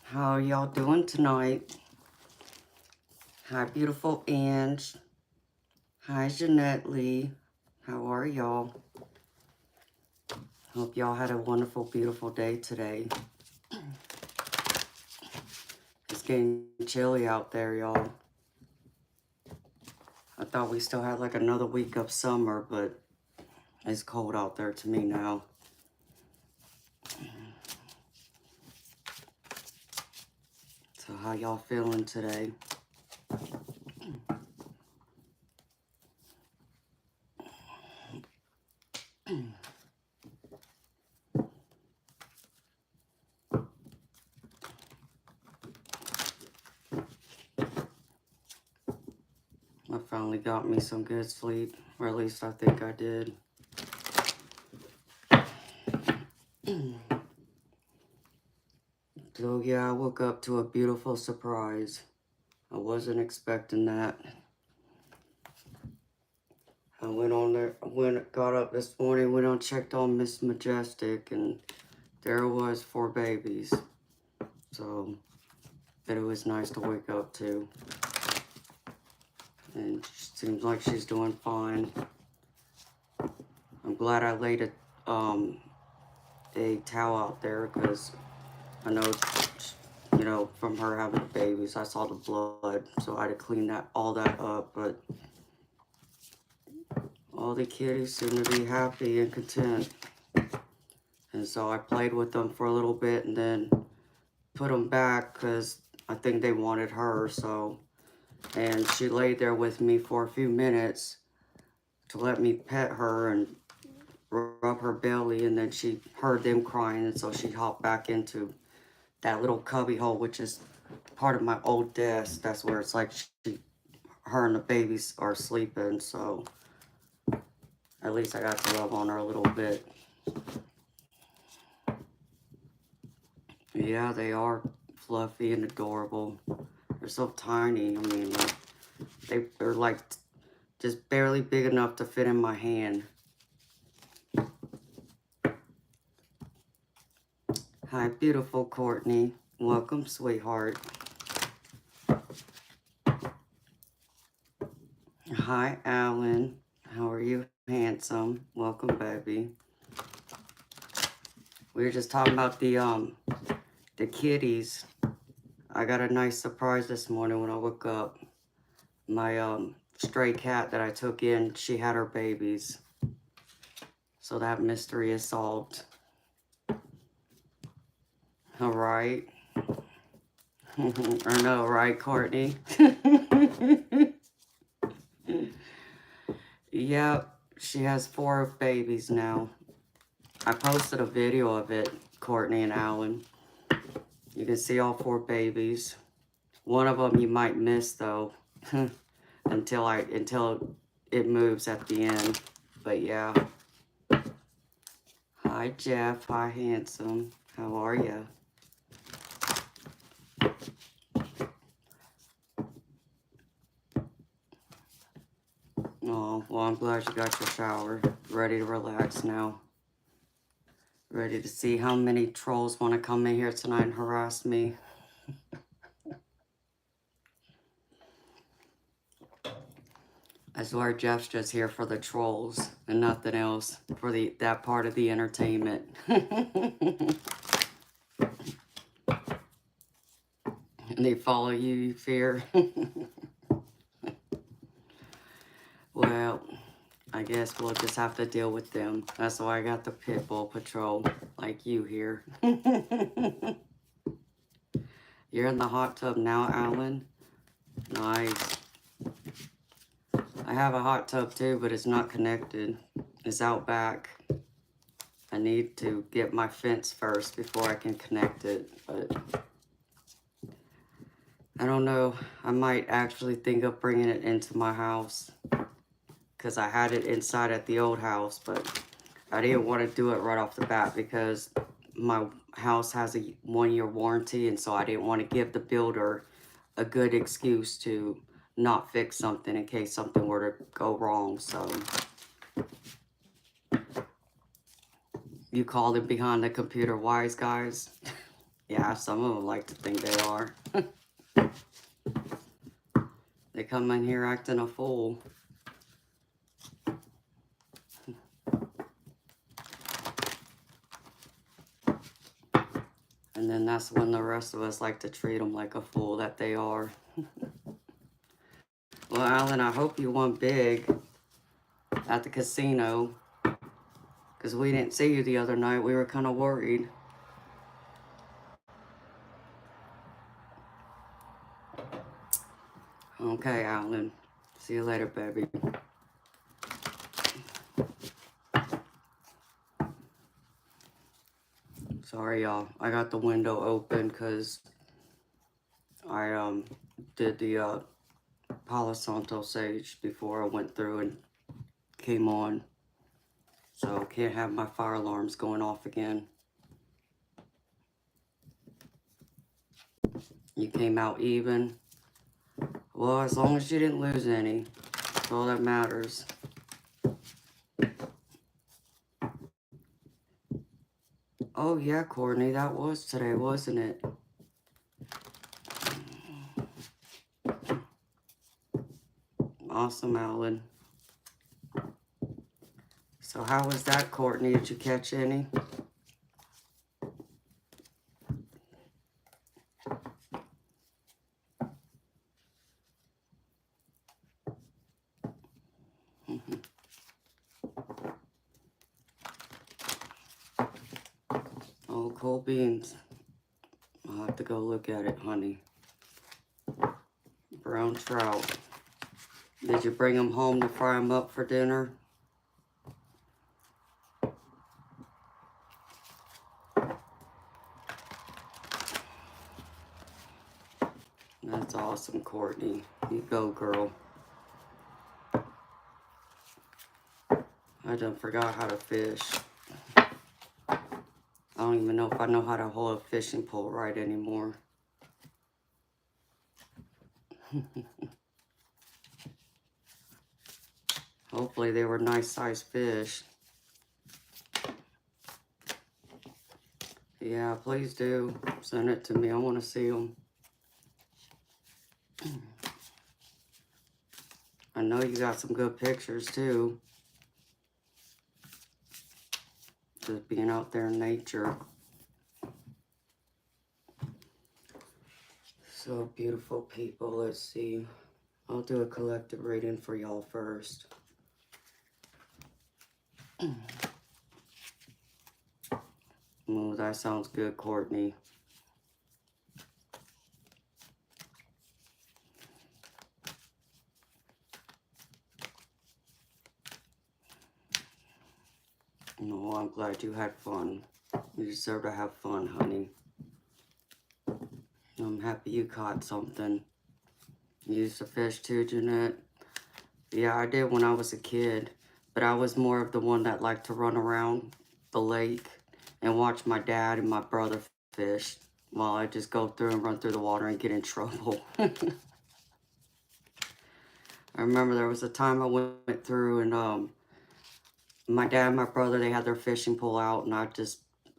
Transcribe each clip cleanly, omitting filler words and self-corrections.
How are y'all doing tonight? Hi, beautiful Ange. Hi, Jeanette Lee. How are y'all? Hope y'all had a wonderful, beautiful day today. It's getting chilly out there, y'all. I thought we still had like another week of summer, but it's cold out there to me now. So how y'all feeling today? I finally got me some good sleep, or at least I think I did. So yeah, I woke up to a beautiful surprise. I wasn't expecting that. I went on there, got up this morning, went on, checked on Miss Majestic, and there was 4 babies. So, but it was nice to wake up to. And she seems like she's doing fine. I'm glad I laid a towel out there because I know, you know, from her having babies, I saw the blood. So I had to clean all that up, but all the kitties seem to be happy and content. And so I played with them for a little bit and then put them back because I think they wanted her. So, and she laid there with me for a few minutes to let me pet her and rub her belly. And then she heard them crying. And so she hopped back into that little cubby hole, which is part of my old desk. That's where it's like her and the babies are sleeping. So at least I got to love on her a little bit. Yeah, they are fluffy and adorable. They're so tiny. I mean, they're like just barely big enough to fit in my hand. Hi, beautiful Courtney. Welcome, sweetheart. Hi, Alan. How are you, handsome? Welcome, baby. We were just talking about the kitties. I got a nice surprise this morning when I woke up. My stray cat that I took in, she had her babies. So that mystery is solved. All right. I know, right, Courtney? Yep, she has 4 babies now. I posted a video of it, Courtney and Alan. You can see all 4 babies. One of them you might miss though, until it moves at the end. But yeah. Hi Jeff. Hi handsome. How are you? Oh, well, I'm glad you got your shower. Ready to relax now. Ready to see how many trolls want to come in here tonight and harass me. I swear Jeff's just here for the trolls and nothing else, for that part of the entertainment. And they follow you, you fear. Well, I guess we'll just have to deal with them. That's why I got the pit bull patrol, like you here. You're in the hot tub now, Alan? Nice. I have a hot tub too, but it's not connected. It's out back. I need to get my fence first before I can connect it, but I don't know. I might actually think of bringing it into my house because I had it inside at the old house, but I didn't want to do it right off the bat because my house has a 1-year warranty, and so I didn't want to give the builder a good excuse to not fix something in case something were to go wrong. So you call them behind the computer wise guys. Yeah, some of them like to think they are. They come in here acting a fool. And then that's when the rest of us like to treat them like a fool that they are. Well, Alan, I hope you won big at the casino. Because we didn't see you the other night. We were kind of worried. Okay, Alan. See you later, baby. Sorry, y'all. I got the window open because I did the Palo Santo sage before I went through and came on. So can't have my fire alarms going off again. You came out even. Well, as long as you didn't lose any, that's all that matters. Oh yeah, Courtney, that was today, wasn't it? Awesome, Alan. So how was that, Courtney? Did you catch any? Oh, cold beans. I'll have to go look at it, honey. Brown trout. Did you bring them home to fry them up for dinner? That's awesome, Courtney. You go, girl. I done forgot how to fish. I don't even know if I know how to hold a fishing pole right anymore. Hopefully they were nice sized fish. Yeah, please do. Send it to me. I want to see them. I know you got some good pictures too. Just being out there in nature. So beautiful, people. Let's see. I'll do a collective reading for y'all first. Oh, that sounds good, Courtney. No, I'm glad you had fun. You deserve to have fun, honey. I'm happy you caught something. You used to fish too, Jeanette? Yeah, I did when I was a kid. But I was more of the one that liked to run around the lake and watch my dad and my brother fish while I just go through and run through the water and get in trouble. I remember there was a time I went through and my dad and my brother, they had their fishing pole out, and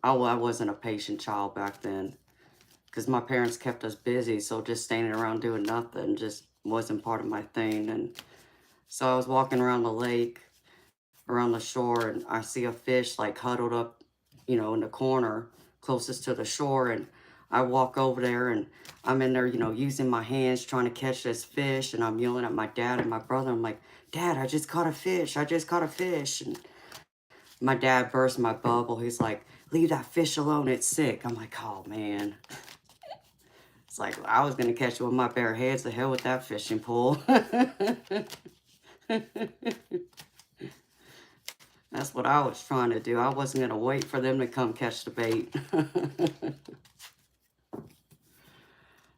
I wasn't a patient child back then because my parents kept us busy, so just standing around doing nothing just wasn't part of my thing. And so I was walking around the lake, around the shore, and I see a fish like huddled up, you know, in the corner closest to the shore, and I walk over there and I'm in there, you know, using my hands trying to catch this fish, and I'm yelling at my dad and my brother. I'm like, Dad, I just caught a fish. I just caught a fish. And my dad burst my bubble. He's like, leave that fish alone. It's sick. I'm like, oh, man. It's like, I was going to catch it with my bare hands. The hell with that fishing pole. That's what I was trying to do. I wasn't going to wait for them to come catch the bait.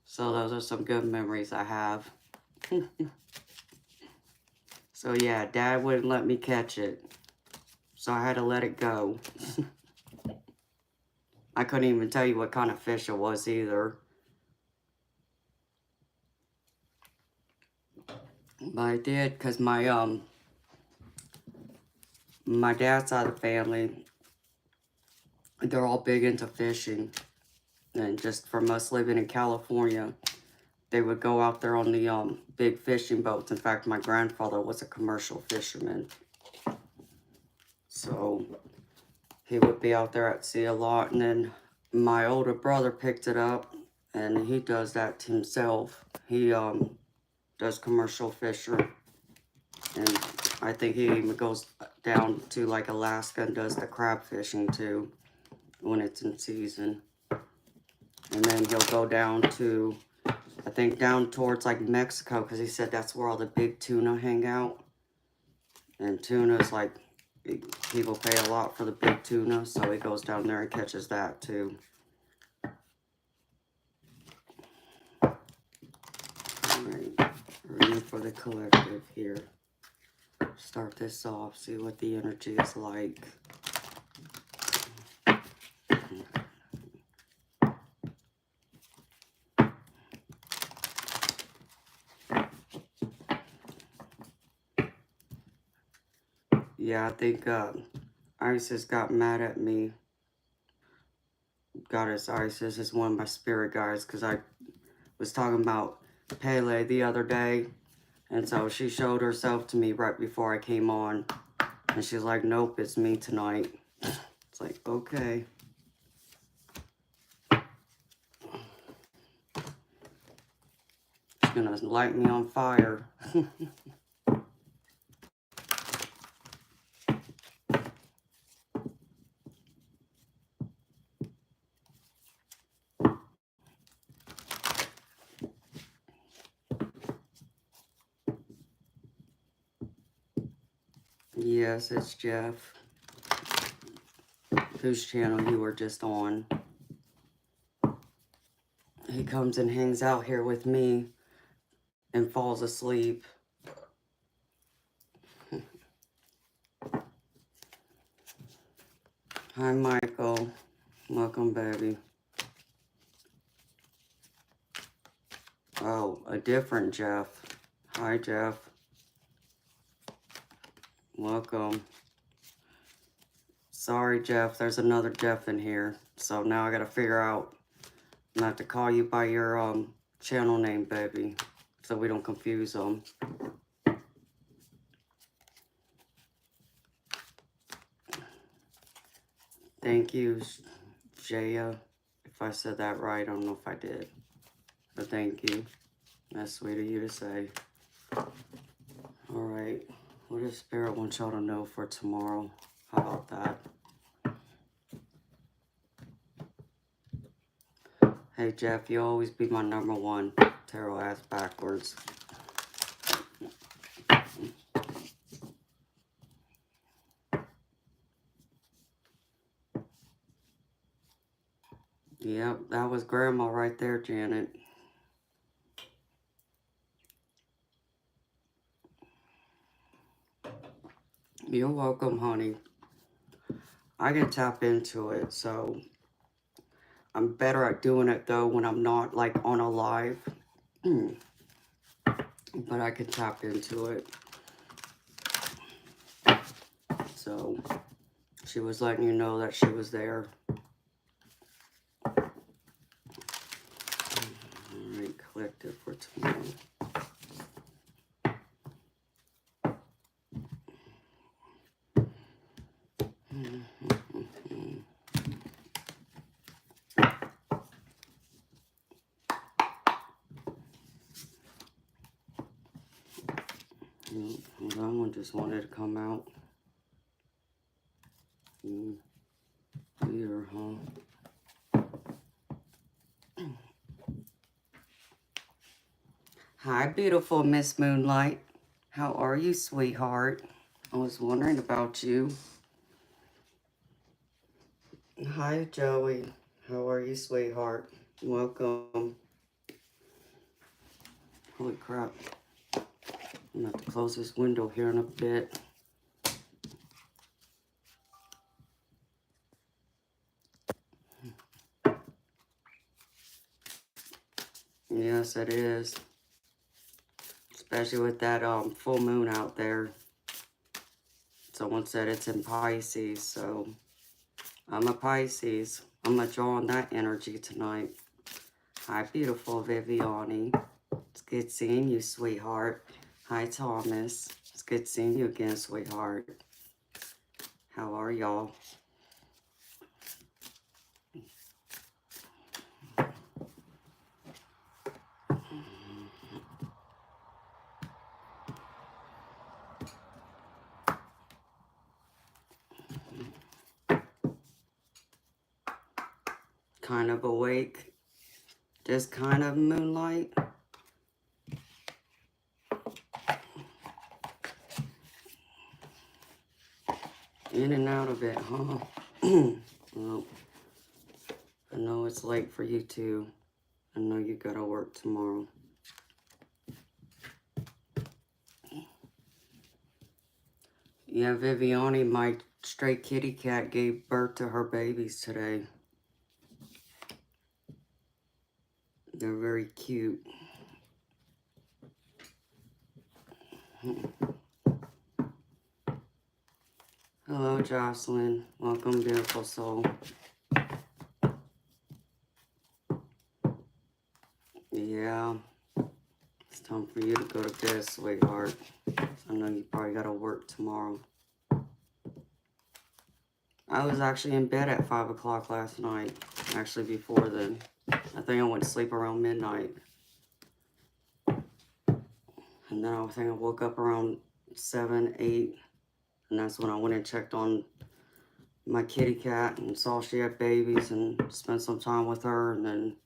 So those are some good memories I have. So yeah, Dad wouldn't let me catch it. So I had to let it go. I couldn't even tell you what kind of fish it was either. But I did because my dad's side of the family, they're all big into fishing. And just from us living in California, they would go out there on the big fishing boats. In fact, my grandfather was a commercial fisherman. So he would be out there at sea a lot. And then my older brother picked it up, and he does that himself. He does commercial fishing. And I think he even goes down to like Alaska and does the crab fishing too when it's in season. And then he'll go down to, I think, down towards like Mexico, because he said that's where all the big tuna hang out. And tuna is like, people pay a lot for the big tuna, so he goes down there and catches that too. Alright, reading for the collective here. Start this off, see what the energy is like. Yeah, I think Isis got mad at me. Goddess Isis is one of my spirit guides, because I was talking about Pele the other day. And so she showed herself to me right before I came on. And she's like, nope, it's me tonight. It's like, okay. She's gonna light me on fire. Yes, it's Jeff, whose channel you were just on. He comes and hangs out here with me and falls asleep. Hi, Michael. Welcome, baby. Oh, a different Jeff. Hi, Jeff. Welcome. Sorry, Jeff. There's another Jeff in here. So now I gotta figure out not to call you by your channel name, baby, so we don't confuse them. Thank you, Jaya. If I said that right, I don't know if I did. But thank you. That's sweet of you to say. Alright. What does Spirit want y'all to know for tomorrow? How about that? Hey, Jeff, you'll always be my number one. Tarot ass backwards. Yep, that was Grandma right there, Janet. You're welcome, honey. I can tap into it, so I'm better at doing it, though, when I'm not, like, on a live. But I can tap into it. So, she was letting you know that she was there. Alright, collective for tomorrow. That one just wanted to come out. Weird, huh? Hi, beautiful Miss Moonlight. How are you, sweetheart? I was wondering about you. Hi, Joey. How are you, sweetheart? Welcome. Holy crap. I'm gonna have to close this window here in a bit. Yes, it is. Especially with that full moon out there. Someone said it's in Pisces, so I'm a Pisces. I'm going to draw on that energy tonight. Hi, beautiful Viviani. It's good seeing you, sweetheart. Hi, Thomas. It's good seeing you again, sweetheart. How are y'all? Kind of awake. Just kind of moonlight. In and out of it, huh? Well, I know it's late for you too. I know you gotta work tomorrow. Yeah, Viviani, my stray kitty cat, gave birth to her babies today. They're very cute. Hello, Jocelyn. Welcome, beautiful soul. Yeah, it's time for you to go to bed, sweetheart. I know you probably gotta work tomorrow. I was actually in bed at 5 o'clock last night. Actually, before then. I think I went to sleep around midnight. And then I think I woke up around 7, 8. And that's when I went and checked on my kitty cat and saw she had babies and spent some time with her. And then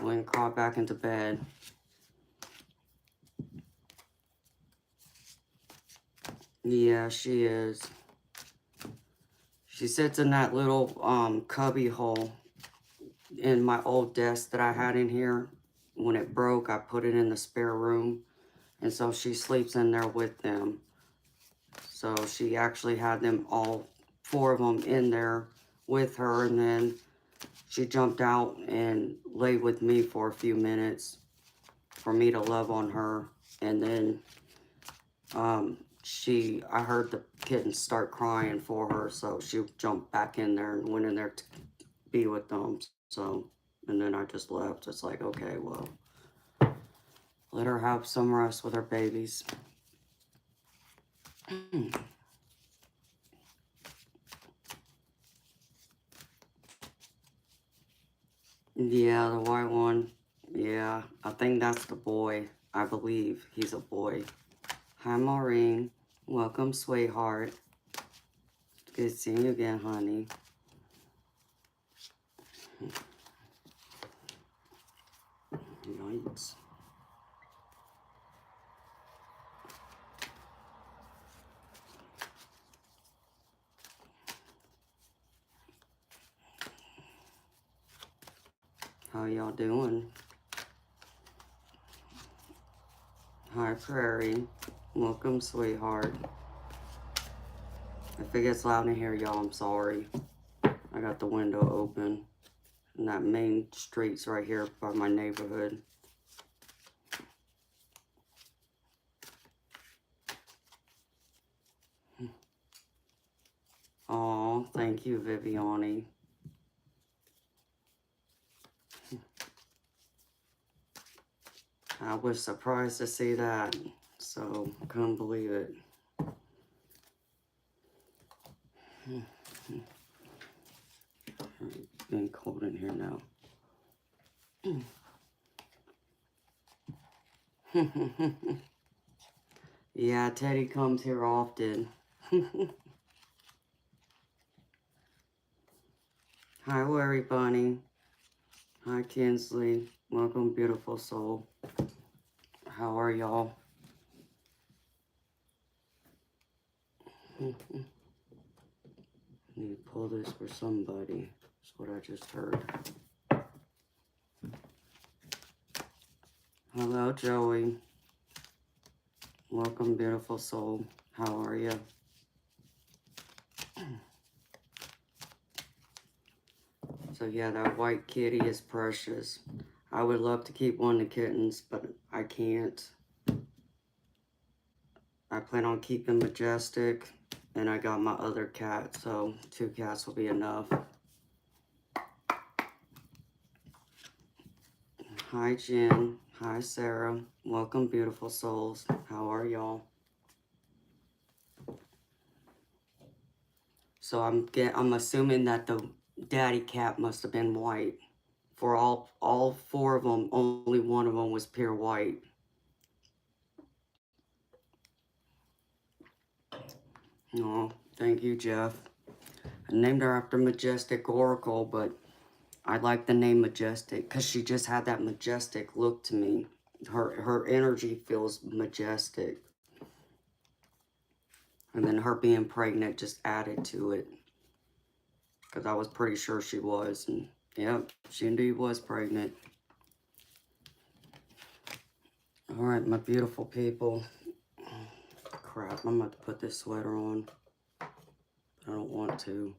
went and crawled back into bed. Yeah, she is. She sits in that little cubby hole in my old desk that I had in here. When it broke, I put it in the spare room. And so she sleeps in there with them. So she actually had them all, 4 of them in there with her. And then she jumped out and laid with me for a few minutes for me to love on her. And then I heard the kittens start crying for her. So she jumped back in there and went in there to be with them. So, and then I just left. It's like, okay, well, let her have some rest with her babies. Yeah, the white one. Yeah, I think that's the boy. I believe he's a boy. Hi, Maureen. Welcome, sweetheart. Good seeing you again, honey. Yikes. How y'all doing? Hi, Prairie. Welcome, sweetheart. If it gets loud in here, y'all, I'm sorry. I got the window open. And that main street's right here by my neighborhood. Oh, thank you, Viviani. I was surprised to see that, so couldn't believe it. It's getting cold in here now. Yeah, Teddy comes here often. Hi, Worry Bunny. Hi, Kinsley. Welcome, beautiful soul. How are y'all? Need to pull this for somebody. That's what I just heard. Hello, Joey. Welcome, beautiful soul. How are you? So yeah, that white kitty is precious. I would love to keep one of the kittens, but I can't. I plan on keeping Majestic, and I got my other cat, so 2 cats will be enough. Hi, Jen. Hi, Sarah. Welcome, beautiful souls. How are y'all? So I'm assuming that the daddy cat must have been white. For all four of them, only one of them was pure white. Oh, thank you, Jeff. I named her after Majestic Oracle, but I like the name Majestic because she just had that majestic look to me. Her energy feels majestic. And then her being pregnant just added to it. Because I was pretty sure she was. And yep, she indeed was pregnant. Alright, my beautiful people. Crap, I'm about to put this sweater on. I don't want to.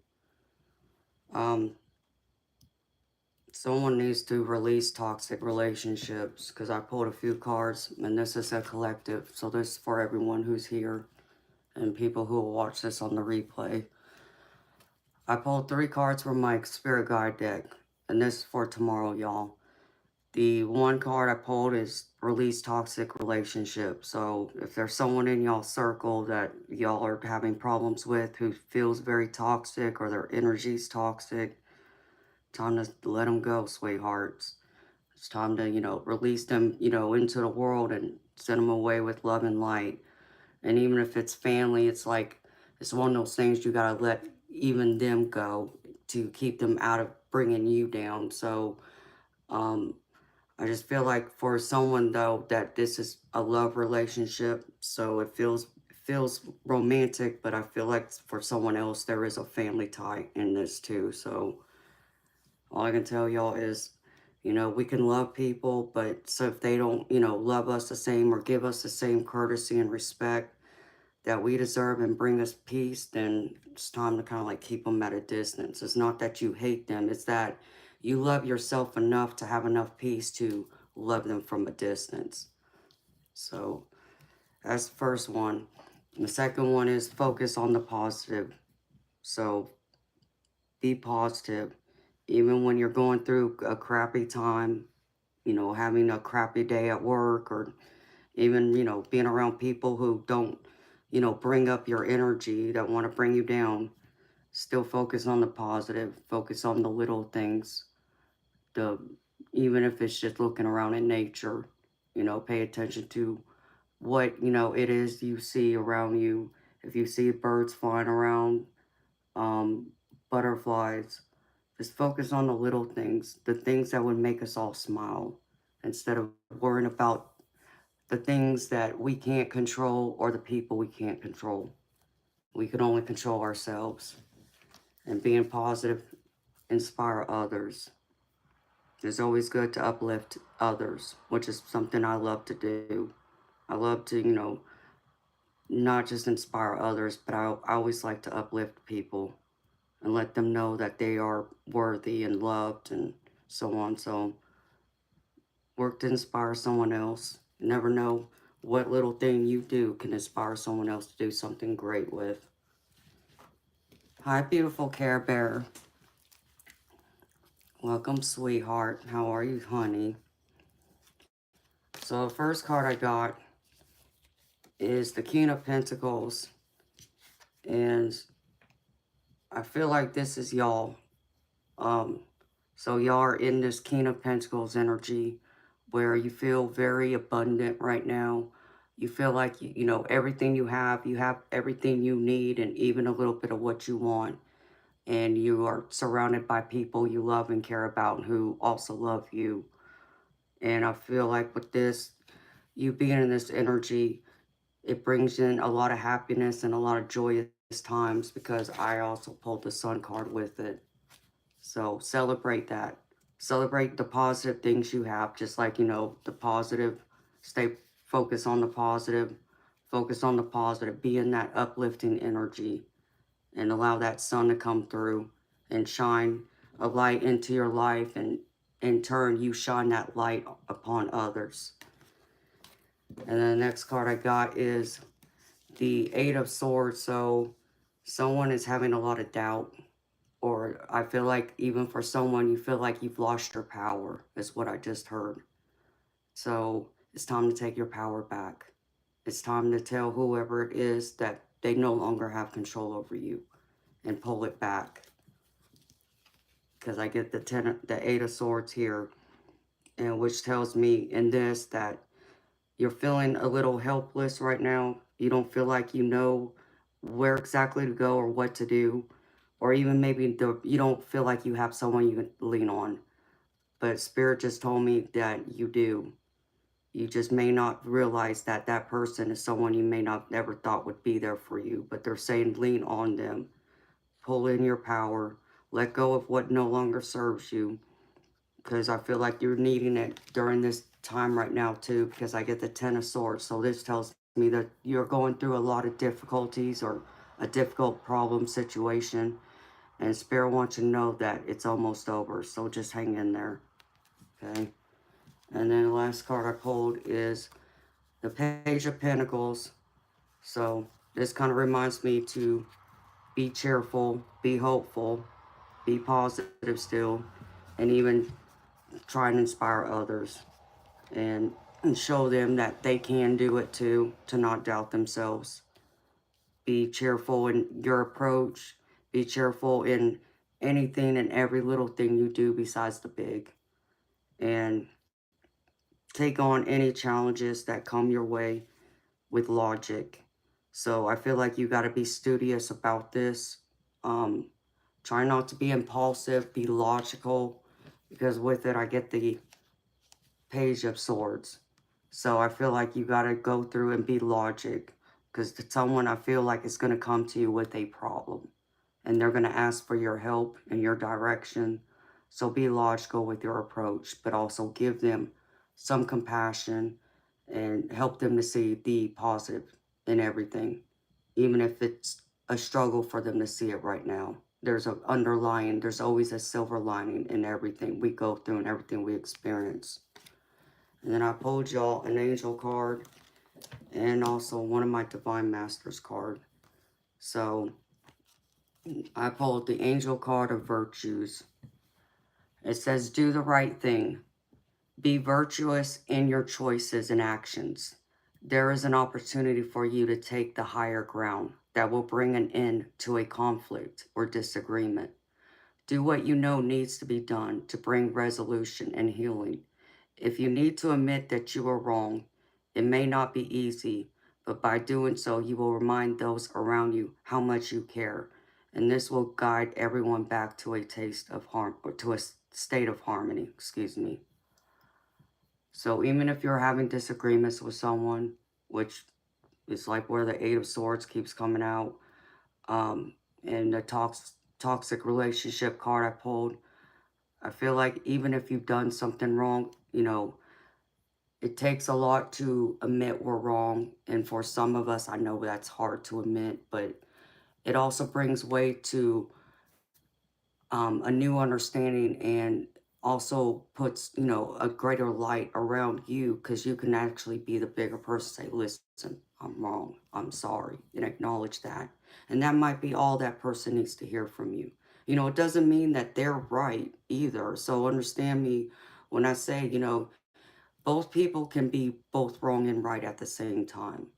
Someone needs to release toxic relationships. Because I pulled a few cards. And this is a collective. So this is for everyone who's here. And people who will watch this on the replay. I pulled 3 cards from my spirit guide deck. And this is for tomorrow, y'all. The one card I pulled is release toxic relationships. So if there's someone in y'all's circle that y'all are having problems with who feels very toxic or their energy's toxic, time to let them go, sweethearts. It's time to, release them, into the world and send them away with love and light. And even if it's family, it's like, it's one of those things you gotta let even them go to keep them out of bringing you down. So, I just feel like for someone though that this is a love relationship, so it feels romantic, but I feel like for someone else there is a family tie in this too. So all I can tell y'all is, we can love people, but so if they don't, love us the same or give us the same courtesy and respect that we deserve and bring us peace, then it's time to kind of like keep them at a distance. It's not that you hate them, it's that you love yourself enough to have enough peace to love them from a distance. So that's the first one. And the second one is focus on the positive. So be positive. Even when you're going through a crappy time, having a crappy day at work or even, being around people who don't, bring up your energy, that want to bring you down, still focus on the positive, focus on the little things, the even if it's just looking around in nature, pay attention to what, it is you see around you. If you see birds flying around, um, butterflies, just focus on the little things, the things that would make us all smile instead of worrying about the things that we can't control or the people we can't control. We can only control ourselves. And being positive, inspire others. It's always good to uplift others, which is something I love to do. I love to, not just inspire others, but I always like to uplift people and let them know that they are worthy and loved and so on. So work to inspire someone else. You never know what little thing you do can inspire someone else to do something great with. Hi, beautiful Care Bear. Welcome, sweetheart. How are you, honey? So the first card I got is the King of Pentacles. And I feel like this is y'all. So y'all are in this King of Pentacles energy where you feel very abundant right now. You feel like, everything you have everything you need and even a little bit of what you want. And you are surrounded by people you love and care about who also love you. And I feel like with this, you being in this energy, it brings in a lot of happiness and a lot of joyous times because I also pulled the Sun card with it. So celebrate that. Celebrate the positive things you have, just like, the positive. Stay focused on the positive. Focus on the positive. Be in that uplifting energy and allow that sun to come through and shine a light into your life. And in turn, you shine that light upon others. And then the next card I got is the Eight of Swords. So someone is having a lot of doubt. Or I feel like even for someone, you feel like you've lost your power, is what I just heard. So it's time to take your power back. It's time to tell whoever it is that they no longer have control over you and pull it back. Because I get the 8 of Swords here, and which tells me in this that you're feeling a little helpless right now. You don't feel like you know where exactly to go or what to do. Or even maybe you don't feel like you have someone you can lean on. But Spirit just told me that you do. You just may not realize that that person is someone you may not ever thought would be there for you. But they're saying lean on them. Pull in your power. Let go of what no longer serves you. Because I feel like you're needing it during this time right now too, because I get the 10 of Swords. So this tells me that you're going through a lot of difficulties or a difficult problem situation, and Spirit wants you to know that it's almost over, so just hang in there, okay? And then the last card I pulled is the Page of Pentacles. So this kind of reminds me to be cheerful, be hopeful, be positive still, and even try and inspire others. And show them that they can do it too, to not doubt themselves. Be cheerful in your approach. Be cheerful in anything and every little thing you do besides the big. And take on any challenges that come your way with logic. So I feel like you got to be studious about this. Try not to be impulsive, be logical, because with it I get the Page of Swords. So I feel like you got to go through and be logic, because someone I feel like is going to come to you with a problem and they're going to ask for your help and your direction. So be logical with your approach, but also give them some compassion and help them to see the positive in everything, even if it's a struggle for them to see it right now. There's always a silver lining in everything we go through and everything we experience. And then I pulled y'all an angel card and also one of my Divine Masters card. So I pulled the angel card of virtues. It says, do the right thing. Be virtuous in your choices and actions. There is an opportunity for you to take the higher ground that will bring an end to a conflict or disagreement. Do what you know needs to be done to bring resolution and healing. If you need to admit that you are wrong, it may not be easy, but by doing so, you will remind those around you how much you care. And this will guide everyone back to a taste of harm, or to a state of harmony, excuse me. So even if you're having disagreements with someone, which is like where the 8 of Swords keeps coming out, and the toxic relationship card I pulled, I feel like even if you've done something wrong, you know, it takes a lot to admit we're wrong. And for some of us, I know that's hard to admit, but it also brings weight to a new understanding, and also puts, you know, a greater light around you, because you can actually be the bigger person, say, listen, I'm wrong, I'm sorry, and acknowledge that. And that might be all that person needs to hear from you. You know, it doesn't mean that they're right either. So understand me when I say, you know, both people can be both wrong and right at the same time.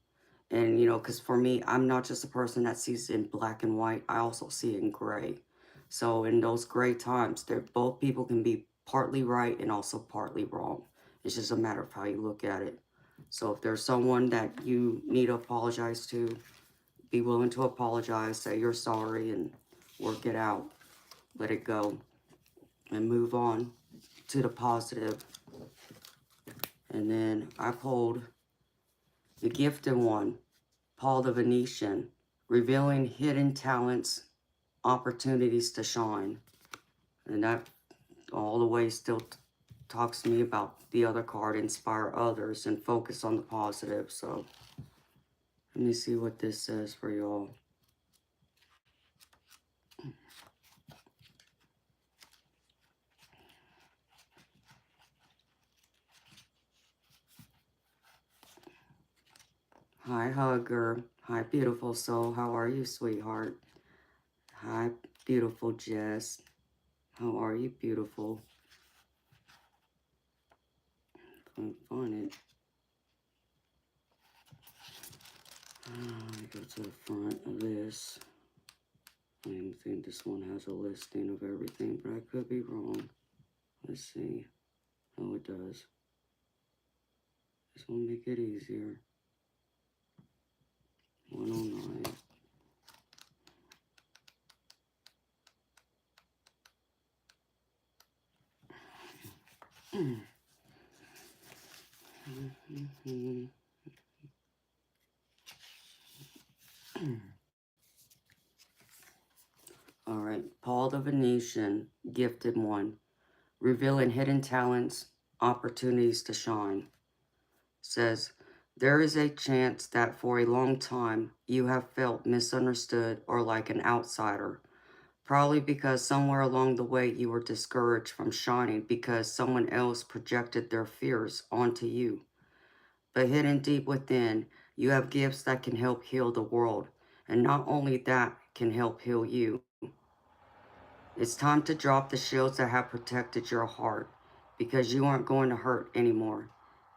And, you know, because for me, I'm not just a person that sees in black and white. I also see it in gray. So in those gray times, both people can be partly right and also partly wrong. It's just a matter of how you look at it. So if there's someone that you need to apologize to, be willing to apologize, say you're sorry, and work it out. Let it go and move on to the positive. And then I pulled the Gifted One, Paul the Venetian, revealing hidden talents, opportunities to shine. And that all the way still talks to me about the other card, inspire others and focus on the positive. So let me see what this says for y'all. Hi, hugger. Hi, beautiful soul. How are you, sweetheart? Hi, beautiful Jess. How are you, beautiful? Can't find it. Let me go to the front of this. I think this one has a listing of everything, but I could be wrong. Let's see. Oh, it does. This will make it easier. 109. All right, Paul the Venetian, gifted one, revealing hidden talents, opportunities to shine. Says, there is a chance that for a long time you have felt misunderstood or like an outsider, probably because somewhere along the way you were discouraged from shining because someone else projected their fears onto you. But hidden deep within, you have gifts that can help heal the world, and not only that can help heal you. It's time to drop the shields that have protected your heart, because you aren't going to hurt anymore.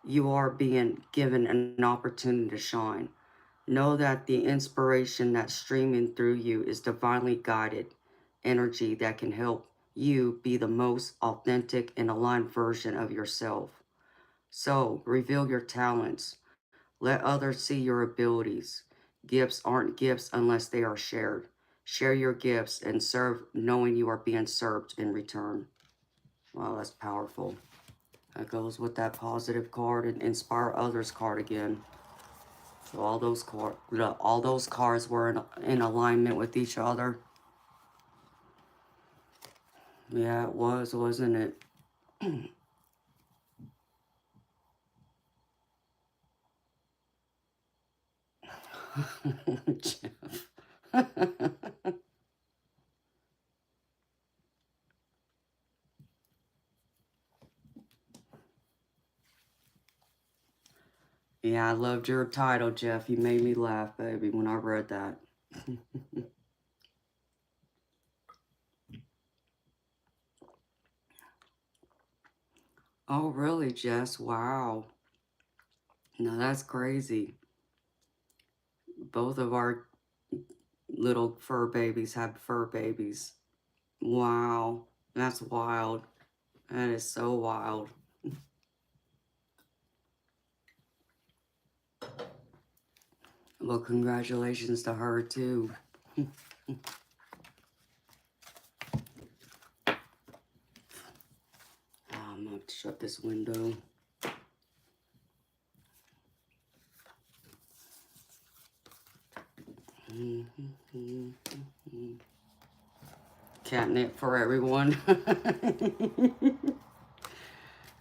You are being given an opportunity to shine. Know that the inspiration that's streaming through you is divinely guided energy that can help you be the most authentic and aligned version of yourself. So, reveal your talents. Let others see your abilities. Gifts aren't gifts unless they are shared. Share your gifts and serve knowing you are being served in return. Wow, that's powerful. That goes with that positive card and inspire others card again. So all those cards were in alignment with each other. Yeah, it was, wasn't it? Jeff. Yeah, I loved your title, Jeff. You made me laugh, baby, when I read that. Oh, really, Jess? Wow. No, that's crazy. Both of our little fur babies have fur babies. Wow. That's wild. That is so wild. Well, congratulations to her, too. I'm going to shut this window. Catnip for everyone.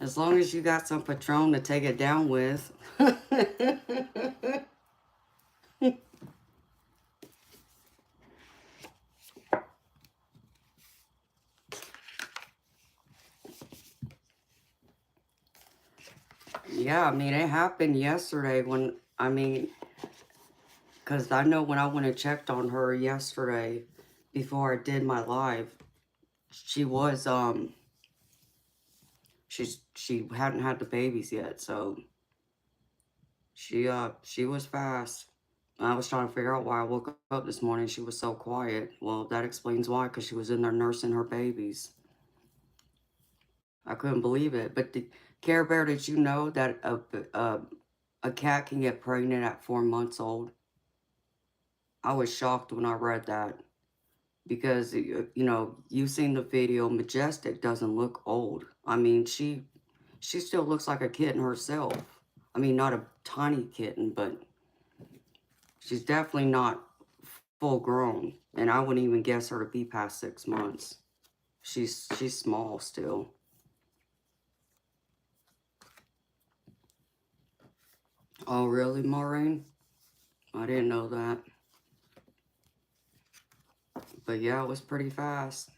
As long as you got some Patron to take it down with. Yeah, I mean, it happened yesterday when, because I know when I went and checked on her yesterday before I did my live, she was, she hadn't had the babies yet, so she was fast. I was trying to figure out why I woke up this morning. She was so quiet. Well, that explains why, because she was in there nursing her babies. I couldn't believe it. But Care Bear, did you know that a cat can get pregnant at 4 months old? I was shocked when I read that because, you know, you've seen the video. Majestic doesn't look old. I mean, she still looks like a kitten herself. I mean, not a tiny kitten, but she's definitely not full grown. And I wouldn't even guess her to be past 6 months. She's small still. Oh, really, Maureen? I didn't know that. But yeah, it was pretty fast.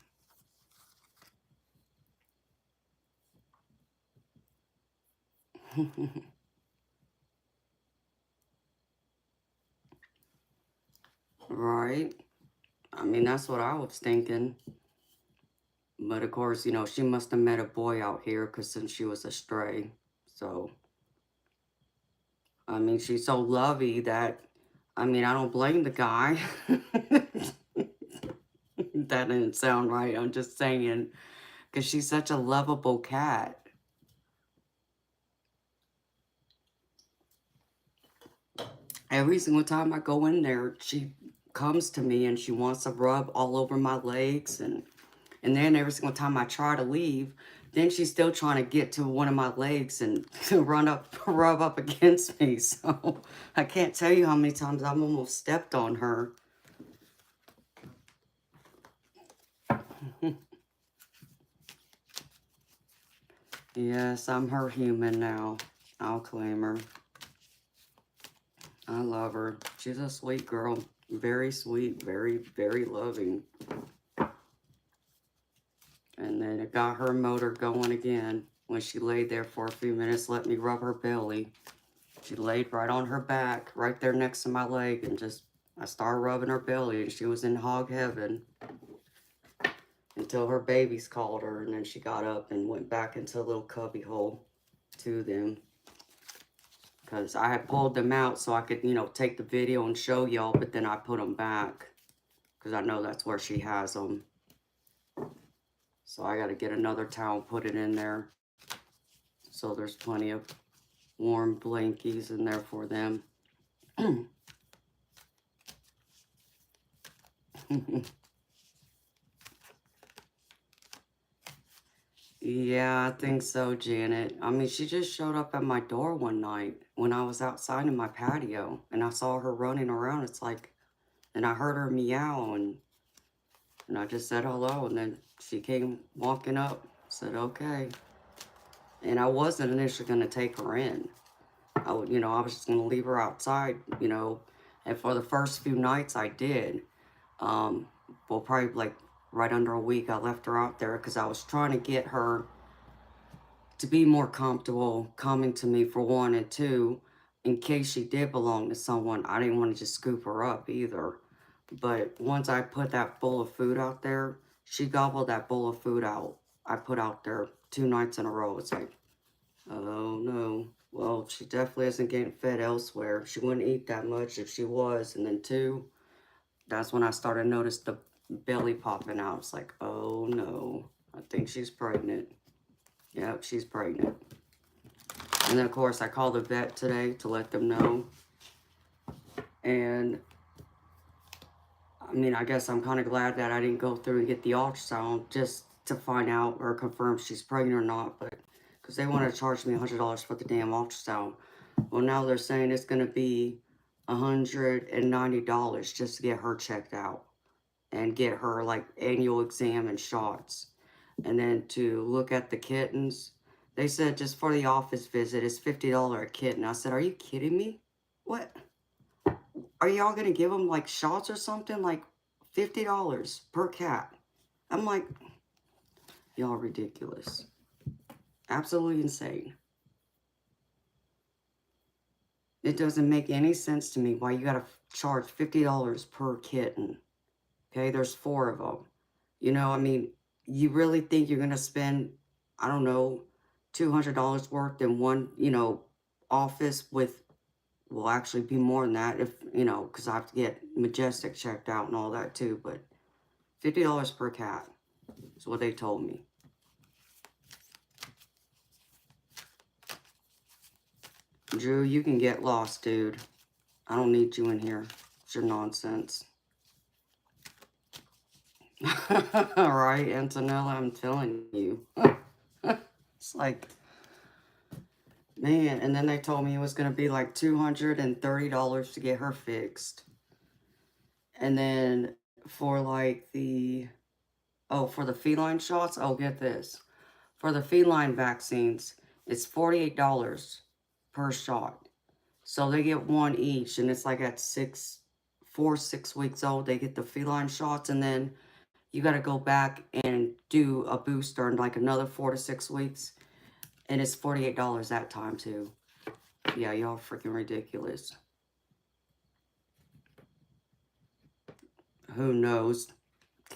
Right? I mean, that's what I was thinking. But of course, you know, she must have met a boy out here because since she was a stray. So, I mean, she's so lovey that, I mean, I don't blame the guy. That didn't sound right. I'm just saying, because she's such a lovable cat. Every single time I go in there, she comes to me and she wants to rub all over my legs. And then every single time I try to leave, then she's still trying to get to one of my legs and rub up against me. So I can't tell you how many times I've almost stepped on her. Yes, I'm her human now. I'll claim her. I love her. She's a sweet girl. Very sweet, very, very loving. And then it got her motor going again when she laid there for a few minutes, let me rub her belly. She laid right on her back, right there next to my leg, and just, I started rubbing her belly, and she was in hog heaven until her babies called her, and then she got up and went back into a little cubby hole to them. Because I had pulled them out so I could, you know, take the video and show y'all, but then I put them back because I know that's where she has them. So I got to get another towel, put it in there. So there's plenty of warm blankies in there for them. Yeah, I think so, Janet. I mean, she just showed up at my door one night when I was outside in my patio, and I saw her running around. It's like, and I heard her meow, and I just said hello, and then she came walking up, said, okay. And I wasn't initially going to take her in. I would, you know, I was just going to leave her outside, you know, and for the first few nights I did. Well, probably like right under a week, I left her out there because I was trying to get her to be more comfortable coming to me, for one, and two, in case she did belong to someone, I didn't want to just scoop her up either. But once I put that bowl of food out there, she gobbled that bowl of food out. I put out there 2 nights in a row. It's like, oh no. Well, she definitely isn't getting fed elsewhere. She wouldn't eat that much if she was. And then 2, that's when I started to notice the belly popping out. It's like, oh no, I think she's pregnant. Yep, she's pregnant. And then, of course, I called the vet today to let them know. And, I mean, I guess I'm kind of glad that I didn't go through and get the ultrasound just to find out or confirm she's pregnant or not. But because they want to charge me $100 for the damn ultrasound. Well, now they're saying it's going to be $190 just to get her checked out and get her, like, annual exam and shots. And then to look at the kittens, they said just for the office visit, it's $50 a kitten. I said, are you kidding me? What? Are y'all going to give them, like, shots or something? Like, $50 per cat. I'm like, y'all ridiculous. Absolutely insane. It doesn't make any sense to me why you got to charge $50 per kitten. Okay, there's 4 of them. You know, I mean, you really think you're going to spend, I don't know, $200 worth in one, you know, office with, will actually be more than that if, you know, because I have to get Majestic checked out and all that too, but $50 per cat is what they told me. Drew, you can get lost, dude. I don't need you in here. It's your nonsense. All right, Antonella, I'm telling you. It's like, man, and then they told me it was going to be like $230 to get her fixed. And then for like the, oh, for the feline shots, oh, get this. For the feline vaccines, it's $48 per shot. So they get 1 each, and it's like at 4, 6 weeks old, they get the feline shots, and then you got to go back and do a booster in like another 4 to 6 weeks. And it's $48 that time too. Yeah, y'all freaking ridiculous. Who knows?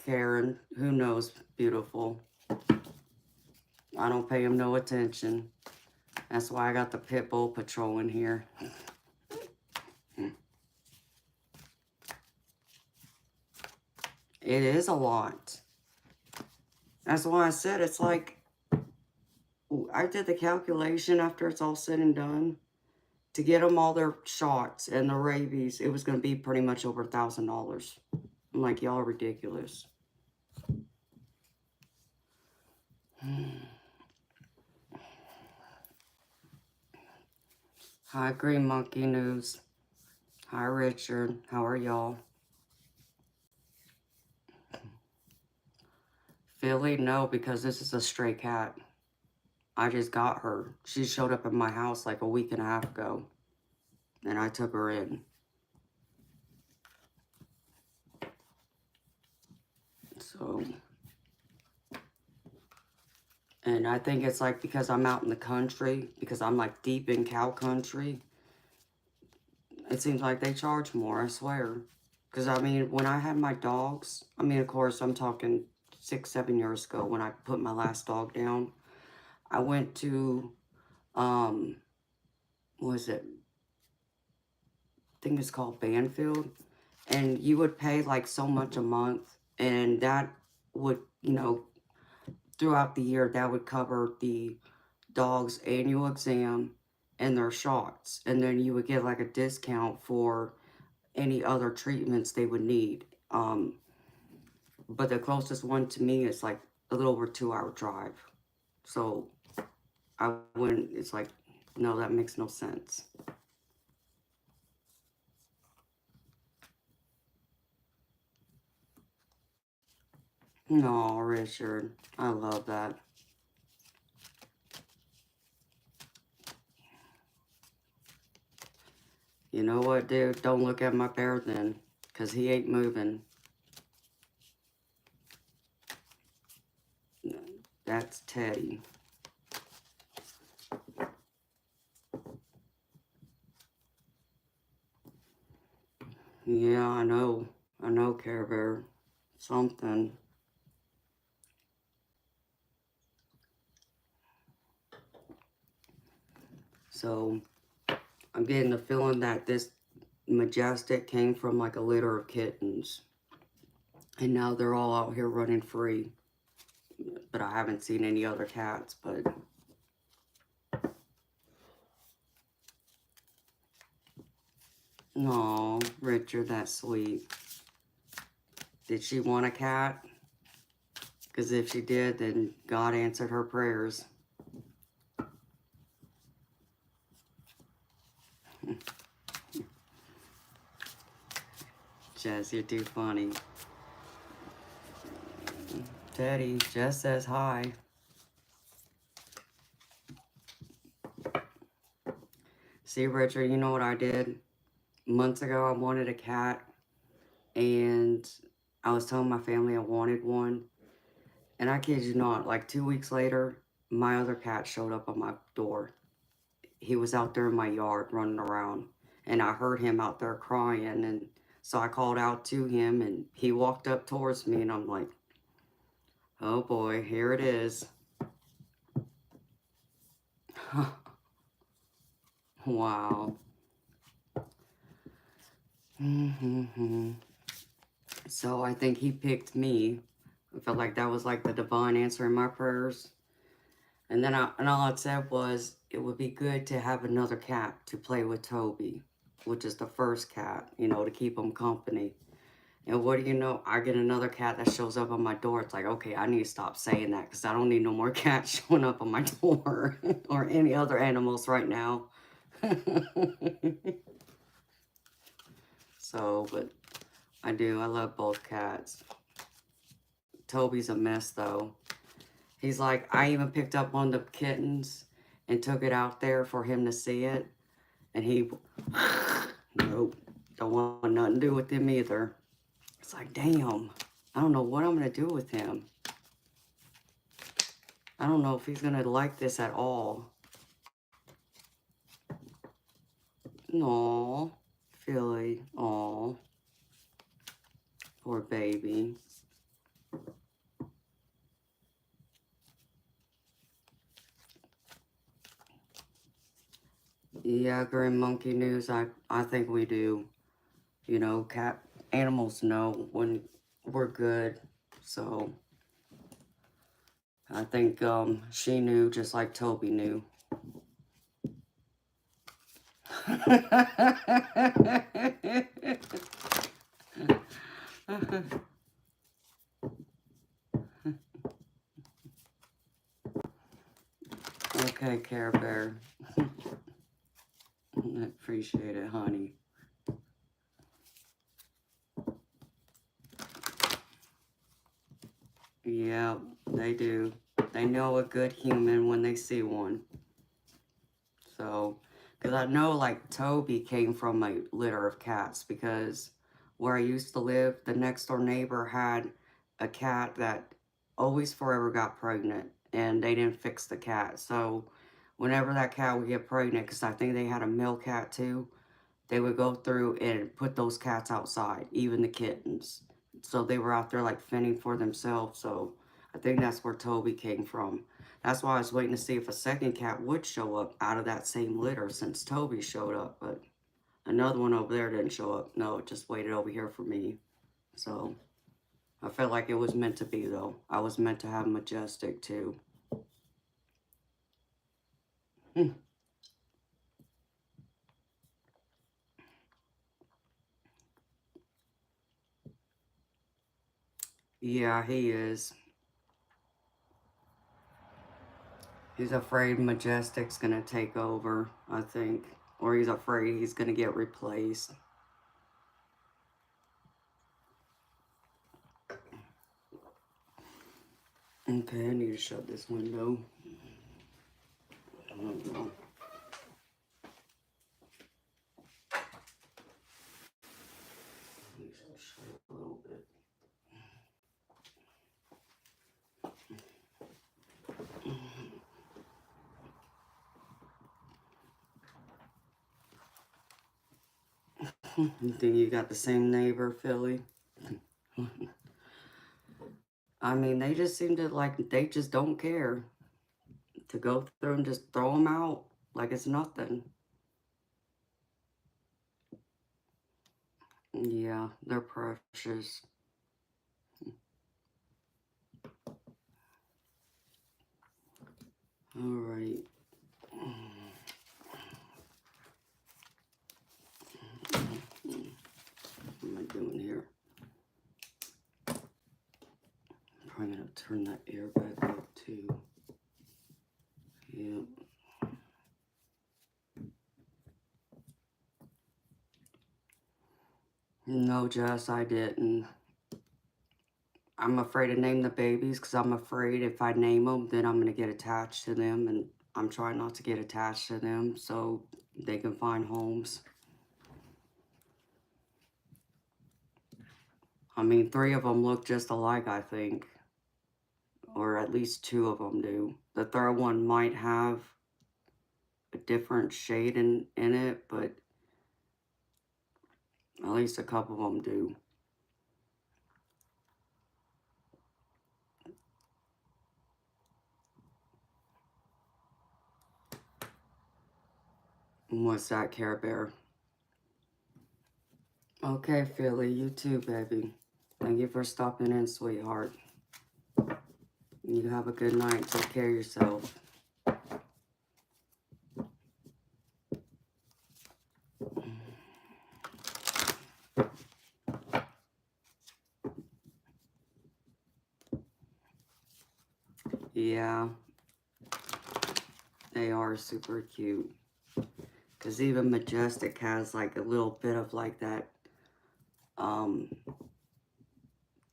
Karen, who knows, beautiful. I don't pay him no attention. That's why I got the pit bull patrolling here. It is a lot. That's why I said it's like, I did the calculation after it's all said and done. To get them all their shots and the rabies, it was going to be pretty much over $1,000. I'm like, y'all are ridiculous. Hi, Green Monkey News. Hi, Richard. How are y'all? Philly? No, because this is a stray cat. I just got her. She showed up at my house like a week and a half ago. And I took her in. So... And I think it's like because I'm out in the country, because I'm like deep in cow country, it seems like they charge more, I swear. Because I mean, when I had my dogs, I mean, of course, I'm talking 6, 7 years ago when I put my last dog down. I went to, what was it? I think it's called Banfield. And you would pay like so much a month. And that would, you know, throughout the year, that would cover the dog's annual exam and their shots. And then you would get like a discount for any other treatments they would need. But the closest one to me is like a little over 2-hour drive. So I wouldn't, it's like, no, that makes no sense. No, Richard, I love that. You know what, dude? Don't look at my bear then, because he ain't moving. That's Teddy. Yeah, I know. I know, Care Bear. Something. So, I'm getting the feeling that this Majestic came from like a litter of kittens. And now they're all out here running free. But I haven't seen any other cats, but... Aw, Richard, that's sweet. Did she want a cat? Because if she did, then God answered her prayers. Jess, you're too funny. Teddy, Jess says hi. See, Richard, you know what I did? Months ago, I wanted a cat. And I was telling my family I wanted one. And I kid you not, like 2 weeks later, my other cat showed up on my door. He was out there in my yard running around. And I heard him out there crying. And so I called out to him and he walked up towards me. And I'm like, oh boy, here it is. Wow. So I think he picked me. I felt like that was like the divine answer in my prayers. And then and all I said was, it would be good to have another cat to play with Toby, which is the first cat, you know, to keep him company. And what do you know? I get another cat that shows up on my door. It's like, okay, I need to stop saying that because I don't need no more cats showing up on my door or any other animals right now. So, but I do. I love both cats. Toby's a mess, though. He's like, I even picked up one of the kittens and took it out there for him to see it. And he, nope, don't want nothing to do with him either. It's like, damn, I don't know what I'm going to do with him. I don't know if he's going to like this at all. Aw, Philly, aw, poor baby. Yeah, Green Monkey News, I think we do. You know, animals know when we're good. So I think she knew just like Toby knew. Okay, Care Bear. I appreciate it, honey. Yeah, they do. They know a good human when they see one. So, because I know like Toby came from a litter of cats, because where I used to live, the next door neighbor had a cat that always forever got pregnant, and they didn't fix the cat. So whenever that cat would get pregnant, because I think they had a male cat too, they would go through and put those cats outside, even the kittens. So they were out there like fending for themselves. So I think that's where Toby came from. That's why I was waiting to see if a second cat would show up out of that same litter, since Toby showed up. But another one over there didn't show up. No, it just waited over here for me. So I felt like it was meant to be, though. I was meant to have Majestic too. Yeah, he is. He's afraid Majestic's gonna take over, I think. Or he's afraid he's gonna get replaced. Okay, I need to shut this window. I don't know. I need to shut it a little bit. You think you got the same neighbor, Philly? I mean, they just seem to like, they just don't care to go through and just throw them out like it's nothing. Yeah, they're precious. All right. What am I doing here? I'm probably gonna turn that air back up too. Yep. No, Jess, I didn't. I'm afraid to name the babies because I'm afraid if I name them, then I'm going to get attached to them. And I'm trying not to get attached to them so they can find homes. I mean, 3 of them look just alike, I think. Or at least 2 of them do. The third one might have a different shade in it, but at least a couple of them do. And what's that, Care Bear? Okay, Philly, you too, baby. Thank you for stopping in, sweetheart. You have a good night. Take care of yourself. Yeah, they are super cute. Because even Majestic has like a little bit of like that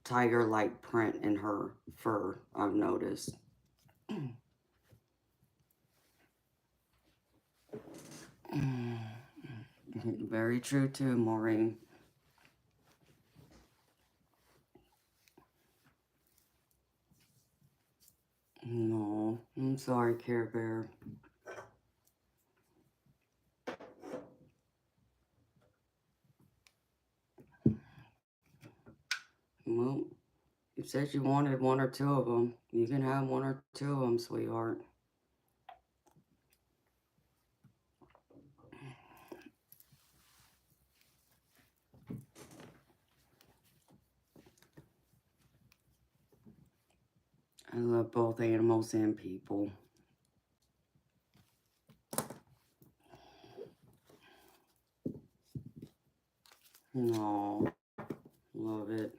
tiger-like print in her fur, I've noticed. Very true too, Maureen. No, I'm sorry, Care Bear. Well, you said you wanted 1 or 2 of them. You can have 1 or 2 of them, sweetheart. I love both animals and people. Aw, love it.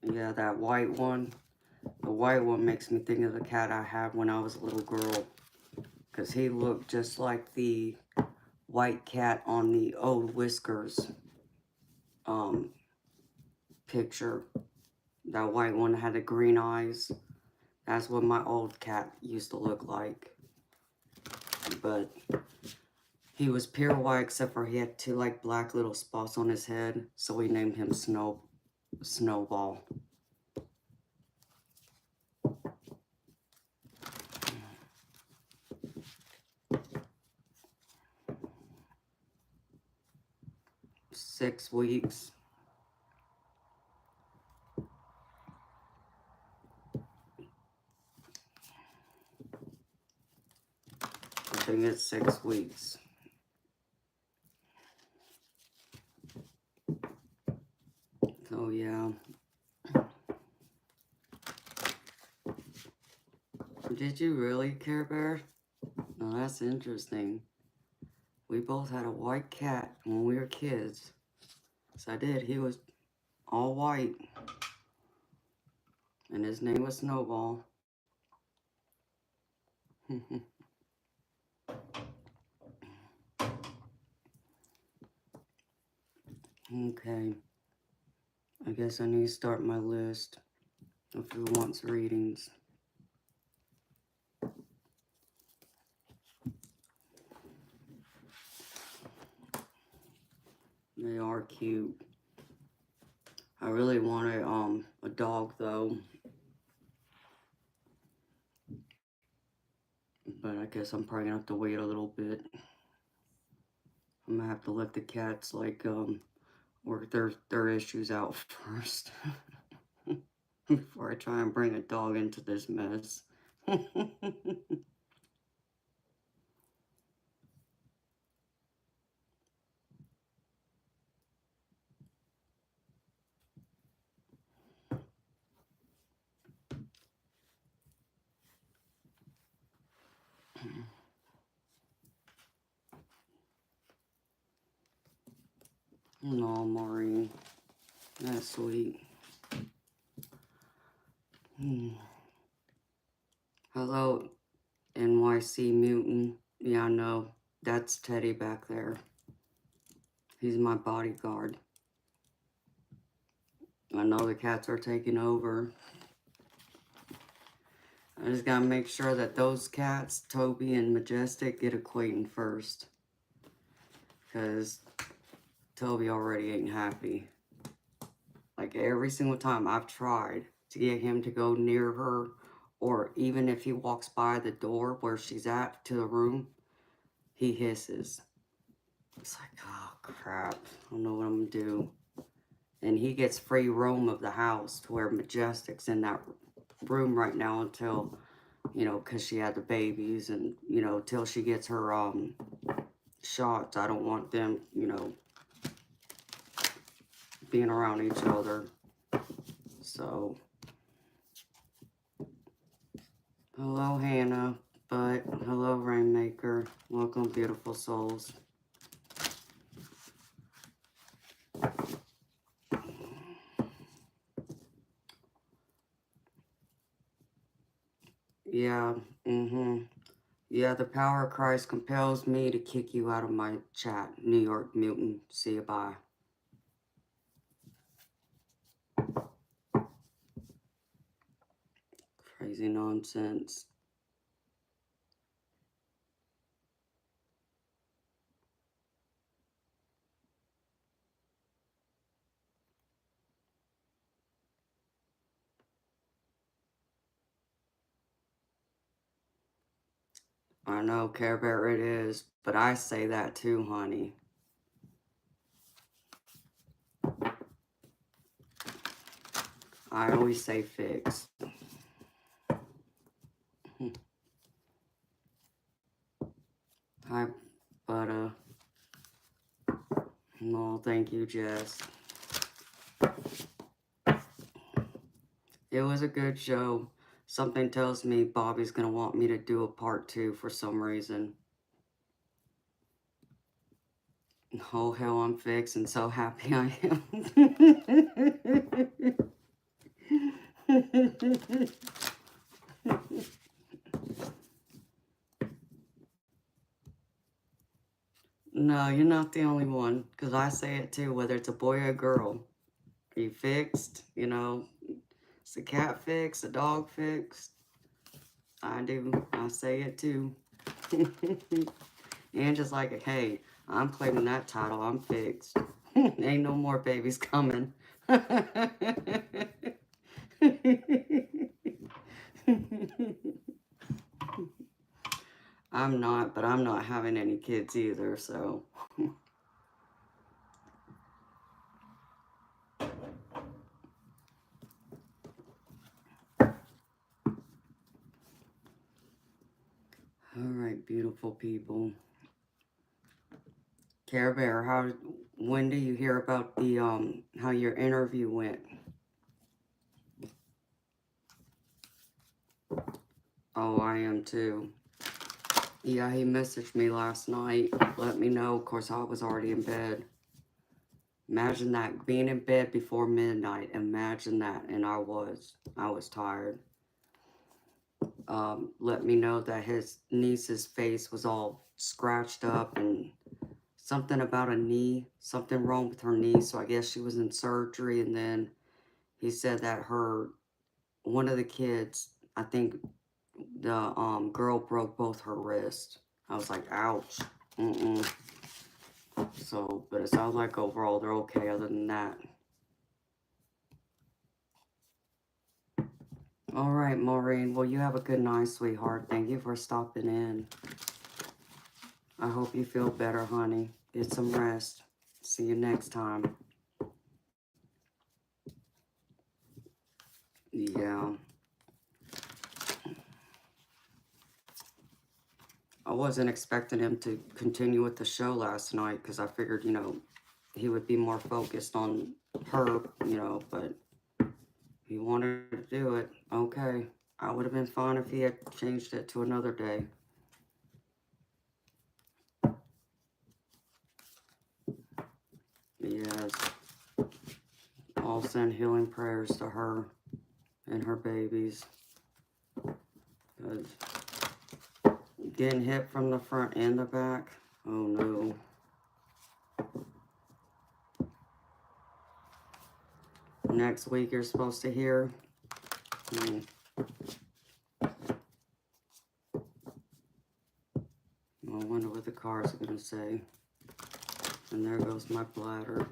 Yeah, that white one. The white one makes me think of the cat I had when I was a little girl. Because he looked just like the white cat on the old Whiskers picture. That white one had the green eyes. That's what my old cat used to look like. But he was pure white except for he had two like black little spots on his head. So we named him Snowball. Six weeks. I think it's 6 weeks. So yeah. Did you really, Care Bear? Oh, that's interesting. We both had a white cat when we were kids. So I did. He was all white. And his name was Snowball. Okay. I guess I need to start my list of who wants readings. They are cute. I really wanted a dog though. But I guess I'm probably gonna have to wait a little bit. I'm gonna have to let the cats like work their issues out first. Before I try and bring a dog into this mess. No, Maureen. That's sweet. Hello, NYC Mutant. Yeah, I know. That's Teddy back there. He's my bodyguard. I know the cats are taking over. I just gotta make sure that those cats, Toby and Majestic, get acquainted first. Because Toby already ain't happy. Like every single time I've tried to get him to go near her, or even if he walks by the door where she's at to the room, he hisses. It's like, oh crap, I don't know what I'm gonna do. And he gets free roam of the house to where Majestic's in that room right now until, you know, because she had the babies and, you know, till she gets her shots. I don't want them, you know, being around each other. So, hello Hannah, but hello Rainmaker. Welcome, beautiful souls. Yeah, yeah, the power of Christ compels me to kick you out of my chat. New York Mutant. See you, bye. Crazy nonsense. I know, Care Bear it is, but I say that too, honey. I always say fix. thank you, Jess. It was a good show. Something tells me Bobby's going to want me to do a part 2 for some reason. Oh, hell, I'm fixed and so happy I am. No, you're not the only one, because I say it too, whether it's a boy or a girl. Are you fixed? You know, it's a cat fixed, a dog fixed. I do. I say it too. And just like, hey, I'm claiming that title. I'm fixed. Ain't no more babies coming. I'm not, but I'm not having any kids either, so. All right, beautiful people. Care Bear, when do you hear about the, how your interview went? Oh, I am too. Yeah, he messaged me last night, let me know. Of course, I was already in bed. Imagine that, being in bed before midnight. Imagine that, and I was tired. Let me know that his niece's face was all scratched up and something about a knee, something wrong with her knee. So I guess she was in surgery. And then he said that one of the kids, I think the girl broke both her wrists. I was like, ouch. So, but it sounds like overall they're okay other than that. All right, Maureen. Well, you have a good night, sweetheart. Thank you for stopping in. I hope you feel better, honey. Get some rest. See you next time. Yeah. I wasn't expecting him to continue with the show last night because I figured, you know, he would be more focused on her, you know, but he wanted to do it. Okay. I would have been fine if he had changed it to another day. Yes. I'll send healing prayers to her and her babies. 'Cause getting hit from the front and the back, oh no. Next week you're supposed to hear. I wonder what the cards are going to say. And there goes my bladder.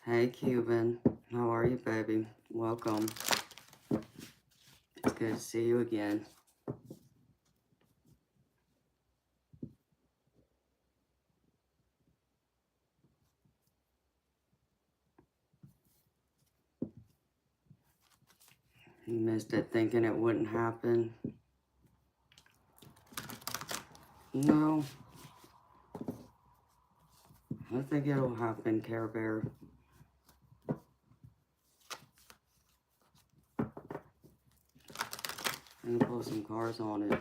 Hey, Cuban. How are you, baby? Welcome. It's good to see you again. You missed it thinking it wouldn't happen. No. I think it'll happen, Care Bear. I'm gonna pull some cards on it.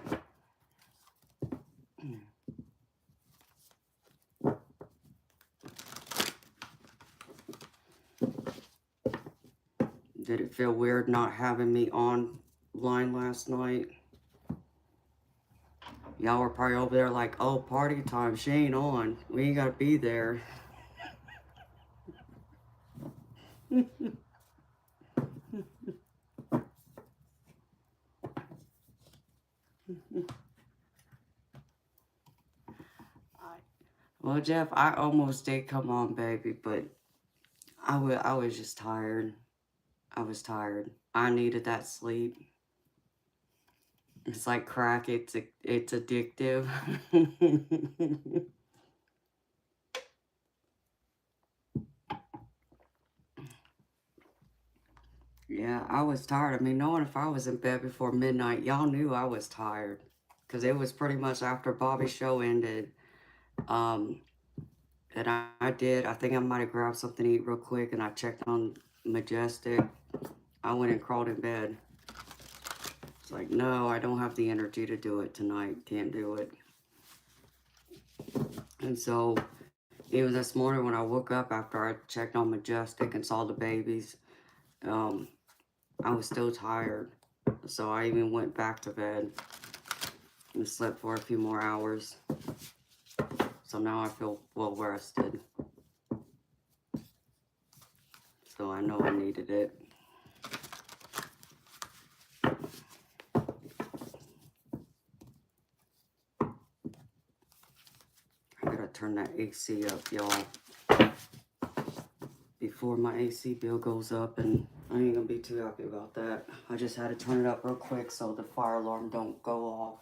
Did it feel weird not having me online last night? Y'all were probably over there like, oh, party time, she ain't on. We ain't gotta be there. Well, Jeff, I almost did come on, baby, but I was just tired. I was tired. I needed that sleep. It's like crack. It's addictive. Yeah, I was tired. I mean, knowing if I was in bed before midnight, y'all knew I was tired. because it was pretty much after Bobby's show ended. And I did, I think I might have grabbed something to eat real quick, and I checked on Majestic. I went and crawled in bed. It's like, no, I don't have the energy to do it tonight. Can't do it. And so, even this morning when I woke up after I checked on Majestic and saw the babies, I was still tired. So I even went back to bed and slept for a few more hours. So now I feel well rested. So I know I needed it. I gotta turn that AC up, y'all, before my AC bill goes up, and I ain't gonna be too happy about that. I just had to turn it up real quick so the fire alarm don't go off.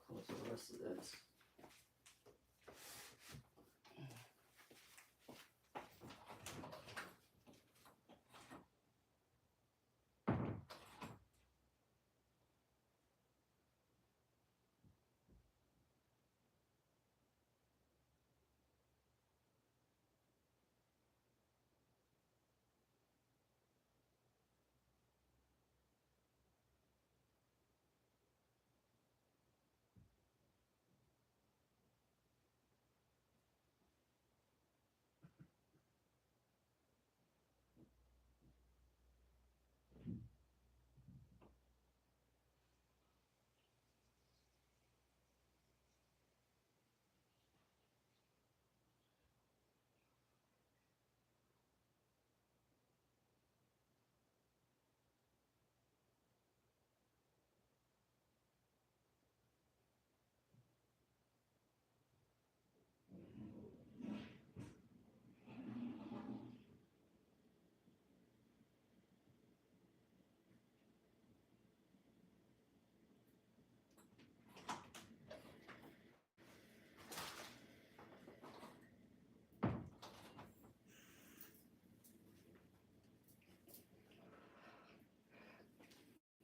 Close the rest of this.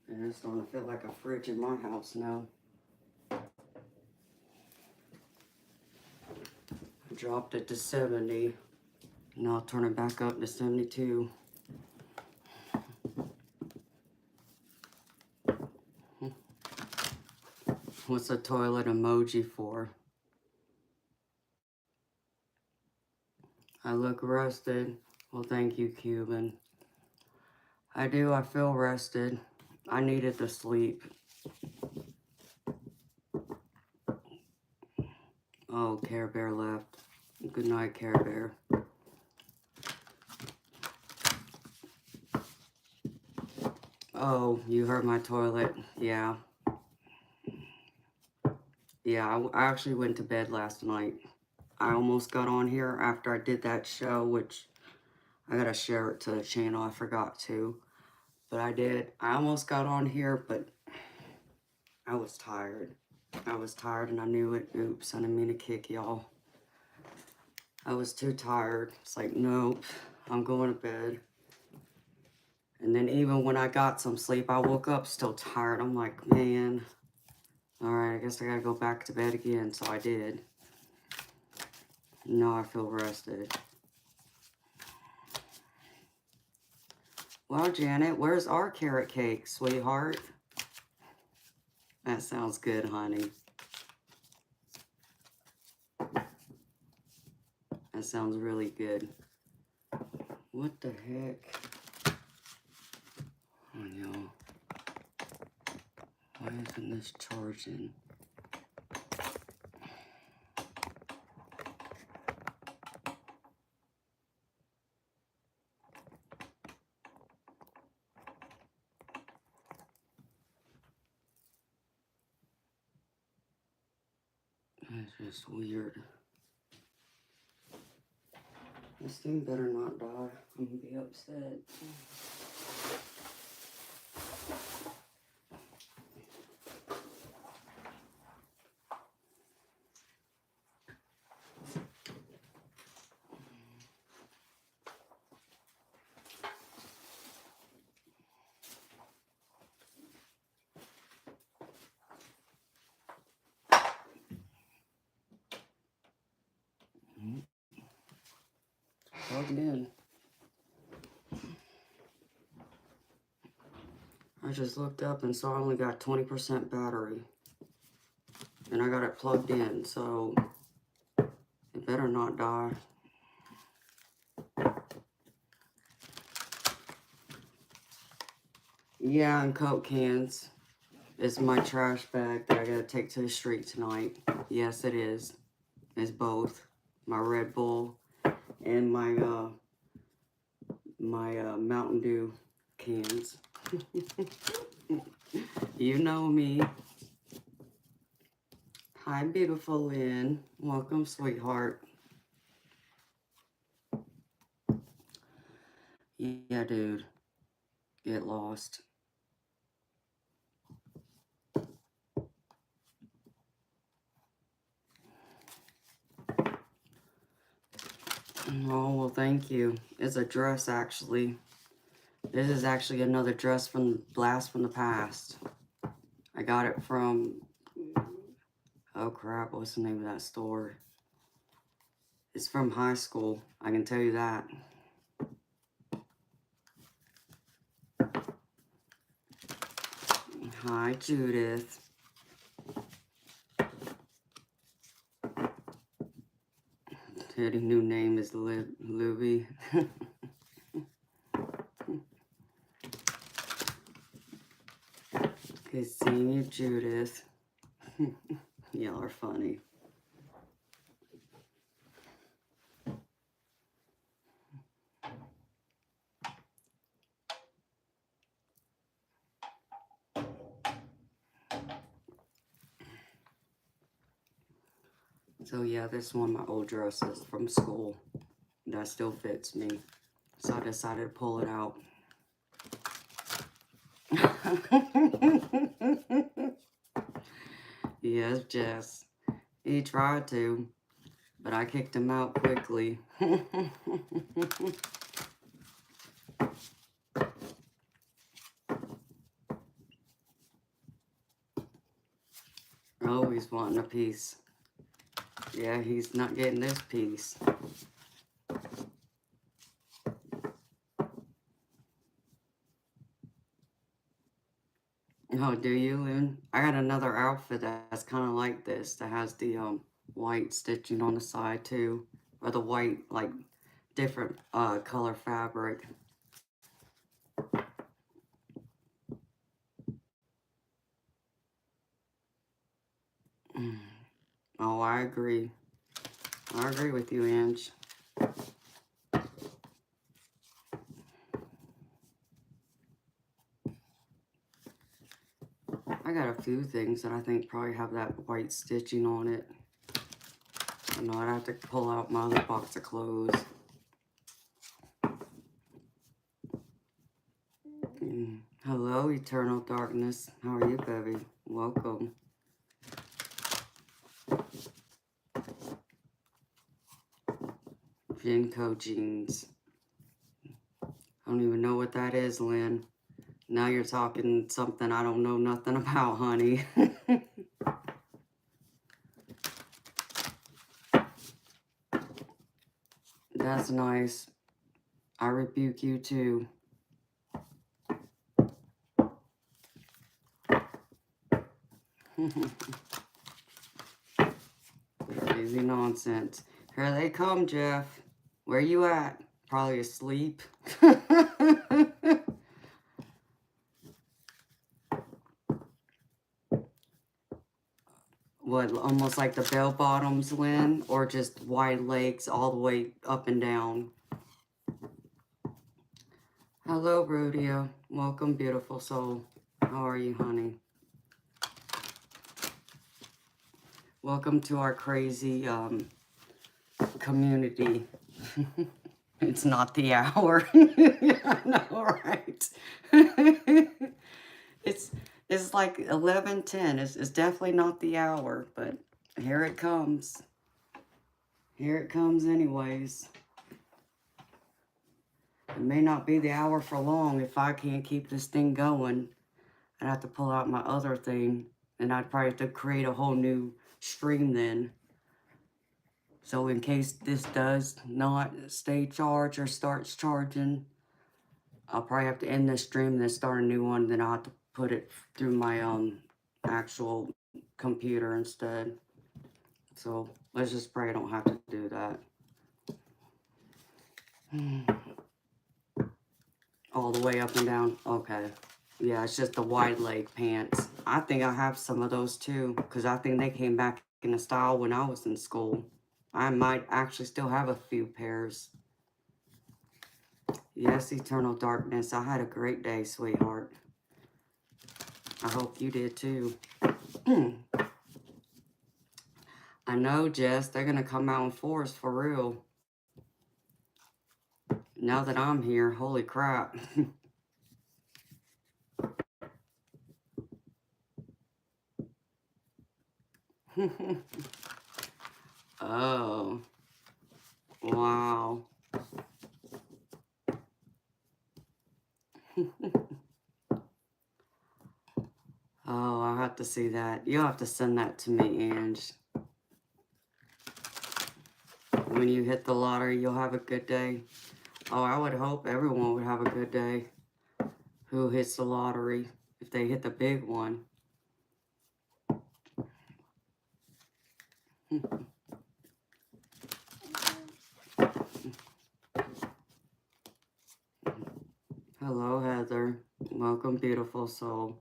And it's starting to feel like a fridge in my house now. I dropped it to 70. Now I'll turn it back up to 72. What's the toilet emoji for? I look rested. Well, thank you, Cuban. I do. I feel rested. I needed the sleep. Oh, Care Bear left. Good night, Care Bear. Oh, you heard my toilet. Yeah. Yeah, I actually went to bed last night. I almost got on here after I did that show, which I gotta share it to the channel. I forgot to. But I did. I almost got on here, but I was tired. I was tired and I knew it. Oops, I didn't mean to kick y'all. I was too tired. It's like, nope, I'm going to bed. And then even when I got some sleep, I woke up still tired. I'm like, man, all right, I guess I gotta go back to bed again. So I did. Now I feel rested. Well, Janet, where's our carrot cake, sweetheart? That sounds good, honey. That sounds really good. What the heck? Oh, no. Why isn't this charging? That's just weird. This thing better not die. I'm gonna be upset. plugged in. I just looked up and saw I only got 20% battery. And I got it plugged in, so it better not die. Yeah, and Coke cans. It's my trash bag that I gotta take to the street tonight. Yes, it is. It's both. My Red Bull and my Mountain Dew cans. You know me. Hi, beautiful Lynn. Welcome, sweetheart. Yeah, dude. Get lost. Oh, well, thank you. It's a dress, actually. This is actually another dress from Blast from the Past. I got it from... Oh, crap. What's the name of that store? It's from high school. I can tell you that. Hi, Judith. Her new name is Luby. Good seeing you, Judith. Y'all are funny. So yeah, this is one of my old dresses from school. That still fits me. So I decided to pull it out. Yes, Jess. He tried to, but I kicked him out quickly. Oh, he's wanting a piece. Yeah, he's not getting this piece. Oh, do you, Lynn? I got another outfit that's kind of like this, that has the white stitching on the side too, or the white, like, different color fabric. Oh, I agree. I agree with you, Ange. I got a few things that I think probably have that white stitching on it. I know I'd have to pull out my other box of clothes. Hello, Eternal Darkness. How are you, baby? Welcome. Vinco jeans. I don't even know what that is, Lynn. Now you're talking something I don't know nothing about, honey. That's nice. I rebuke you too. Crazy nonsense. Here they come, Jeff. Where you at? Probably asleep. What, almost like the bell bottoms, Lynn? Or just wide legs all the way up and down? Hello, Rodeo. Welcome, beautiful soul. How are you, honey? Welcome to our crazy community. It's not the hour. I know, right? It's like 11:10. It's definitely not the hour, but here it comes. Here it comes anyways. It may not be the hour for long if I can't keep this thing going. I'd have to pull out my other thing, and I'd probably have to create a whole new stream then. So in case this does not stay charged or starts charging, I'll probably have to end this stream and then start a new one. Then I'll have to put it through my actual computer instead. So let's just pray I don't have to do that. All the way up and down. Okay. Yeah, it's just the wide leg pants. I think I have some of those too, because I think they came back in the style when I was in school. I might actually still have a few pairs. Yes, eternal darkness. I had a great day, sweetheart. I hope you did too. I know, Jess, they're going to come out in force for real. Now that I'm here, holy crap. Oh, wow. Oh, I'll have to see that. You'll have to send that to me, Ange. When you hit the lottery, you'll have a good day. Oh, I would hope everyone would have a good day who hits the lottery if they hit the big one. Hello, Heather. Welcome, beautiful soul.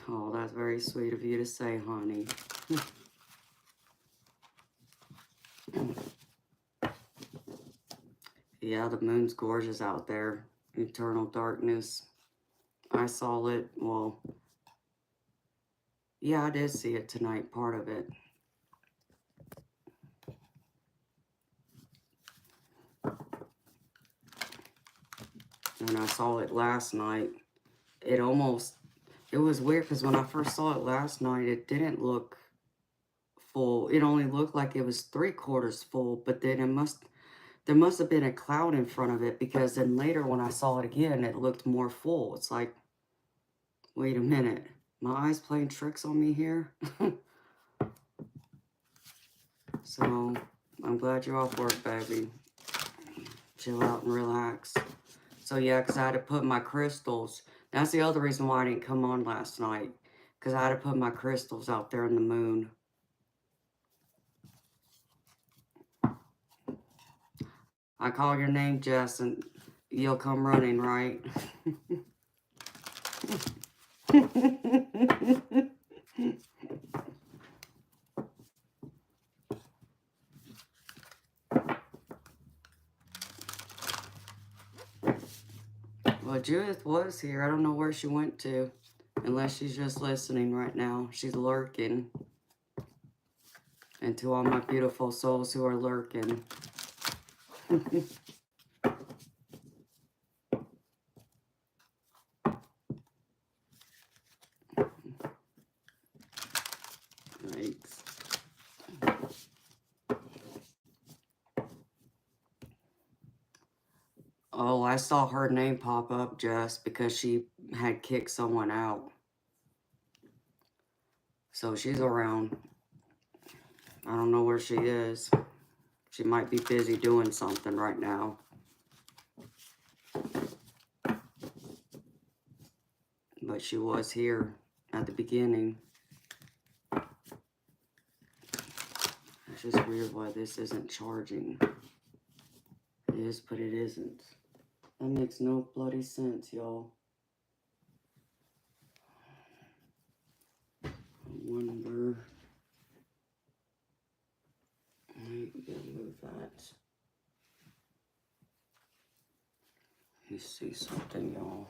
Oh, that's very sweet of you to say, honey. Yeah, the moon's gorgeous out there. Eternal darkness. I saw it. Well, yeah, I did see it tonight, part of it. And I saw it last night. It was weird because when I first saw it last night, it didn't look full. It only looked like it was 3/4 full, but then there must have been a cloud in front of it, because then later when I saw it again, it looked more full. It's like, wait a minute, my eyes playing tricks on me here? So, I'm glad you're off work, baby. Chill out and relax. So yeah, because I had to put my crystals. That's the other reason why I didn't come on last night. Because I had to put my crystals out there in the moon. I call your name, Jess, and you'll come running, right? Well, Judith was here. I don't know where she went to. Unless she's just listening right now. She's lurking. And to all my beautiful souls who are lurking. Thanks. Oh, I saw her name pop up, Jess, because she had kicked someone out. So she's around. I don't know where she is. She might be busy doing something right now. But she was here at the beginning. It's just weird why this isn't charging. It is, but it isn't. That makes no bloody sense, y'all. I wonder. We gotta move that. Let me see something, y'all.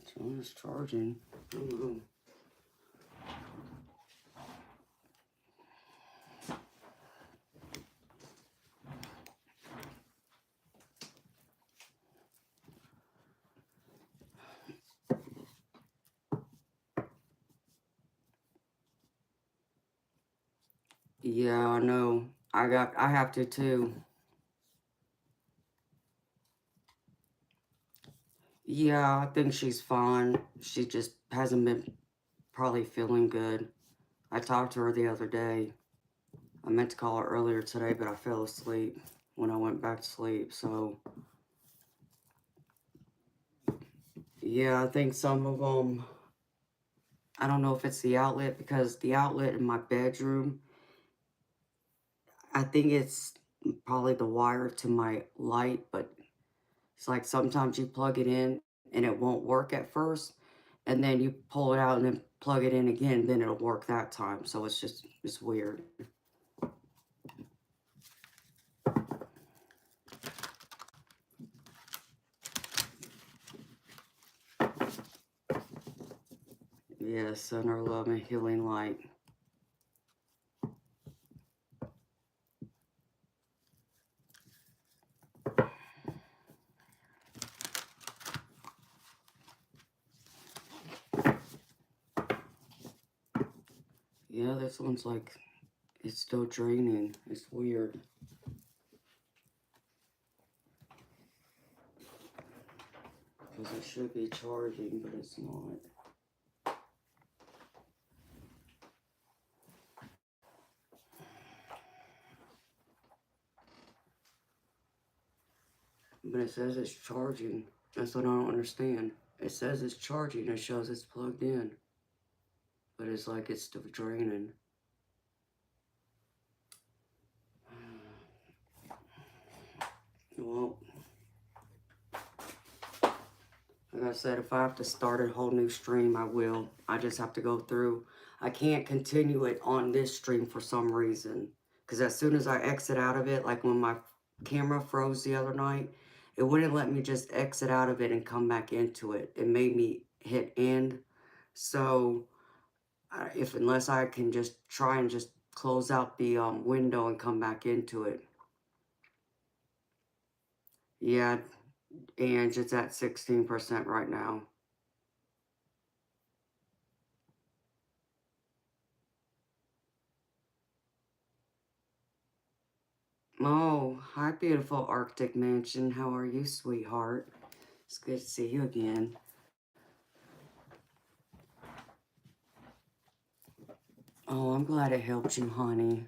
So it's charging. Ooh. Yeah, I know. I have to too. Yeah, I think she's fine. She just hasn't been probably feeling good. I talked to her the other day. I meant to call her earlier today, but I fell asleep when I went back to sleep. So, yeah, I think some of them, I don't know if it's the outlet, because the outlet in my bedroom, I think it's probably the wire to my light, but it's like sometimes you plug it in and it won't work at first, and then you pull it out and then plug it in again, then it'll work that time. So it's weird. Yeah, send her love and healing light. Yeah, this one's like, it's still draining. It's weird. Because it should be charging, but it's not. But it says it's charging. That's what I don't understand. It says it's charging. It shows it's plugged in. But it's like it's still draining. Well, like I said, if I have to start a whole new stream, I will. I just have to go through. I can't continue it on this stream for some reason. Because as soon as I exit out of it, like when my camera froze the other night, it wouldn't let me just exit out of it and come back into it. It made me hit end. So, unless I can just try and just close out the window and come back into it. Yeah, and it's at 16% right now. Oh, hi, beautiful Arctic Mansion. How are you, sweetheart? It's good to see you again. Oh, I'm glad it helped you, honey.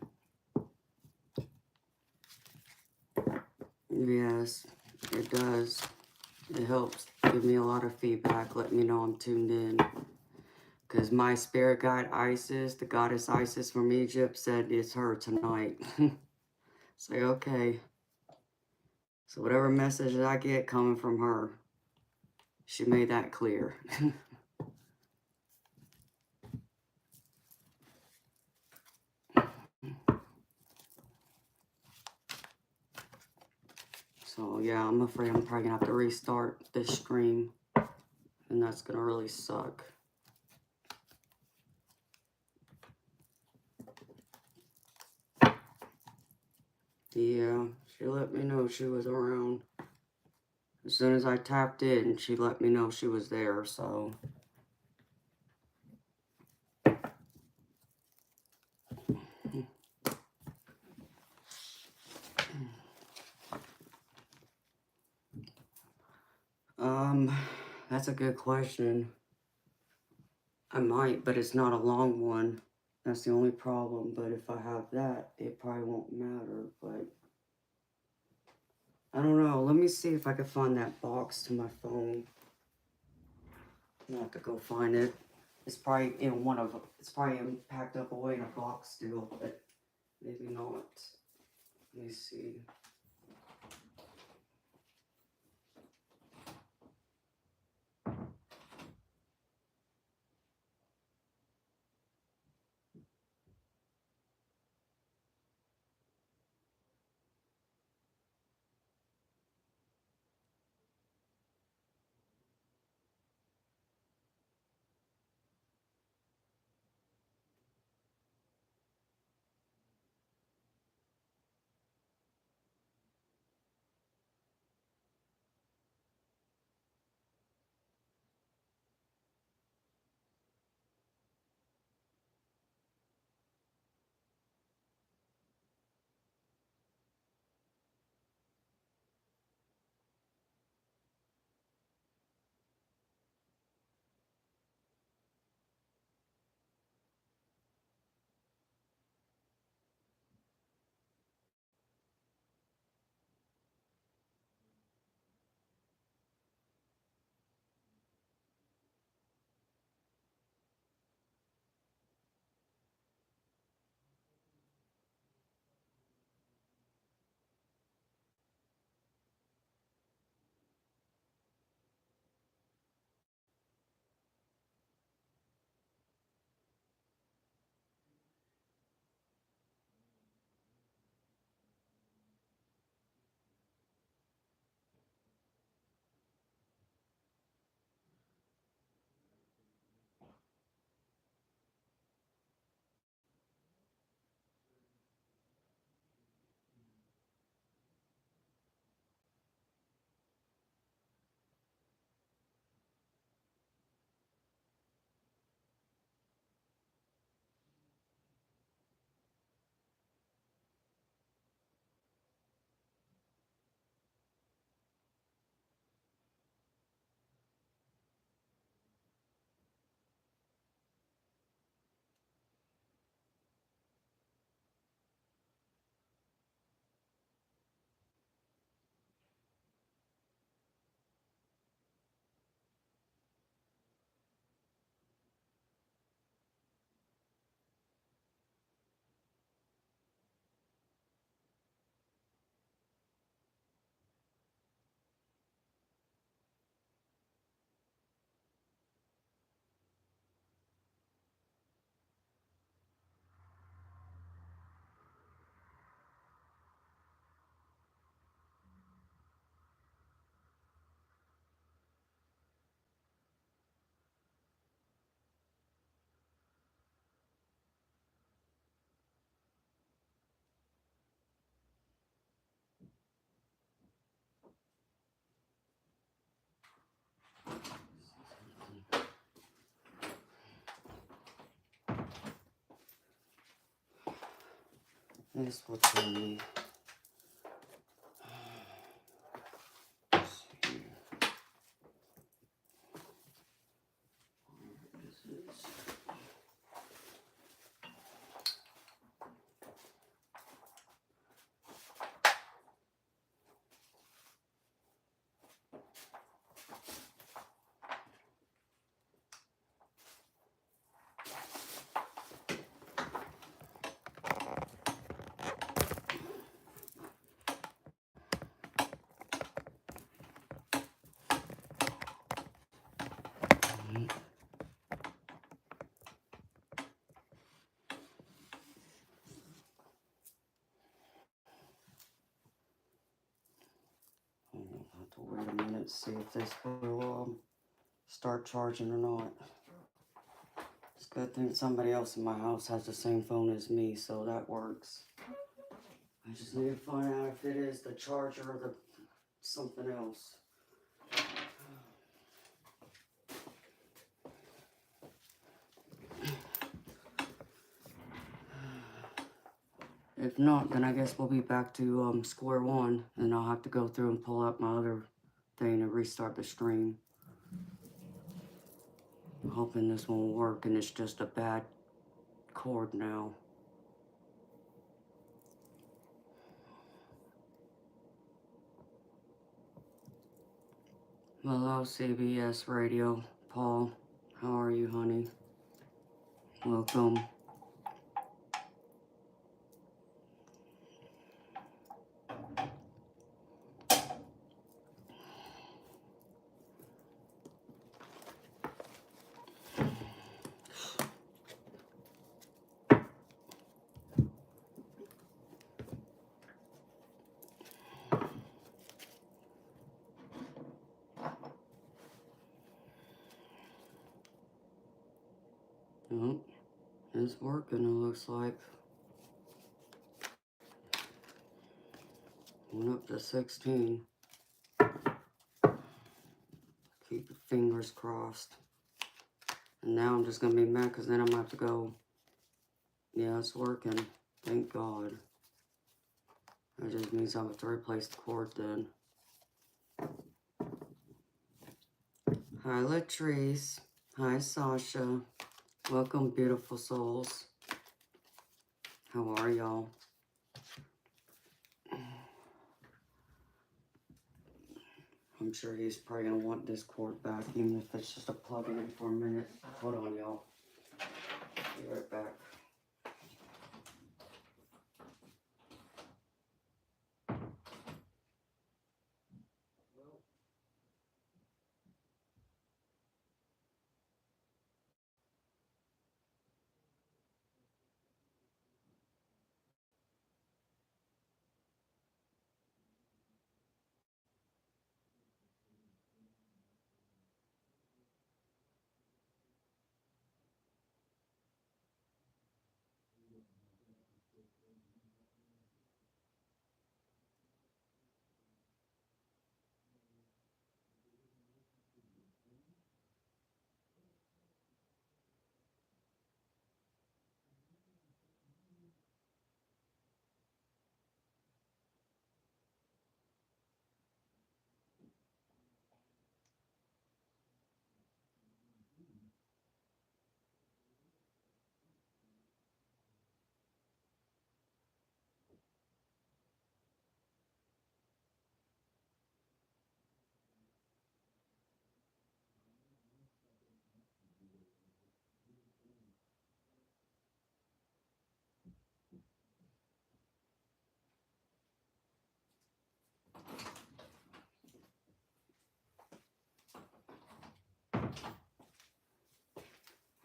Yes, it does. It helps give me a lot of feedback, let me know I'm tuned in. Because my spirit guide, Isis, the goddess Isis from Egypt, said it's her tonight. It's like, okay. So whatever message that I get coming from her, she made that clear. So yeah, I'm afraid I'm probably gonna have to restart this stream, and that's gonna really suck. Yeah, she let me know she was around. As soon as I tapped in, she let me know she was there, so. That's a good question. I might, but it's not a long one. That's the only problem, but if I have that, it probably won't matter, but. I don't know, let me see if I can find that box to my phone. I'll have to go find it. It's probably in it's probably packed up away in a box still, but maybe not. Let me see. This will tell me. Let's see. Where is it? I'll have to wait a minute, see if this will start charging or not. It's a good thing somebody else in my house has the same phone as me, so that works. I just need to find out if it is the charger or the something else. If not, then I guess we'll be back to square one, and I'll have to go through and pull up my other thing and restart the stream. I'm hoping this won't work and it's just a bad cord now. Hello, CBS Radio. Paul, how are you, honey? Welcome. Oh, it's working, it looks like. Went up to 16. Keep your fingers crossed. And now I'm just going to be mad because then I'm going to have to go. Yeah, it's working. Thank God. That just means I'll have to replace the cord then. Hi, Latrice. Hi, Sasha. Welcome, beautiful souls. How are y'all? I'm sure he's probably going to want this cord back, even if it's just a plug in for a minute. Hold on, y'all. Be right back.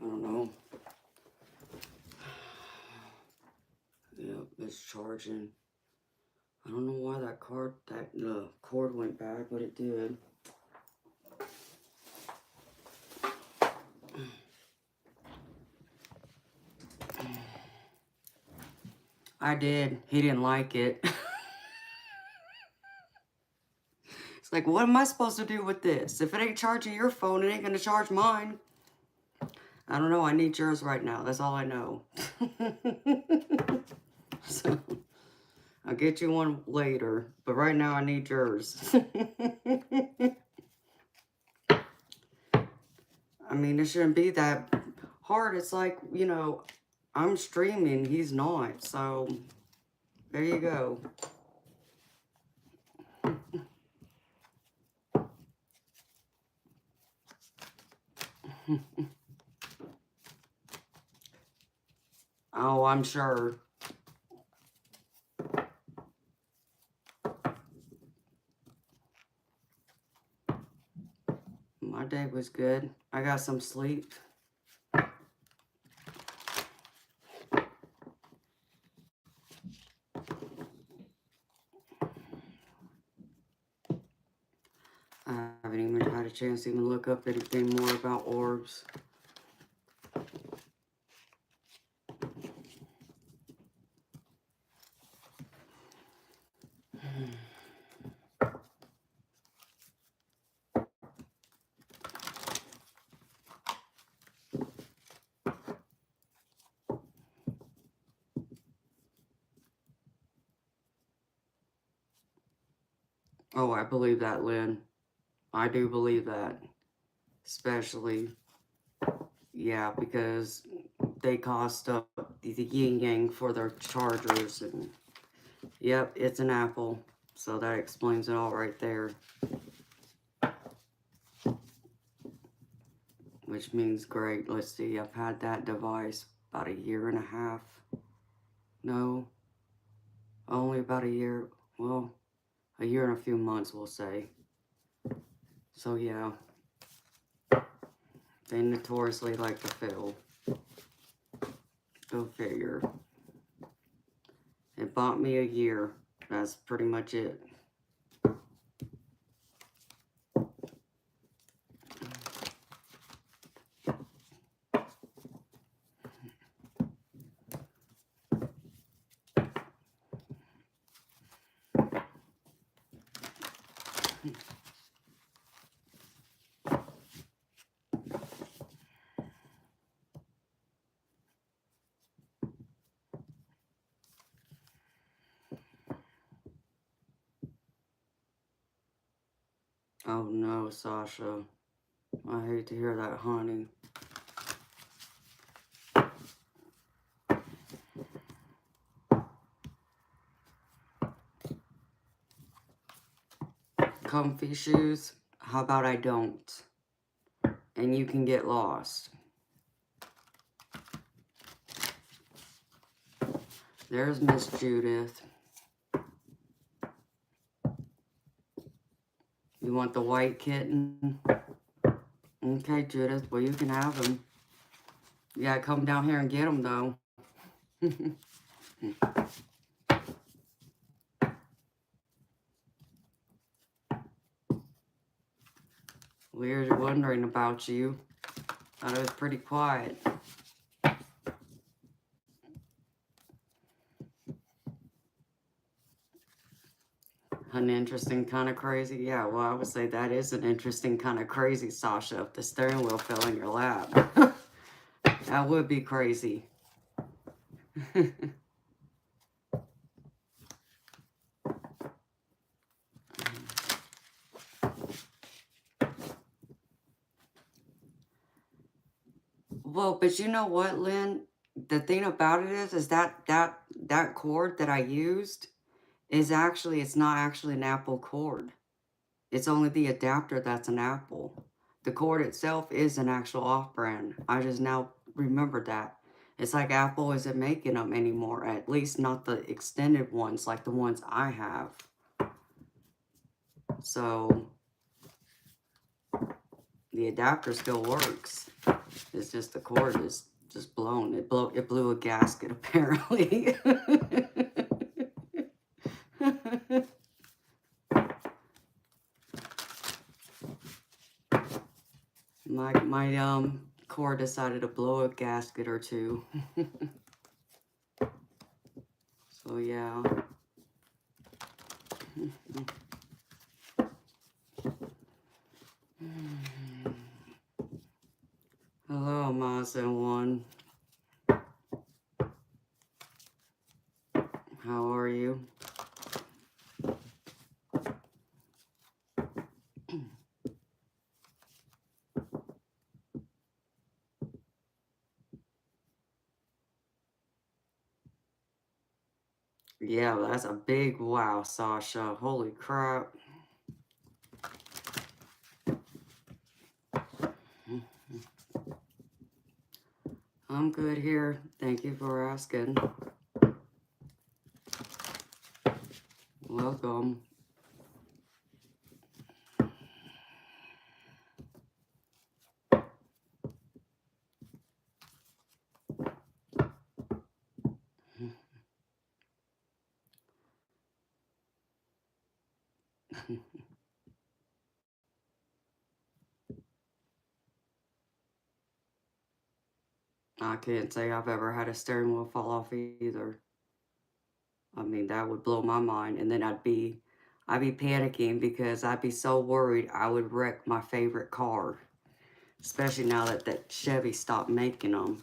I don't know. Yep, it's charging. I don't know why that cord went bad, but it did. I did. He didn't like it. It's like, what am I supposed to do with this? If it ain't charging your phone, it ain't going to charge mine. I don't know. I need yours right now. That's all I know. So, I'll get you one later, but right now I need yours. I mean, it shouldn't be that hard. It's like, you know, I'm streaming, he's not, so there you go. Oh, I'm sure. My day was good. I got some sleep. I haven't even had a chance to even look up anything more about orbs. Oh, I believe that, Lynn. I do believe that. Especially, yeah, because they cost up the yin yang for their chargers. And yep, it's an Apple. So that explains it all right there. Which means great. Let's see, I've had that device about 1.5 years. No, only about a year. Well, 1 year and a few months, we'll say. So yeah, they notoriously like to fail. Go figure. It bought me 1 year. That's pretty much it. Oh no, Sasha. I hate to hear that, honey. Comfy shoes? How about I don't? And you can get lost. There's Miss Judith. You want the white kitten? Okay, Judith. Well, you can have them. You gotta come down here and get them, though. We were wondering about you. Thought it was pretty quiet. An interesting kind of crazy? Yeah, well, I would say that is an interesting kind of crazy, Sasha, if the steering wheel fell in your lap. That would be crazy. Well, but you know what, Lynn? The thing about it is that cord that I used is actually, it's not actually an Apple cord. It's only the adapter that's an Apple. The cord itself is an actual off-brand. I just now remembered that. It's like Apple isn't making them anymore, at least not the extended ones like the ones I have. So the adapter still works. It's just the cord is just blown. It blew a gasket apparently. my cord decided to blow a gasket or two. So yeah. Hello, Mazda 1. How are you? Yeah, that's a big wow, Sasha. Holy crap. I'm good here. Thank you for asking. Welcome. I can't say I've ever had a steering wheel fall off either. I mean, that would blow my mind. And then I'd be panicking because I'd be so worried I would wreck my favorite car. Especially now that Chevy stopped making them.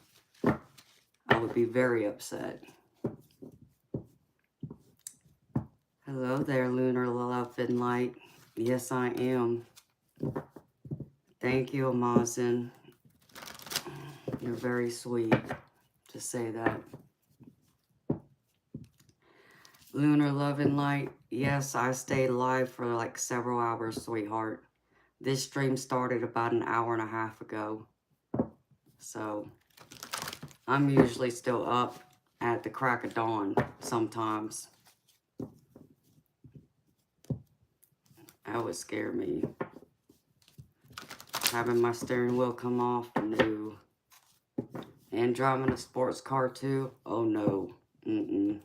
I would be very upset. Hello there, Lunar Love and Light. Yes, I am. Thank you, Amazon. You're very sweet to say that. Lunar Love and Light. Yes, I stayed live for like several hours, sweetheart. This stream started about an hour and a half ago. So, I'm usually still up at the crack of dawn sometimes. That would scare me. Having my steering wheel come off, no. And driving a sports car too, oh no. Mm-mm.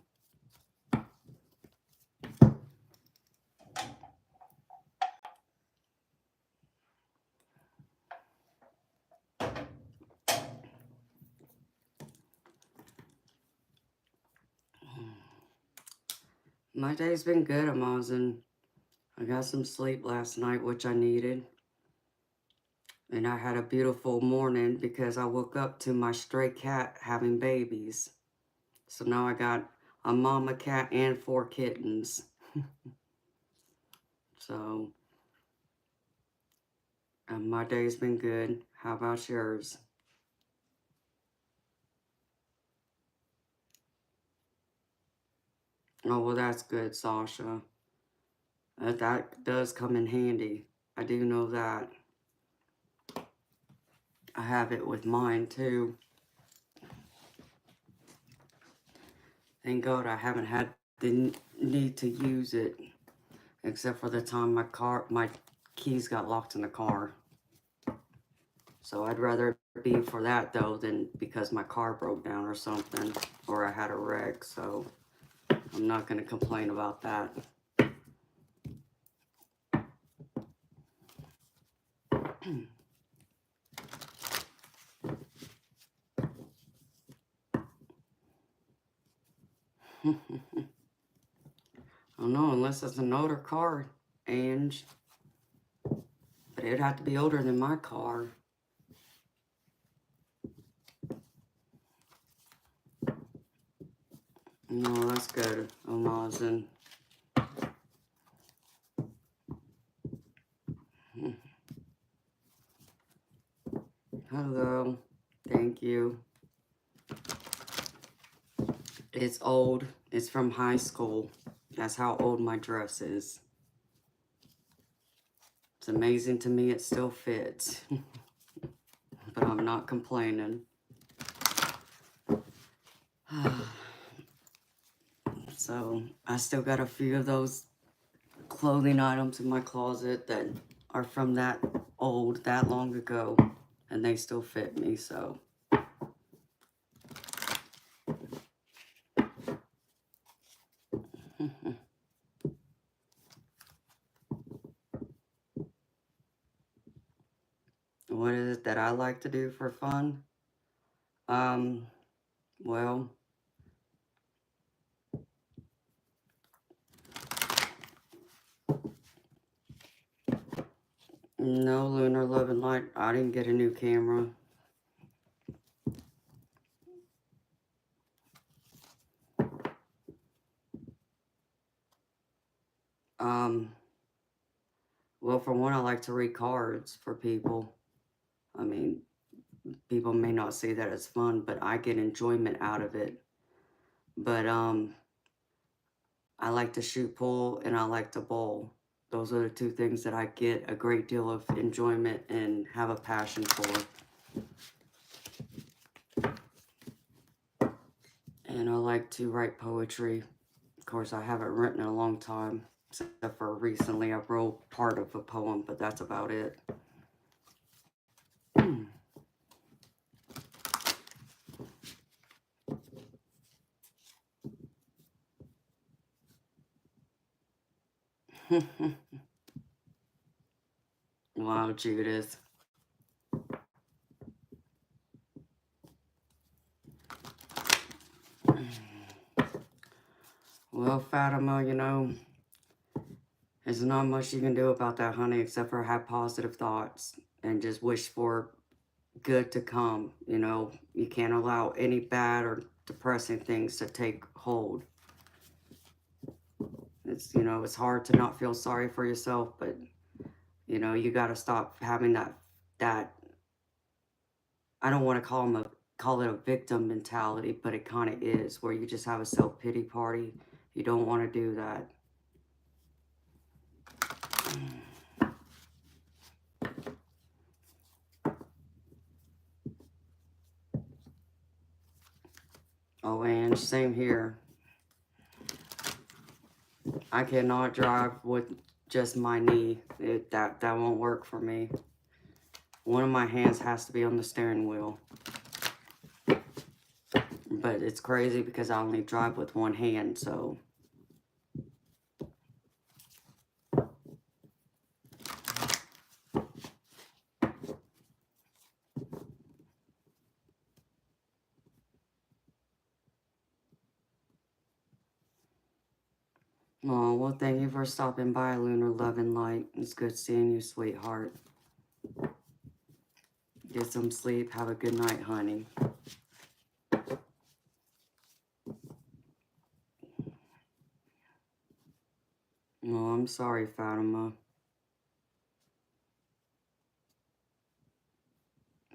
My day's been good, Amazon. I got some sleep last night, which I needed. And I had a beautiful morning because I woke up to my stray cat having babies. So now I got a mama cat and 4 kittens. So, my day's been good. How about yours? Oh, well, that's good, Sasha. That does come in handy. I do know that. I have it with mine, too. Thank God I haven't had the need to use it. Except for the time my keys got locked in the car. So I'd rather it be for that, though, than because my car broke down or something. Or I had a wreck, so I'm not going to complain about that. I don't know, unless it's an older car, Ange. But it'd have to be older than my car. No, that's good, Amazon. Hello. Thank you. It's old. It's from high school. That's how old my dress is. It's amazing to me it still fits. But I'm not complaining. So, I still got a few of those clothing items in my closet that are from that old, that long ago. And they still fit me, so. What is it that I like to do for fun? Well, no, Lunar Love and Light, I didn't get a new camera. Well, for one, I like to read cards for people. I mean, people may not see that as fun, but I get enjoyment out of it. But, I like to shoot pool and I like to bowl. Those are the two things that I get a great deal of enjoyment and have a passion for. And I like to write poetry. Of course, I haven't written in a long time, except for recently I wrote part of a poem, but that's about it. Wow, Judith. Well, Fatima, you know, there's not much you can do about that, honey, except for have positive thoughts and just wish for good to come. You know, you can't allow any bad or depressing things to take hold. It's, you know, it's hard to not feel sorry for yourself, but, you know, you got to stop having that, I don't want to call it a victim mentality, but it kind of is, where you just have a self-pity party. You don't want to do that. Oh, and same here. I cannot drive with just my knee. That won't work for me. One of my hands has to be on the steering wheel. But it's crazy because I only drive with one hand, so. Oh, well, thank you for stopping by, Lunar Love and Light. It's good seeing you, sweetheart. Get some sleep. Have a good night, honey. Oh, I'm sorry, Fatima.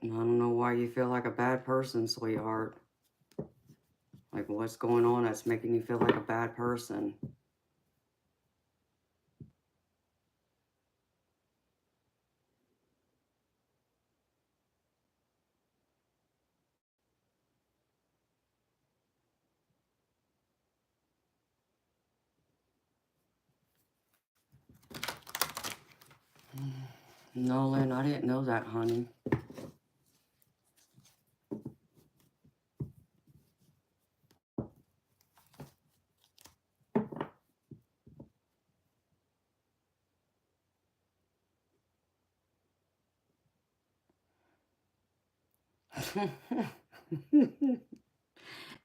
I don't know why you feel like a bad person, sweetheart. Like, what's going on that's making you feel like a bad person? Nolan, I didn't know that, honey.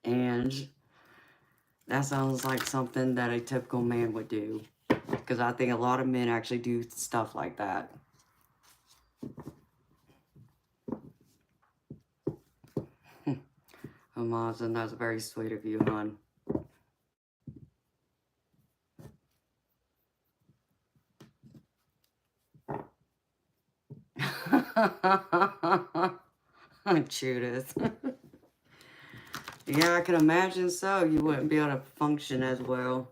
And that sounds like something that a typical man would do. Because I think a lot of men actually do stuff like that. Amazon, that's very sweet of you, hon. Judith. Yeah, I can imagine so. You wouldn't be able to function as well.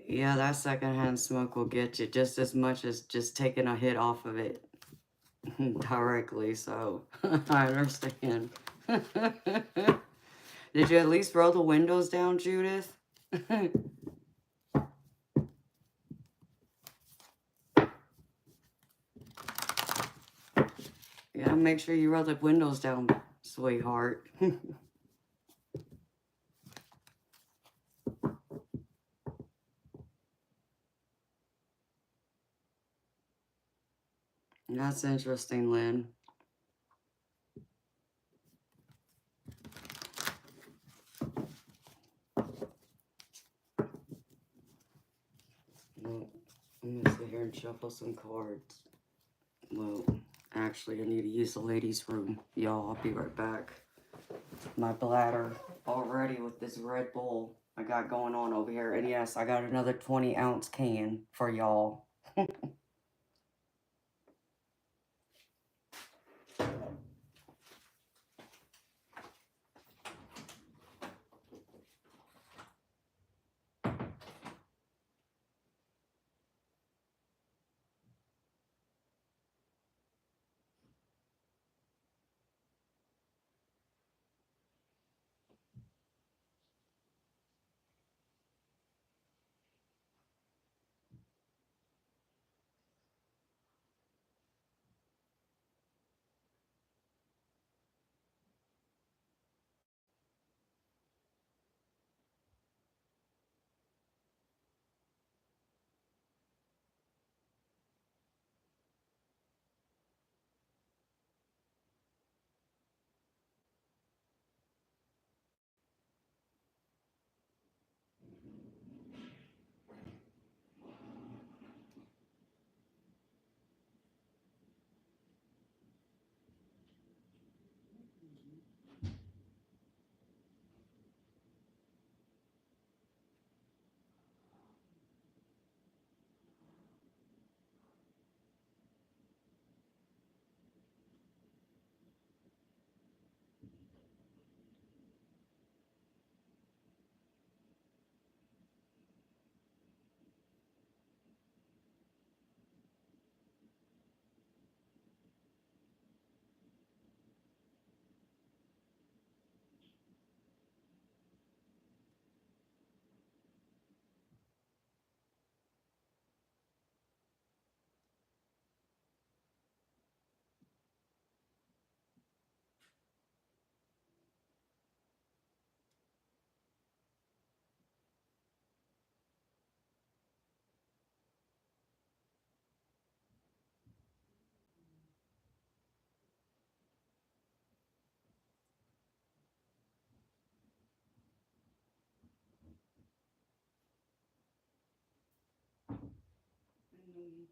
Yeah, that secondhand smoke will get you just as much as just taking a hit off of it directly, so I understand. Did you at least roll the windows down, Judith? Yeah, make sure you roll the windows down, sweetheart. That's interesting, Lynn. Well, I'm gonna sit here and shuffle some cards. Well, actually, I need to use the ladies' room. Y'all, I'll be right back. My bladder already with this Red Bull I got going on over here. And yes, I got another 20-ounce can for y'all.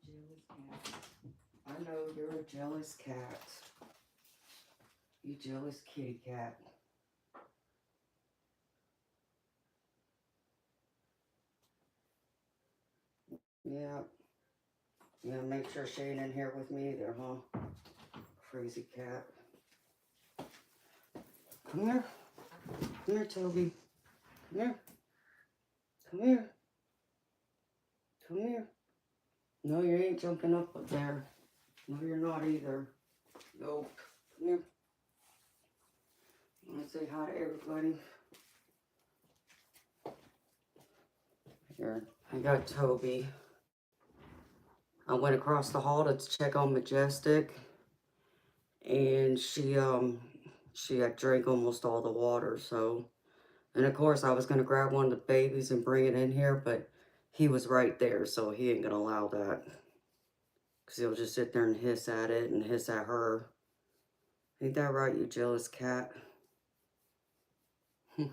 jealous cat. I know you're a jealous cat. You jealous kitty cat. Yeah. Yeah, make sure she ain't in here with me either, huh? Crazy cat. Come here. Come here, Toby. Come here. Come here. Come here. No, you ain't jumping up there. No, you're not either. Nope. Come here. I want to say hi to everybody. Here, I got Toby. I went across the hall to check on Majestic, and she had drank almost all the water, so, and of course I was going to grab one of the babies and bring it in here, but he was right there, so he ain't going to allow that, because he'll just sit there and hiss at it and hiss at her. Ain't that right, you jealous cat? He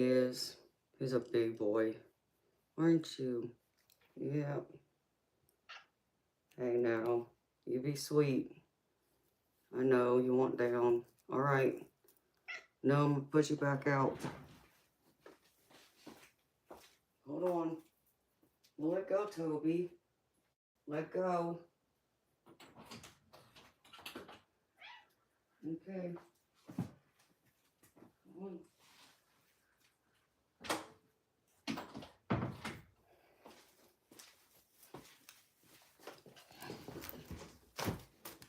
is. He's a big boy. Aren't you? Yeah. Hey now, you be sweet. I know, you want down. Alright. No, I'm gonna push you back out. Hold on. Well, let go, Toby. Let go. Okay. Come on.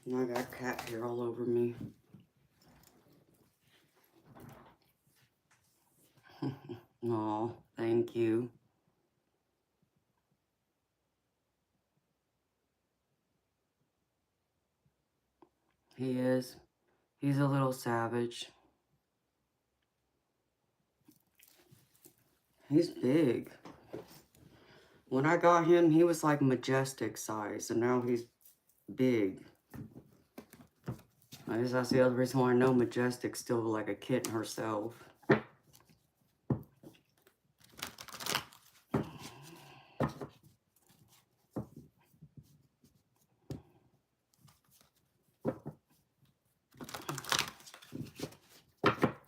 Now I got cat hair all over me. Aw, thank you. He is. He's a little savage. He's big. When I got him, he was like Majestic size, and now he's big. I guess that's the other reason why I know Majestic's still like a kitten herself.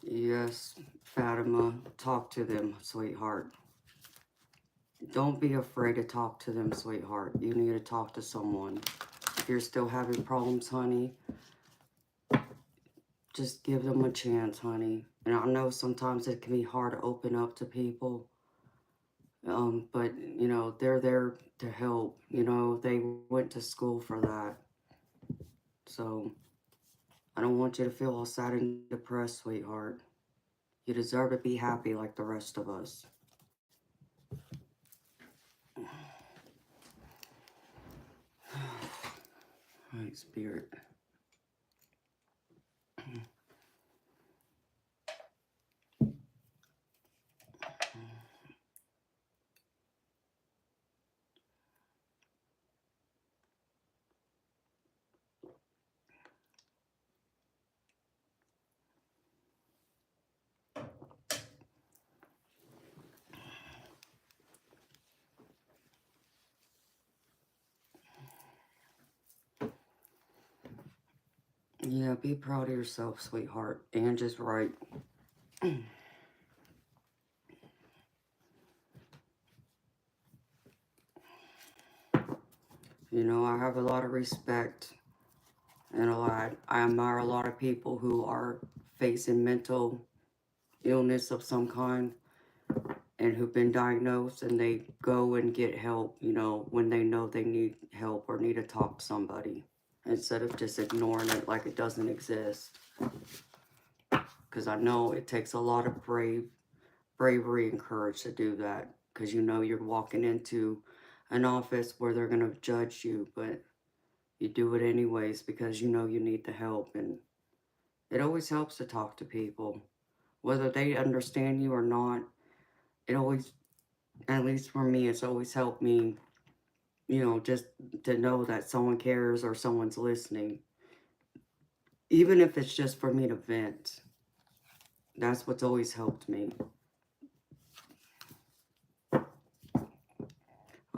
Yes, Fatima, talk to them, sweetheart. Don't be afraid to talk to them, sweetheart. You need to talk to someone. If you're still having problems, honey, just give them a chance, honey. And I know sometimes it can be hard to open up to people. But, you know, they're there to help. You know, they went to school for that. So, I don't want you to feel all sad and depressed, sweetheart. You deserve to be happy like the rest of us. Right, Spirit. Yeah, be proud of yourself, sweetheart. Angie's right. You know, I have a lot of respect and I admire a lot of people who are facing mental illness of some kind and who've been diagnosed, and they go and get help, you know, when they know they need help or need to talk to somebody, instead of just ignoring it like it doesn't exist. Because I know it takes a lot of bravery and courage to do that, because you know you're walking into an office where they're going to judge you, but you do it anyways because you know you need the help. And it always helps to talk to people, whether they understand you or not. It always, at least for me, it's always helped me, you know, just to know that someone cares or someone's listening, even if it's just for me to vent. That's what's always helped me.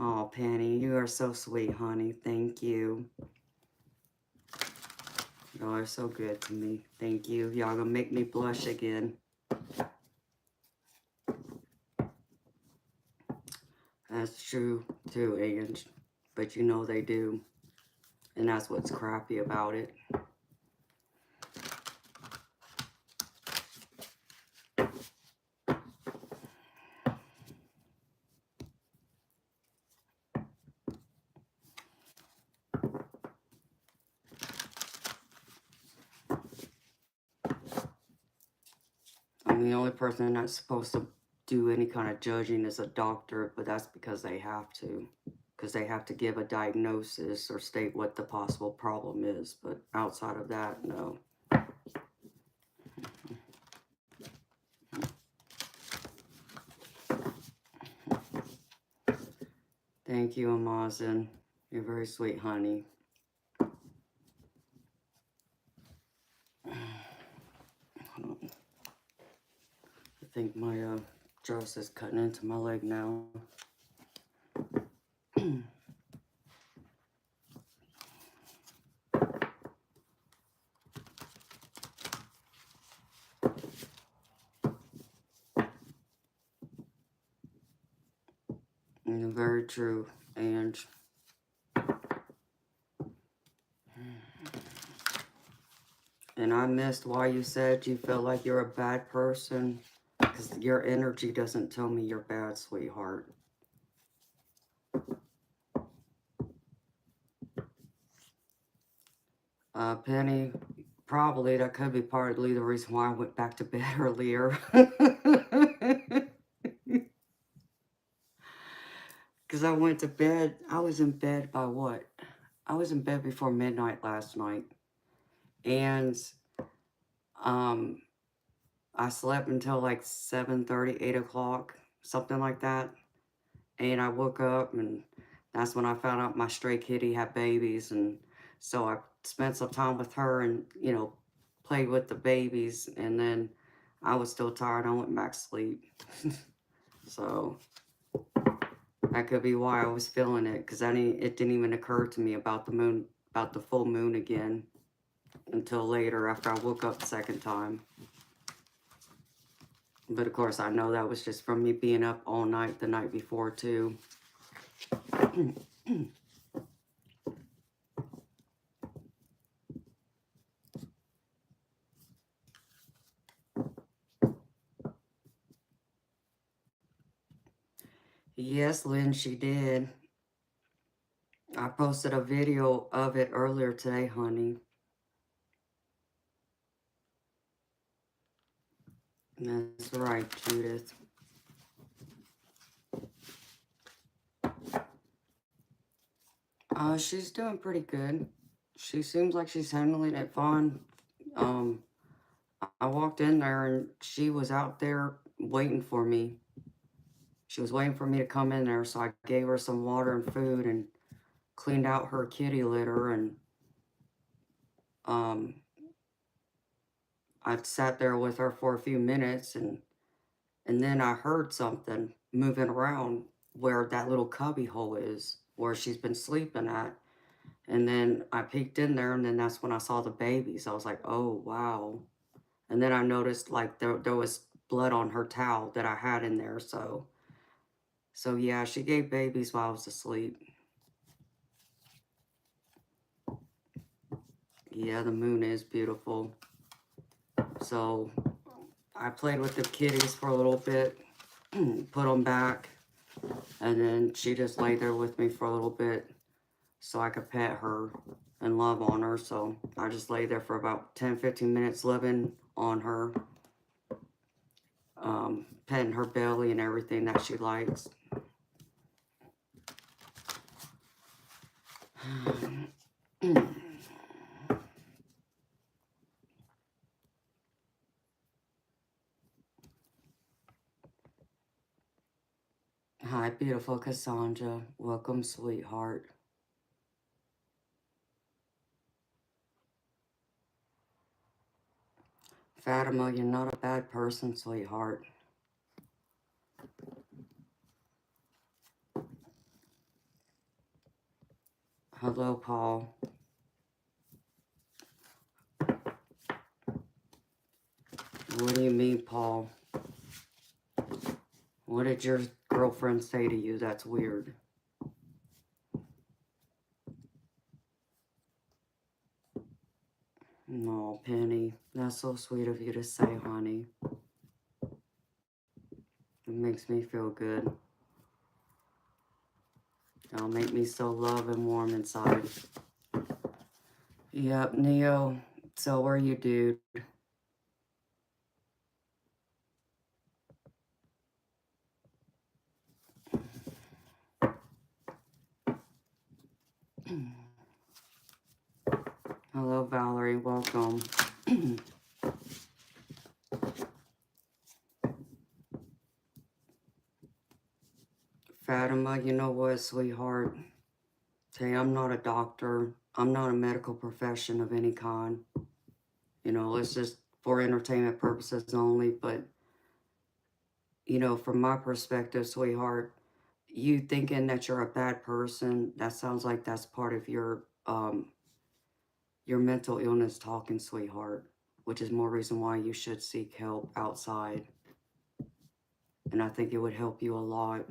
Oh, Penny, you are so sweet, honey. Thank you. Y'all are so good to me. Thank you. Y'all gonna make me blush again. That's true, too, Ange. But you know they do. And that's what's crappy about it. I'm the only person that's supposed to do any kind of judging is a doctor, but that's because they have to. Because they have to give a diagnosis or state what the possible problem is. But outside of that, no. Thank you, Amazon. You're very sweet, honey. I think my dress is cutting into my leg now. Very true, Ange. And I missed why you said you feel like you're a bad person. Because your energy doesn't tell me you're bad, sweetheart. Penny, probably that could be partly the reason why I went back to bed earlier. Because I went to bed, I was in bed by what? I was in bed before midnight last night. And I slept until like 7:30, 8 o'clock, something like that. And I woke up, and that's when I found out my stray kitty had babies. And so I spent some time with her and, you know, played with the babies. And then I was still tired. I went back to sleep. So that could be why I was feeling it, because it didn't even occur to me about the moon, about the full moon again until later after I woke up the second time. But of course, I know that was just from me being up all night the night before, too. Yes, Lynn, she did. I posted a video of it earlier today, honey. That's right, Judith. She's doing pretty good. She seems like she's handling it fine. I walked in there and she was out there waiting for me. She was waiting for me to come in there, so I gave her some water and food and cleaned out her kitty litter, and I sat there with her for a few minutes, and then I heard something moving around where that little cubby hole is, where she's been sleeping at. And then I peeked in there, and then that's when I saw the babies. I was like, oh, wow. And then I noticed, like, there was blood on her towel that I had in there. So yeah, she gave babies while I was asleep. Yeah, the moon is beautiful. So I played with the kitties for a little bit, put them back, and then she just lay there with me for a little bit so I could pet her and love on her. So I just lay there for about 10-15 minutes loving on her, petting her belly and everything that she likes. Hi, beautiful Cassandra. Welcome, sweetheart. Fatima, you're not a bad person, sweetheart. Hello, Paul. What do you mean, Paul? What did your girlfriend say to you? That's weird. No, Penny. That's so sweet of you to say, honey. It makes me feel good. It'll make me so love and warm inside. Yep, Neo. So are you, dude? Hello, Valerie. Welcome. Fatima, you know what, sweetheart? Say, I'm not a doctor. I'm not a medical profession of any kind. You know, it's just for entertainment purposes only. But, you know, from my perspective, sweetheart, you thinking that you're a bad person, that sounds like that's part of your mental illness talking, sweetheart, which is more reason why you should seek help outside. And I think it would help you a lot.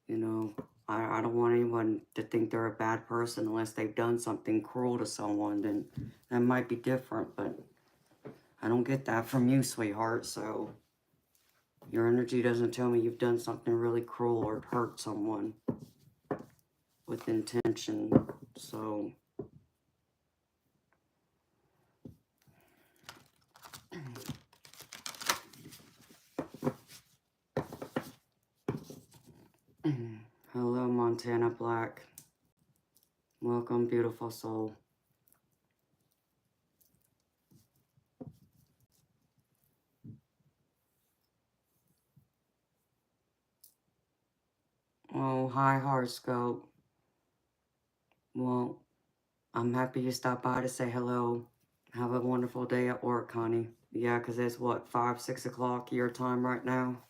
You know, I don't want anyone to think they're a bad person unless they've done something cruel to someone. Then that might be different, but I don't get that from you, sweetheart. So your energy doesn't tell me you've done something really cruel or hurt someone with intention. So hello, Montana Black. Welcome, beautiful soul. Oh, hi, Horoscope. Well, I'm happy you stopped by to say hello. Have a wonderful day at work, honey. Yeah, 'cause it's what, 5, 6 o'clock your time right now?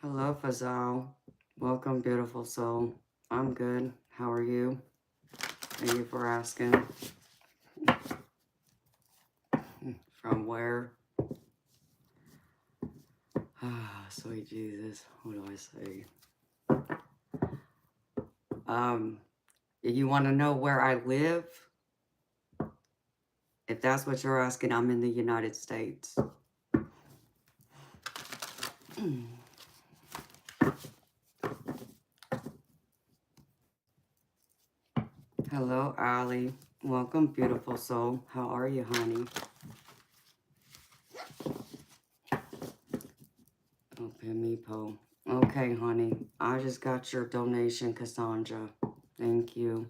Hello, Fazal. Welcome, beautiful soul. I'm good. How are you? Thank you for asking. From where? Ah, sweet Jesus. What do I say? You want to know where I live? If that's what you're asking, I'm in the United States. Hello, Ali. Welcome, beautiful soul. How are you, honey? Open me, Po. Okay, honey. I just got your donation, Cassandra. Thank you.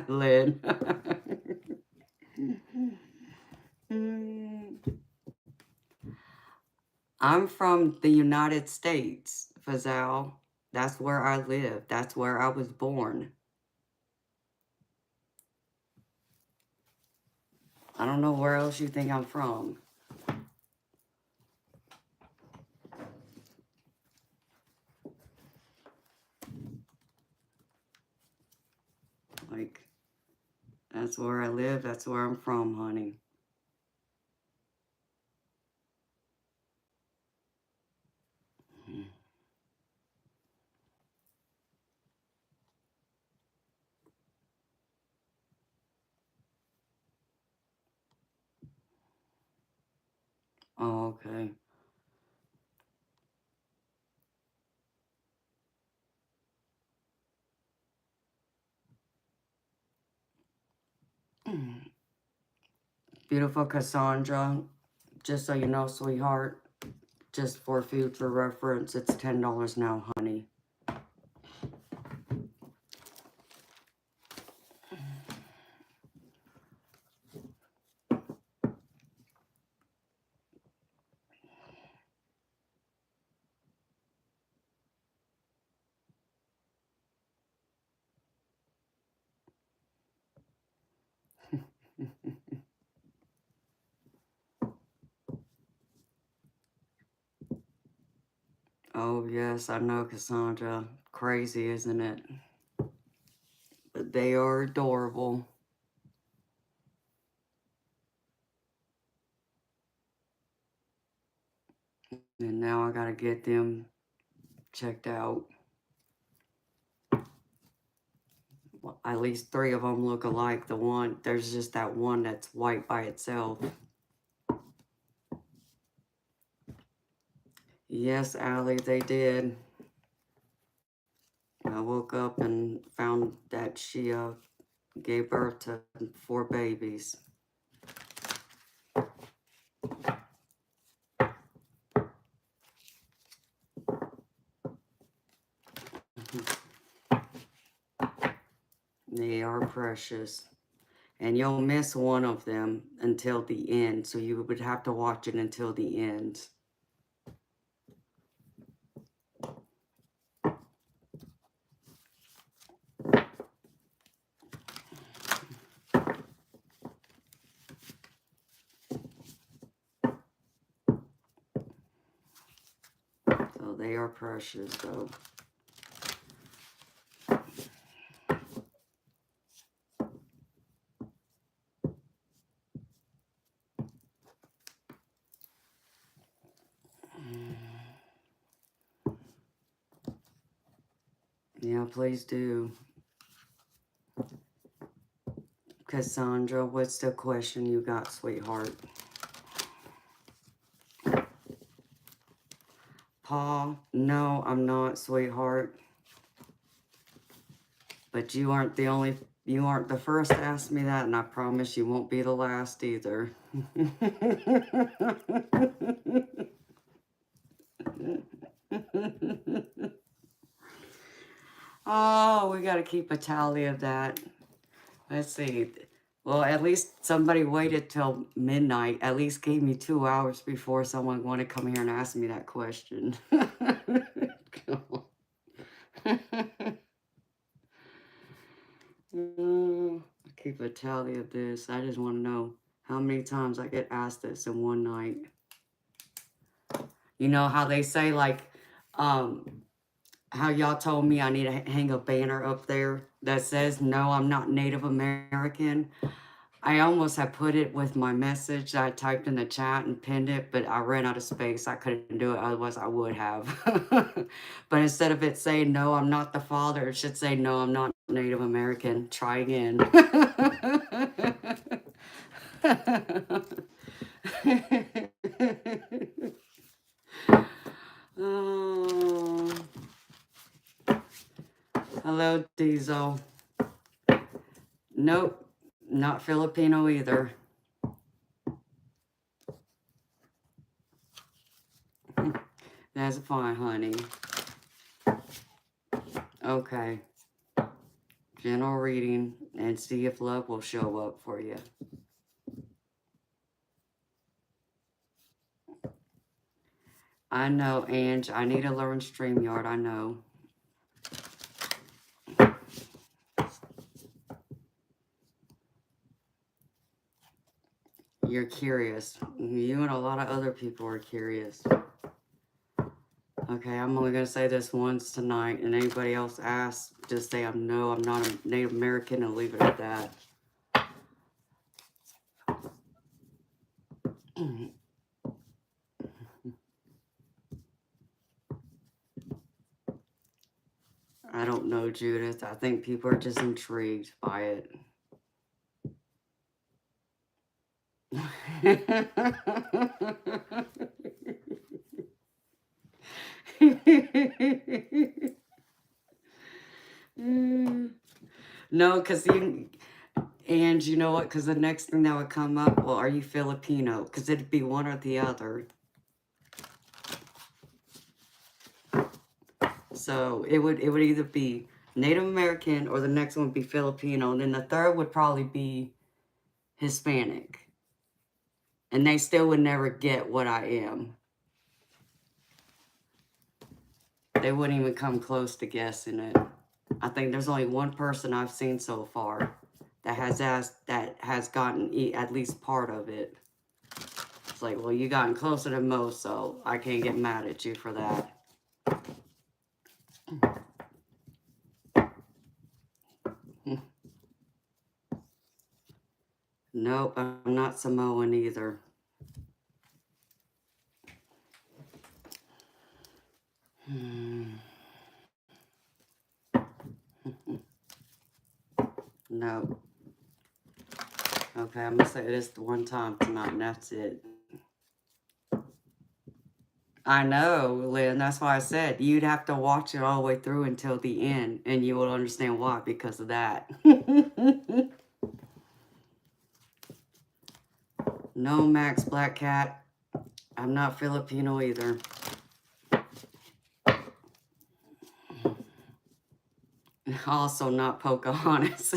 Lynn. I'm from the United States, Fazal. That's where I live. That's where I was born. I don't know where else you think I'm from. Like, that's where I live. That's where I'm from, honey. Oh, okay. Beautiful Cassandra, just so you know, sweetheart, just for future reference, it's $10 now, honey. Oh, yes, I know, Cassandra. Crazy, isn't it? But they are adorable. And now I gotta get them checked out. Well, at least 3 of them look alike. There's just that one that's white by itself. Yes, Allie, they did. I woke up and found that she gave birth to 4 babies. They are precious. And you'll miss one of them until the end, so you would have to watch it until the end. So they are precious, though. Yeah, please do. Cassandra, what's the question you got, sweetheart? Paul, no, I'm not, sweetheart. But you aren't the first to ask me that, and I promise you won't be the last either. Oh, we got to keep a tally of that. Let's see. Well, at least somebody waited till midnight. At least gave me 2 hours before someone wanted to come here and ask me that question. Keep a tally of this. I just want to know how many times I get asked this in one night. You know how they say, like, how y'all told me I need to hang a banner up there that says, no, I'm not Native American. I almost had put it with my message that I typed in the chat and pinned it, but I ran out of space. I couldn't do it, otherwise I would have. But instead of it saying, no, I'm not the father, it should say, no, I'm not Native American. Try again. Oh. Hello, Diesel. Nope, not Filipino either. That's fine, honey. Okay. General reading and see if love will show up for you. I know, Ange. I need to learn StreamYard. I know. You're curious. You and a lot of other people are curious. Okay, I'm only going to say this once tonight, and anybody else asks, just say I'm not a Native American, and leave it at that. I don't know, Judith. I think people are just intrigued by it. No, because and you know what? Because the next thing that would come up, well, are you Filipino? Because it'd be one or the other. So it would either be Native American or the next one would be Filipino. And then the third would probably be Hispanic. And they still would never get what I am. They wouldn't even come close to guessing it. I think there's only one person I've seen so far that has gotten at least part of it. It's like, well, you gotten closer than most, so I can't get mad at you for that. Nope, I'm not Samoan either. No. Okay, I'm gonna say this the one time tonight, and that's it. I know, Lynn. That's why I said you'd have to watch it all the way through until the end, and you will understand why because of that. No, Max Black Cat. I'm not Filipino either. Also not Pocahontas.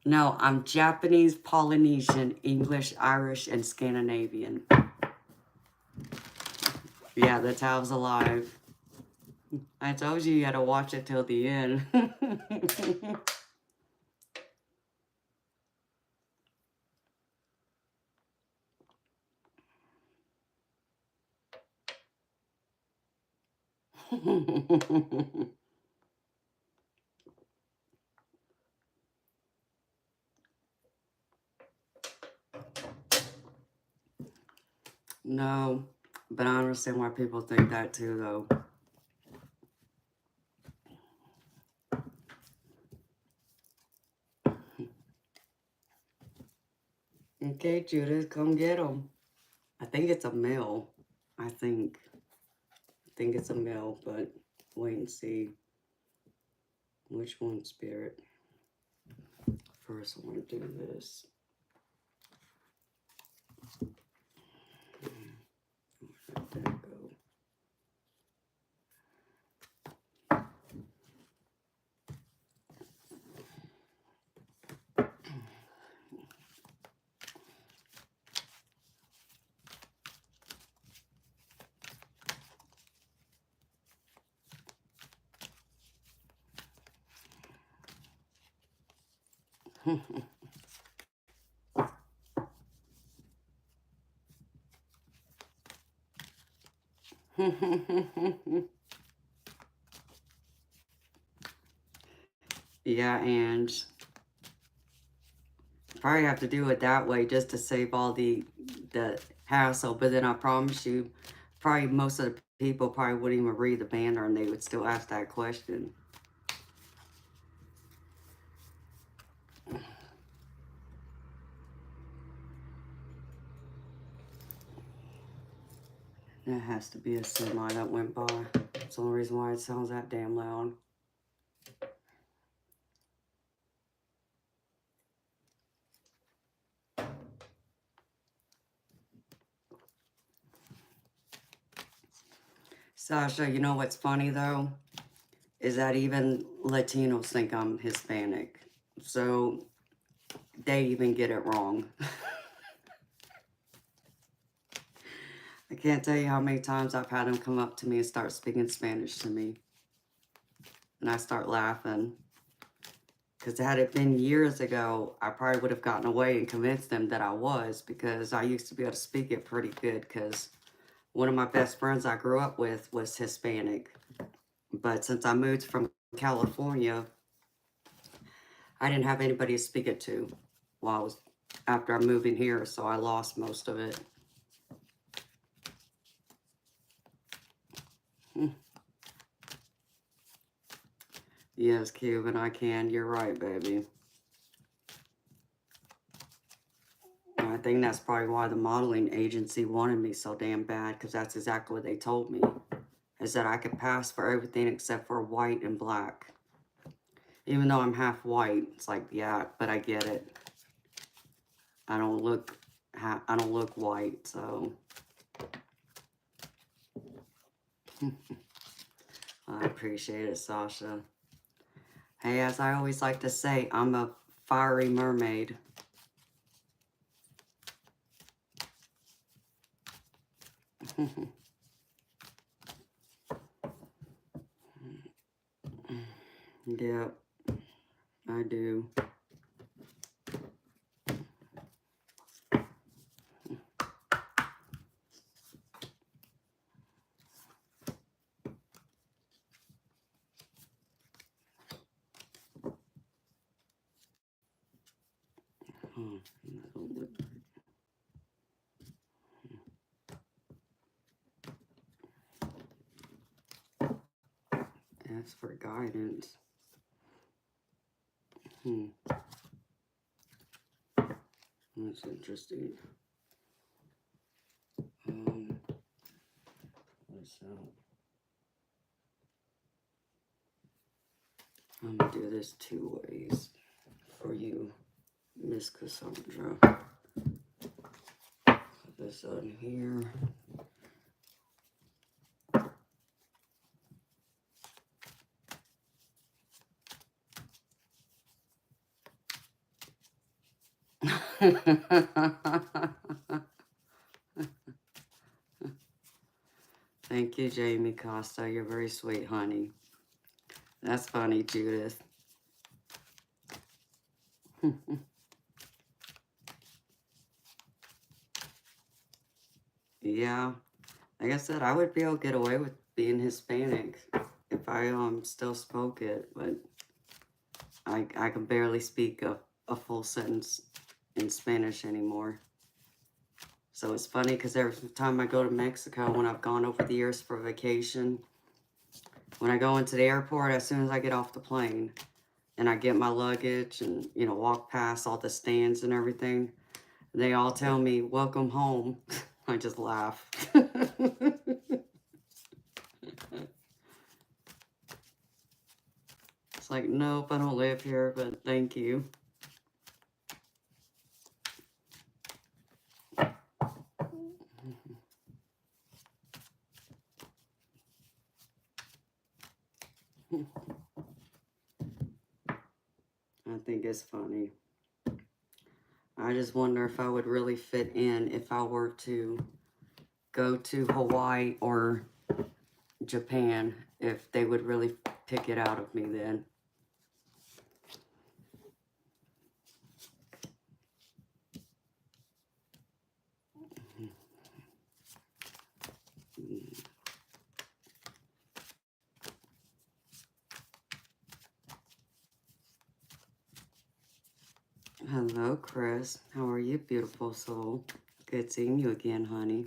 No, I'm Japanese, Polynesian, English, Irish, and Scandinavian. Yeah, that's how I was alive. I told you had to watch it till the end. No, but I understand why people think that too, though. Okay, Judith, come get them. I think it's a male. I think it's a male, but wait and see which one, Spirit. First, I want to do this. Where'd that go? Yeah, and probably have to do it that way just to save all the hassle. But then I promise you, probably most of the people probably wouldn't even read the banner and they would still ask that question. That has to be a semi that went by. That's the only reason why it sounds that damn loud. Sasha, you know what's funny though? Is that even Latinos think I'm Hispanic. So they even get it wrong. I can't tell you how many times I've had them come up to me and start speaking Spanish to me. And I start laughing. Because had it been years ago, I probably would have gotten away and convinced them that I was. Because I used to be able to speak it pretty good. Because one of my best friends I grew up with was Hispanic. But since I moved from California, I didn't have anybody to speak it to while I was after I moved in here, so I lost most of it. Yes, Cuban, I can. You're right, baby. I think that's probably why the modeling agency wanted me so damn bad, because that's exactly what they told me, is that I could pass for everything except for white and black. Even though I'm half white, it's like, yeah, but I get it. I don't look white, so I appreciate it, Sasha. Hey, as I always like to say, I'm a fiery mermaid. Yep, I do. Oh, that's for guidance. That's interesting. What's that? I'm gonna do this 2 ways for you, Miss Cassandra. Put this on here. Thank you, Jamie Costa. You're very sweet, honey. That's funny, Judith. Yeah, like I said, I would be able to get away with being Hispanic if I still spoke it, but I can barely speak a full sentence in Spanish anymore. So it's funny because every time I go to Mexico, when I've gone over the years for vacation, when I go into the airport, as soon as I get off the plane and I get my luggage and, you know, walk past all the stands and everything, they all tell me, welcome home. I just laugh. It's like, nope, I don't live here, but thank you. I think it's funny. I just wonder if I would really fit in if I were to go to Hawaii or Japan, if they would really pick it out of me then. Hello, Chris. How are you, beautiful soul? Good seeing you again, honey.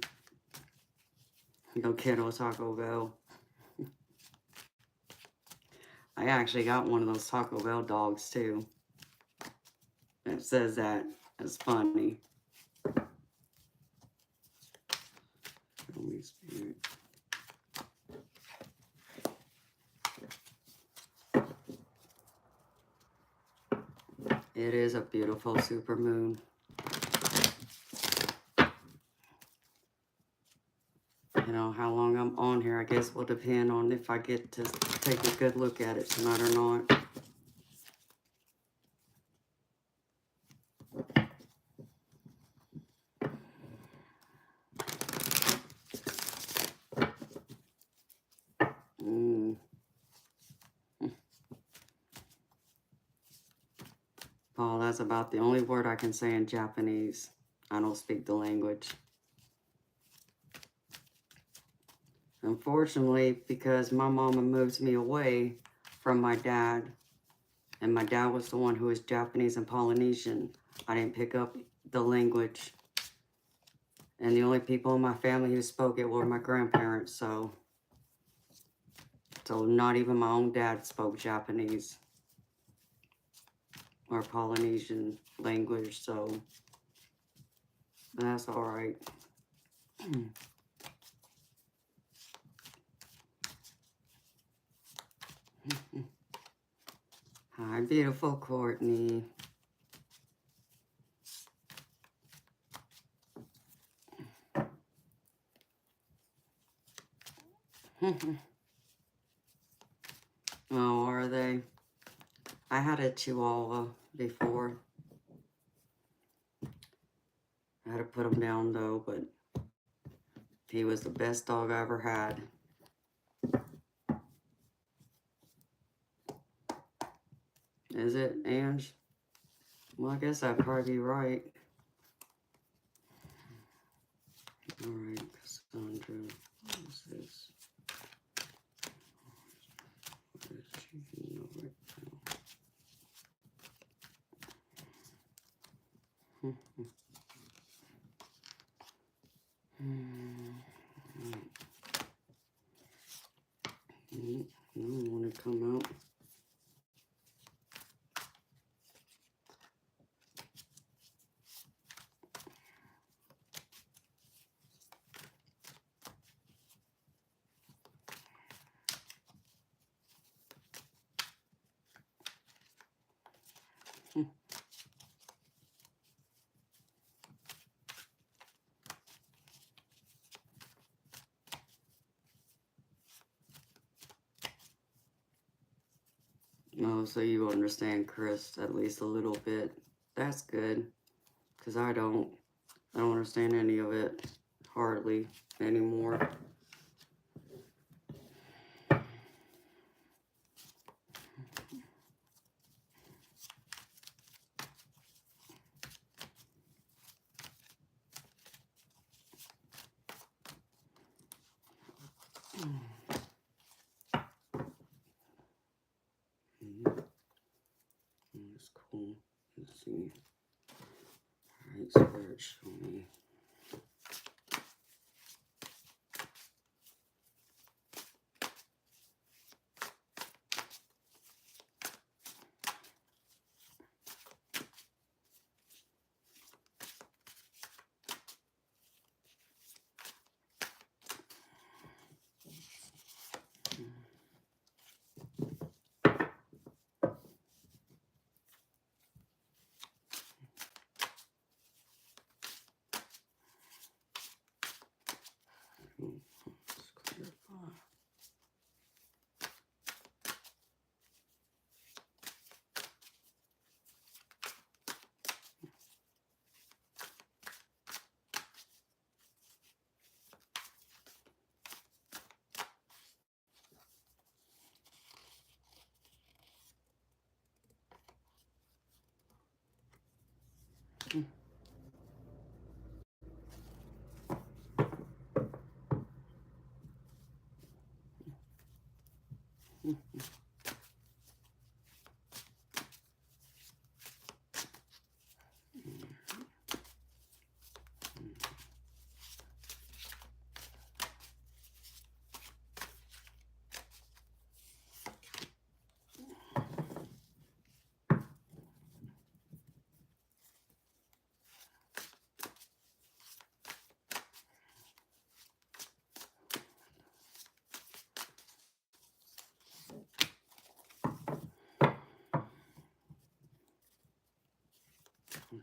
Go Kiddo Taco Bell. I actually got one of those Taco Bell dogs, too. It says that. It's funny. Holy Spirit. It is a beautiful supermoon. You know, how long I'm on here, I guess will depend on if I get to take a good look at it tonight or not. Paul, that's about the only word I can say in Japanese. I don't speak the language. Unfortunately, because my mama moved me away from my dad, and my dad was the one who was Japanese and Polynesian, I didn't pick up the language. And the only people in my family who spoke it were my grandparents, so not even my own dad spoke Japanese or Polynesian language, so that's all right. Hi, beautiful Courtney. Oh, are they? I had a Chihuahua before. I had to put him down though, but he was the best dog I ever had. Is it, Ange? Well, I guess I'd probably be right. All right, Cassandra. What is this? What is she know right now? I don't want to come out. Oh, so you understand Chris at least a little bit. That's good, because I don't understand any of it, hardly, anymore. That's cool. Let's see. Alright, Spirit, show me. Let's clarify.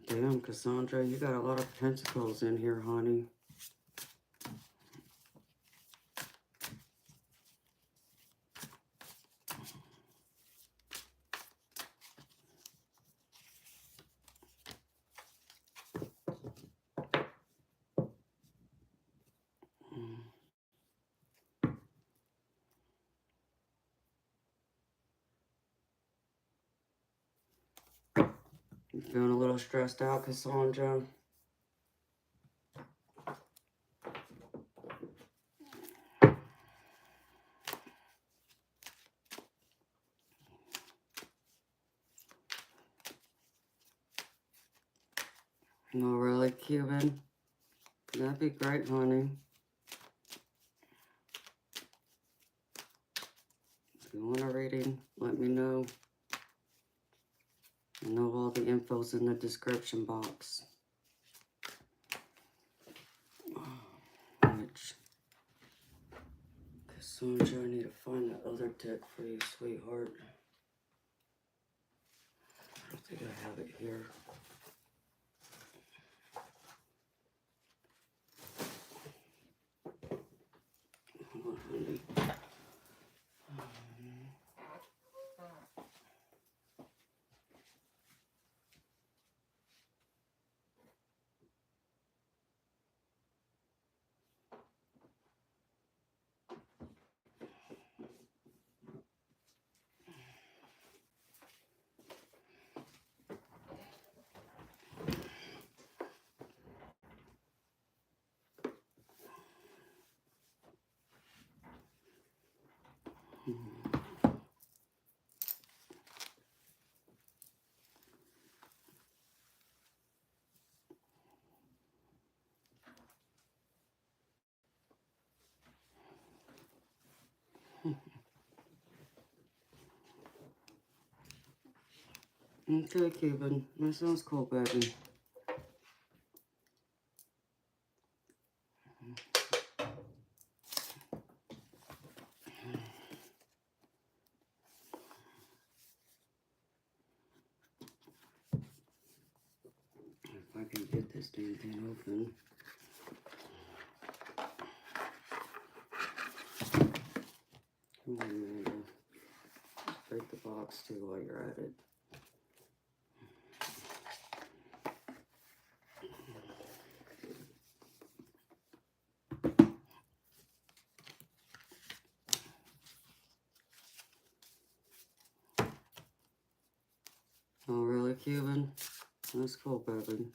Damn, Cassandra, you got a lot of pentacles in here, honey. You feeling a little stressed out, Cassandra? No, really, Cuban? That'd be great, honey. If you want a reading, let me know. I know all the info's in the description box. Which, Cassandra, I need to find the other deck for you, sweetheart. I don't think I have it here. Hold on, honey. Okay, Cuban. That sounds cool, baby. If I can get this damn thing open. Come on, Amanda. Just break the box too while you're at it. Oh, really, Cuban? That's cool, baby.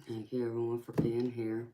Thank you, everyone, for being here.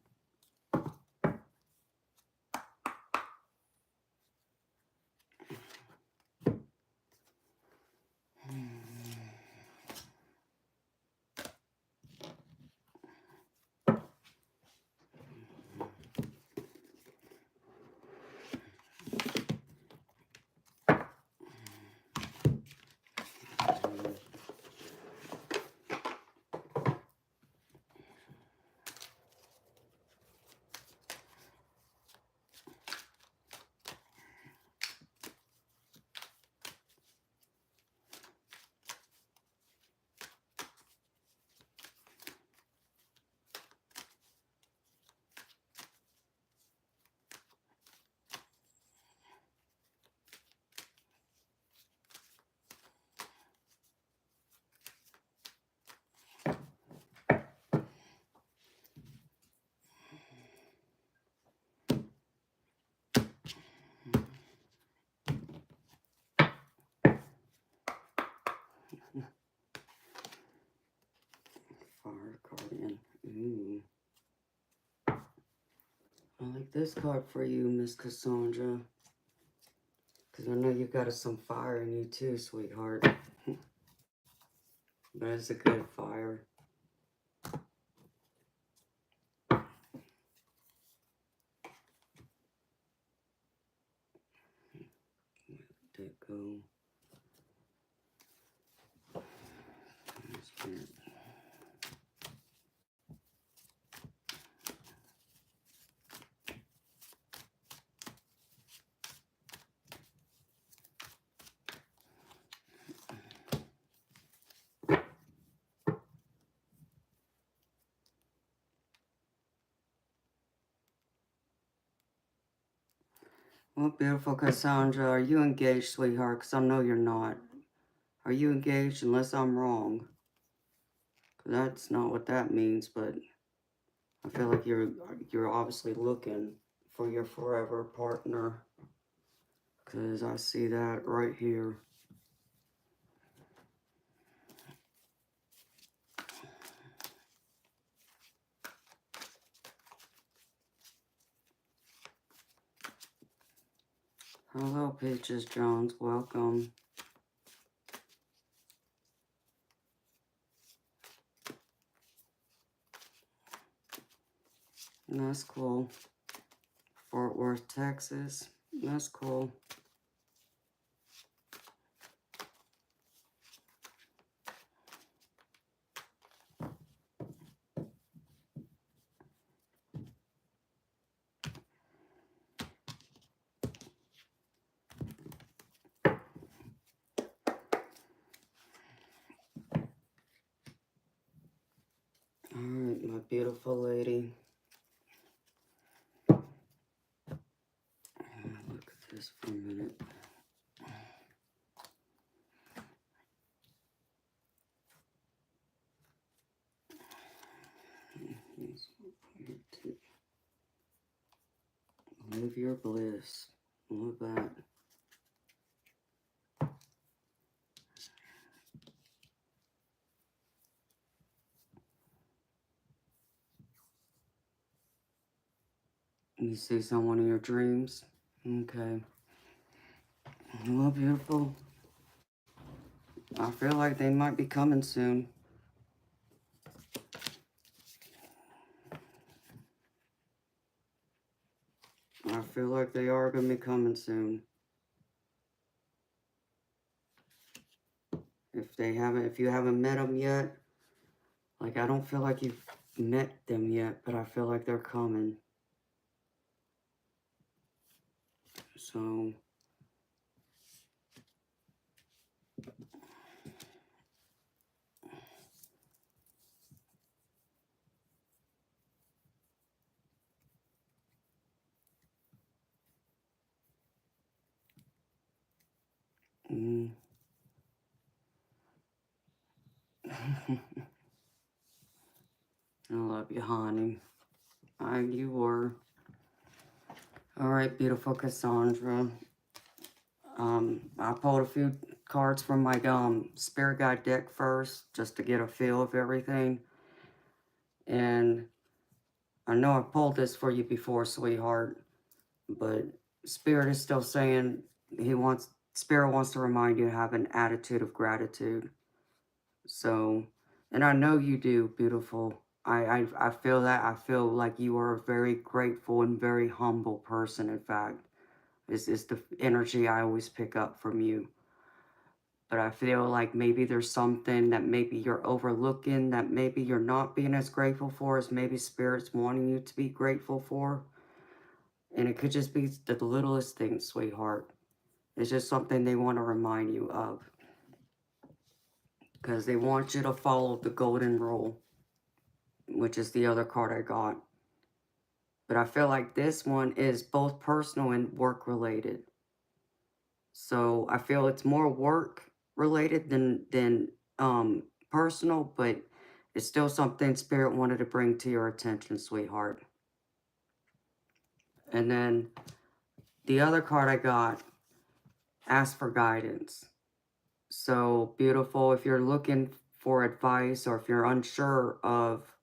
Fire Guardian. Ooh. I like this card for you, Miss Cassandra. Because I know you got some fire in you too, sweetheart. But it's a good fire. Let that go. Spirit. Well, beautiful Cassandra, are you engaged, sweetheart? Because I know you're not. Are you engaged unless I'm wrong? 'Cause that's not what that means, but I feel like you're obviously looking for your forever partner. Because I see that right here. Hello, Peaches Jones. Welcome. That's cool. Fort Worth, Texas. That's cool. Alright, my beautiful lady. Look at this for a minute. Live your bliss. Look at that. You see someone in your dreams? Okay. Well, beautiful. I feel like they might be coming soon. I feel like they are going to be coming soon. If you haven't met them yet, like I don't feel like you've met them yet, but I feel like they're coming. So, I love you, honey. You were. All right, beautiful Cassandra. I pulled a few cards from my spirit guide deck first, just to get a feel of everything. And I know I pulled this for you before, sweetheart, but Spirit is still saying Spirit wants to remind you to have an attitude of gratitude. So, and I know you do, beautiful. I feel that. I feel like you are a very grateful and very humble person, in fact. Is the energy I always pick up from you. But I feel like maybe there's something that maybe you're overlooking, that maybe you're not being as grateful for as maybe Spirit's wanting you to be grateful for. And it could just be the littlest things, sweetheart. It's just something they want to remind you of. Because they want you to follow the golden rule, which is the other card I got. But I feel like this one is both personal and work related. So I feel it's more work related than personal, but it's still something Spirit wanted to bring to your attention, sweetheart. And then the other card I got, ask for guidance. So beautiful, if you're looking for advice or if you're unsure of,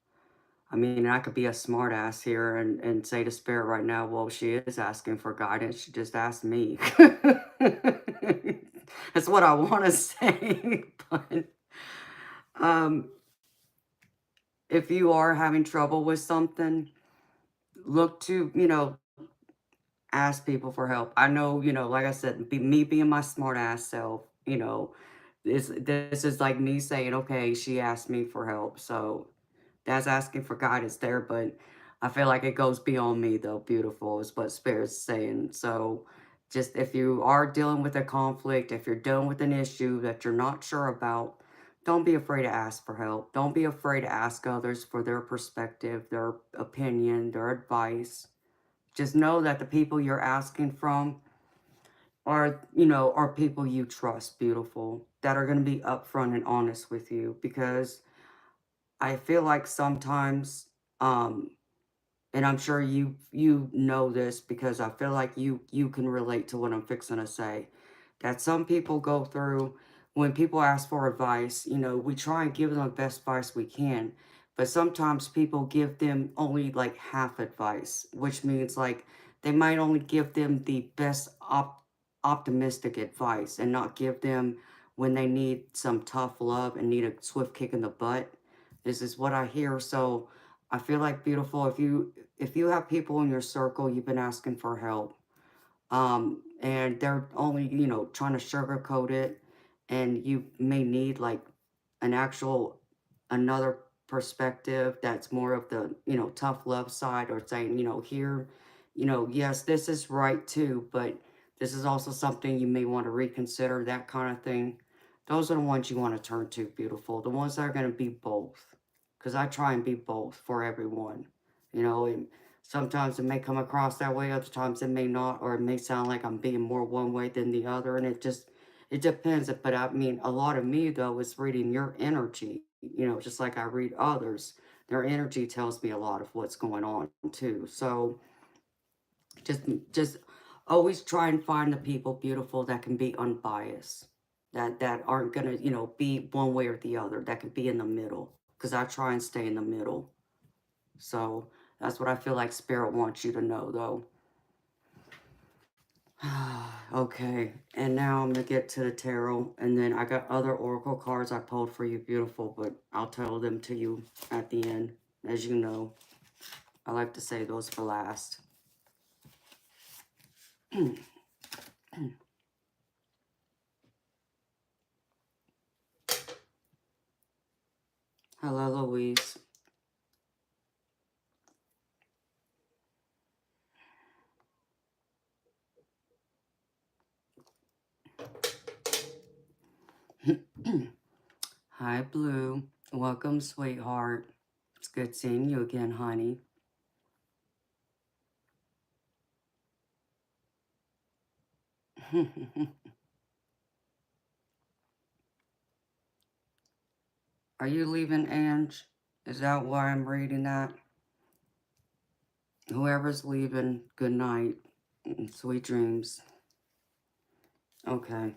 I mean, I could be a smart ass here and say to Spirit right now, well, she is asking for guidance. She just asked me. That's what I want to say. But if you are having trouble with something, look to, ask people for help. I know, like I said, me being my smart ass self, this is like me saying, okay, she asked me for help. So that's asking for guidance there, but I feel like it goes beyond me though. Beautiful is what Spirit's saying. So just if you are dealing with a conflict, if you're dealing with an issue that you're not sure about, don't be afraid to ask for help. Don't be afraid to ask others for their perspective, their opinion, their advice. Just know that the people you're asking from, are people you trust, beautiful, that are going to be upfront and honest with you, because I feel like sometimes, um, and I'm sure you know this, because I feel like you can relate to what I'm fixing to say, that some people go through, when people ask for advice, we try and give them the best advice we can, but sometimes people give them only like half advice, which means like they might only give them the best optimistic advice and not give them when they need some tough love and need a swift kick in the butt. This is what I hear. So I feel like, beautiful, if you have people in your circle, you've been asking for help, and they're only, trying to sugarcoat it, and you may need like an actual, another perspective that's more of the, tough love side, or saying, here, yes, this is right too, but this is also something you may want to reconsider, that kind of thing. Those are the ones you want to turn to, beautiful. The ones that are going to be both. Because I try and be both for everyone, and sometimes it may come across that way, other times it may not, or it may sound like I'm being more one way than the other, and it depends. But I mean, a lot of me, though, is reading your energy, just like I read others. Their energy tells me a lot of what's going on, too. So just, just always try and find the people, beautiful, that can be unbiased, that aren't going to, be one way or the other, that could be in the middle, because I try and stay in the middle. So that's what I feel like Spirit wants you to know, though. Okay, and now I'm going to get to the tarot, and then I got other oracle cards I pulled for you, beautiful, but I'll tell them to you at the end. As you know, I like to say those for last. Hello, Louise. Hi, Blue. Welcome, sweetheart. It's good seeing you again, honey. Are you leaving, Ange? Is that why I'm reading that? Whoever's leaving, good night. Sweet dreams. Okay.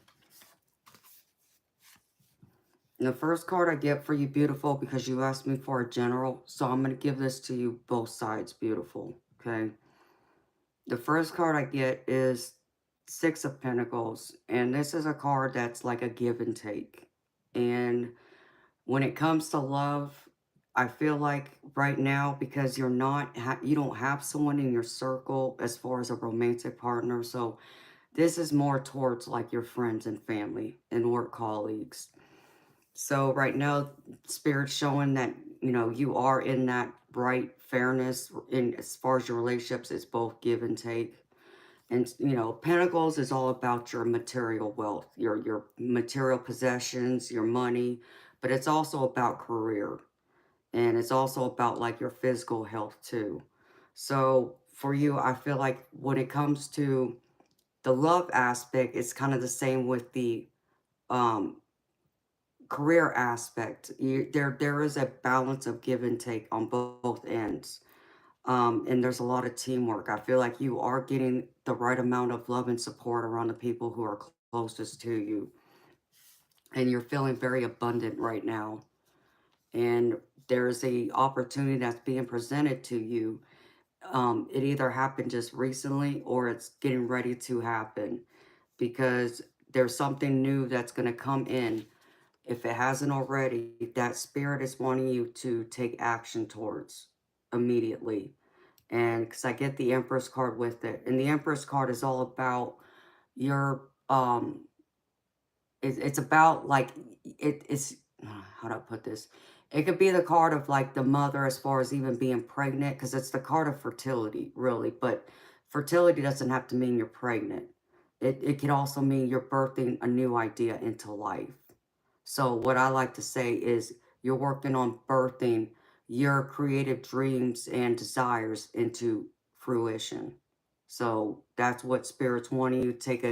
The first card I get for you, beautiful, because you asked me for a general, so I'm going to give this to you both sides, beautiful. Okay. The first card I get is Six of Pentacles, and this is a card that's like a give and take. And when it comes to love, I feel like right now, because you don't have someone in your circle as far as a romantic partner, so this is more towards like your friends and family and work colleagues. So right now, Spirit's showing that, you are in that right fairness in as far as your relationships. It's both give and take. And, Pentacles is all about your material wealth, your material possessions, your money, but it's also about career. And it's also about like your physical health too. So for you, I feel like when it comes to the love aspect, it's kind of the same with the um, career aspect. There is a balance of give and take on both ends. And there's a lot of teamwork. I feel like you are getting the right amount of love and support around the people who are closest to you. And you're feeling very abundant right now. And there's a opportunity that's being presented to you. It either happened just recently or it's getting ready to happen, because there's something new that's going to come in. If it hasn't already, that Spirit is wanting you to take action towards immediately. And because I get the Empress card with it, and the Empress card is all about your it's about like it's how do I put this? It could be the card of like the mother as far as even being pregnant, because it's the card of fertility, really. But fertility doesn't have to mean you're pregnant. It can also mean you're birthing a new idea into life. So what I like to say is you're working on birthing your creative dreams and desires into fruition. So that's what Spirit's wanting you to take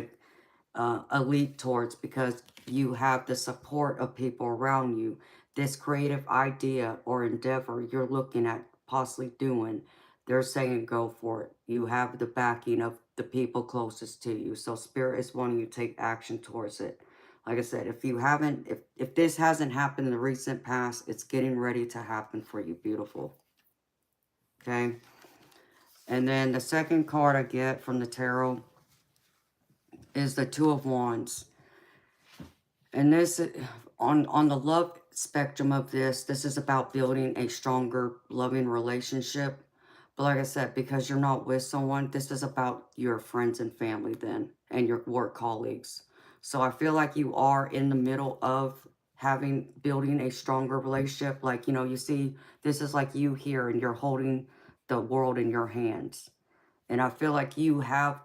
a leap towards, because you have the support of people around you. This creative idea or endeavor you're looking at possibly doing, they're saying go for it. You have the backing of the people closest to you. So Spirit is wanting you to take action towards it. Like I said, if this hasn't happened in the recent past, it's getting ready to happen for you, beautiful. Okay. And then the second card I get from the tarot is the Two of Wands. And this, on the love spectrum of this is about building a stronger, loving relationship. But like I said, because you're not with someone, this is about your friends and family then, and your work colleagues. So I feel like you are in the middle of building a stronger relationship. Like, you know, you see, this is like you here, and you're holding the world in your hands. And I feel like you are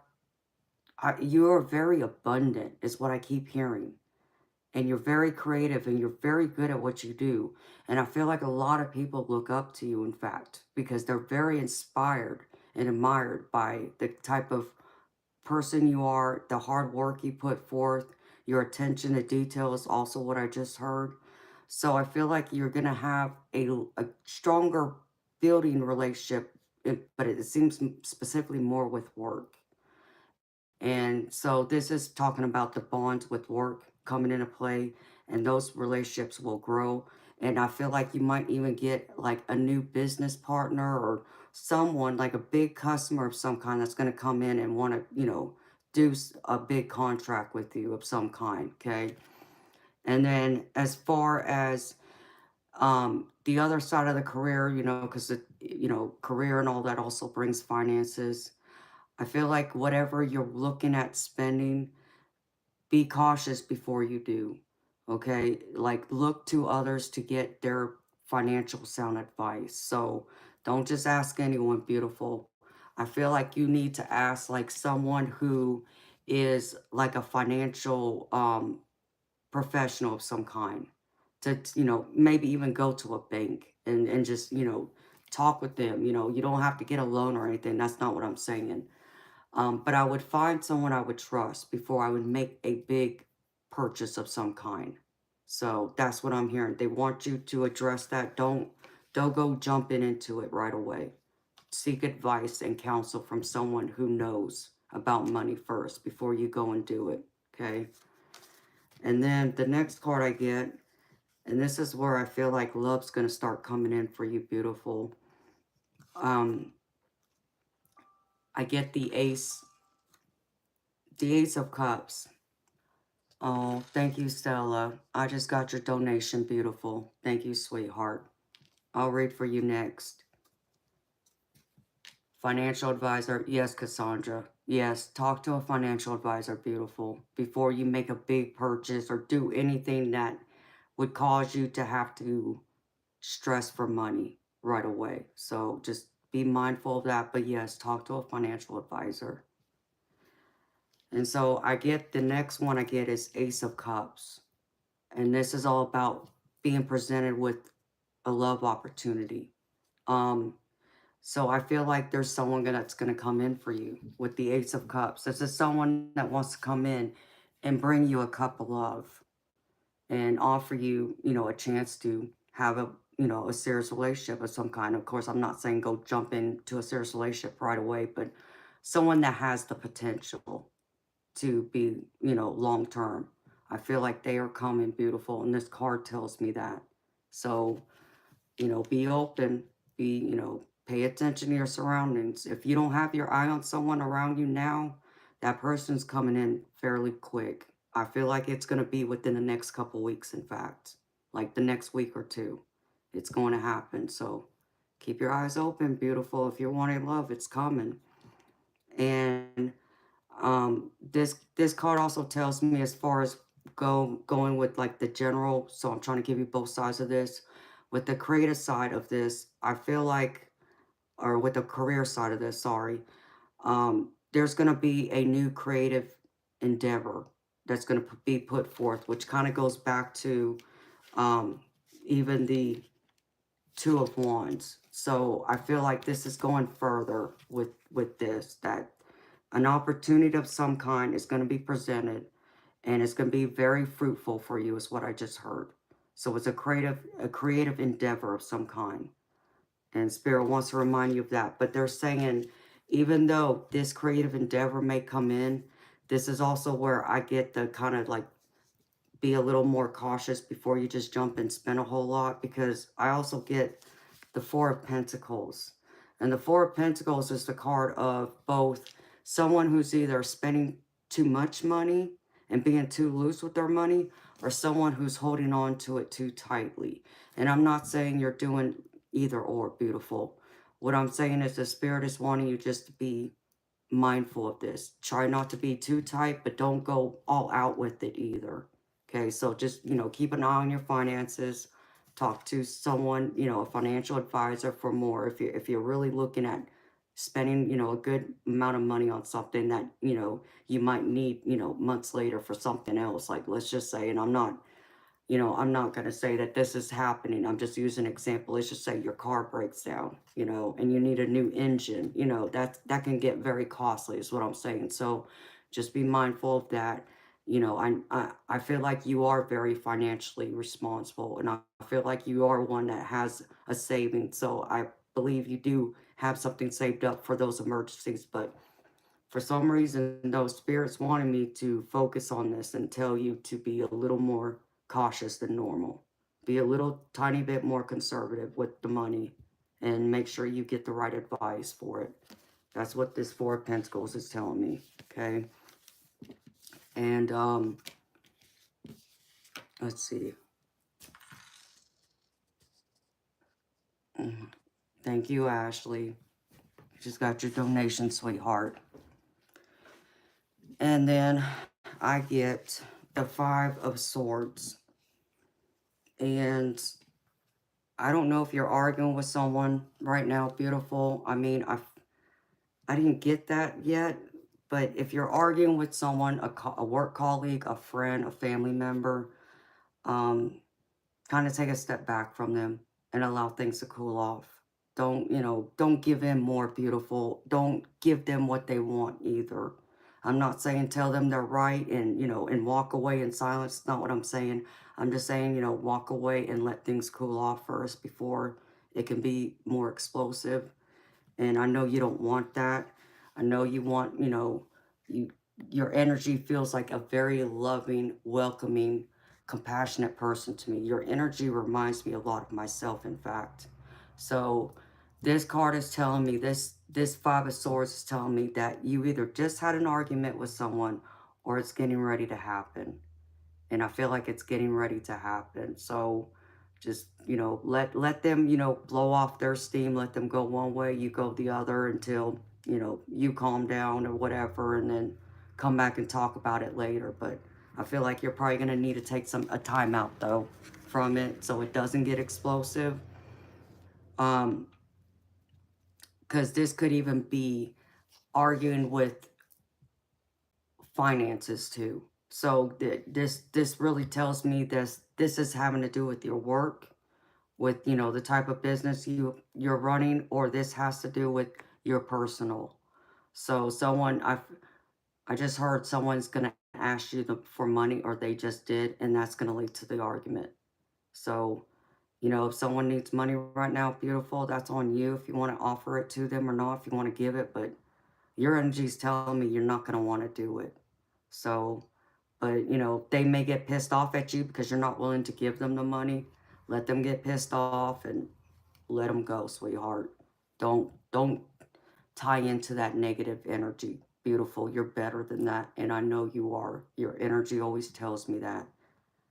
very abundant, is what I keep hearing, and you're very creative, and you're very good at what you do. And I feel like a lot of people look up to you, in fact, because they're very inspired and admired by the type of person you are, the hard work you put forth, your attention to detail is also what I just heard. So I feel like you're going to have a stronger building relationship, but it seems specifically more with work. And so this is talking about the bonds with work coming into play, and those relationships will grow. And I feel like you might even get like a new business partner, or someone like a big customer of some kind that's going to come in and want to, you know, do a big contract with you of some kind. Okay. And then as far as the other side of the career, you know, because career and all that also brings finances. I feel like whatever you're looking at spending, be cautious before you do. Okay? Like, look to others to get their financial sound advice. So don't just ask anyone, beautiful. I feel like you need to ask like someone who is like a financial professional of some kind, to, you know, maybe even go to a bank and just, you know, talk with them. You know, you don't have to get a loan or anything. That's not what I'm saying. But I would find someone I would trust before I would make a big purchase of some kind. So that's what I'm hearing. They want you to address that. Don't go jumping into it right away. Seek advice and counsel from someone who knows about money first before you go and do it. Okay. And then the next card I get, and this is where I feel like love's going to start coming in for you, beautiful. Um, I get the Ace of Cups. Oh, thank you, Stella. I just got your donation, beautiful. Thank you, sweetheart. I'll read for you next. Financial advisor. Yes, Cassandra. Yes, talk to a financial advisor, beautiful, before you make a big purchase or do anything that would cause you to have to stress for money right away. So just be mindful of that. But yes, talk to a financial advisor. And so I get the next one I get is Ace of Cups. And this is all about being presented with a love opportunity. Um, so I feel like there's someone that's going to come in for you with the Ace of Cups. This is someone that wants to come in and bring you a cup of love and offer you, you know, a chance to have a, you know, a serious relationship of some kind. Of course, I'm not saying go jump into a serious relationship right away, but someone that has the potential to be, you know, long term. I feel like they are coming, beautiful, and this card tells me that. So, you know, be open, you know, pay attention to your surroundings. If you don't have your eye on someone around you now, that person's coming in fairly quick. I feel like it's going to be within the next couple weeks, in fact, like the next week or two. It's going to happen. So keep your eyes open, beautiful. If you're wanting love, it's coming. And this card also tells me, as far as going with like the general, so I'm trying to give you both sides of this. With the creative side of this, I feel like, or with the career side of this, sorry, there's going to be a new creative endeavor that's going to be put forth, which kind of goes back to um, even the Two of Wands. So I feel like this is going further with this, that an opportunity of some kind is going to be presented, and it's going to be very fruitful for you is what I just heard. So it's a creative endeavor of some kind. And Spirit wants to remind you of that. But they're saying, even though this creative endeavor may come in, this is also where I get the kind of like be a little more cautious before you just jump and spend a whole lot, because I also get the Four of Pentacles. And the Four of Pentacles is the card of both someone who's either spending too much money and being too loose with their money, or someone who's holding on to it too tightly. And I'm not saying you're doing either or, beautiful. What I'm saying is the Spirit is wanting you just to be mindful of this. Try not to be too tight, but don't go all out with it either. Okay, so just, keep an eye on your finances. Talk to someone, a financial advisor for more. If you're really looking at spending, a good amount of money on something that, you might need, months later for something else. Like, let's just say, and I'm not going to say that this is happening. I'm just using an example. Let's just say your car breaks down, and you need a new engine, that can get very costly is what I'm saying. So just be mindful of that. I feel like you are very financially responsible, and I feel like you are one that has a savings. So I believe you do have something saved up for those emergencies, but for some reason, those spirits wanted me to focus on this and tell you to be a little more cautious than normal. Be a little tiny bit more conservative with the money and make sure you get the right advice for it. That's what this Four of Pentacles is telling me, okay? And, let's see. Thank you, Ashley. You just got your donation, sweetheart. And then I get the Five of Swords. And I don't know if you're arguing with someone right now, beautiful. I mean, I didn't get that yet. But if you're arguing with someone, a work colleague, a friend, a family member, kind of take a step back from them and allow things to cool off. Don't give in more, beautiful. Don't give them what they want either. I'm not saying tell them they're right and walk away in silence. It's not what I'm saying. I'm just saying, walk away and let things cool off first before it can be more explosive. And I know you don't want that. I know you want, you your energy feels like a very loving, welcoming, compassionate person to me. Your energy reminds me a lot of myself, in fact. So this card is telling me, this Five of Swords is telling me that you either just had an argument with someone or it's getting ready to happen. And I feel like it's getting ready to happen. So just, let them, blow off their steam, let them go one way, you go the other until, you calm down or whatever, and then come back and talk about it later. But I feel like you're probably going to need to take a time out though from it so it doesn't get explosive. Because this could even be arguing with finances too. So this really tells me this is having to do with your work, with the type of business you're running, or this has to do with your personal. So I just heard someone's gonna ask you for money, or they just did, and that's gonna lead to the argument. So if someone needs money right now, beautiful, that's on you if you want to offer it to them or not, if you want to give it, but your energy's telling me you're not going to want to do it. So, but they may get pissed off at you because you're not willing to give them the money. Let them get pissed off and let them go, sweetheart. Don't tie into that negative energy. Beautiful, you're better than that, and I know you are. Your energy always tells me that.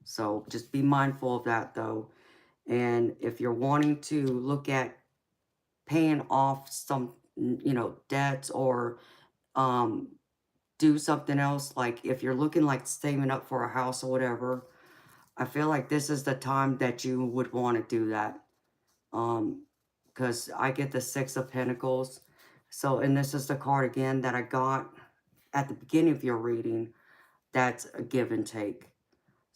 So just be mindful of that though. And if you're wanting to look at paying off some, debts, or do something else, like if you're looking like saving up for a house or whatever, I feel like this is the time that you would want to do that. Because I get the Six of Pentacles. So, and this is the card again that I got at the beginning of your reading. That's a give and take.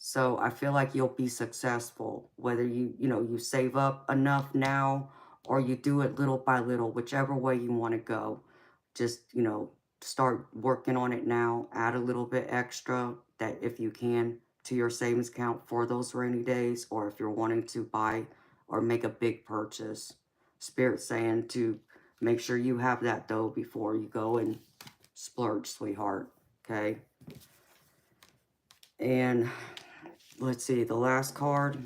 So I feel like you'll be successful, whether you save up enough now or you do it little by little, whichever way you want to go. Just, start working on it now. Add a little bit extra that if you can to your savings account for those rainy days, or if you're wanting to buy or make a big purchase. Spirit saying to make sure you have that though before you go and splurge, sweetheart. Okay. And let's see, the last card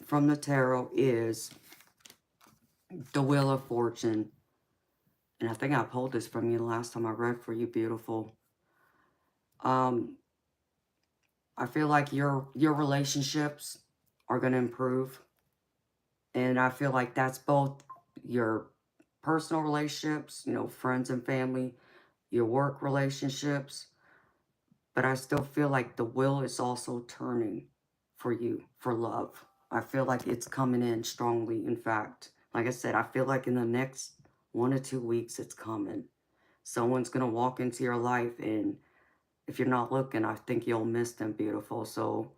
from the tarot is the Wheel of Fortune. And I think I pulled this from you the last time I read for you, beautiful. I feel like your relationships are going to improve. And I feel like that's both your personal relationships, you know, friends and family, your work relationships. But I still feel like the wheel is also turning for you, for love. I feel like it's coming in strongly. In fact, like I said, I feel like in the next 1 to 2 weeks, it's coming. Someone's going to walk into your life, and if you're not looking, I think you'll miss them, beautiful. So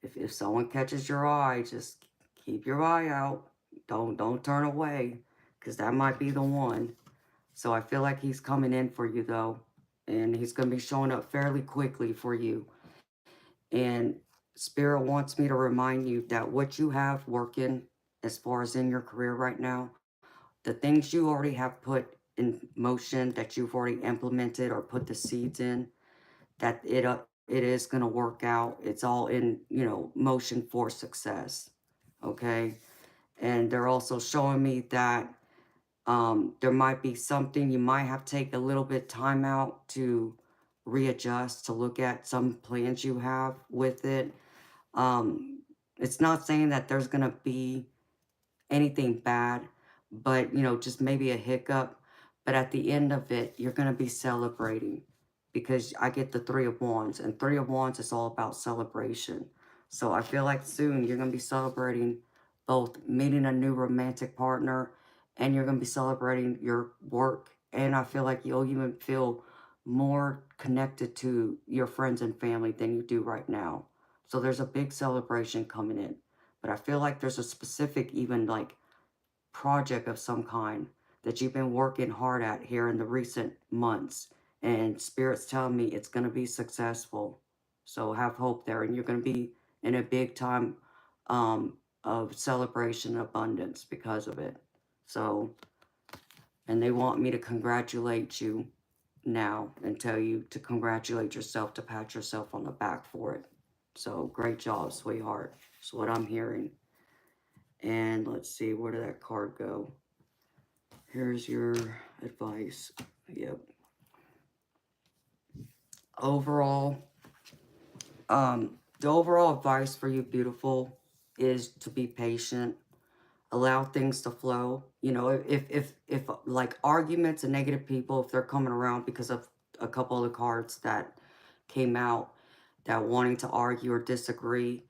if someone catches your eye, just keep your eye out. Don't turn away, because that might be the one. So I feel like he's coming in for you, though, and he's going to be showing up fairly quickly for you. And Spirit wants me to remind you that what you have working as far as in your career right now, the things you already have put in motion, that you've already implemented or put the seeds in, that it is going to work out. It's all in, you know, motion for success. Okay. And they're also showing me that there might be something you might have to take a little bit time out to readjust, to look at some plans you have with it. It's not saying that there's going to be anything bad, but, you know, just maybe a hiccup. But at the end of it, you're going to be celebrating, because I get the Three of Wands, and Three of Wands is all about celebration. So I feel like soon you're going to be celebrating both meeting a new romantic partner, and you're going to be celebrating your work. And I feel like you'll even feel more connected to your friends and family than you do right now. So there's a big celebration coming in. But I feel like there's a specific, even like, project of some kind that you've been working hard at here in the recent months. And Spirit's telling me it's going to be successful. So have hope there. And you're going to be in a big time of celebration and abundance because of it. So, and they want me to congratulate you now and tell you to congratulate yourself, to pat yourself on the back for it. So great job, sweetheart. That's what I'm hearing. And let's see, where did that card go? Here's your advice. Yep. Overall, the overall advice for you, beautiful, is to be patient. Allow things to flow. You know, if like arguments and negative people, if they're coming around because of a couple of the cards that came out, that wanting to argue or disagree,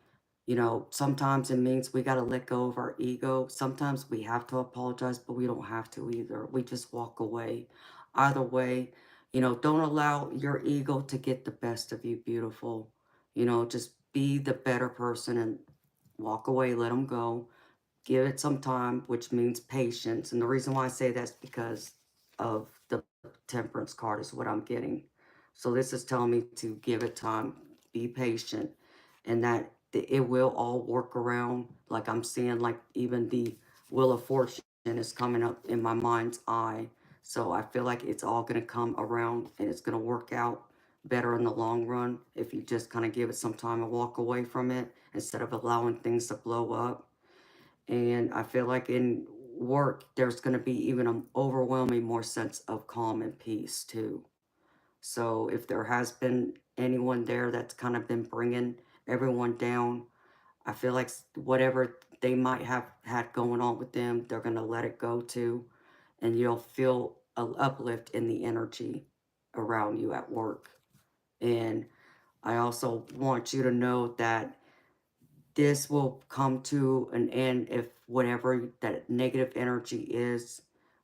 you know, sometimes it means we got to let go of our ego. Sometimes we have to apologize, but we don't have to either. We just walk away. Either way, you know, don't allow your ego to get the best of you, beautiful. You know, just be the better person and walk away, let them go. Give it some time, which means patience. And the reason why I say that's because of the Temperance card is what I'm getting. So this is telling me to give it time, be patient, and that it will all work around. Like I'm seeing, like even the Wheel of Fortune is coming up in my mind's eye. So I feel like it's all going to come around and it's going to work out better in the long run if you just kind of give it some time and walk away from it instead of allowing things to blow up. And I feel like in work, there's going to be even an overwhelming more sense of calm and peace too. So if there has been anyone there that's kind of been bringing everyone down, I feel like whatever they might have had going on with them, they're going to let it go too. And you'll feel an uplift in the energy around you at work. And I also want you to know that this will come to an end if whatever that negative energy is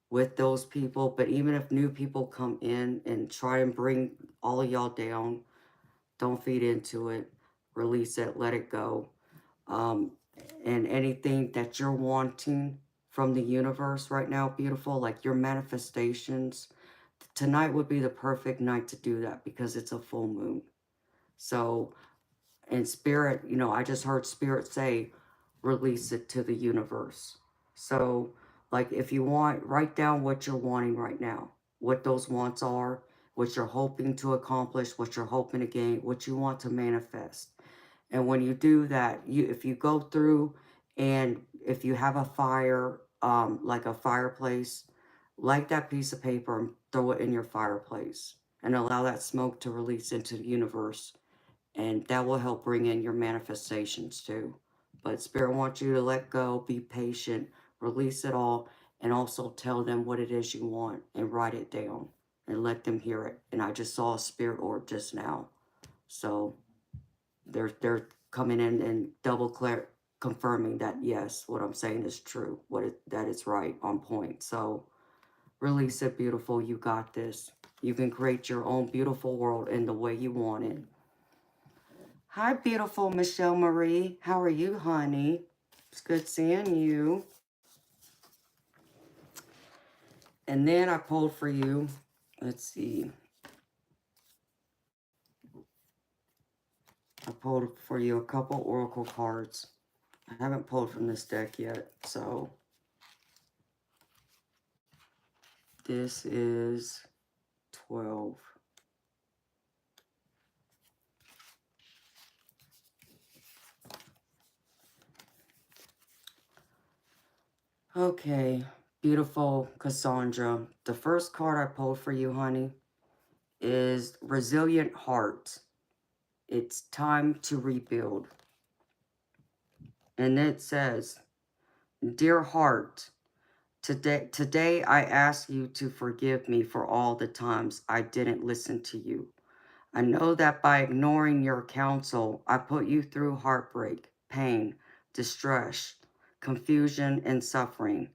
with those people. But even if new people come in and try and bring all of y'all down, don't feed into it. Release it. Let it go. Um, and anything that you're wanting from the universe right now, beautiful, like your manifestations, tonight would be the perfect night to do that because it's a full moon. So, in spirit, you know, I just heard spirit say, release it to the universe. So, like, if you want, write down what you're wanting right now, what those wants are, what you're hoping to accomplish, what you're hoping to gain, what you want to manifest. And when you do that, if you go through and if you have a fire, like a fireplace, light that piece of paper and throw it in your fireplace and allow that smoke to release into the universe. And that will help bring in your manifestations too. But Spirit wants you to let go, be patient, release it all, and also tell them what it is you want and write it down and let them hear it. And I just saw a spirit orb just now. So they're coming in and confirming that yes, what I'm saying is true, that is right, on point. So release it, beautiful. You got this. You can create your own beautiful world in the way you want it. Hi, beautiful Michelle Marie. How are you, honey? It's good seeing you. And then I pulled for you. Let's see. I pulled for you a couple oracle cards. I haven't pulled from this deck yet, so this is 12. Okay, beautiful Cassandra. The first card I pulled for you, honey, is Resilient Heart. It's time to rebuild. And it says, Dear heart, today I ask you to forgive me for all the times I didn't listen to you. I know that by ignoring your counsel, I put you through heartbreak, pain, distress, confusion, and suffering.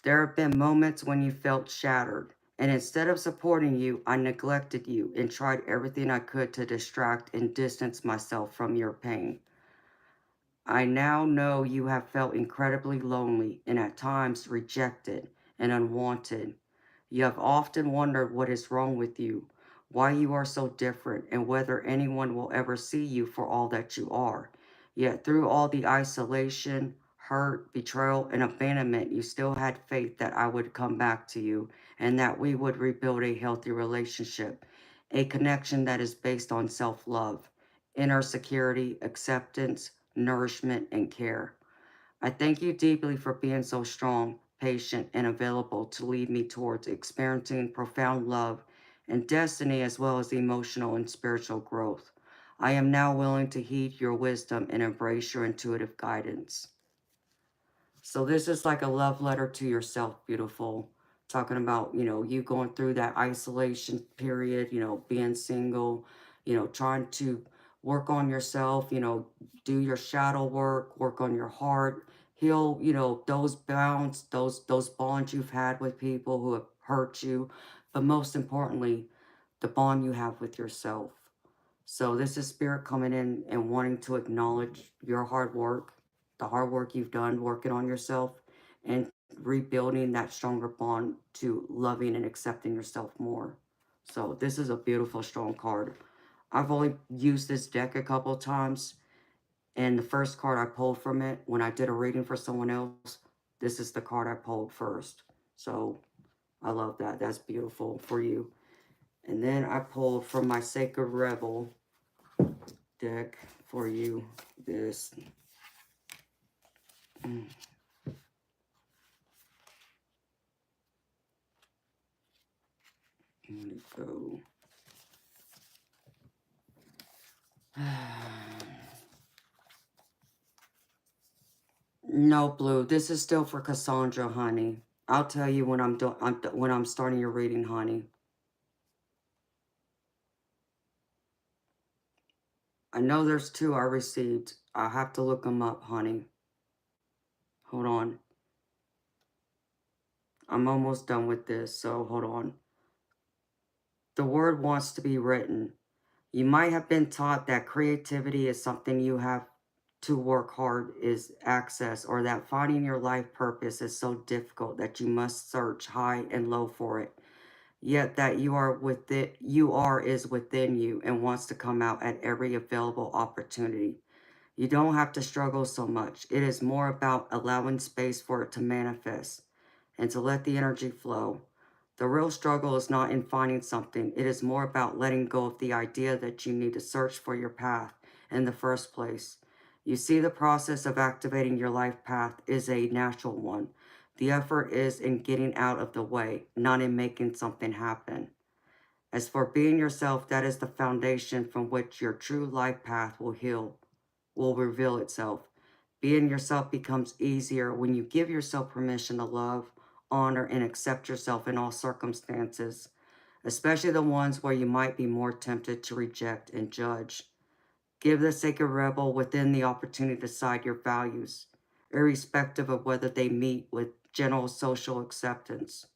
There have been moments when you felt shattered, and instead of supporting you, I neglected you and tried everything I could to distract and distance myself from your pain. I now know you have felt incredibly lonely and at times rejected and unwanted. You have often wondered what is wrong with you, why you are so different, and whether anyone will ever see you for all that you are. Yet through all the isolation, hurt, betrayal, and abandonment, you still had faith that I would come back to you and that we would rebuild a healthy relationship, a connection that is based on self-love, inner security, acceptance, nourishment, and care. I thank you deeply for being so strong, patient, and available to lead me towards experiencing profound love and destiny as well as emotional and spiritual growth. I am now willing to heed your wisdom and embrace your intuitive guidance. So this is like a love letter to yourself, beautiful. Talking about, you know, you going through that isolation period, you know, being single, you know, trying to work on yourself, you know, do your shadow work on your heart, heal, you know, those bounds, those bonds you've had with people who have hurt you, but most importantly, the bond you have with yourself. So this is spirit coming in and wanting to acknowledge your hard work, the hard work you've done working on yourself, and rebuilding that stronger bond to loving and accepting yourself more. So this is a beautiful, strong card. I've only used this deck a couple of times, and the first card I pulled from it, when I did a reading for someone else, this is the card I pulled first. So I love that. That's beautiful for you. And then I pulled from my Sacred Rebel deck for you this. Let it go. No, Blue. This is still for Cassandra, honey. I'll tell you when when I'm starting your reading, honey. I know there's two I received. I have to look them up, honey. Hold on. I'm almost done with this, so hold on. The word wants to be written. You might have been taught that creativity is something you have to work hard is access, or that finding your life purpose is so difficult that you must search high and low for it. yet that is within you and wants to come out at every available opportunity. You don't have to struggle so much. It is more about allowing space for it to manifest and to let the energy flow. The real struggle is not in finding something. It is more about letting go of the idea that you need to search for your path in the first place. You see, the process of activating your life path is a natural one. The effort is in getting out of the way, not in making something happen. As for being yourself, that is the foundation from which your true life path will reveal itself. Being yourself becomes easier when you give yourself permission to love, honor, and accept yourself in all circumstances, especially the ones where you might be more tempted to reject and judge. Give the sacred rebel within the opportunity to decide your values, irrespective of whether they meet with general social acceptance.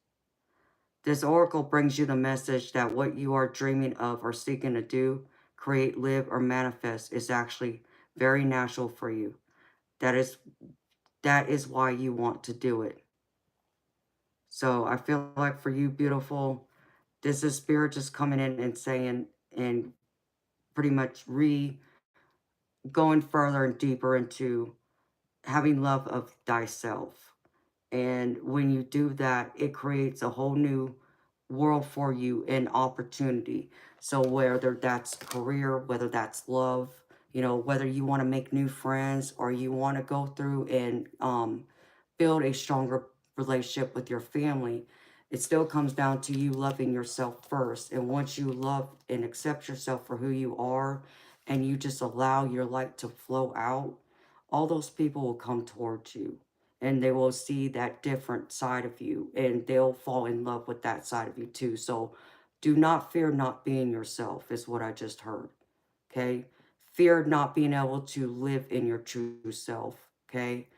This oracle brings you the message that what you are dreaming of or seeking to do, create, live, or manifest is actually very natural for you. That is that is why you want to do it. So I feel like for you, beautiful, this is spirit just coming in and saying and pretty much going further and deeper into having love of thyself. And when you do that, it creates a whole new world for you and opportunity. So whether that's career, whether that's love, whether you want to make new friends or you want to go through and build a stronger relationship with your family, it still comes down to you loving yourself first. And once you love and accept yourself for who you are, and you just allow your light to flow out, all those people will come towards you and they will see that different side of you and they'll fall in love with that side of you too. So do not fear not being yourself, is what I just heard. Okay. Fear not being able to live in your true self. Okay.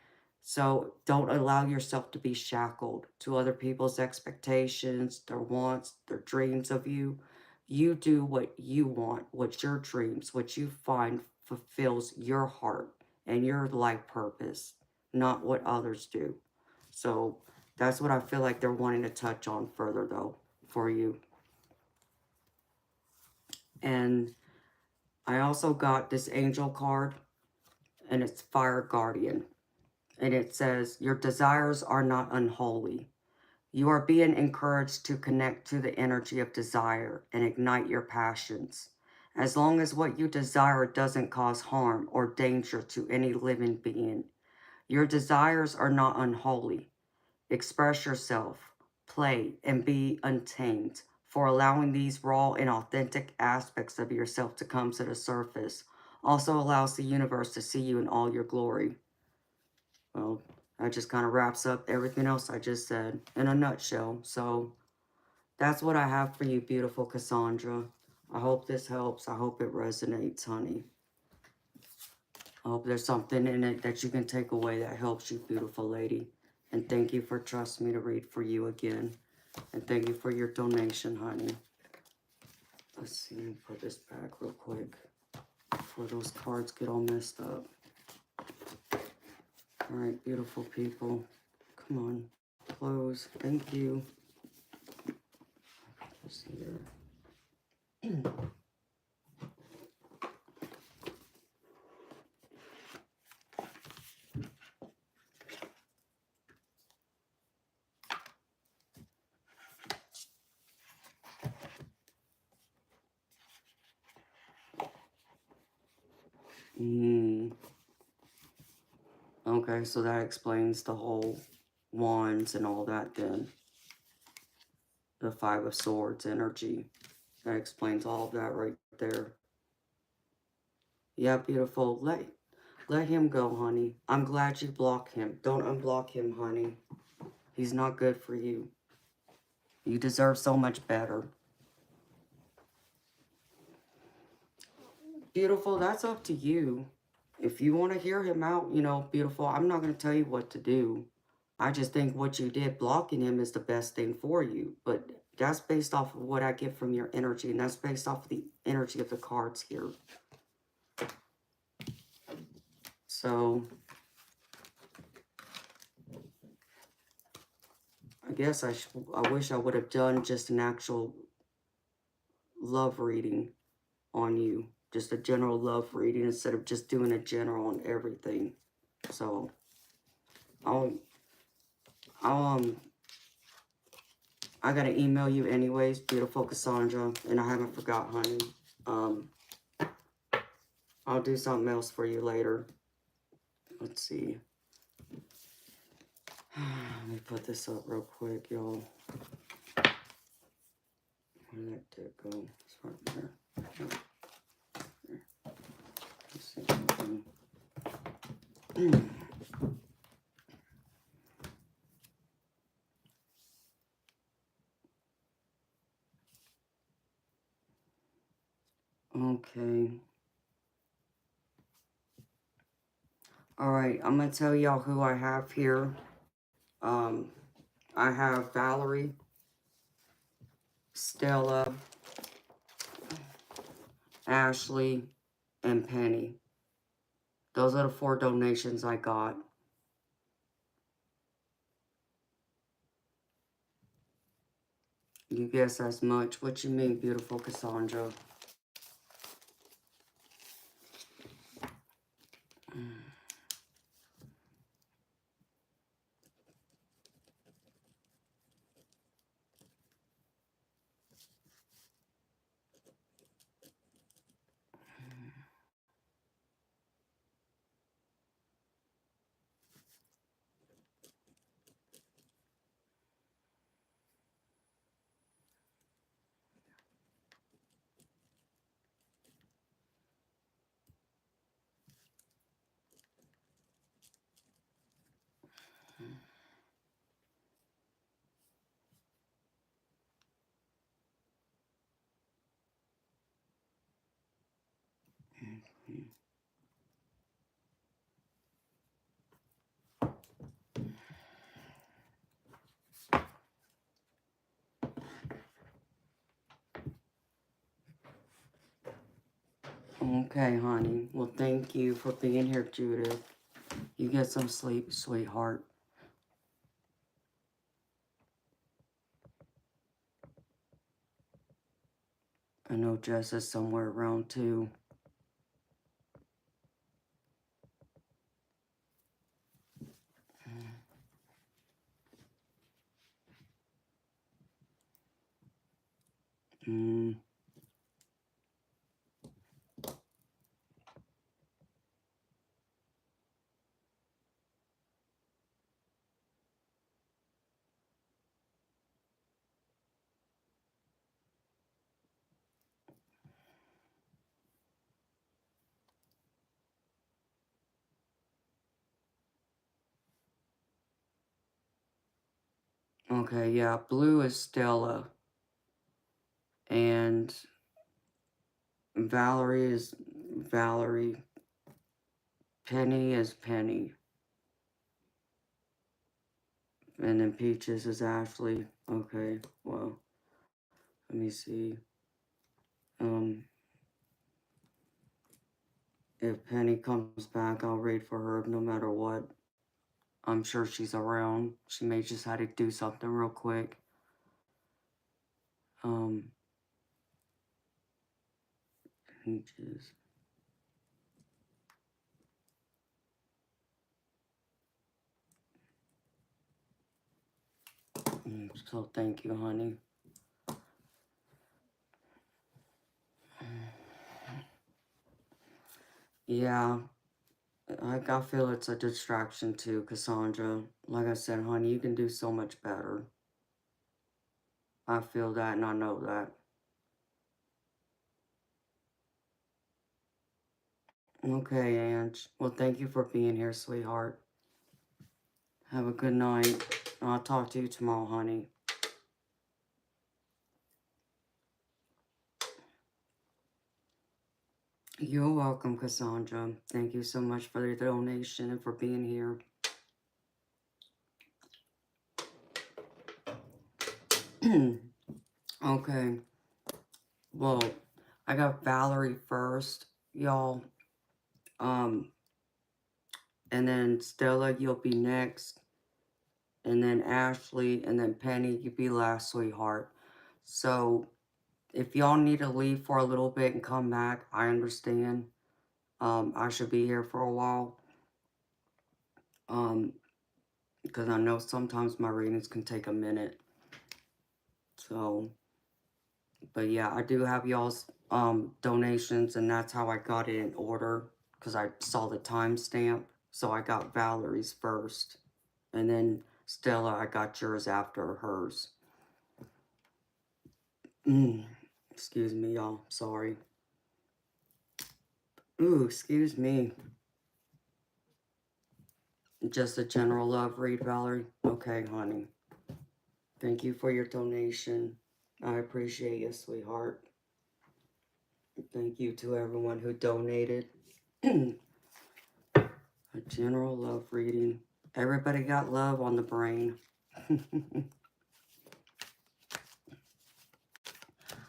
So don't allow yourself to be shackled to other people's expectations, their wants, their dreams of you. You do what you want, what your dreams, what you find fulfills your heart and your life purpose, not what others do. So that's what I feel like they're wanting to touch on further, though, for you. And I also got this angel card, and it's Fire Guardian. And it says, your desires are not unholy. You are being encouraged to connect to the energy of desire and ignite your passions. As long as what you desire doesn't cause harm or danger to any living being, your desires are not unholy. Express yourself, play, and be untamed, for allowing these raw and authentic aspects of yourself to come to the surface also allows the universe to see you in all your glory. Well, that just kind of wraps up everything else I just said in a nutshell. So that's what I have for you, beautiful Cassandra. I hope this helps. I hope it resonates, honey. I hope there's something in it that you can take away that helps you, beautiful lady. And thank you for trusting me to read for you again. And thank you for your donation, honey. Let's see, let me put this back real quick before those cards get all messed up. All right, beautiful people. Come on, close. Thank you. Let's see here. Okay, so that explains the whole wands and all that then. The Five of Swords energy. That explains all of that right there. Yeah, beautiful. Let him go, honey. I'm glad you blocked him. Don't unblock him, honey. He's not good for you. You deserve so much better. Beautiful, that's up to you. If you want to hear him out, beautiful, I'm not going to tell you what to do. I just think what you did blocking him is the best thing for you. But that's based off of what I get from your energy. And that's based off of the energy of the cards here. So I guess I wish I would have done just an actual love reading on you. Just a general love reading instead of just doing a general on everything. So, I'll I gotta email you anyways, beautiful Cassandra, and I haven't forgot, honey. I'll do something else for you later. Let's see. Let me put this up real quick, y'all. Where did that dick go? It's right there. Here. Let's see. Okay. Alright, I'm going to tell y'all who I have here. I have Valerie, Stella, Ashley, and Penny. Those are the 4 donations I got. You guess as much. What you mean, beautiful Cassandra? Okay, honey. Well, thank you for being here, Judith. You get some sleep, sweetheart. I know Jess is somewhere around too. Okay, yeah. Blue is Stella. And Valerie is Valerie. Penny is Penny. And then Peaches is Ashley. Okay, well, let me see. If Penny comes back, I'll read for her no matter what. I'm sure she's around. She may just have to do something real quick. Peaches. So thank you, honey. Yeah, I feel it's a distraction too, Cassandra. Like I said, honey, you can do so much better. I feel that and I know that. Okay, Ange. Well, thank you for being here, sweetheart. Have a good night. I'll talk to you tomorrow, honey. You're welcome, Cassandra. Thank you so much for the donation and for being here. Okay. Well, I got Valerie first, y'all. And then Stella, you'll be next. and then Ashley, and then Penny, you be last, sweetheart. So if y'all need to leave for a little bit and come back, I understand. I should be here for a while. Because I know sometimes my readings can take a minute. So, but yeah, I do have y'all's donations, and that's how I got it in order, because I saw the timestamp. So I got Valerie's first, and then Stella, I got yours after hers. Excuse me, y'all. Sorry. Ooh, excuse me. Just a general love read, Valerie? Okay, honey. Thank you for your donation. I appreciate you, sweetheart. Thank you to everyone who donated. A general love reading. Everybody got love on the brain.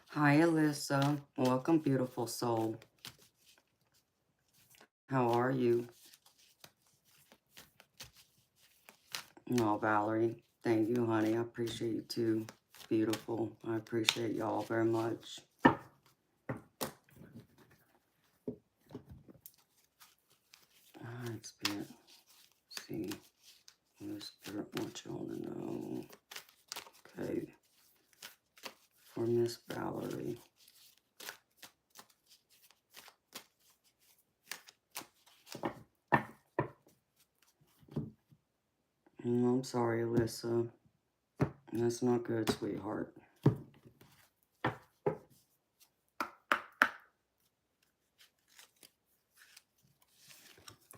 Hi, Alyssa. Welcome, beautiful soul. How are you? Oh, Valerie. Thank you, honey. I appreciate you too. Beautiful. I appreciate y'all very much. Alright, Spirit. Let's see. What does Spirit want y'all to know? Okay. For Miss Valerie. I'm sorry, Alyssa. That's not good, sweetheart.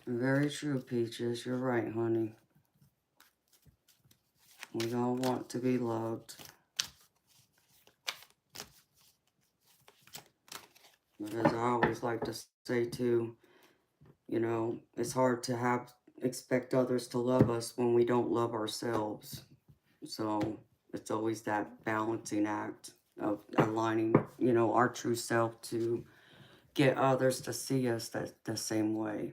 Very true, Peaches. You're right, honey. We all want to be loved. But as I always like to say too, you know, it's hard to expect others to love us when we don't love ourselves. So it's always that balancing act of aligning, you know, our true self to get others to see us the same way.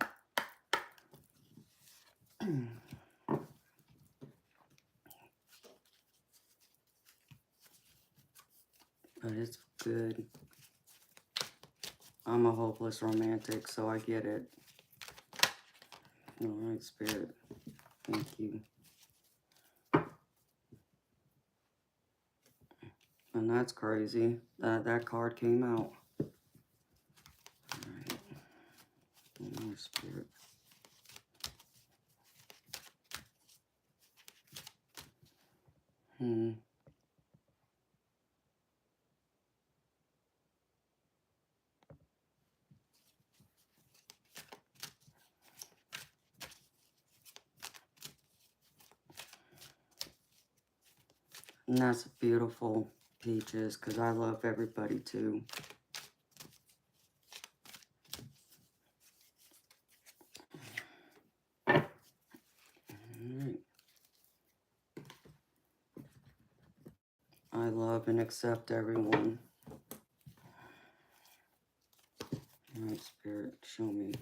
But it's good. I'm a hopeless romantic, so I get it. All right, Spirit. Thank you. And that's crazy. That card came out. All right. All right, Spirit. And that's beautiful, Peaches, because I love everybody too. All right. I love and accept everyone. All right, Spirit, show me.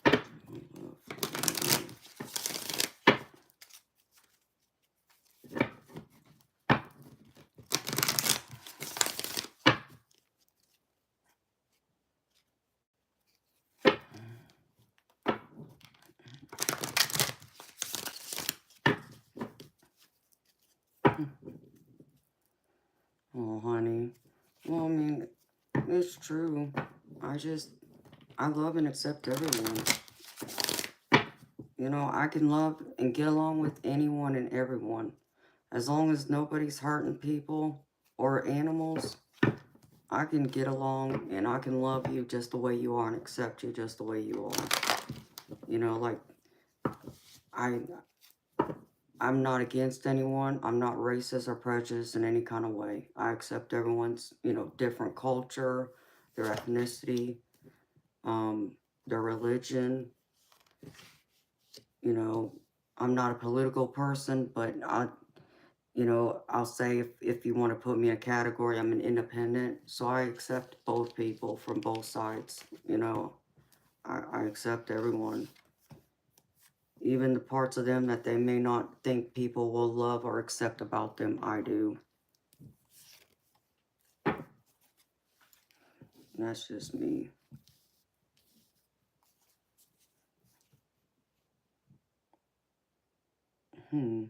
Love. Oh, honey. Well, I mean, it's true. I love and accept everyone. You know, I can love and get along with anyone and everyone. As long as nobody's hurting people or animals, I can get along and I can love you just the way you are and accept you just the way you are. You know, like, I'm not against anyone. I'm not racist or prejudiced in any kind of way. I accept everyone's, you know, different culture, their ethnicity, their religion. You know, I'm not a political person, but I'll say if you want to put me in a category, I'm an independent. So I accept both people from both sides. You know, I accept everyone. even the parts of them that they may not think people will love or accept about them, I do. That's just me. More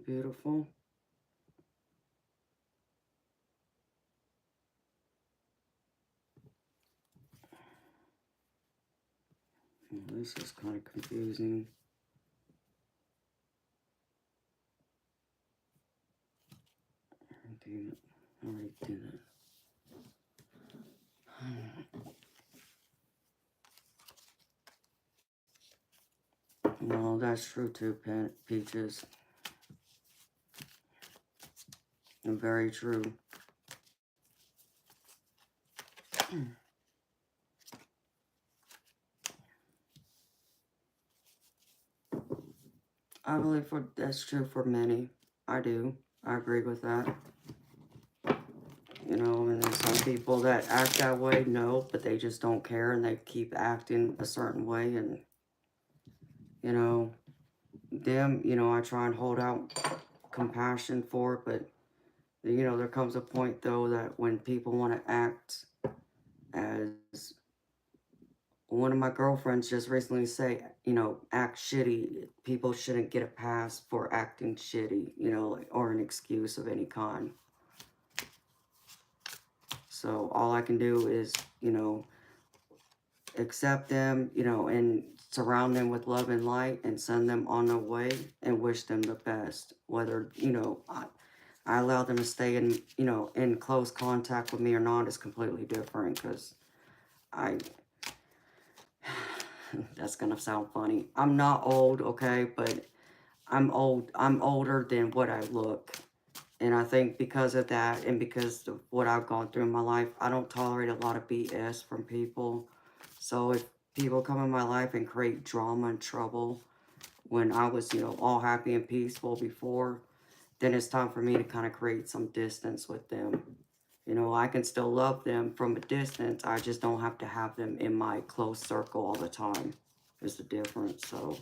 beautiful. This is kind of confusing. I already did it. Well, that's true too, Peaches. Very true. I believe that's true for many. I do. I agree with that. You know, and there's some people that act that way, no, but they just don't care and they keep acting a certain way. And, you know, them, you know, I try and hold out compassion for it, but, you know, there comes a point, though, that when people want to act as one of my girlfriends just recently say, you know, act shitty. People shouldn't get a pass for acting shitty, you know, or an excuse of any kind. So all I can do is, you know, accept them, you know, and surround them with love and light and send them on their way and wish them the best. Whether, you know, I allow them to stay in, you know, in close contact with me or not is completely different, because that's gonna sound funny. I'm not old, okay, but I'm older than what I look. And I think because of that and because of what I've gone through in my life, I don't tolerate a lot of BS from people. So if people come in my life and create drama and trouble when I was, you know, all happy and peaceful before, then it's time for me to kind of create some distance with them. You know, I can still love them from a distance. I just don't have to have them in my close circle all the time. There's the difference. So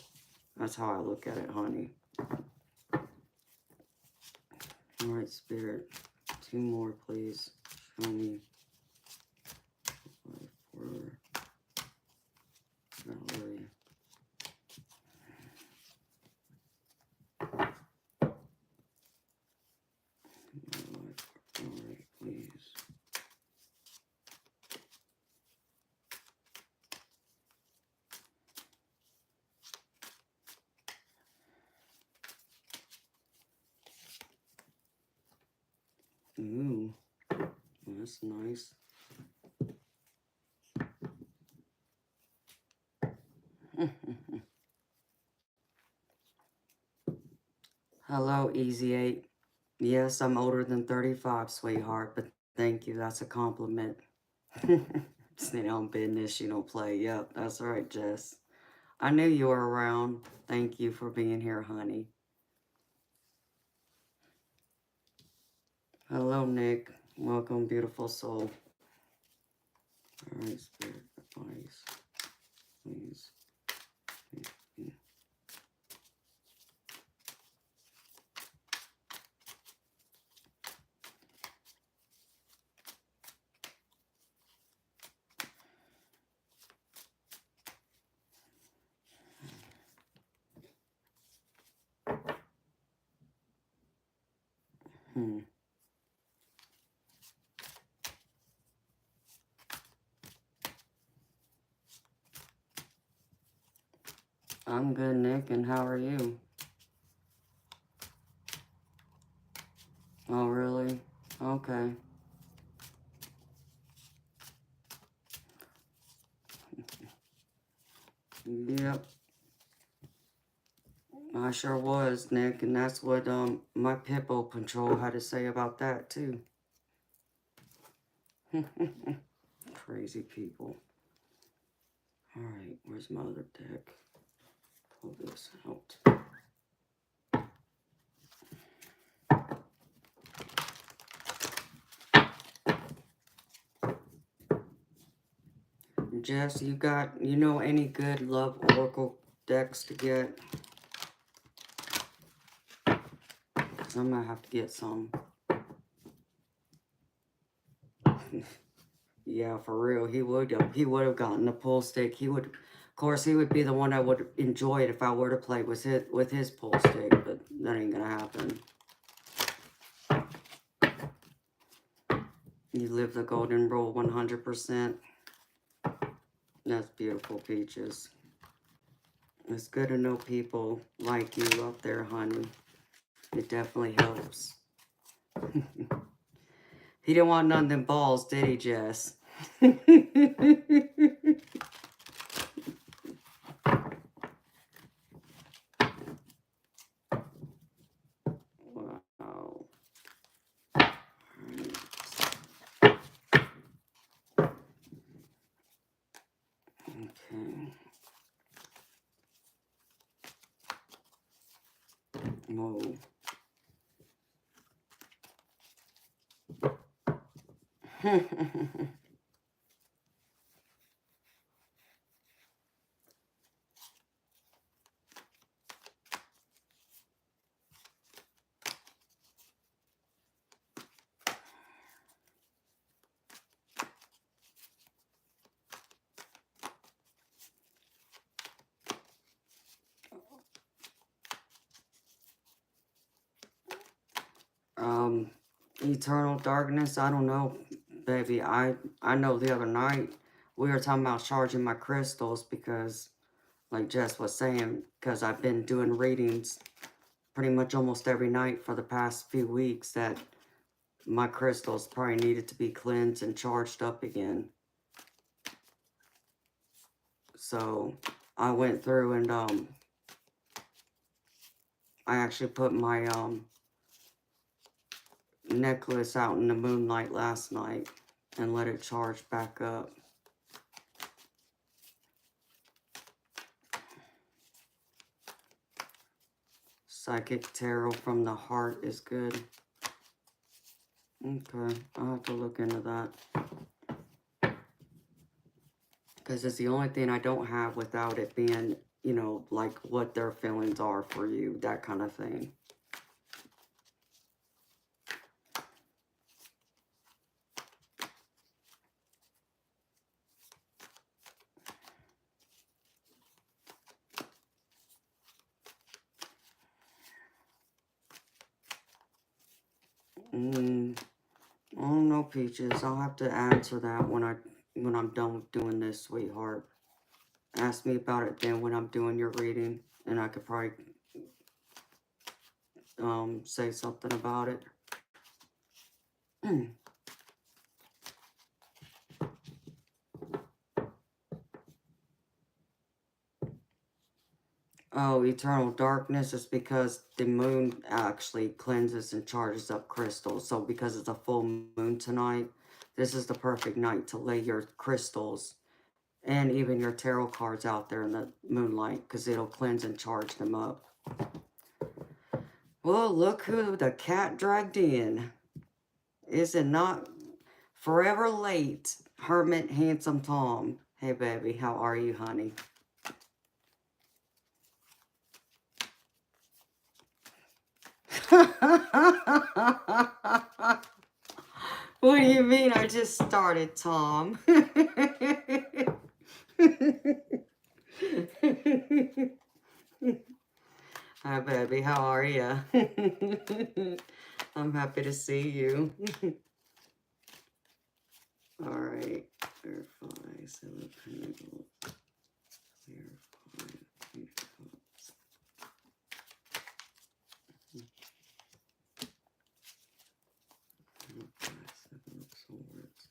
that's how I look at it, honey. All right, Spirit. 2 more, please. Show me. 5, 4. Valerie. All right, please. Ooh, that's nice. Hello, Easy 8. Yes, I'm older than 35, sweetheart, but thank you. That's a compliment. Stay on business, you don't play. Yep, that's right, Jess. I knew you were around. Thank you for being here, honey. Hello, Nick. Welcome, beautiful soul. All right, Spirit advice. Please. I'm good, Nick, and how are you? Oh, really? Okay. Yep. I sure was, Nick, and that's what my Pitbull Patrol had to say about that, too. Crazy people. Alright, where's my other deck? Pull this out. Jess, you know any good love oracle decks to get? I'm gonna have to get some. Yeah, for real. He would have gotten a pull stick. Of course, he would be the one I would enjoy it if I were to play with his pull stick, but that ain't gonna happen. You live the golden rule 100%. That's beautiful, Peaches. It's good to know people like you out there, honey. It definitely helps. He didn't want none of them balls, did he, Jess? Wow. Okay. Whoa. Eternal darkness, I don't know, baby. I know the other night we were talking about charging my crystals because, like Jess was saying, because I've been doing readings pretty much almost every night for the past few weeks, that my crystals probably needed to be cleansed and charged up again. So I went through and I actually put my necklace out in the moonlight last night and let it charge back up. Psychic tarot from the heart is good. Okay, I'll have to look into that. Because it's the only thing I don't have without it being, you know, like what their feelings are for you, that kind of thing. I don't know, Peaches. I'll have to answer that when I'm done with doing this, sweetheart. Ask me about it then when I'm doing your reading, and I could probably say something about it. Oh, eternal darkness is because the moon actually cleanses and charges up crystals. So because it's a full moon tonight, this is the perfect night to lay your crystals and even your tarot cards out there in the moonlight, because it'll cleanse and charge them up. Well, look who the cat dragged in. Is it not forever late, Hermit Handsome Tom? Hey, baby, how are you, honey? What do you mean I just started, Tom? Hi, baby. How are you? I'm happy to see you. All right. Verify. 7 Pentacles. Verify. 8 Cups. Verify. 7 of Swords.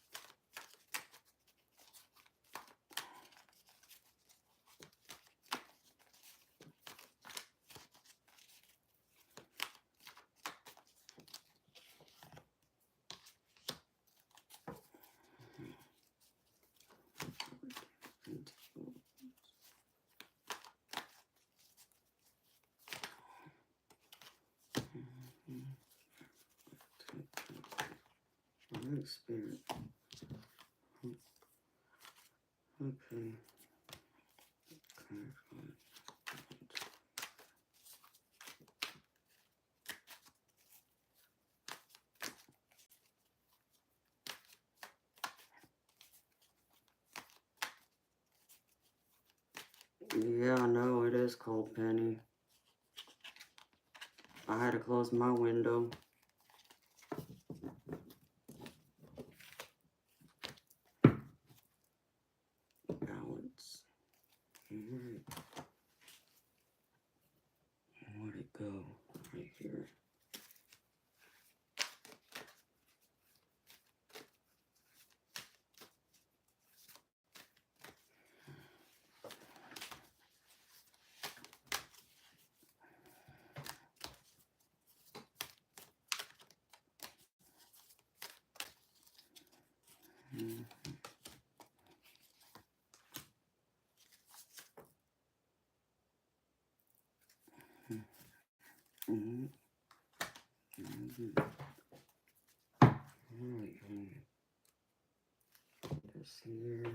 Alright, Spirit. Okay. Yeah, I know it is cold, Penny. I had to close my window. Balance. Where'd it go? Right here. Mm-hmm. This here.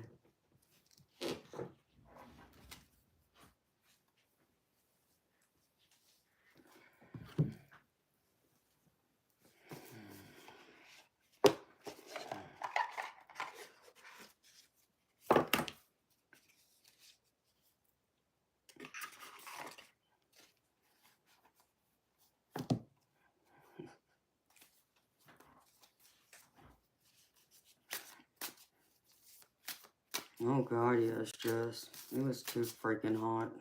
Oh god, yeah, it's just, it was too freaking hot.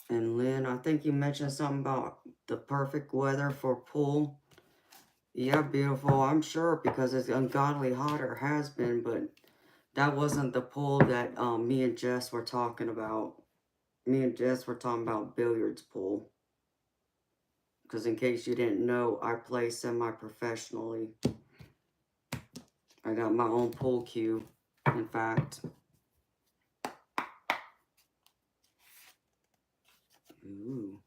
And Lynn, I think you mentioned something about the perfect weather for pool. Yeah, beautiful, I'm sure, because it's ungodly hot, or has been, but that wasn't the pool that me and Jess were talking about. Me and Jess were talking about billiards pool. Because in case you didn't know, I play semi-professionally. I got my own pool cue, in fact. Ooh.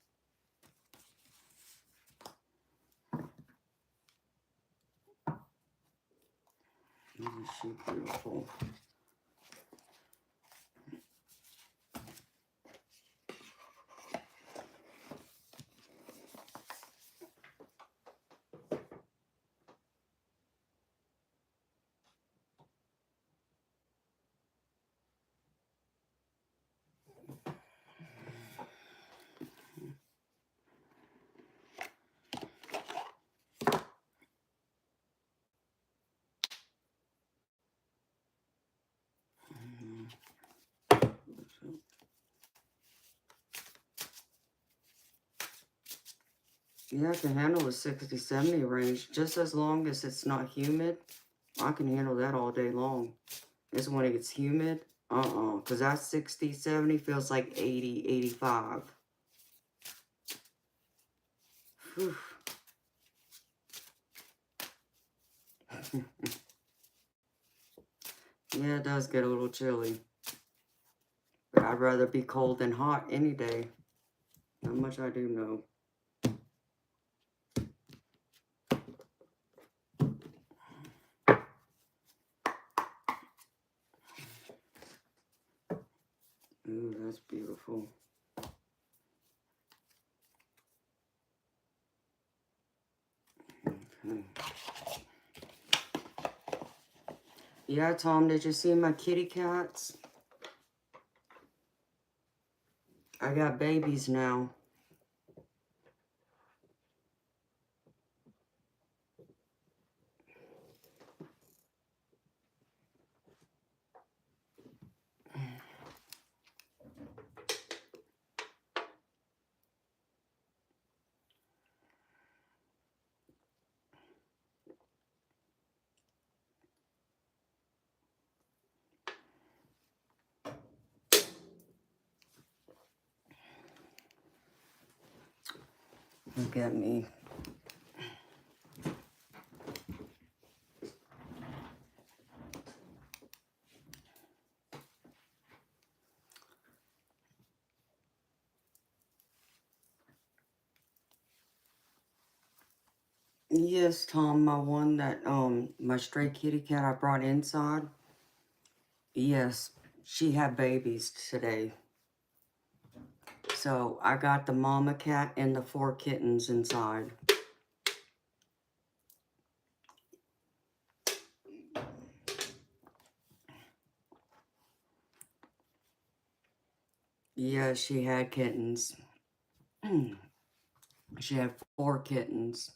Isn't she beautiful? Yeah, I can handle the 60, 70 range. Just as long as it's not humid, I can handle that all day long. It's when it gets humid, because that 60, 70 feels like 80, 85. Whew. Yeah, it does get a little chilly. But I'd rather be cold than hot any day. How much I do know. Ooh, that's beautiful. Okay. Yeah, Tom, did you see my kitty cats? I got babies now. Look at me. Yes, Tom, my one that, my stray kitty cat I brought inside. Yes, she had babies today. So I got the mama cat and the 4 kittens inside. Yeah, she had kittens. She had 4 kittens.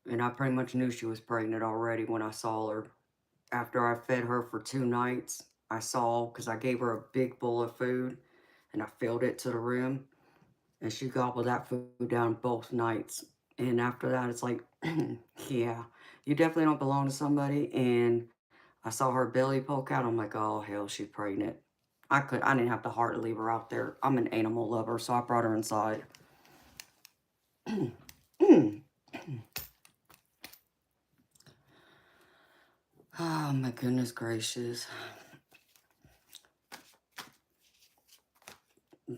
And I pretty much knew she was pregnant already when I saw her. After I fed her for 2 nights, I saw, because I gave her a big bowl of food, and I filled it to the rim, and she gobbled that food down both nights. And after that, it's like, yeah, you definitely don't belong to somebody. And I saw her belly poke out. I'm like, oh, hell, she's pregnant. I didn't have the heart to leave her out there. I'm an animal lover, so I brought her inside. Oh, my goodness gracious.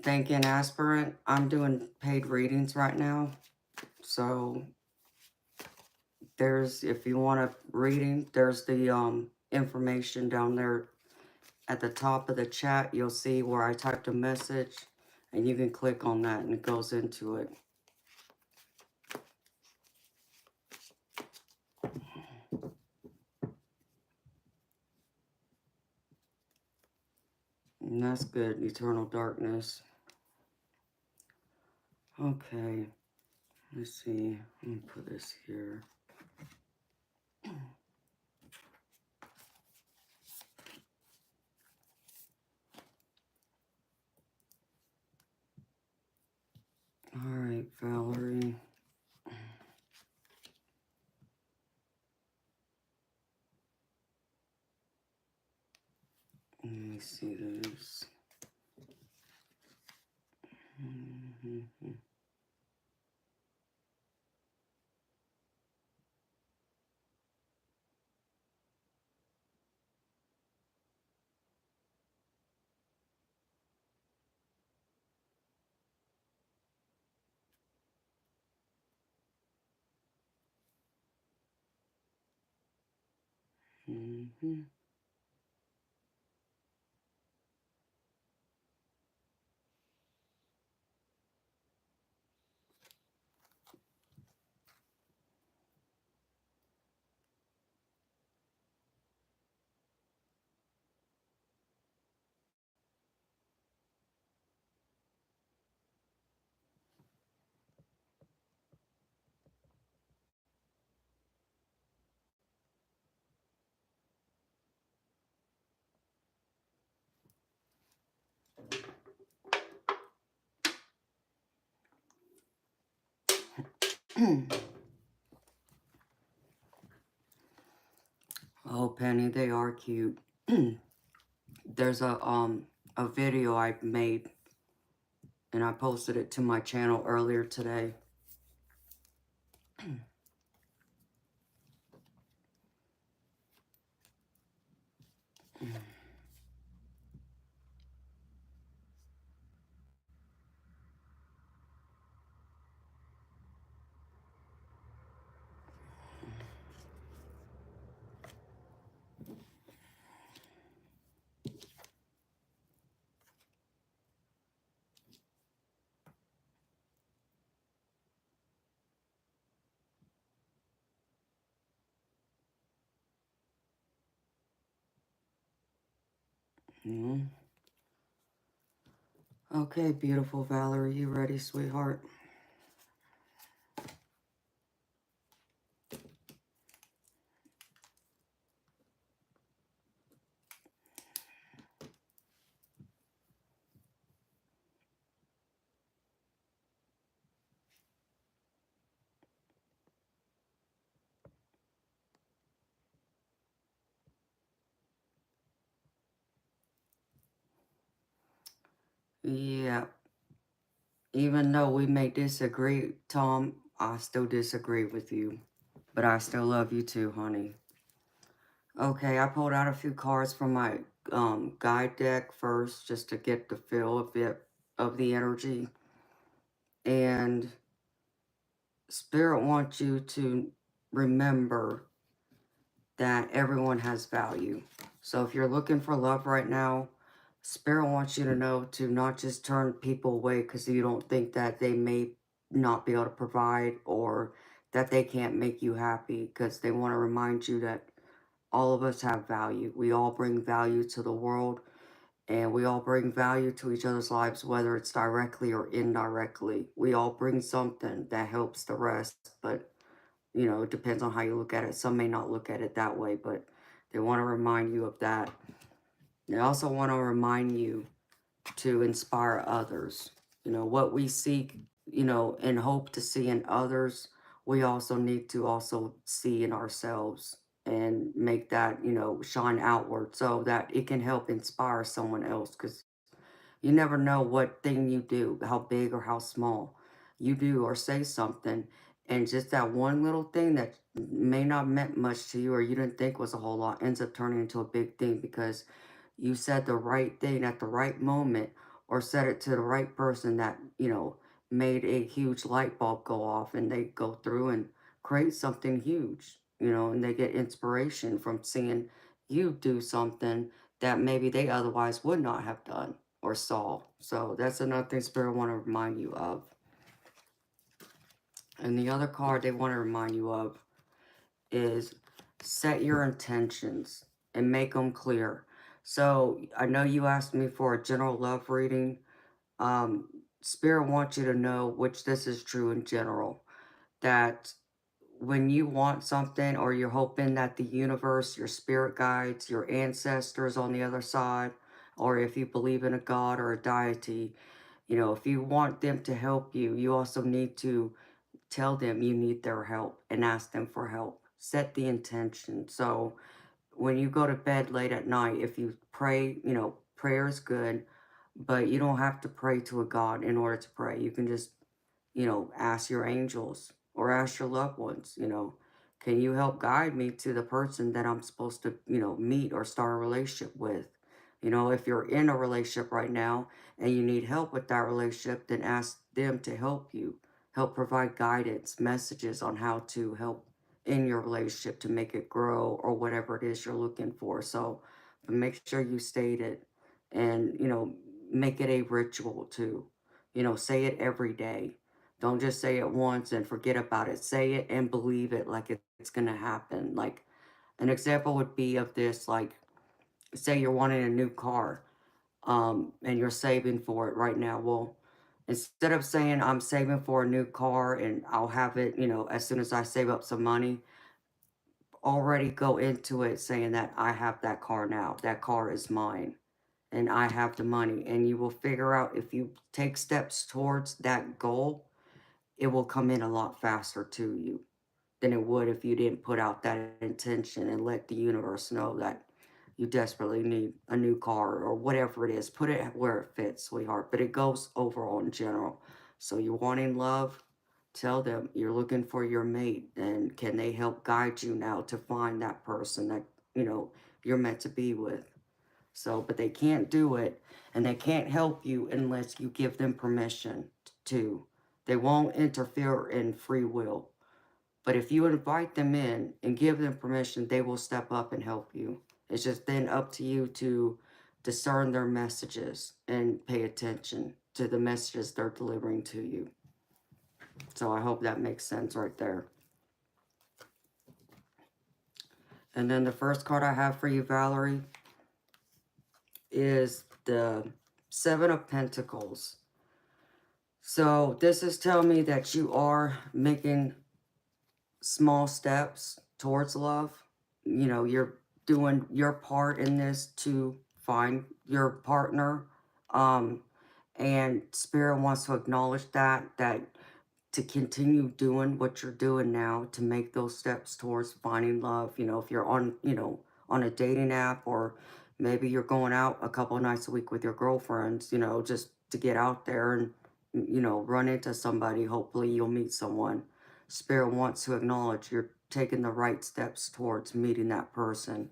Thinking aspirant. I'm doing paid readings right now. So there's, if you want a reading, there's the information down there at the top of the chat. You'll see where I typed a message, and you can click on that and it goes into it. And that's good. Eternal darkness. Okay. Let's see. Let me put this here. All right, Valerie. Let me see this. Oh, Penny, they are cute. There's a video I made, and I posted it to my channel earlier today. Mm. Okay, beautiful Valerie, you ready, sweetheart? Yeah. Even though we may disagree, Tom, I still disagree with you. But I still love you too, honey. Okay, I pulled out a few cards from my guide deck first, just to get the feel of it, of the energy. And Spirit wants you to remember that everyone has value. So if you're looking for love right now, Spirit wants you to know to not just turn people away because you don't think that they may not be able to provide or that they can't make you happy, because they want to remind you that all of us have value. We all bring value to the world, and we all bring value to each other's lives, whether it's directly or indirectly. We all bring something that helps the rest, but it depends on how you look at it. Some may not look at it that way, but they want to remind you of that. They also want to remind you to inspire others. What we seek, and hope to see in others, we also need to also see in ourselves and make that, shine outward so that it can help inspire someone else. Because you never know what thing you do, how big or how small you do or say something. And just that one little thing that may not meant much to you or you didn't think was a whole lot ends up turning into a big thing because you said the right thing at the right moment or said it to the right person that, made a huge light bulb go off, and they go through and create something huge, and they get inspiration from seeing you do something that maybe they otherwise would not have done or saw. So that's another thing Spirit want to remind you of. And the other card they want to remind you of is set your intentions and make them clear. So I know you asked me for a general love reading. Um, Spirit wants you to know, which this is true in general, that when you want something or you're hoping that the universe, your spirit guides, your ancestors on the other side, or if you believe in a god or a deity, if you want them to help you, you also need to tell them you need their help and ask them for help. Set the intention. So when you go to bed late at night, if you pray, prayer is good, but you don't have to pray to a God in order to pray. You can just, ask your angels or ask your loved ones, can you help guide me to the person that I'm supposed to, meet or start a relationship with? If you're in a relationship right now and you need help with that relationship, then ask them to help you, help provide guidance, messages on how to help in your relationship to make it grow or whatever it is you're looking for. So, but make sure you state it and, make it a ritual too. Say it every day. Don't just say it once and forget about it. Say it and believe it like it's going to happen. Like an example would be of this, like say you're wanting a new car, and you're saving for it right now. Well, instead of saying I'm saving for a new car and I'll have it, as soon as I save up some money, already go into it saying that I have that car now. That car is mine and I have the money. And you will figure out if you take steps towards that goal, it will come in a lot faster to you than it would if you didn't put out that intention and let the universe know that you desperately need a new car or whatever it is. Put it where it fits, sweetheart. But it goes overall in general. So you're wanting love, tell them you're looking for your mate, and can they help guide you now to find that person that, you're meant to be with. So, but they can't do it and they can't help you unless you give them permission to. They won't interfere in free will. But if you invite them in and give them permission, they will step up and help you. It's just then up to you to discern their messages and pay attention to the messages they're delivering to you. So I hope that makes sense right there. And then the first card I have for you, Valerie, is the Seven of Pentacles. So this is telling me that you are making small steps towards love. You're doing your part in this to find your partner. And Spirit wants to acknowledge that to continue doing what you're doing now to make those steps towards finding love. If you're on a dating app, or maybe you're going out a couple of nights a week with your girlfriends, just to get out there and, run into somebody. Hopefully you'll meet someone. Spirit wants to acknowledge you're taking the right steps towards meeting that person.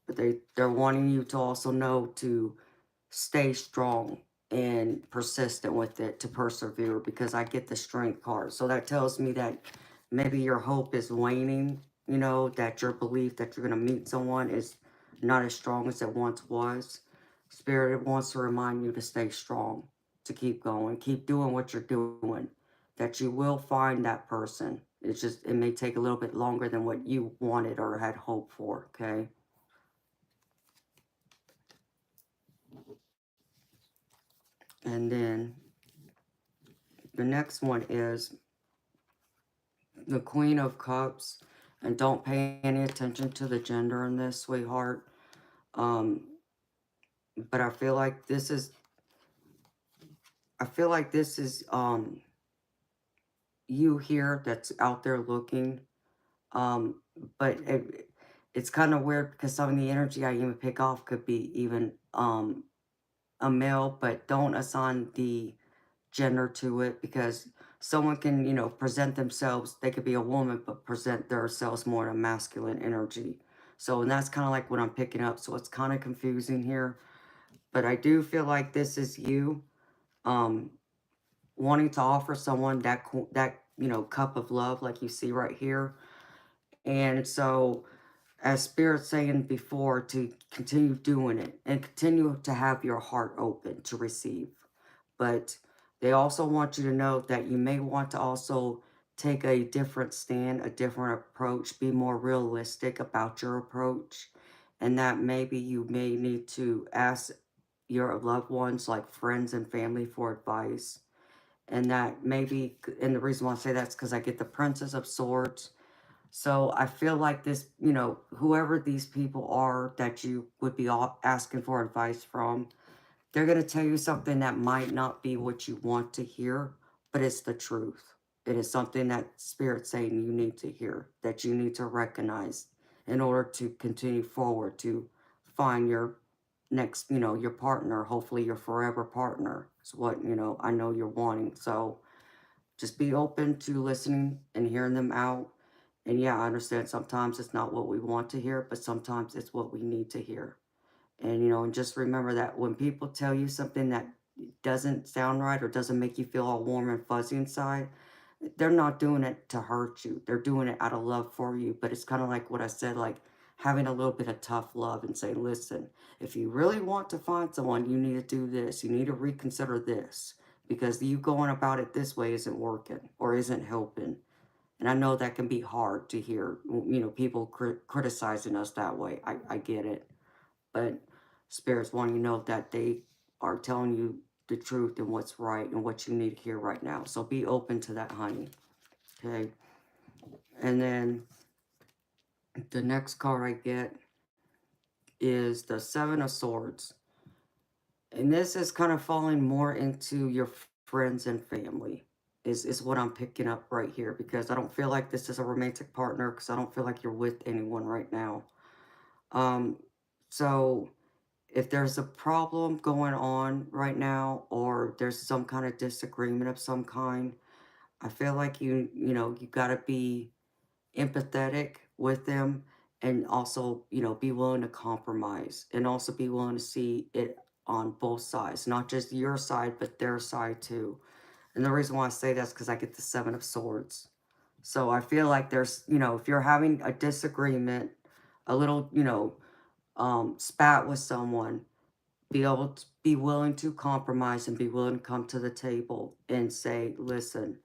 But they're wanting you to also know to stay strong. and persistent with it to persevere, because I get the strength card. So that tells me that maybe your hope is waning, you know, that your belief that you're going to meet someone is not as strong as it once was. Spirit wants to remind you to stay strong, to keep going, keep doing what you're doing, that you will find that person. It's just, it may take a little bit longer than what you wanted or had hoped for, okay? And then the next one is the Queen of Cups. And don't pay any attention to the gender in this, sweetheart. Um, but I feel like this is you here that's out there looking. Um, but it's kind of weird because some of the energy I even pick off could be even a male, but don't assign the gender to it, because someone can, you know, present themselves, they could be a woman, but present themselves more in a masculine energy. So, and that's kind of like what I'm picking up. So it's kind of confusing here, but I do feel like this is you, um, wanting to offer someone that, you know, cup of love, like you see right here. And so, as Spirit's saying before, to continue doing it and continue to have your heart open to receive. But they also want you to know that you may want to also take a different stand, a different approach, be more realistic about your approach, and that maybe you may need to ask your loved ones, like friends and family, for advice. And that maybe, and the reason why I say that's because I get the Princess of Swords. So I feel like this, you know, whoever these people are that you would be asking for advice from, they're going to tell you something that might not be what you want to hear, but it's the truth. It is something that Spirit's saying you need to hear, that you need to recognize in order to continue forward, to find your next, you know, your partner, hopefully your forever partner. Is what, you know, I know you're wanting. So just be open to listening and hearing them out. And yeah, I understand sometimes it's not what we want to hear, but sometimes it's what we need to hear. And, you know, and just remember that when people tell you something that doesn't sound right or doesn't make you feel all warm and fuzzy inside, they're not doing it to hurt you. They're doing it out of love for you. But it's kind of like what I said, like having a little bit of tough love and saying, listen, if you really want to find someone, you need to do this. You need to reconsider this, because you going about it this way isn't working or isn't helping. And I know that can be hard to hear, you know, people criticizing us that way. I get it. But spirits want you to know that they are telling you the truth and what's right and what you need to hear right now. So be open to that, honey. Okay. And then the next card I get is the Seven of Swords. And this is kind of falling more into your friends and family. Is what I'm picking up right here, because I don't feel like this is a romantic partner, because I don't feel like you're with anyone right now. Um, so if there's a problem going on right now, or there's some kind of disagreement of some kind, I feel like you know, you got to be empathetic with them, and also, you know, be willing to compromise, and also be willing to see it on both sides, not just your side, but their side too. And the reason why I say that's because I get the Seven of Swords. So I feel like there's, you know, if you're having a disagreement, a little, you know, spat with someone, be able to be willing to compromise and be willing to come to the table and say, listen,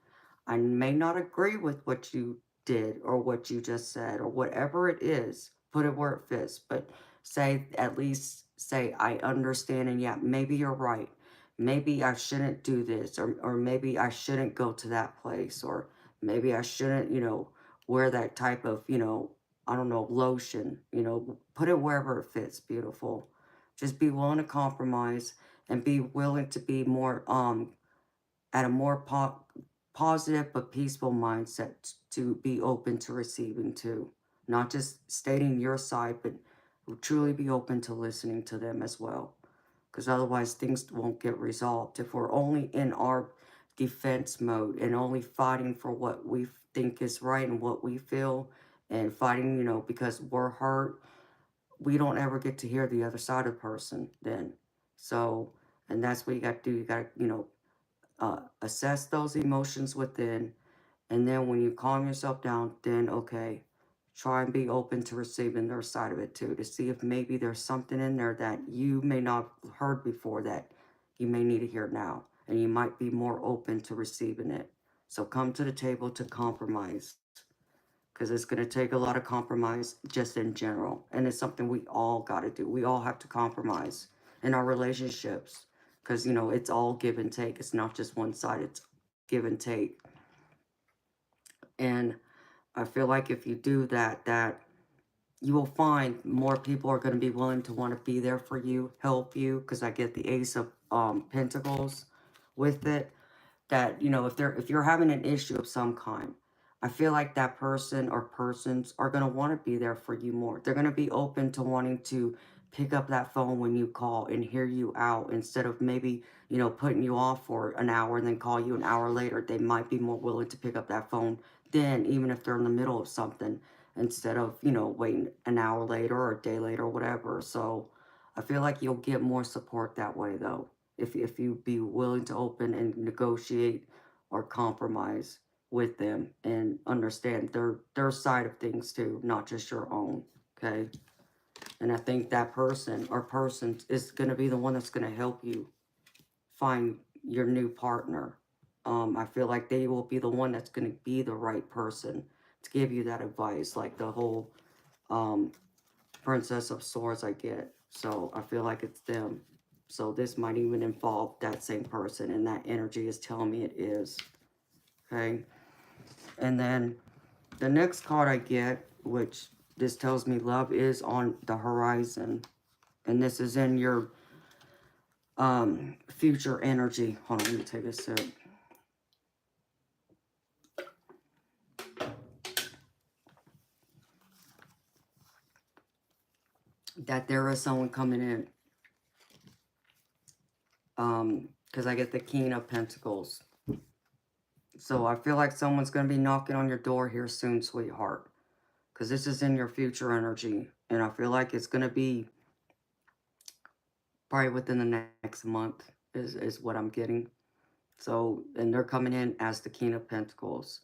I may not agree with what you did or what you just said or whatever it is, put it where it fits, but say, at least say, I understand, and yeah, maybe you're right. Maybe I shouldn't do this, or maybe I shouldn't go to that place, or maybe I shouldn't, you know, wear that type of, you know, I don't know, lotion, you know, put it wherever it fits, beautiful. Just be willing to compromise and be willing to be more at a more positive but peaceful mindset, to be open to receiving too. Not just stating your side, but truly be open to listening to them as well. Because otherwise things won't get resolved if we're only in our defense mode and only fighting for what we think is right and what we feel, and fighting, you know, because we're hurt. We don't ever get to hear the other side of the person then. So And that's what you got to do. You got to, assess those emotions within. And then when you calm yourself down, then okay, try and be open to receiving their side of it too, to see if maybe there's something in there that you may not have heard before that you may need to hear now. And you might be more open to receiving it. So come to the table to compromise, because it's going to take a lot of compromise just in general. And it's something we all got to do. We all have to compromise in our relationships, because, it's all give and take. It's not just one side, it's give and take. And I feel like if you do that, you will find more people are going to be willing to want to be there for you, help you, because I get the Ace of Pentacles with it. That, if you're having an issue of some kind, I feel like that person or persons are going to want to be there for you more. They're going to be open to wanting to pick up that phone when you call and hear you out, instead of maybe, putting you off for an hour and then call you an hour later. They might be more willing to pick up that phone then, even if they're in the middle of something, instead of, waiting an hour later or a day later or whatever. So I feel like you'll get more support that way, though, if you be willing to open and negotiate or compromise with them and understand their side of things too, not just your own. Okay. And I think that person or persons is going to be the one that's going to help you find your new partner. I feel like they will be the one that's going to be the right person to give you that advice, like the whole um, Princess of Swords I get. So I feel like it's them. So this might even involve that same person, and that energy is telling me it is. Okay. And then the next card I get, which this tells me love is on the horizon. And this is in your future energy. Hold on, let me take a sip. That there is someone coming in. Because I get the King of Pentacles. So I feel like someone's going to be knocking on your door here soon, sweetheart. Because this is in your future energy. And I feel like it's going to be probably within the next month is what I'm getting. So, and they're coming in as the King of Pentacles.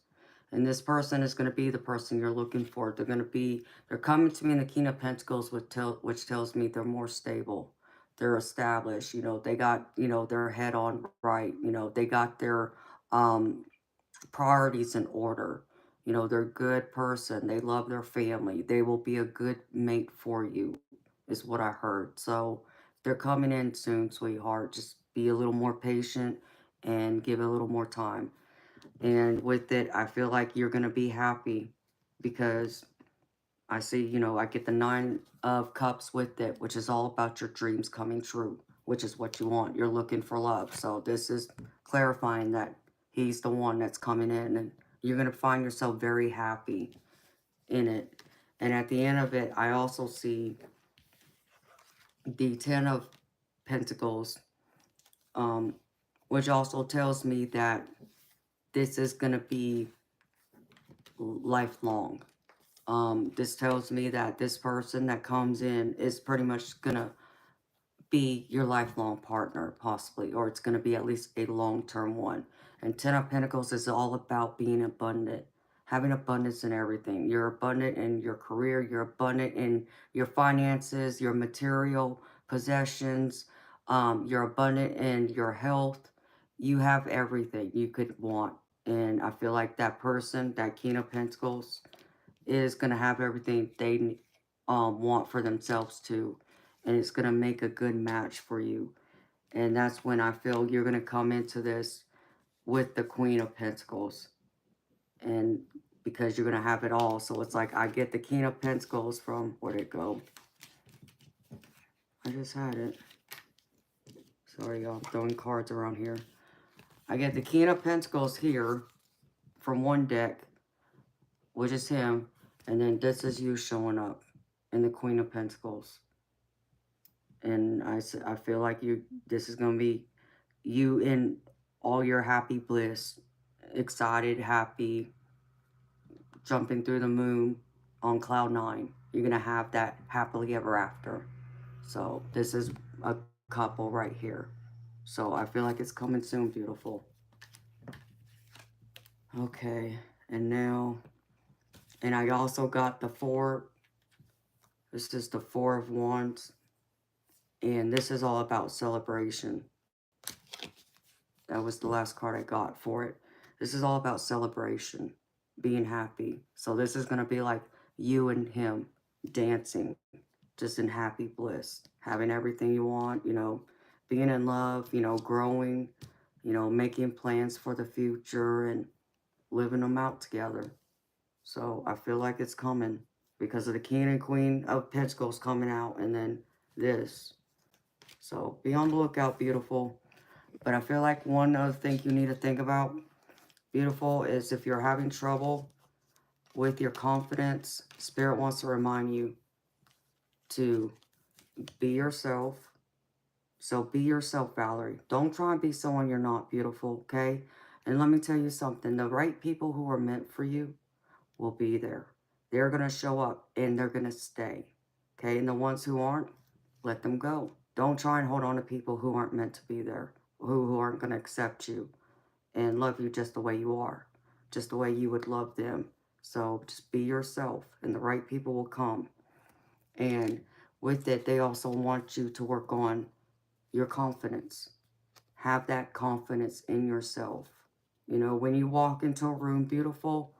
And this person is going to be the person you're looking for. They're coming to me in the King of Pentacles, which tells me they're more stable. They're established, they got, their head on right. They got their priorities in order. They're a good person. They love their family. They will be a good mate for you, is what I heard. So they're coming in soon, sweetheart. Just be a little more patient and give it a little more time. And with it, I feel like you're going to be happy, because I see, I get the Nine of Cups with it, which is all about your dreams coming true, which is what you want. You're looking for love. So this is clarifying that he's the one that's coming in, and you're going to find yourself very happy in it. And at the end of it, I also see the Ten of Pentacles, which also tells me that this is going to be lifelong. This tells me that this person that comes in is pretty much going to be your lifelong partner, possibly, or it's going to be at least a long-term one. And Ten of Pentacles is all about being abundant, having abundance in everything. You're abundant in your career, you're abundant in your finances, your material possessions, you're abundant in your health. You have everything you could want. And I feel like that person, that King of Pentacles, is going to have everything they want for themselves too. And it's going to make a good match for you. And that's when I feel you're going to come into this with the Queen of Pentacles. And because you're going to have it all. So it's like I get the King of Pentacles from, where'd it go? I just had it. Sorry, y'all, I'm throwing cards around here. I get the King of Pentacles here from one deck, which is him. And then this is you showing up in the Queen of Pentacles. And I feel like this is going to be you in all your happy bliss, excited, happy, jumping through the moon on cloud 9. You're going to have that happily ever after. So this is a couple right here. So I feel like it's coming soon, beautiful. Okay, and now, and I also got the 4. This is the 4 of Wands. And this is all about celebration. That was the last card I got for it. This is all about celebration, being happy. So this is going to be like you and him dancing, just in happy bliss, having everything you want, you know, being in love, you know, growing, you know, making plans for the future and living them out together. So I feel like it's coming because of the King and Queen of Pentacles coming out, and then this. So be on the lookout, beautiful. But I feel like one other thing you need to think about, beautiful, is if you're having trouble with your confidence, Spirit wants to remind you to be yourself. So be yourself, Valerie. Don't try and be someone you're not, beautiful, okay? And let me tell you something. The right people who are meant for you will be there. They're going to show up and they're going to stay, okay? And the ones who aren't, let them go. Don't try and hold on to people who aren't meant to be there, who aren't going to accept you and love you just the way you are, just the way you would love them. So just be yourself and the right people will come. And with it, they also want you to work on your confidence. Have that confidence in yourself. You know, when you walk into a room, beautiful,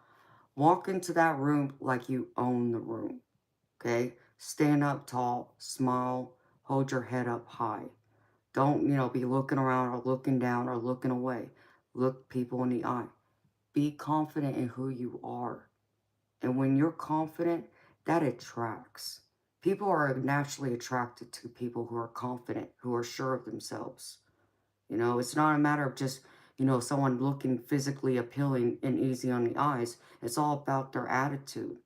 walk into that room like you own the room, okay? Stand up tall, smile, hold your head up high. Don't, you know, be looking around or looking down or looking away. Look people in the eye. Be confident in who you are. And when you're confident, that attracts. People are naturally attracted to people who are confident, who are sure of themselves. You know, it's not a matter of just, you know, someone looking physically appealing and easy on the eyes. It's all about their attitude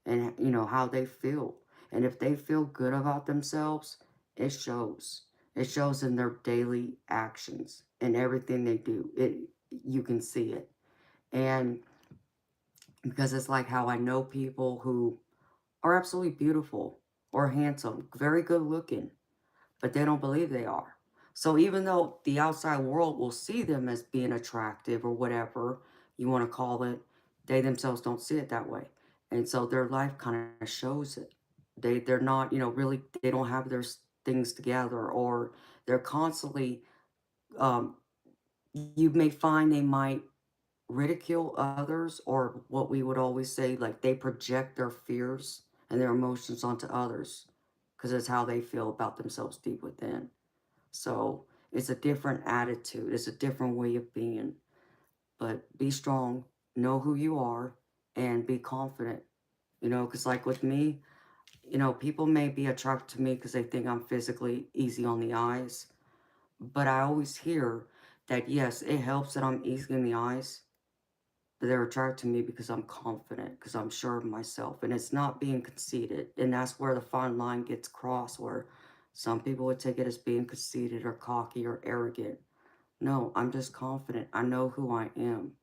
and, you know, how they feel. And if they feel good about themselves, it shows. It shows in their daily actions and everything they do. You can see it. And because it's like how I know people who are absolutely beautiful or handsome, very good looking, but they don't believe they are. So even though the outside world will see them as being attractive or whatever you want to call it, they themselves don't see it that way. And so their life kind of shows it. They're not, you know, really, they don't have their things together, or they're constantly, um, you may find they might ridicule others, or what we would always say, like they project their fears and their emotions onto others because it's how they feel about themselves deep within. So it's a different attitude. It's a different way of being. But be strong, know who you are, and be confident. You know, because like with me, you know, people may be attracted to me because they think I'm physically easy on the eyes. But I always hear that, yes, it helps that I'm easy in the eyes. But they're attracted to me because I'm confident, because I'm sure of myself. And it's not being conceited. And that's where the fine line gets crossed, where some people would take it as being conceited or cocky or arrogant. No, I'm just confident. I know who I am.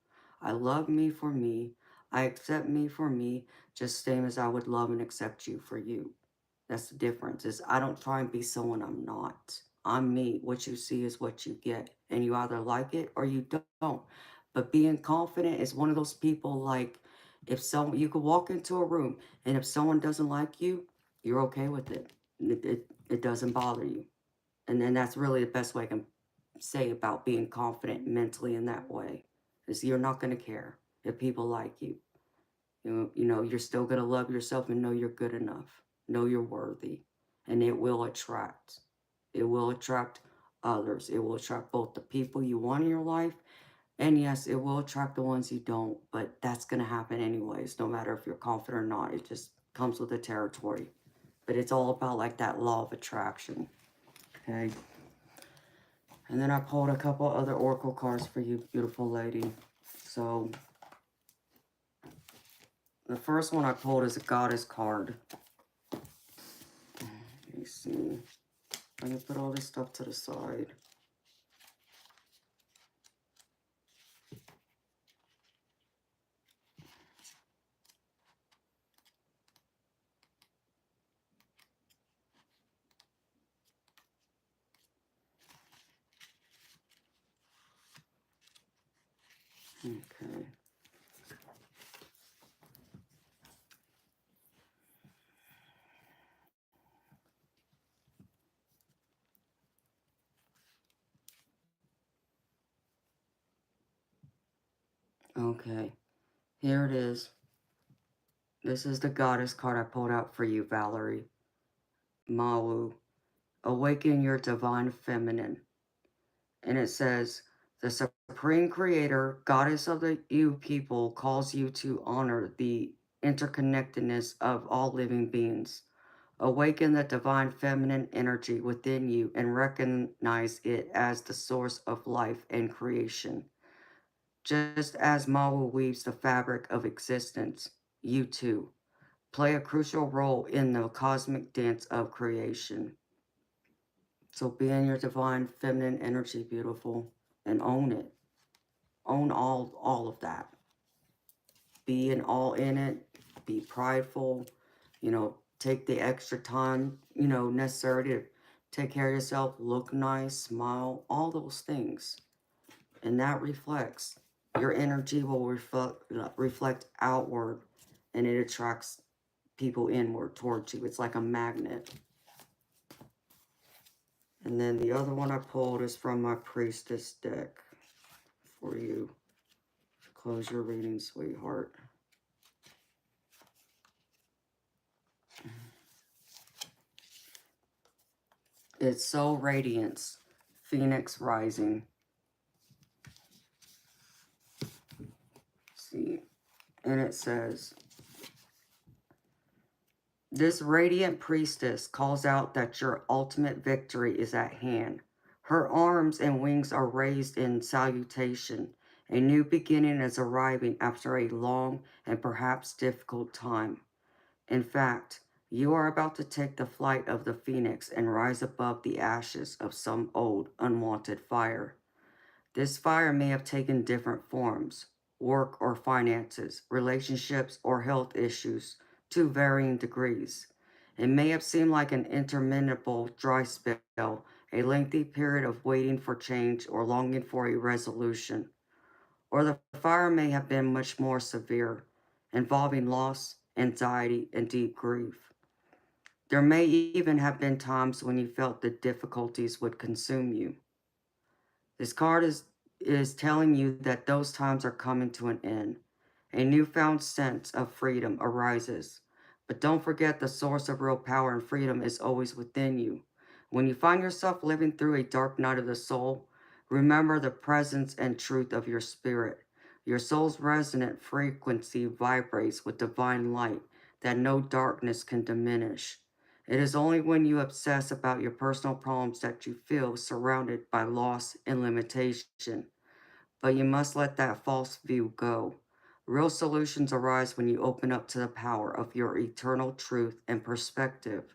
I love me for me. I accept me for me, just same as I would love and accept you for you. That's the difference. Is I don't try and be someone I'm not. I'm me. What you see is what you get. And you either like it or you don't. But being confident is one of those people, like, if someone, you could walk into a room and if someone doesn't like you, you're okay with it. It doesn't bother you. And then that's really the best way I can say about being confident mentally in that way. Is you're not going to care if people like you. You know, you're still going to love yourself and know you're good enough. Know you're worthy. And it will attract. It will attract others. It will attract both the people you want in your life. And yes, it will attract the ones you don't. But that's going to happen anyways, no matter if you're confident or not. It just comes with the territory. But it's all about like that law of attraction. Okay. And then I pulled a couple other oracle cards for you, beautiful lady. So the first one I pulled is a goddess card. Let me see. I'm going to put all this stuff to the side. Okay. Okay. Here it is. This is the goddess card I pulled out for you, Valerie. Mawu. Awaken your divine feminine. And it says, the supreme creator, goddess of the you people, calls you to honor the interconnectedness of all living beings. Awaken the divine feminine energy within you and recognize it as the source of life and creation. Just as Mawu weaves the fabric of existence, you too play a crucial role in the cosmic dance of creation. So be in your divine feminine energy, beautiful, and own it. Own all of that. Be in all in it. Be prideful. Take the extra time, necessary to take care of yourself, look nice, smile, all those things. And that reflects. Your energy will reflect outward, and it attracts people inward towards you. It's like a magnet. And then the other one I pulled is from my Priestess deck for you. Close your reading, sweetheart. It's Soul Radiance, Phoenix Rising. See, and it says, this radiant priestess calls out that your ultimate victory is at hand. Her arms and wings are raised in salutation. A new beginning is arriving after a long and perhaps difficult time. In fact, you are about to take the flight of the phoenix and rise above the ashes of some old, unwanted fire. This fire may have taken different forms: work or finances, relationships or health issues, to varying degrees. It may have seemed like an interminable dry spell, a lengthy period of waiting for change or longing for a resolution. Or the fire may have been much more severe, involving loss, anxiety, and deep grief. There may even have been times when you felt the difficulties would consume you. This card is telling you that those times are coming to an end. A newfound sense of freedom arises. But don't forget, the source of real power and freedom is always within you. When you find yourself living through a dark night of the soul, remember the presence and truth of your spirit. Your soul's resonant frequency vibrates with divine light that no darkness can diminish. It is only when you obsess about your personal problems that you feel surrounded by loss and limitation. But you must let that false view go. Real solutions arise when you open up to the power of your eternal truth and perspective.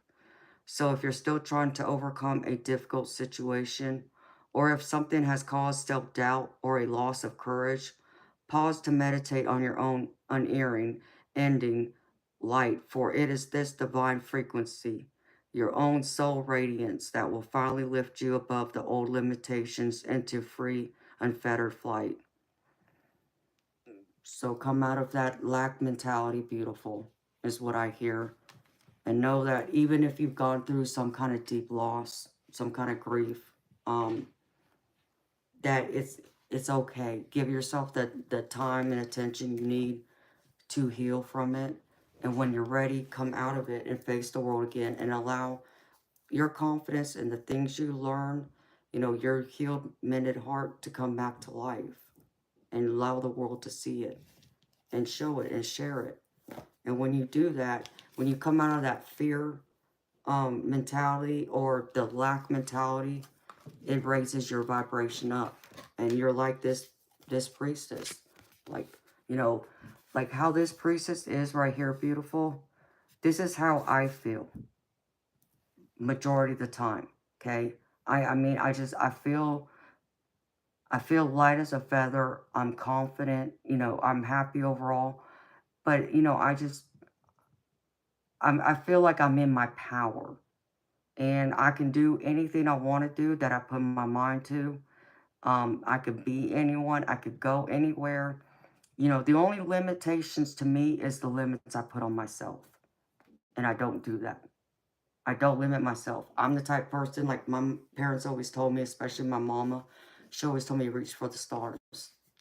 So if you're still trying to overcome a difficult situation, or if something has caused self-doubt or a loss of courage, pause to meditate on your own unerring, ending light, for it is this divine frequency, your own soul radiance, that will finally lift you above the old limitations into free, unfettered flight. So come out of that lack mentality, beautiful, is what I hear. And know that even if you've gone through some kind of deep loss, some kind of grief, that it's okay. Give yourself the time and attention you need to heal from it. And when you're ready, come out of it and face the world again and allow your confidence and the things you learn, your healed, mended heart to come back to life, and allow the world to see it and show it and share it. And when you do that, when you come out of that fear mentality or the lack mentality, it raises your vibration up, and you're like this priestess, like like how this priestess is right here, beautiful. This is how I feel majority of the time. Okay, I mean, I feel light as a feather. I'm confident. I'm happy overall. But I feel like I'm in my power, and I can do anything I want to do that I put my mind to. I could be anyone. I could go anywhere. You know, the only limitations to me is the limits I put on myself. And I don't do that. I don't limit myself. I'm the type person, like my parents always told me, especially my mama, she always told me reach for the stars.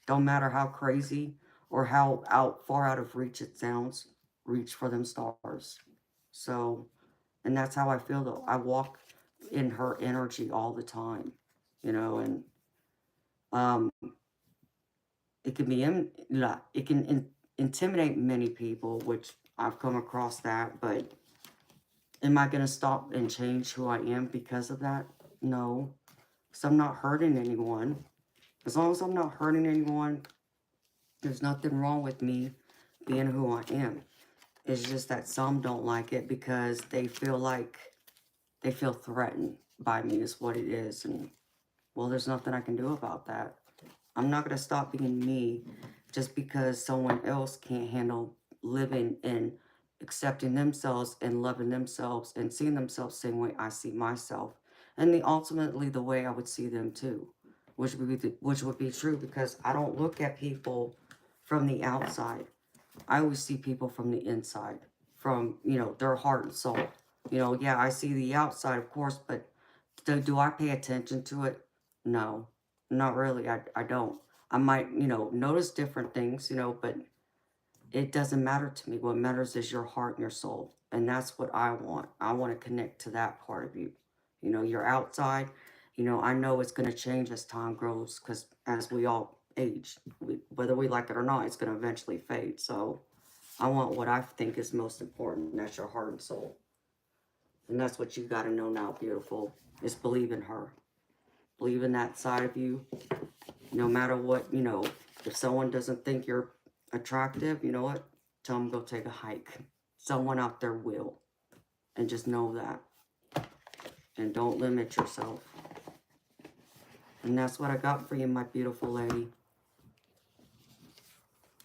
Don't matter how crazy or how far out of reach it sounds, reach for them stars. So, and that's how I feel though. I walk in her energy all the time, you know, and um, it can be it can intimidate many people, which I've come across that. But am I gonna stop and change who I am because of that? No, because I'm not hurting anyone. As long as I'm not hurting anyone, there's nothing wrong with me being who I am. It's just that some don't like it because they feel like they feel threatened by me is what it is. And well, there's nothing I can do about that. I'm not going to stop being me just because someone else can't handle living and accepting themselves and loving themselves and seeing themselves the same way I see myself. And ultimately the way I would see them too, which would be true because I don't look at people from the outside. I always see people from the inside, from, you know, their heart and soul. You know, yeah, I see the outside, of course, but do I pay attention to it? No, not really. I don't. I might, you know, notice different things, you know, but it doesn't matter to me. What matters is your heart and your soul. And that's what I want. I want to connect to that part of you. You know, you're outside. You know, I know it's going to change as time grows because as we all age, whether we like it or not, it's going to eventually fade. So I want what I think is most important. And that's your heart and soul. And that's what you got to know now, beautiful, is believe in her. Believe in that side of you. No matter what, you know, if someone doesn't think you're attractive, you know what? Tell them go take a hike. Someone out there will. And just know that. And don't limit yourself. And that's what I got for you, my beautiful lady.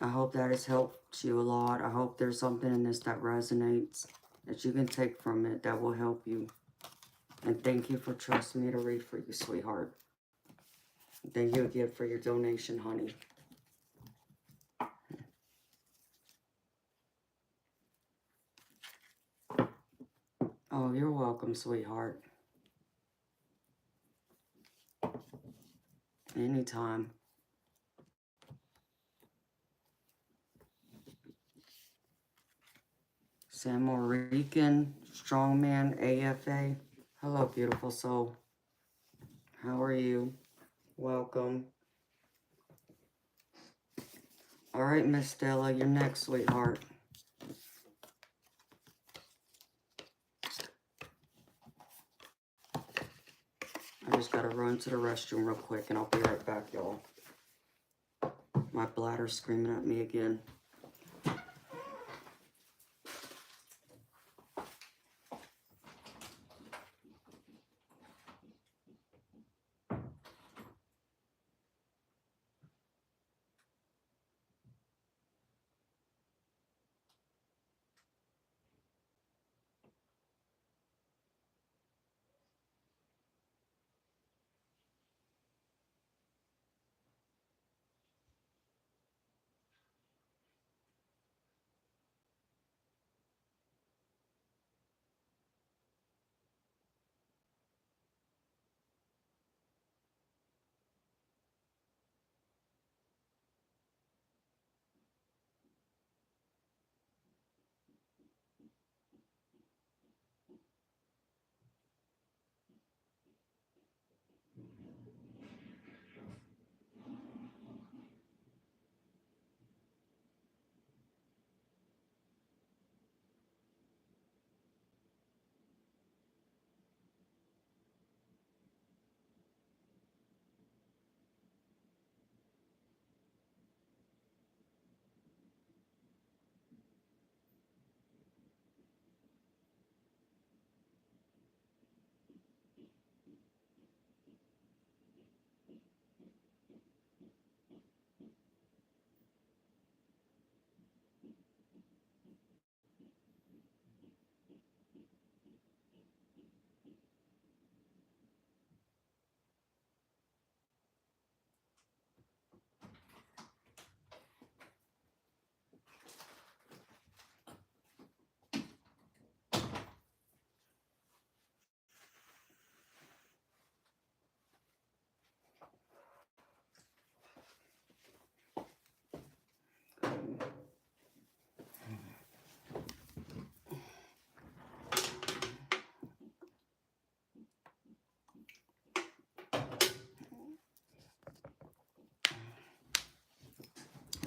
I hope that has helped you a lot. I hope there's something in this that resonates, that you can take from it that will help you. And thank you for trusting me to read for you, sweetheart. Thank you again for your donation, honey. Oh, you're welcome, sweetheart. Anytime. San Rican, Strongman, AFA. Hello, beautiful soul. How are you? Welcome. All right, Miss Stella, you're next, sweetheart. I just gotta run to the restroom real quick and I'll be right back, y'all. My bladder's screaming at me again.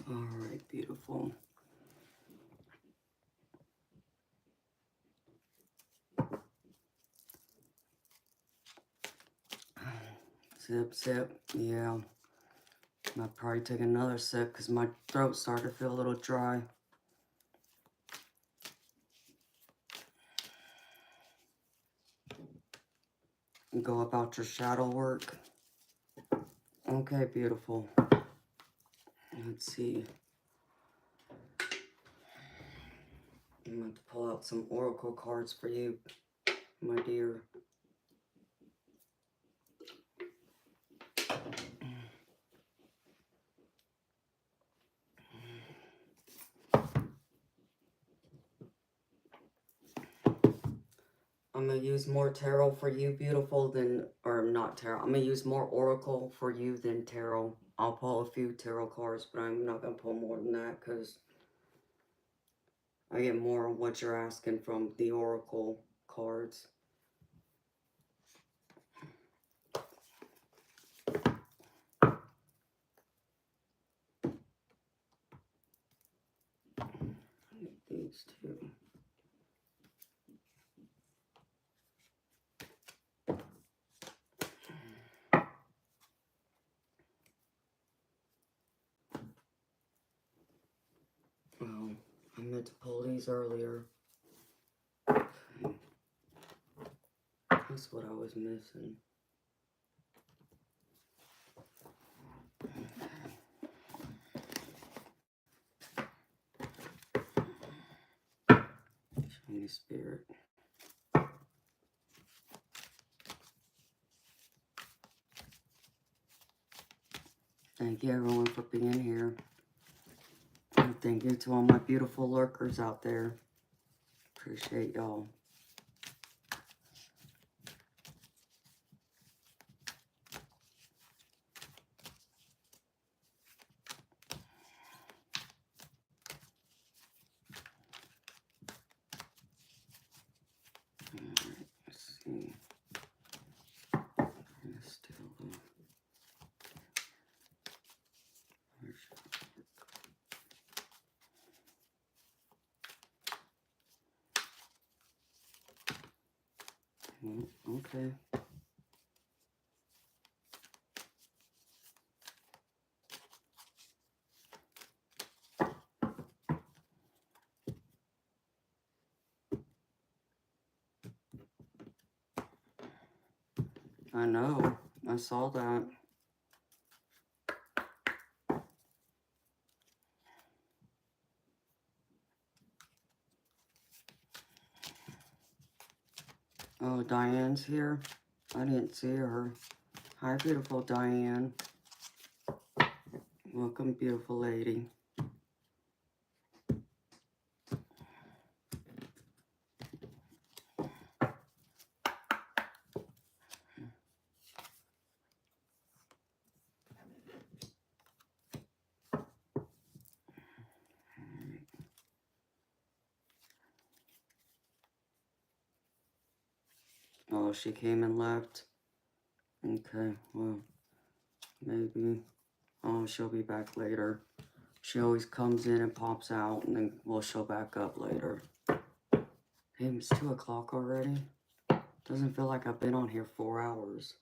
Alright, beautiful. Sip, sip. Yeah. I'll probably take another sip because my throat started to feel a little dry. And go about your shadow work. Okay, beautiful. Let's see. I'm going to pull out some oracle cards for you, my dear. I'm going to use more tarot for you, beautiful, than, or not tarot. I'm going to use more oracle for you than tarot. I'll pull a few tarot cards, but I'm not going to pull more than that because I get more of what you're asking from the oracle cards. These two. Well, I meant to pull these earlier. Okay. That's what I was missing. Holy Spirit. Thank you everyone for being here. And thank you to all my beautiful lurkers out there. Appreciate y'all. Alright, let's see. Okay. I know. I saw that. Oh, Diane's here. I didn't see her. Hi, beautiful Diane. Welcome, beautiful lady. Oh, she came and left. Okay, well, maybe. Oh, she'll be back later. She always comes in and pops out, and then we'll show back up later. Hey, it's 2 o'clock already. Doesn't feel like I've been on here 4 hours.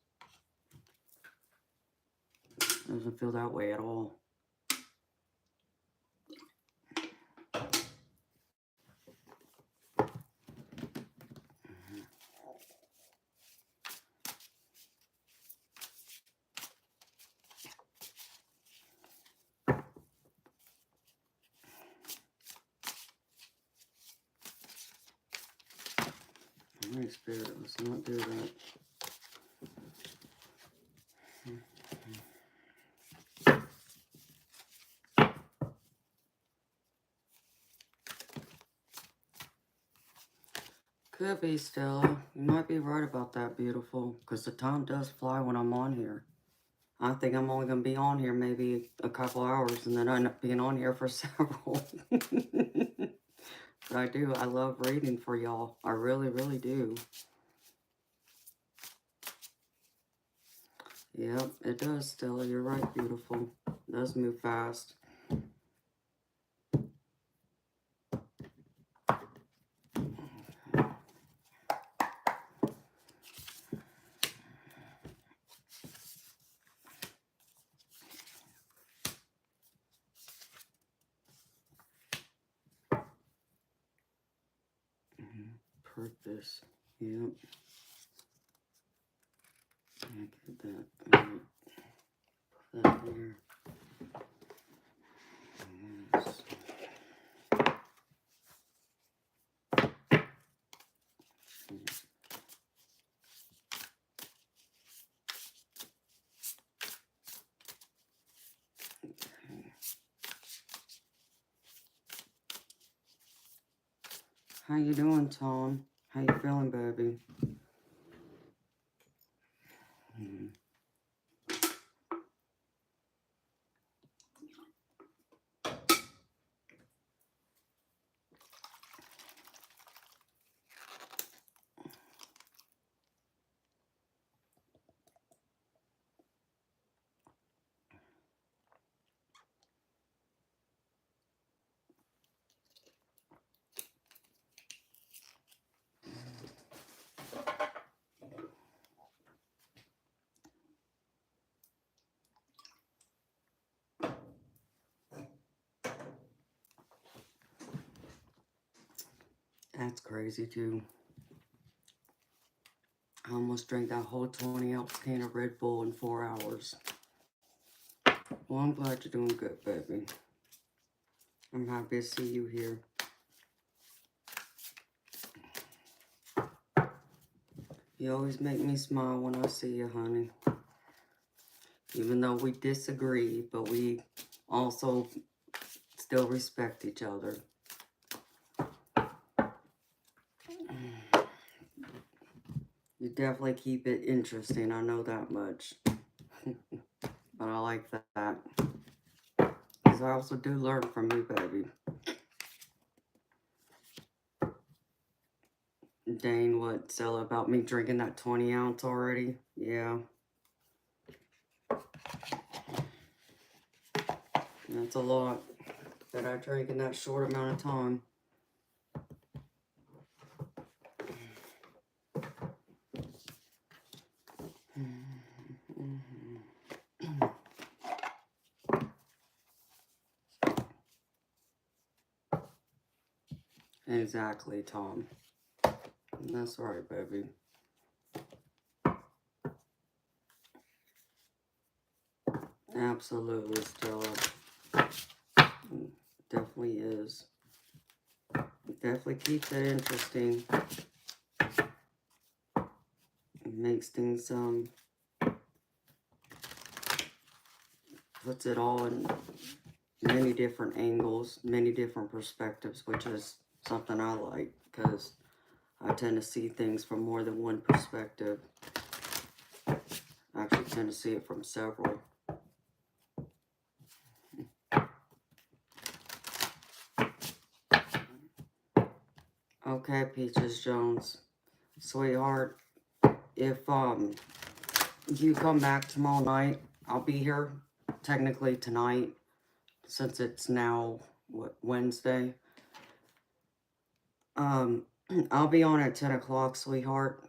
Doesn't feel that way at all. Alright, Spirit, let's not do that. Could be, Stella. You might be right about that, beautiful. Because the time does fly when I'm on here. I think I'm only going to be on here maybe a couple hours, and then I end up being on here for several. But I do. I love reading for y'all. I really, really do. Yep, it does, Stella. You're right, beautiful. It does move fast. purpose. Yep. I get that. All right. Put that there. Yes. How you doing, Tom? How you feeling, baby? That's crazy, too. I almost drank that whole 20-ounce can of Red Bull in 4 hours. Well, I'm glad you're doing good, baby. I'm happy to see you here. You always make me smile when I see you, honey. Even though we disagree, but we also still respect each other. You definitely keep it interesting, I know that much. But I like that. Because I also do learn from you, baby. Dane, what, Stella, about me drinking that 20-ounce already? Yeah. That's a lot that I drank in that short amount of time. Exactly, Tom. That's right, baby. Absolutely, Stella. Definitely is. It definitely keeps it interesting. It makes things, puts it all in many different angles, many different perspectives, which is something I like, because I tend to see things from more than one perspective. I actually tend to see it from several. Okay, Peaches Jones. Sweetheart, if you come back tomorrow night, I'll be here technically tonight, since it's now, what, Wednesday? I'll be on at 10 o'clock, sweetheart.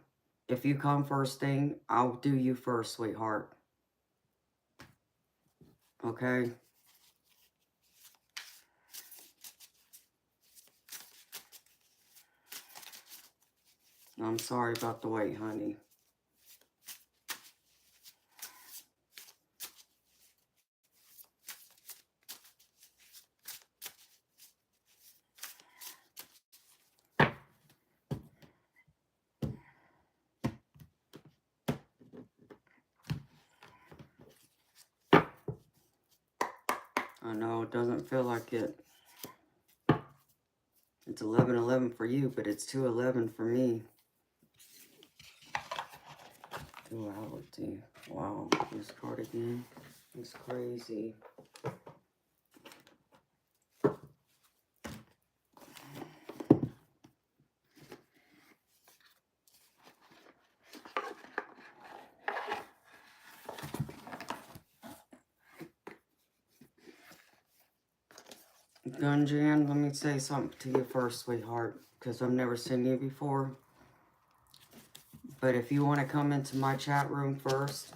If you come first thing, I'll do you first, sweetheart. Okay? I'm sorry about the wait, honey. I know it doesn't feel like it. It's 11:11 for you, but it's 2:11 for me. Duality. Wow, this card again. It's crazy. Gunjan, let me say something to you first, sweetheart, because I've never seen you before. But if you want to come into my chat room first,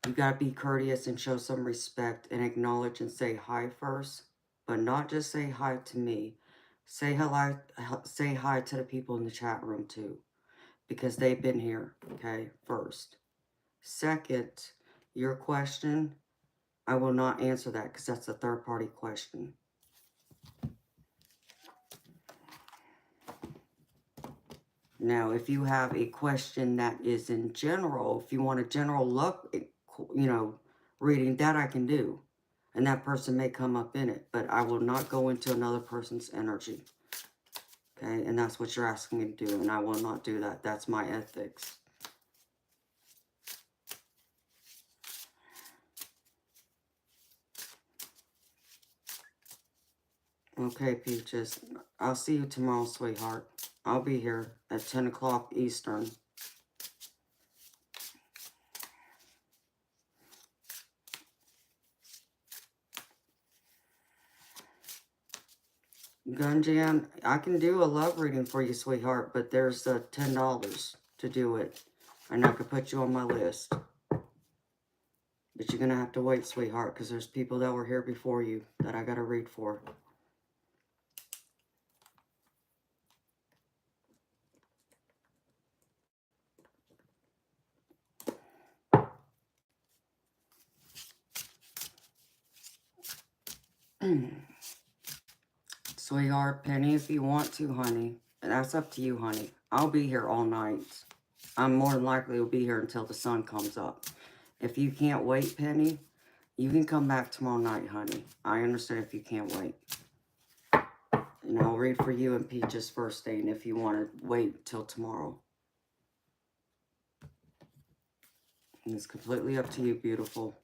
you got to be courteous and show some respect and acknowledge and say hi first. But not just say hi to me, Say hello, say hi to the people in the chat room too, because they've been here, okay, first. Second, your question, I will not answer that because that's a third-party question. Now, if you have a question that is in general, if you want a general look, you know, reading, that I can do. And that person may come up in it, but I will not go into another person's energy. Okay, and that's what you're asking me to do, and I will not do that. That's my ethics. Okay, Peaches. I'll see you tomorrow, sweetheart. I'll be here at 10 o'clock Eastern. Gunjan, I can do a love reading for you, sweetheart, but there's $10 to do it. And I could put you on my list. But you're going to have to wait, sweetheart, because there's people that were here before you that I got to read for. Sweetheart, Penny, if you want to, honey. That's up to you, honey. I'll be here all night. I'm more than likely will be here until the sun comes up. If you can't wait, Penny, you can come back tomorrow night, honey. I understand if you can't wait. And I'll read for you and Peaches first thing if you want to wait till tomorrow. And it's completely up to you, beautiful.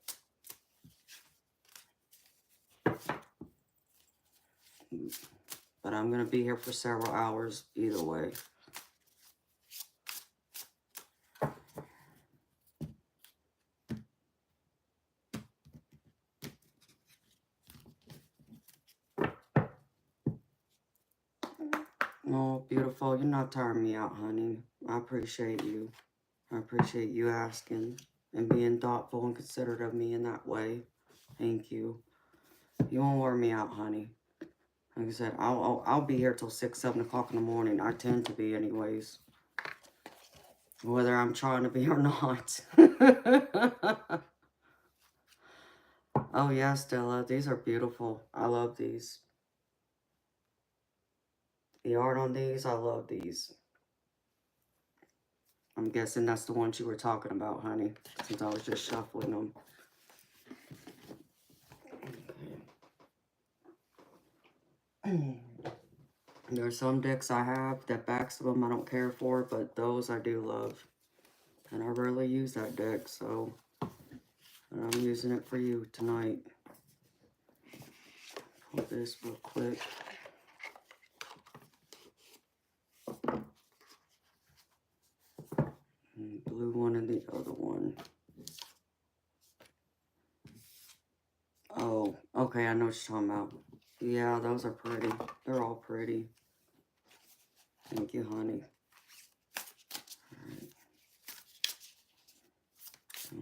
But I'm going to be here for several hours either way. Oh, beautiful. You're not tiring me out, honey. I appreciate you. I appreciate you asking and being thoughtful and considerate of me in that way. Thank you. You won't wear me out, honey. Like I said, I'll be here till 6, 7 o'clock in the morning. I tend to be anyways. Whether I'm trying to be or not. Oh, yeah, Stella. These are beautiful. I love these. The art on these, I love these. I'm guessing that's the ones you were talking about, honey, since I was just shuffling them. Okay. There are some decks I have that backs of them I don't care for, but those I do love. And I rarely use that deck, so I'm using it for you tonight. Pull this real quick. And blue one and the other one. Oh, okay, I know what you're talking about. Yeah, those are pretty. They're all pretty. Thank you, honey. Alright.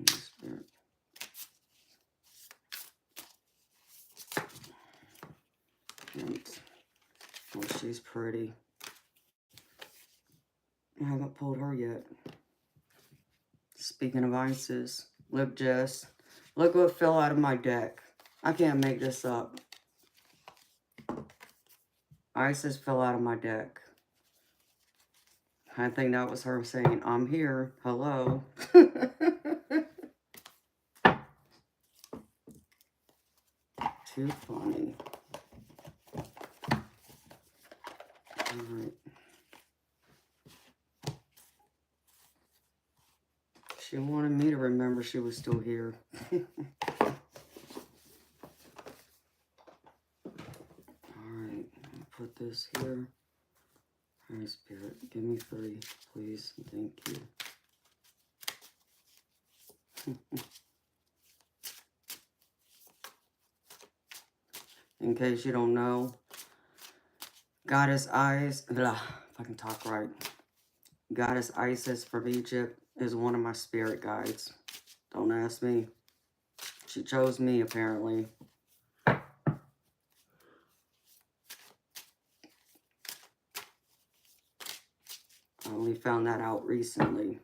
Spirit. And, oh, she's pretty. I haven't pulled her yet. Speaking of Isis, look, Jess. Look what fell out of my deck. I can't make this up. Isis fell out of my deck. I think that was her saying, I'm here. Hello. Too funny. Alright. She wanted me to remember she was still here. Alright. Put this here. Alright, Spirit. Give me 3, please. Thank you. In case you don't know, Goddess if I can talk right. Goddess Isis from Egypt is one of my spirit guides. Don't ask me. She chose me, apparently. found that out recently.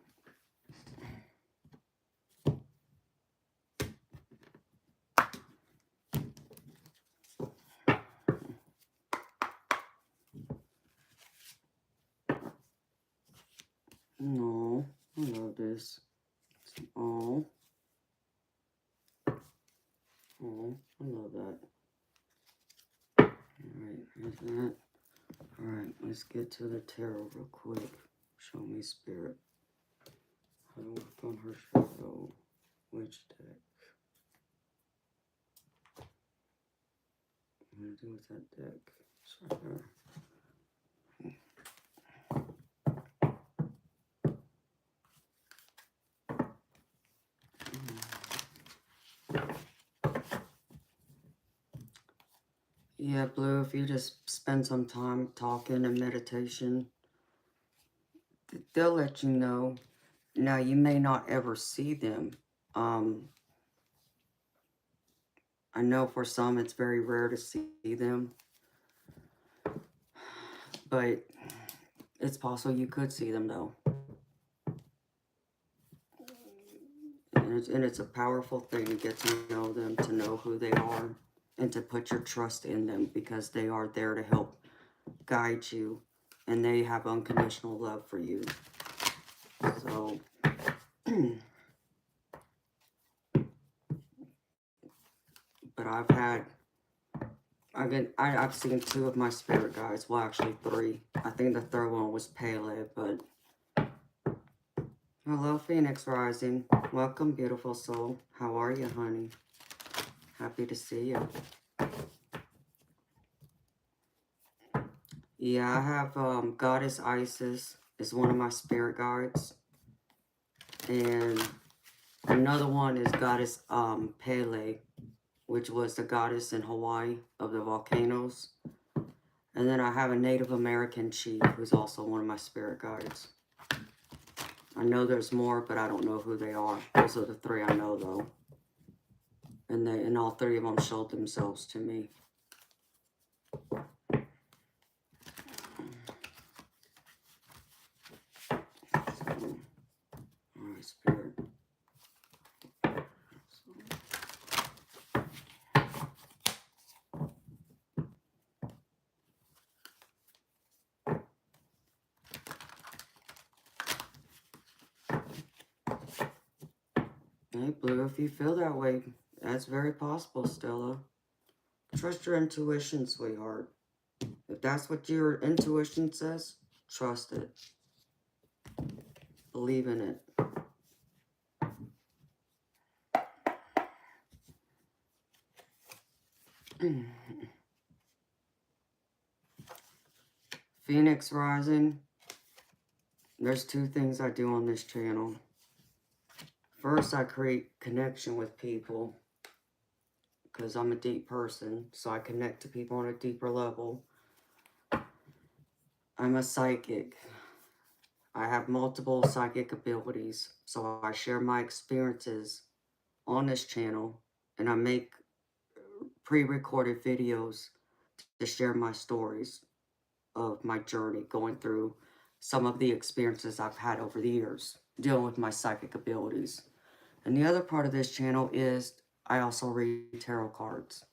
No, I love this. Oh. Oh, I love that. Alright, here's that. Alright, let's get to the tarot real quick. Show me spirit. How to work on her shadow. Which deck? What do I do with that deck? It's right there. Yeah, Blue, if you just spend some time talking and meditation, they'll let you know. Now, you may not ever see them. I know for some it's very rare to see them, but it's possible you could see them, though. And it's a powerful thing to get to know them, to know who they are, and to put your trust in them, because they are there to help guide you, and they have unconditional love for you. So, but I've seen 2 of my spirit guides. Well, actually 3. I think the third one was Pele, but hello, Phoenix Rising. Welcome, beautiful soul. How are you, honey? Happy to see you. Yeah, I have Goddess Isis is one of my spirit guides. And another one is Goddess Pele, which was the goddess in Hawaii of the volcanoes. And then I have a Native American chief who's also one of my spirit guides. I know there's more, but I don't know who they are. Those are the 3 I know, though. And all 3 of them showed themselves to me. So, alright, spirit. Hey, Blue, if you feel that way, that's very possible, Stella. Trust your intuition, sweetheart. If that's what your intuition says, trust it. Believe in it. Phoenix Rising. There's 2 things I do on this channel. First, I create connection with people, because I'm a deep person, so I connect to people on a deeper level. I'm a psychic. I have multiple psychic abilities, so I share my experiences on this channel, and I make pre-recorded videos to share my stories of my journey going through some of the experiences I've had over the years dealing with my psychic abilities. And the other part of this channel is I also read tarot cards.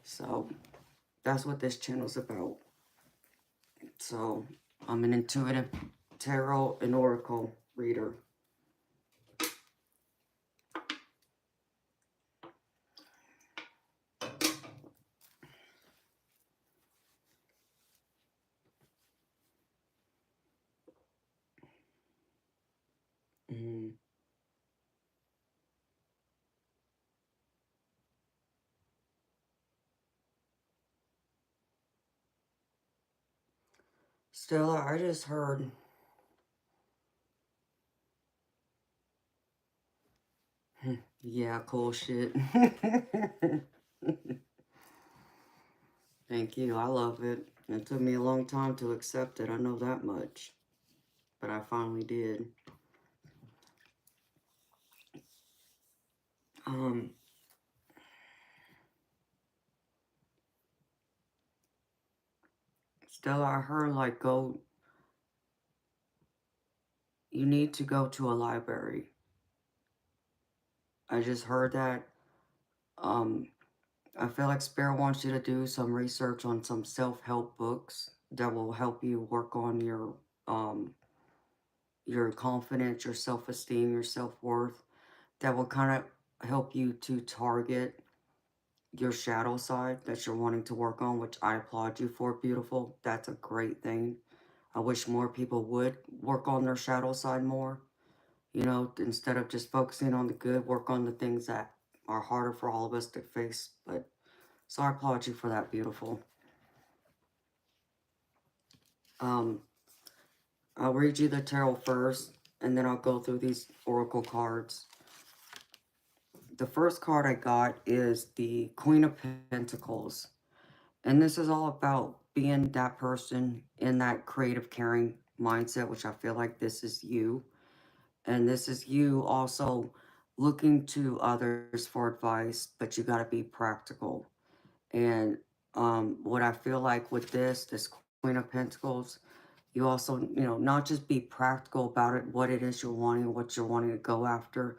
So that's what this channel's about. So I'm an intuitive tarot and oracle reader. Stella, I just heard. Yeah, cool shit. Thank you. I love it. It took me a long time to accept it. I know that much. But I finally did. Stella, I heard like go you need to go to a library. I just heard that. Um, I feel like Spirit wants you to do some research on some self-help books that will help you work on um your confidence, your self-esteem, your self-worth, that will kind of help you to target your shadow side that you're wanting to work on, which I applaud you for, beautiful. That's a great thing. I wish more people would work on their shadow side more. You know, instead of just focusing on the good, work on the things that are harder for all of us to face. But so I applaud you for that, beautiful. Um, I'll read you the tarot first, and then I'll go through these oracle cards. The first card I got is the Queen of Pentacles. And this is all about being that person in that creative, caring mindset, which I feel like this is you. And this is you also looking to others for advice, but you got to be practical. And what I feel like with this Queen of Pentacles, you also, you know, not just be practical about it, what it is you're wanting, what you're wanting to go after,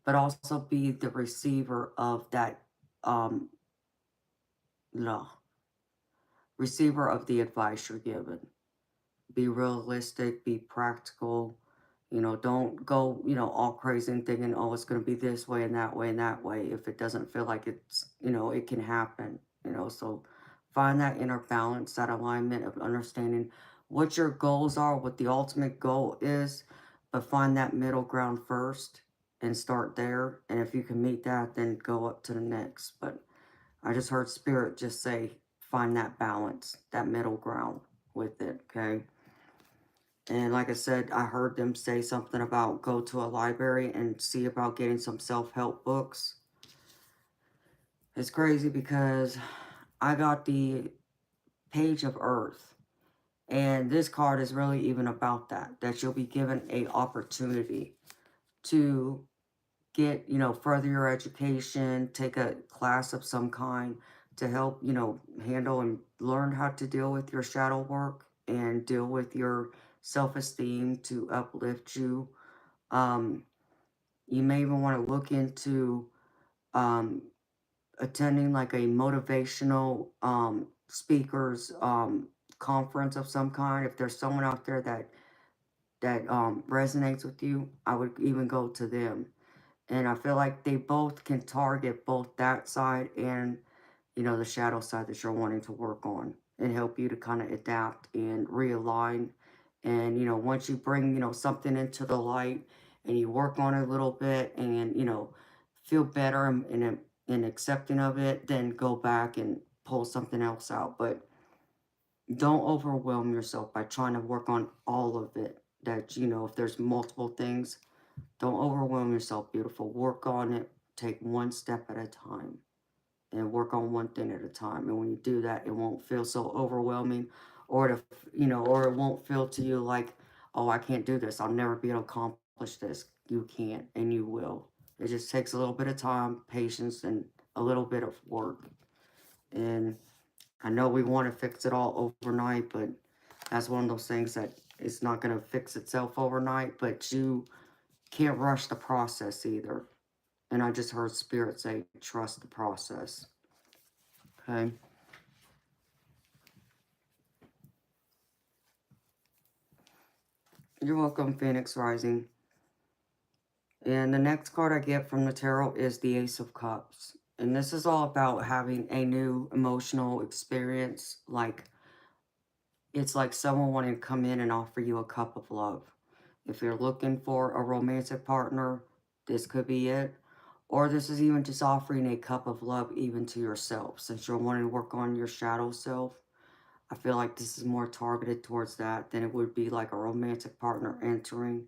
but also be the receiver of that, no, receiver of the advice you're given. Be realistic, be practical. You know, don't go, you know, all crazy and thinking, oh, it's going to be this way and that way and that way. If it doesn't feel like it's, you know, it can happen, you know. So find that inner balance, that alignment of understanding what your goals are, what the ultimate goal is, but find that middle ground first and start there. And if you can meet that, then go up to the next. But I just heard Spirit just say, find that balance, that middle ground with it, okay? And like I said, I heard them say something about go to a library and see about getting some self-help books. It's crazy because I got the Page of Earth. And this card is really even about that you'll be given a opportunity to get, you know, further your education, take a class of some kind to help, you know, handle and learn how to deal with your shadow work and deal with your self-esteem to uplift you. Um, you may even want to look into um, attending like a motivational speakers conference of some kind. If there's someone out there that resonates with you, I would even go to them. And I feel like they both can target both that side and, you know, the shadow side that you're wanting to work on and help you to kind of adapt and realign. And, you know, once you bring, you know, something into the light and you work on it a little bit and, you know, feel better and accepting of it, then go back and pull something else out. But don't overwhelm yourself by trying to work on all of it. That, you know, if there's multiple things, don't overwhelm yourself, beautiful. Work on it. Take one step at a time and work on one thing at a time. And when you do that, it won't feel so overwhelming or it won't feel to you like, oh, I can't do this. I'll never be able to accomplish this. You can and you will. It just takes a little bit of time, patience, and a little bit of work. And I know we want to fix it all overnight, but that's one of those things that it's not going to fix itself overnight, but you can't rush the process either. And I just heard Spirit say, trust the process. Okay. You're welcome, Phoenix Rising. And the next card I get from the tarot is the Ace of Cups. And this is all about having a new emotional experience. Like, it's like someone wanting to come in and offer you a cup of love. If you're looking for a romantic partner, this could be it. Or this is even just offering a cup of love even to yourself. Since you're wanting to work on your shadow self, I feel like this is more targeted towards that than it would be like a romantic partner entering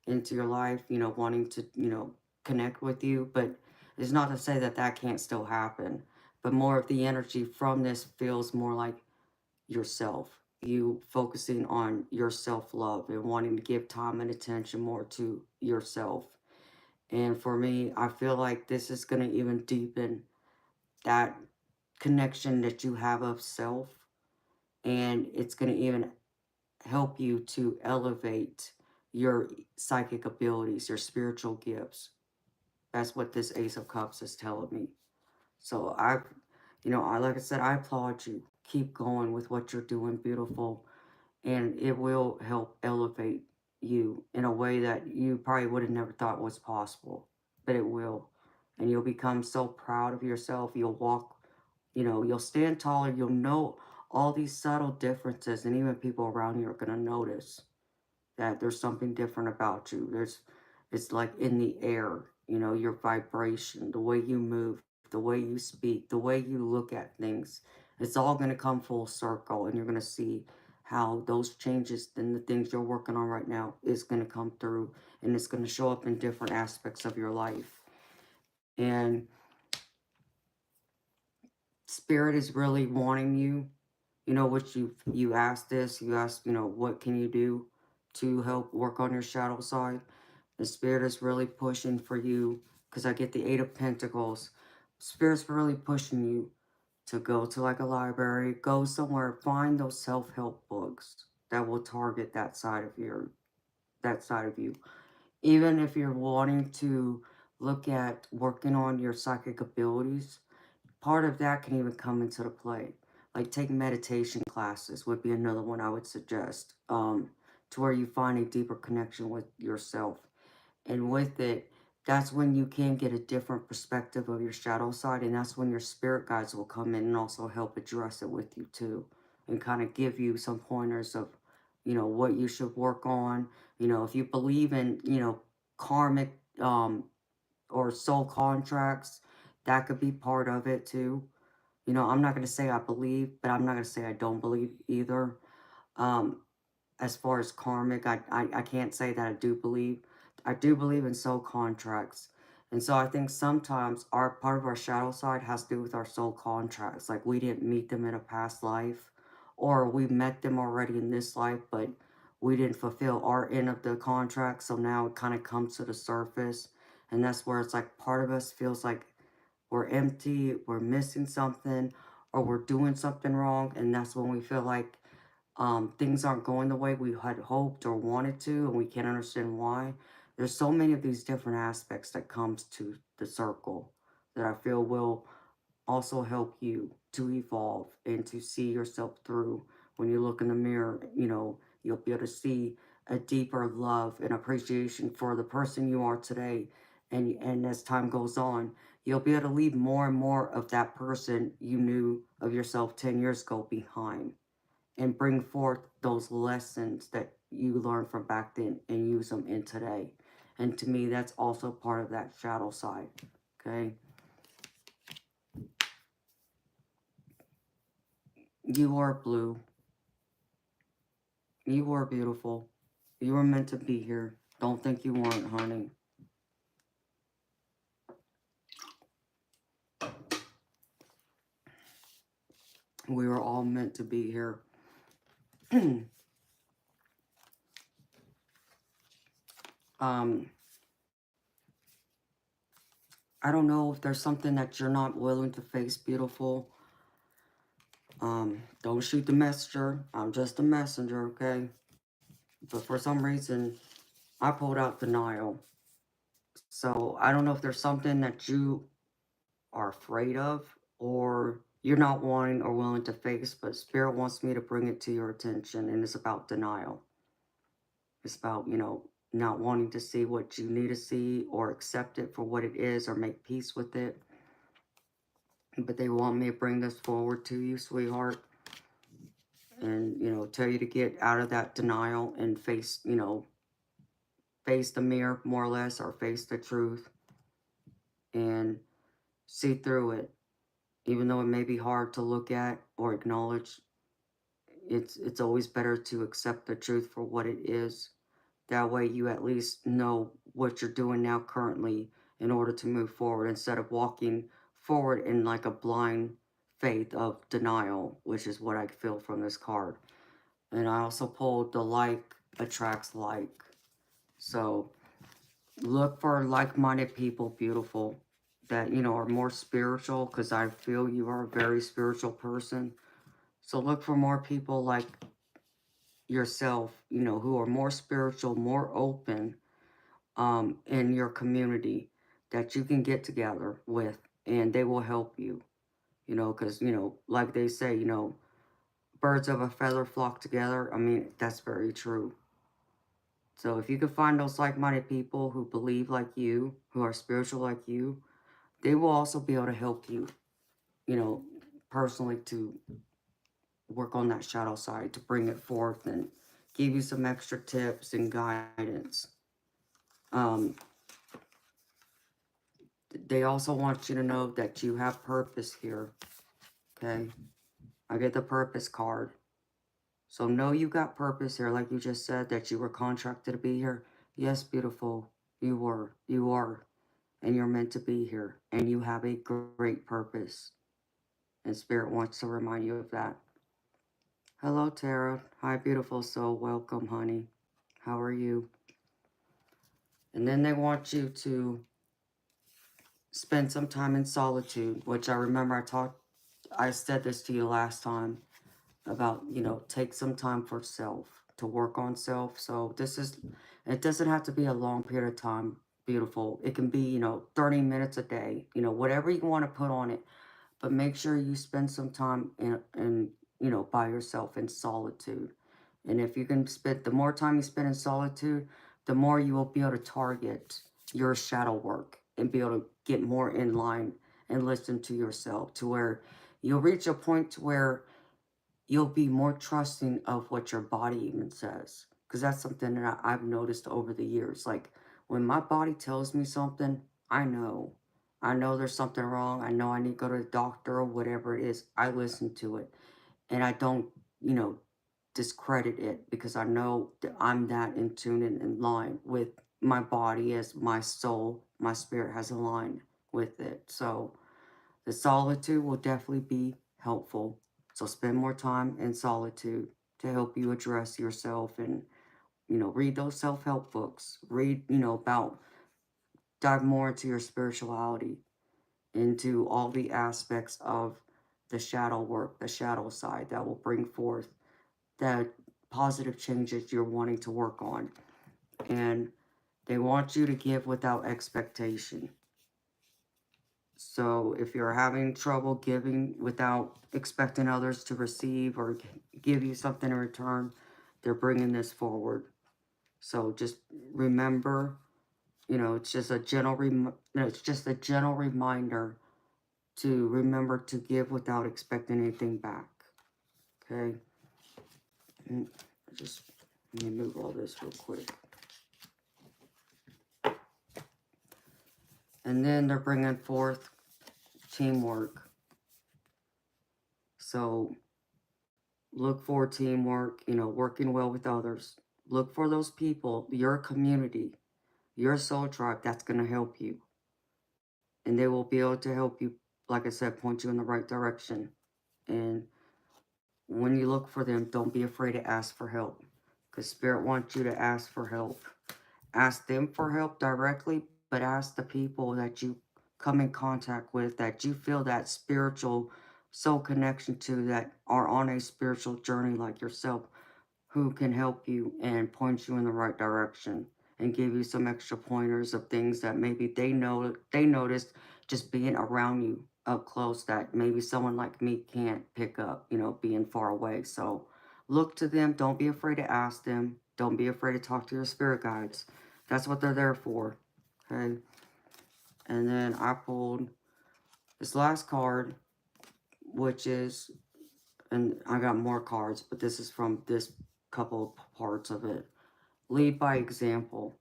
into your life, you know, wanting to, you know, connect with you. But it's not to say that that can't still happen. But more of the energy from this feels more like yourself. You focusing on your self-love and wanting to give time and attention more to yourself. And for me, I feel like this is going to even deepen that connection that you have of self. And it's going to even help you to elevate your psychic abilities, your spiritual gifts. That's what this Ace of Cups is telling me. So like I said, I applaud you. Keep going with what you're doing, beautiful. And it will help elevate you in a way that you probably would have never thought was possible. But it will. And you'll become so proud of yourself. You'll walk, you'll stand taller. You'll know all these subtle differences. And even people around you are going to notice that there's something different about you. It's like in the air, your vibration, the way you move, the way you speak, the way you look at things. It's all going to come full circle, and you're going to see how those changes and the things you're working on right now is going to come through, and it's going to show up in different aspects of your life. And Spirit is really wanting you. What you asked this, you asked, what can you do to help work on your shadow side? The Spirit is really pushing for you, because I get the Eight of Pentacles. Spirit's really pushing you to go to like a library, go somewhere, find those self-help books that will target that side of you. Even if you're wanting to look at working on your psychic abilities, part of that can even come into the play. Like take meditation classes would be another one I would suggest, to where you find a deeper connection with yourself. And with it, that's when you can get a different perspective of your shadow side, and that's when your spirit guides will come in and also help address it with you too, and kind of give you some pointers of, what you should work on. If you believe in, karmic or soul contracts, that could be part of it too. I'm not going to say I believe, but I'm not going to say I don't believe either. Um, as far as karmic, I can't say that I do believe. I do believe in soul contracts. And so I think sometimes our part of our shadow side has to do with our soul contracts. Like we didn't meet them in a past life, or we met them already in this life, but we didn't fulfill our end of the contract. So now it kind of comes to the surface. And that's where it's like part of us feels like we're empty, we're missing something, or we're doing something wrong. And that's when we feel like things aren't going the way we had hoped or wanted to, and we can't understand why. There's so many of these different aspects that comes to the circle that I feel will also help you to evolve and to see yourself through. When you look in the mirror, you'll be able to see a deeper love and appreciation for the person you are today. And as time goes on, you'll be able to leave more and more of that person you knew of yourself 10 years ago behind, and bring forth those lessons that you learned from back then and use them in today. And to me, that's also part of that shadow side. Okay? You are blue. You are beautiful. You were meant to be here. Don't think you weren't, honey. We were all meant to be here. I don't know if there's something that you're not willing to face, beautiful. Don't shoot the messenger. I'm just a messenger, okay? But for some reason, I pulled out denial. So I don't know if there's something that you are afraid of, or you're not wanting or willing to face, but Spirit wants me to bring it to your attention, and it's about denial. It's about, not wanting to see what you need to see or accept it for what it is or make peace with it. But they want me to bring this forward to you, sweetheart, and, tell you to get out of that denial and face, face the mirror more or less, or face the truth and see through it. Even though it may be hard to look at or acknowledge, it's always better to accept the truth for what it is. That way you at least know what you're doing now currently in order to move forward, instead of walking forward in like a blind faith of denial, which is what I feel from this card. And I also pulled the like attracts like. So look for like-minded people, beautiful, that, are more spiritual, because I feel you are a very spiritual person. So look for more people like yourself, you know, who are more spiritual, more open, in your community that you can get together with, and they will help you, you know, because, you know, like they say, you know, birds of a feather flock together. I mean, that's very true. So if you can find those like-minded people who believe like you, who are spiritual like you, they will also be able to help you, you know, personally, to work on that shadow side, to bring it forth and give you some extra tips and guidance. Um, they also want you to know that you have purpose here, okay? I get the purpose card. So know you got purpose here, like you just said, that you were contracted to be here. Yes, beautiful, you were, you are, and you're meant to be here, and you have a great purpose. And Spirit wants to remind you of that. Hello, Tara. Hi, beautiful soul. Welcome, honey. How are you? And then they want you to spend some time in solitude, which I remember I said this to you last time about, you know, take some time for self, to work on self. So it doesn't have to be a long period of time, beautiful. It can be, you know, 30 minutes a day, you know, whatever you want to put on it. But make sure you spend some time in you know, by yourself in solitude. And if you can spend, the more time you spend in solitude, the more you will be able to target your shadow work and be able to get more in line and listen to yourself, to where you'll reach a point to where you'll be more trusting of what your body even says. Because that's something that I've noticed over the years. Like, when my body tells me something, I know. I know there's something wrong. I know I need to go to the doctor or whatever it is. I listen to it. And I don't, you know, discredit it, because I know that I'm that in tune and in line with my body, as my soul, my spirit has aligned with it. So the solitude will definitely be helpful. So spend more time in solitude to help you address yourself, and, you know, read those self-help books. Read, you know, about, dive more into your spirituality, into all the aspects of the shadow work, the shadow side that will bring forth that positive changes you're wanting to work on. And they want you to give without expectation. So if you're having trouble giving without expecting others to receive or give you something in return, they're bringing this forward. So just remember, you know, it's just a gentle it's just a gentle reminder to remember to give without expecting anything back. Okay? And just let me move all this real quick. And then they're bringing forth teamwork. So look for teamwork, you know, working well with others. Look for those people, your community, your soul tribe that's going to help you. And they will be able to help you, like I said, point you in the right direction. And when you look for them, don't be afraid to ask for help, because Spirit wants you to ask for help. Ask them for help directly, but ask the people that you come in contact with, that you feel that spiritual soul connection to, that are on a spiritual journey like yourself, who can help you and point you in the right direction and give you some extra pointers of things that maybe they noticed just being around you up close, that maybe someone like me can't pick up, you know, being far away. So look to them. Don't be afraid to ask them. Don't be afraid to talk to your spirit guides. That's what they're there for. Okay. And then I pulled this last card, which is, and I got more cards, but this is from this couple of parts of it. Lead by example.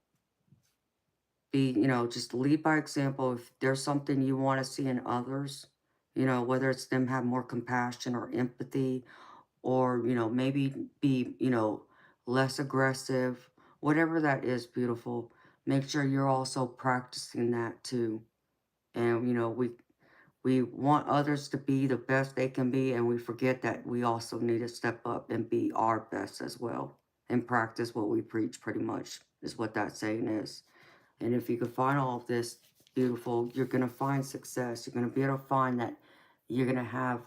Be, you know, just lead by example. If there's something you want to see in others, you know, whether it's them have more compassion or empathy, or, you know, maybe be, you know, less aggressive, whatever that is, beautiful, make sure you're also practicing that too. And, you know, we want others to be the best they can be, and we forget that we also need to step up and be our best as well, and practice what we preach, pretty much, is what that saying is. And if you can find all of this, beautiful, you're going to find success. You're going to be able to find that you're going to have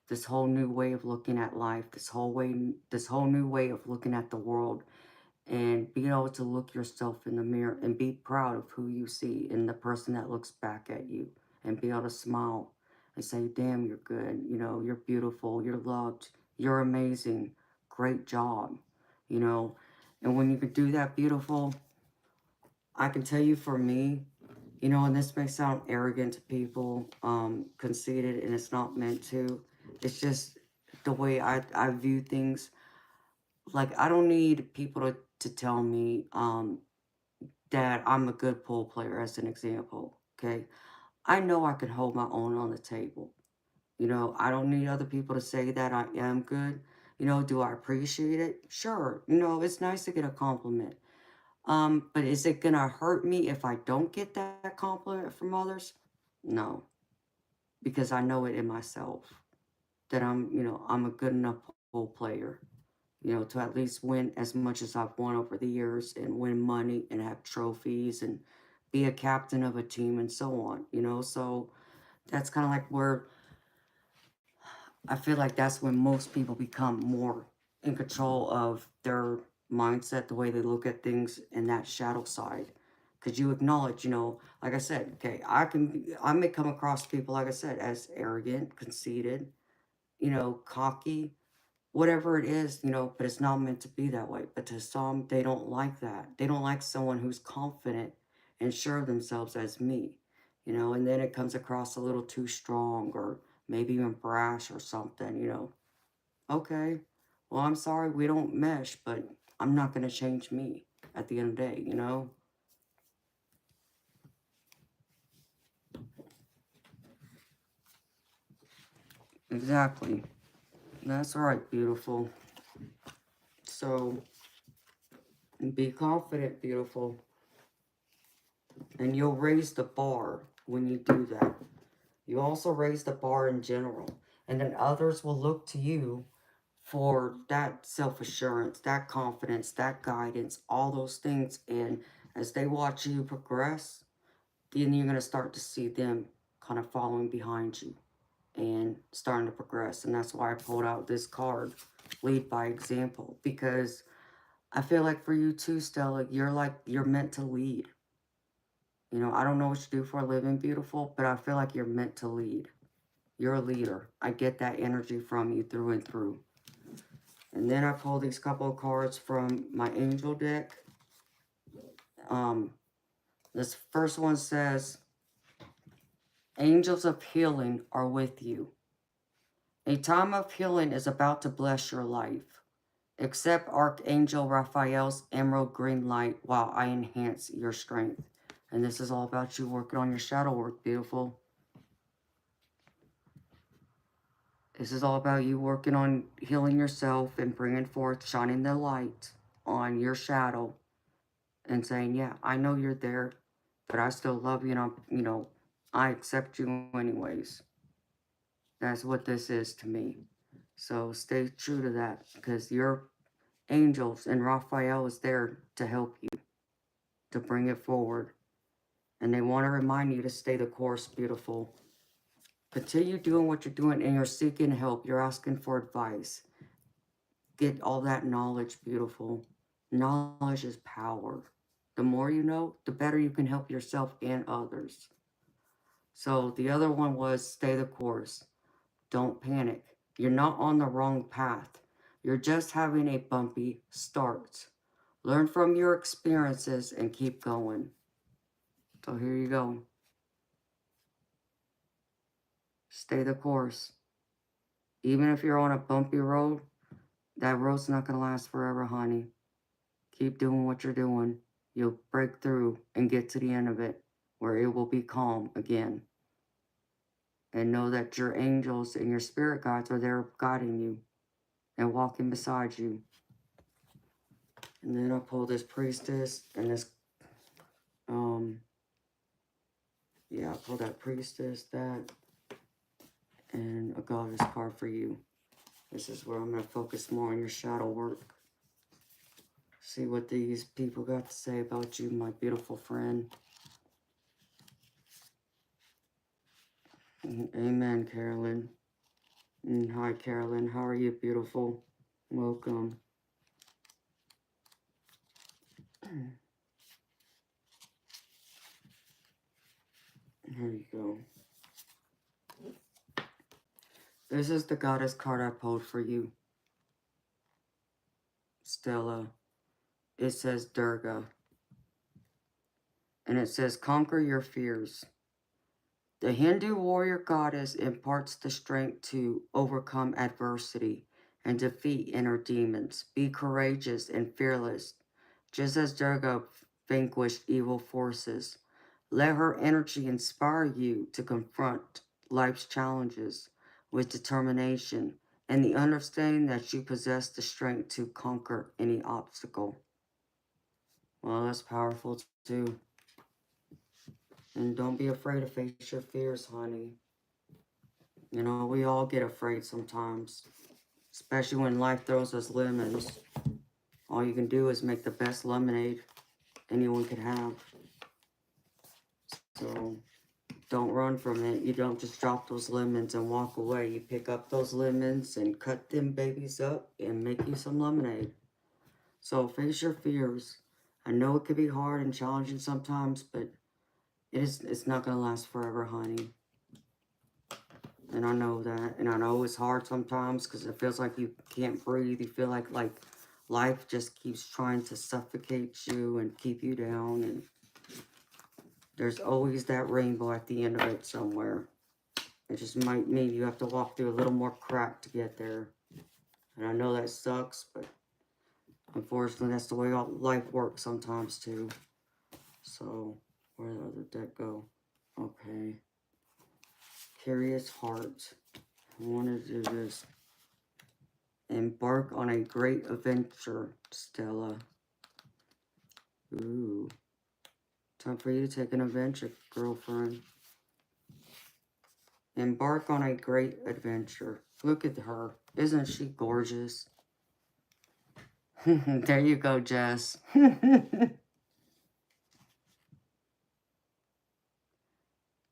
this whole new way of looking at life, this whole new way of looking at the world, and being able to look yourself in the mirror and be proud of who you see and the person that looks back at you, and be able to smile and say, damn, you're good, you know, you're beautiful, you're loved, you're amazing, great job, you know. And when you can do that, beautiful, I can tell you for me, you know, and this may sound arrogant to people, conceited, and it's not meant to. It's just the way I view things. Like, I don't need people to tell me that I'm a good pool player, as an example, okay? I know I can hold my own on the table. You know, I don't need other people to say that I am good. You know, do I appreciate it? Sure. You know, it's nice to get a compliment. But is it gonna hurt me if I don't get that compliment from others? No, because I know it in myself that I'm a good enough pool player, you know, to at least win as much as I've won over the years, and win money and have trophies and be a captain of a team and so on, you know. So that's kind of like where I feel like that's when most people become more in control of their mindset, the way they look at things, and that shadow side. Because you acknowledge, you know, like I said, okay, I may come across people, like I said, as arrogant, conceited, you know, cocky, whatever it is, you know, but it's not meant to be that way. But to some, they don't like that. They don't like someone who's confident and sure of themselves as me, you know, and then it comes across a little too strong, or maybe even brash or something, you know. Okay, well, I'm sorry we don't mesh, but I'm not going to change me at the end of the day, you know. Exactly. That's right, beautiful. So be confident, beautiful. And you'll raise the bar when you do that. You also raise the bar in general. And then others will look to you for that self-assurance, that confidence, that guidance, all those things. And as they watch you progress, then you're going to start to see them kind of following behind you and starting to progress. And that's why I pulled out this card, Lead by Example. Because I feel like for you too, Stella, you're meant to lead. You know, I don't know what you do for a living, beautiful, but I feel like you're meant to lead. You're a leader. I get that energy from you through and through. And then I pulled these couple of cards from my angel deck. Um, this first one says, angels of healing are with you. A time of healing is about to bless your life. Accept Archangel Raphael's emerald green light while I enhance your strength. And this is all about you working on your shadow work, beautiful. This is all about you working on healing yourself and bringing forth, shining the light on your shadow and saying, yeah, I know you're there, but I still love you, and I accept you anyways. That's what this is to me. So stay true to that, because your angels and Raphael is there to help you, to bring it forward. And they want to remind you to stay the course, beautiful. Continue doing what you're doing, and you're seeking help. You're asking for advice. Get all that knowledge, beautiful. Knowledge is power. The more you know, the better you can help yourself and others. So the other one was stay the course. Don't panic. You're not on the wrong path. You're just having a bumpy start. Learn from your experiences and keep going. So here you go. Stay the course. Even if you're on a bumpy road, that road's not going to last forever, honey. Keep doing what you're doing. You'll break through and get to the end of it, where it will be calm again. And know that your angels and your spirit guides are there guiding you and walking beside you. And then I pull this priestess and this, I pull that priestess, that, and a goddess card for you. This is where I'm going to focus more on your shadow work. See what these people got to say about you, my beautiful friend. Amen, Carolyn. Hi, Carolyn. How are you, beautiful? Welcome. Here you go. This is the goddess card I pulled for you, Stella. It says Durga. And it says, conquer your fears. The Hindu warrior goddess imparts the strength to overcome adversity and defeat inner demons. Be courageous and fearless, just as Durga vanquished evil forces. Let her energy inspire you to confront life's challenges with determination and the understanding that you possess the strength to conquer any obstacle. Well, that's powerful too. And don't be afraid to face your fears, honey. You know, we all get afraid sometimes, especially when life throws us lemons. All you can do is make the best lemonade anyone could have. So don't run from it. You don't just drop those lemons and walk away. You pick up those lemons and cut them babies up and make you some lemonade. So face your fears. I know it could be hard and challenging sometimes, but it's not going to last forever, honey. And I know that. And I know it's hard sometimes because it feels like you can't breathe. You feel like life just keeps trying to suffocate you and keep you down. And there's always that rainbow at the end of it somewhere. It just might mean you have to walk through a little more crap to get there. And I know that sucks, but unfortunately that's the way life works sometimes too. So, where did the other deck go? Okay. Curious heart. I want to do this. Embark on a great adventure, Stella. Ooh. Time for you to take an adventure, girlfriend. Embark on a great adventure. Look at her. Isn't she gorgeous? There you go, Jess.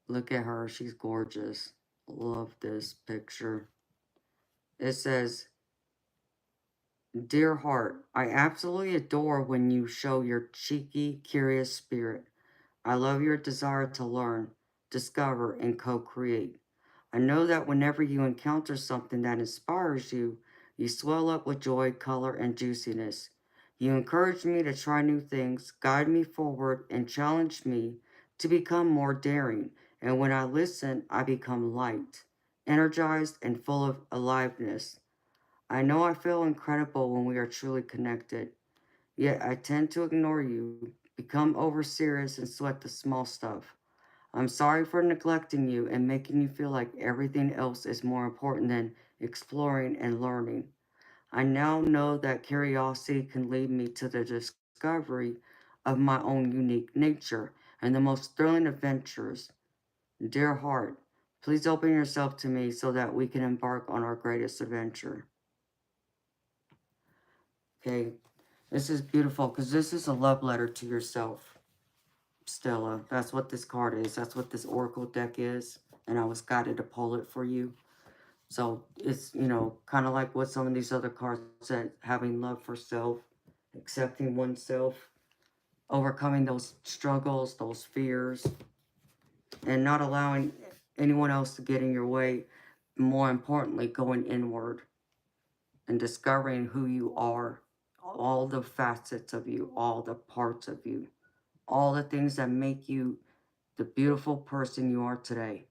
Look at her. She's gorgeous. Love this picture. It says, Dear heart, I absolutely adore when you show your cheeky, curious spirit. I love your desire to learn, discover, and co-create. I know that whenever you encounter something that inspires you, you swell up with joy, color, and juiciness. You encourage me to try new things, guide me forward, and challenge me to become more daring. And when I listen, I become light, energized, and full of aliveness. I know I feel incredible when we are truly connected, yet I tend to ignore you, become over serious, and sweat the small stuff. I'm sorry for neglecting you and making you feel like everything else is more important than exploring and learning. I now know that curiosity can lead me to the discovery of my own unique nature and the most thrilling adventures. Dear heart, please open yourself to me so that we can embark on our greatest adventure. Okay, this is beautiful because this is a love letter to yourself, Stella. That's what this card is. That's what this oracle deck is. And I was guided to pull it for you. So it's, you know, kind of like what some of these other cards said, having love for self, accepting oneself, overcoming those struggles, those fears, and not allowing anyone else to get in your way. More importantly, going inward and discovering who you are, all the facets of you, all the parts of you, all the things that make you the beautiful person you are today.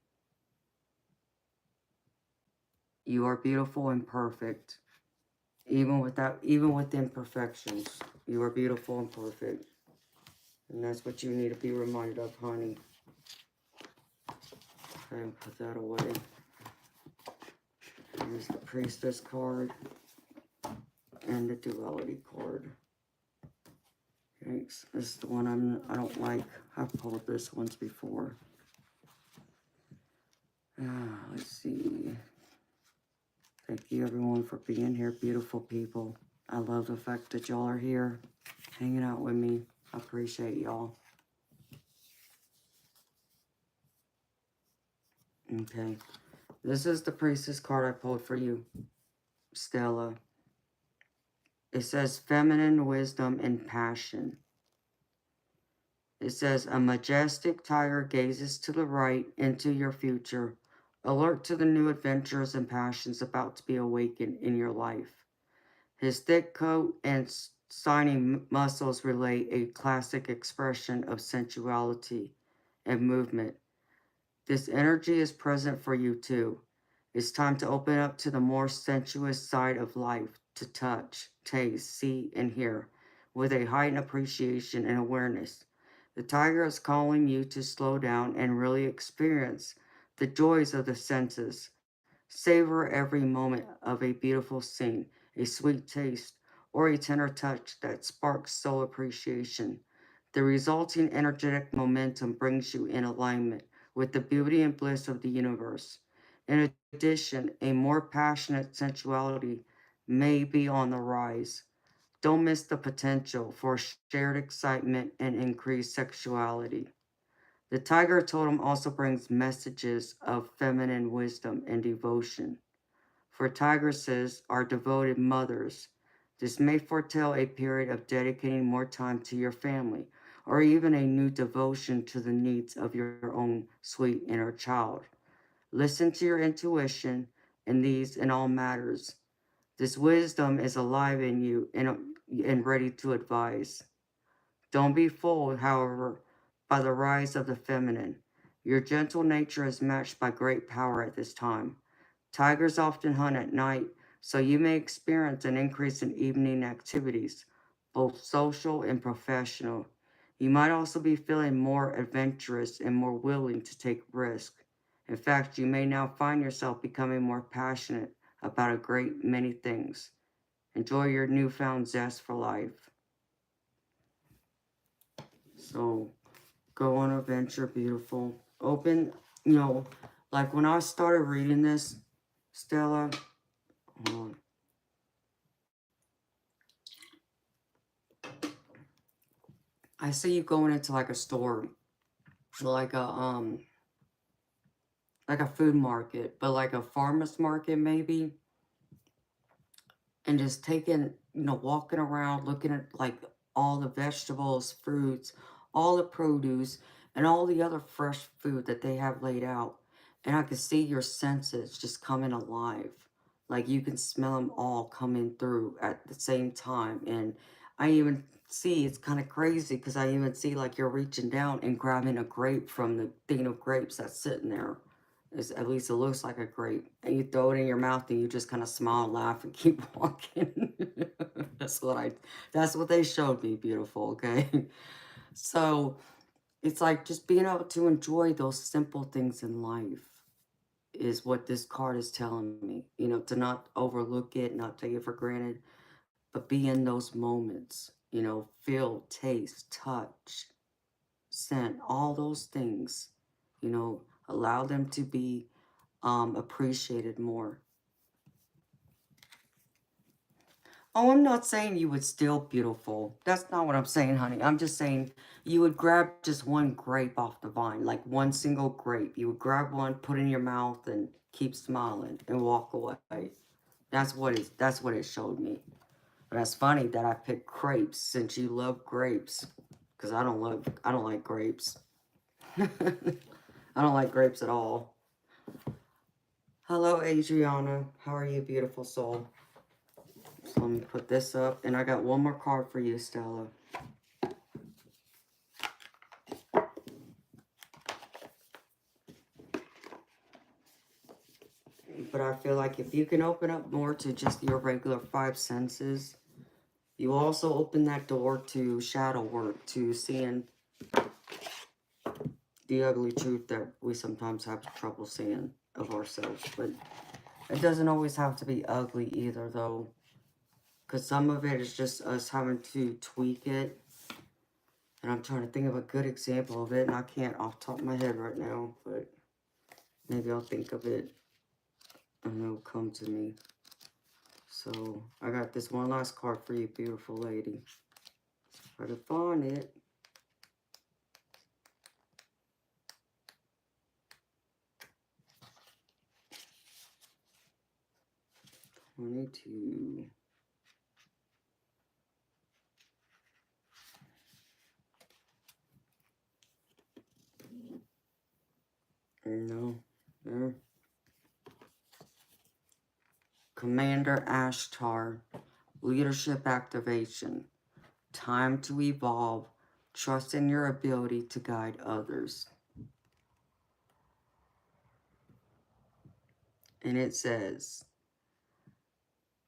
You are beautiful and perfect. Even with imperfections, you are beautiful and perfect. And that's what you need to be reminded of, honey. Okay, I'll put that away. Here's the Priestess card. And the Duality card. Thanks. This is the one I don't like. I've pulled this once before. Let's see. Thank you everyone for being here, beautiful people. I love the fact that y'all are here, hanging out with me. I appreciate y'all. Okay. This is the Priestess card I pulled for you, Stella. It says feminine wisdom and passion. It says a majestic tiger gazes to the right into your future, alert to the new adventures and passions about to be awakened in your life. His thick coat and shiny muscles relay a classic expression of sensuality and movement. This energy is present for you too. It's time to open up to the more sensuous side of life, to touch, taste, see, and hear with a heightened appreciation and awareness. The tiger is calling you to slow down and really experience the joys of the senses. Savor every moment of a beautiful scene, a sweet taste, or a tender touch that sparks soul appreciation. The resulting energetic momentum brings you in alignment with the beauty and bliss of the universe. In addition, a more passionate sensuality may be on the rise. Don't miss the potential for shared excitement and increased sexuality. The tiger totem also brings messages of feminine wisdom and devotion. For tigresses are devoted mothers. This may foretell a period of dedicating more time to your family, or even a new devotion to the needs of your own sweet inner child. Listen to your intuition in these and all matters. This wisdom is alive in you and ready to advise. Don't be fooled, however, by the rise of the feminine. Your gentle nature is matched by great power at this time. Tigers often hunt at night, so you may experience an increase in evening activities, both social and professional. You might also be feeling more adventurous and more willing to take risks. In fact, you may now find yourself becoming more passionate about a great many things. Enjoy your newfound zest for life. So, go on a venture, beautiful. Open, like when I started reading this, Stella, hold on. I see you going into like a store, like a food market, but like a farmer's market maybe, and just taking, walking around looking at like all the vegetables, fruits, all the produce, and all the other fresh food that they have laid out. And I can see your senses just coming alive. Like you can smell them all coming through at the same time. And I even see, it's kind of crazy because I even see like you're reaching down and grabbing a grape from the thing of grapes that's sitting there. At least it looks like a grape. And you throw it in your mouth and you just kind of smile and laugh and keep walking. That's what they showed me, beautiful, okay? So it's like just being able to enjoy those simple things in life is what this card is telling me. To not overlook it, not take it for granted, but be in those moments. Feel, taste, touch, scent, all those things. Allow them to be appreciated more. Oh, I'm not saying you would steal beautiful. That's not what I'm saying, honey. I'm just saying you would grab just one grape off the vine, like one single grape. You would grab one, put it in your mouth, and keep smiling and walk away. That's what it showed me. But that's funny that I picked grapes since you love grapes, because I don't like grapes. I don't like grapes at all. Hello, Adriana. How are you, beautiful soul? So let me put this up. And I got one more card for you, Stella. But I feel like if you can open up more to just your regular five senses, you also open that door to shadow work, to seeing the ugly truth that we sometimes have trouble seeing of ourselves. But it doesn't always have to be ugly either, though. Because some of it is just us having to tweak it. And I'm trying to think of a good example of it, and I can't off the top of my head right now, but maybe I'll think of it and it'll come to me. So I got this one last card for you, beautiful lady. If I can find it. 22. No. There. Commander Ashtar. Leadership activation. Time to evolve. Trust in your ability to guide others. And it says,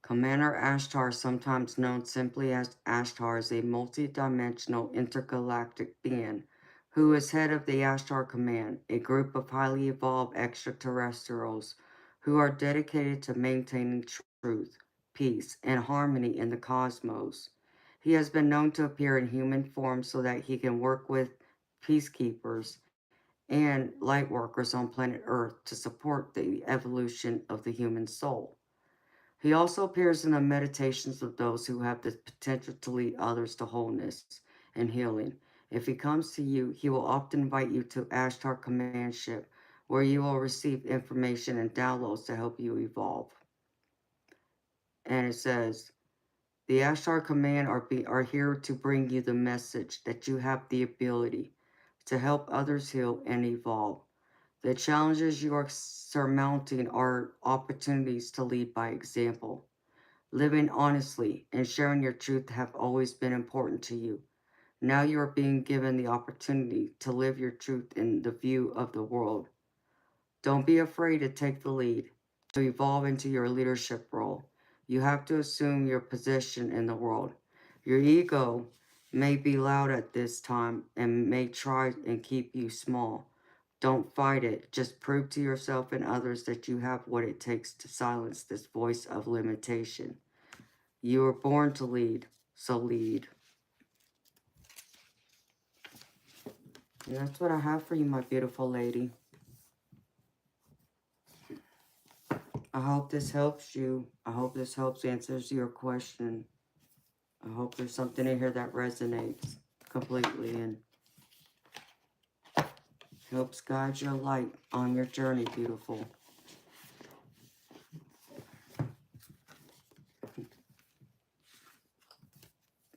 Commander Ashtar, sometimes known simply as Ashtar, is a multi-dimensional intergalactic being who is head of the Ashtar Command, a group of highly evolved extraterrestrials who are dedicated to maintaining truth, peace, and harmony in the cosmos. He has been known to appear in human form so that he can work with peacekeepers and light workers on planet Earth to support the evolution of the human soul. He also appears in the meditations of those who have the potential to lead others to wholeness and healing. If he comes to you, he will often invite you to Ashtar Command Ship, where you will receive information and downloads to help you evolve. And it says, the Ashtar Command are here to bring you the message that you have the ability to help others heal and evolve. The challenges you are surmounting are opportunities to lead by example. Living honestly and sharing your truth have always been important to you. Now you are being given the opportunity to live your truth in the view of the world. Don't be afraid to take the lead, to evolve into your leadership role. You have to assume your position in the world. Your ego may be loud at this time and may try and keep you small. Don't fight it. Just prove to yourself and others that you have what it takes to silence this voice of limitation. You were born to lead, so lead. And that's what I have for you, my beautiful lady. I hope this helps you. I hope this helps answers your question. I hope there's something in here that resonates completely and helps guide your light on your journey, beautiful.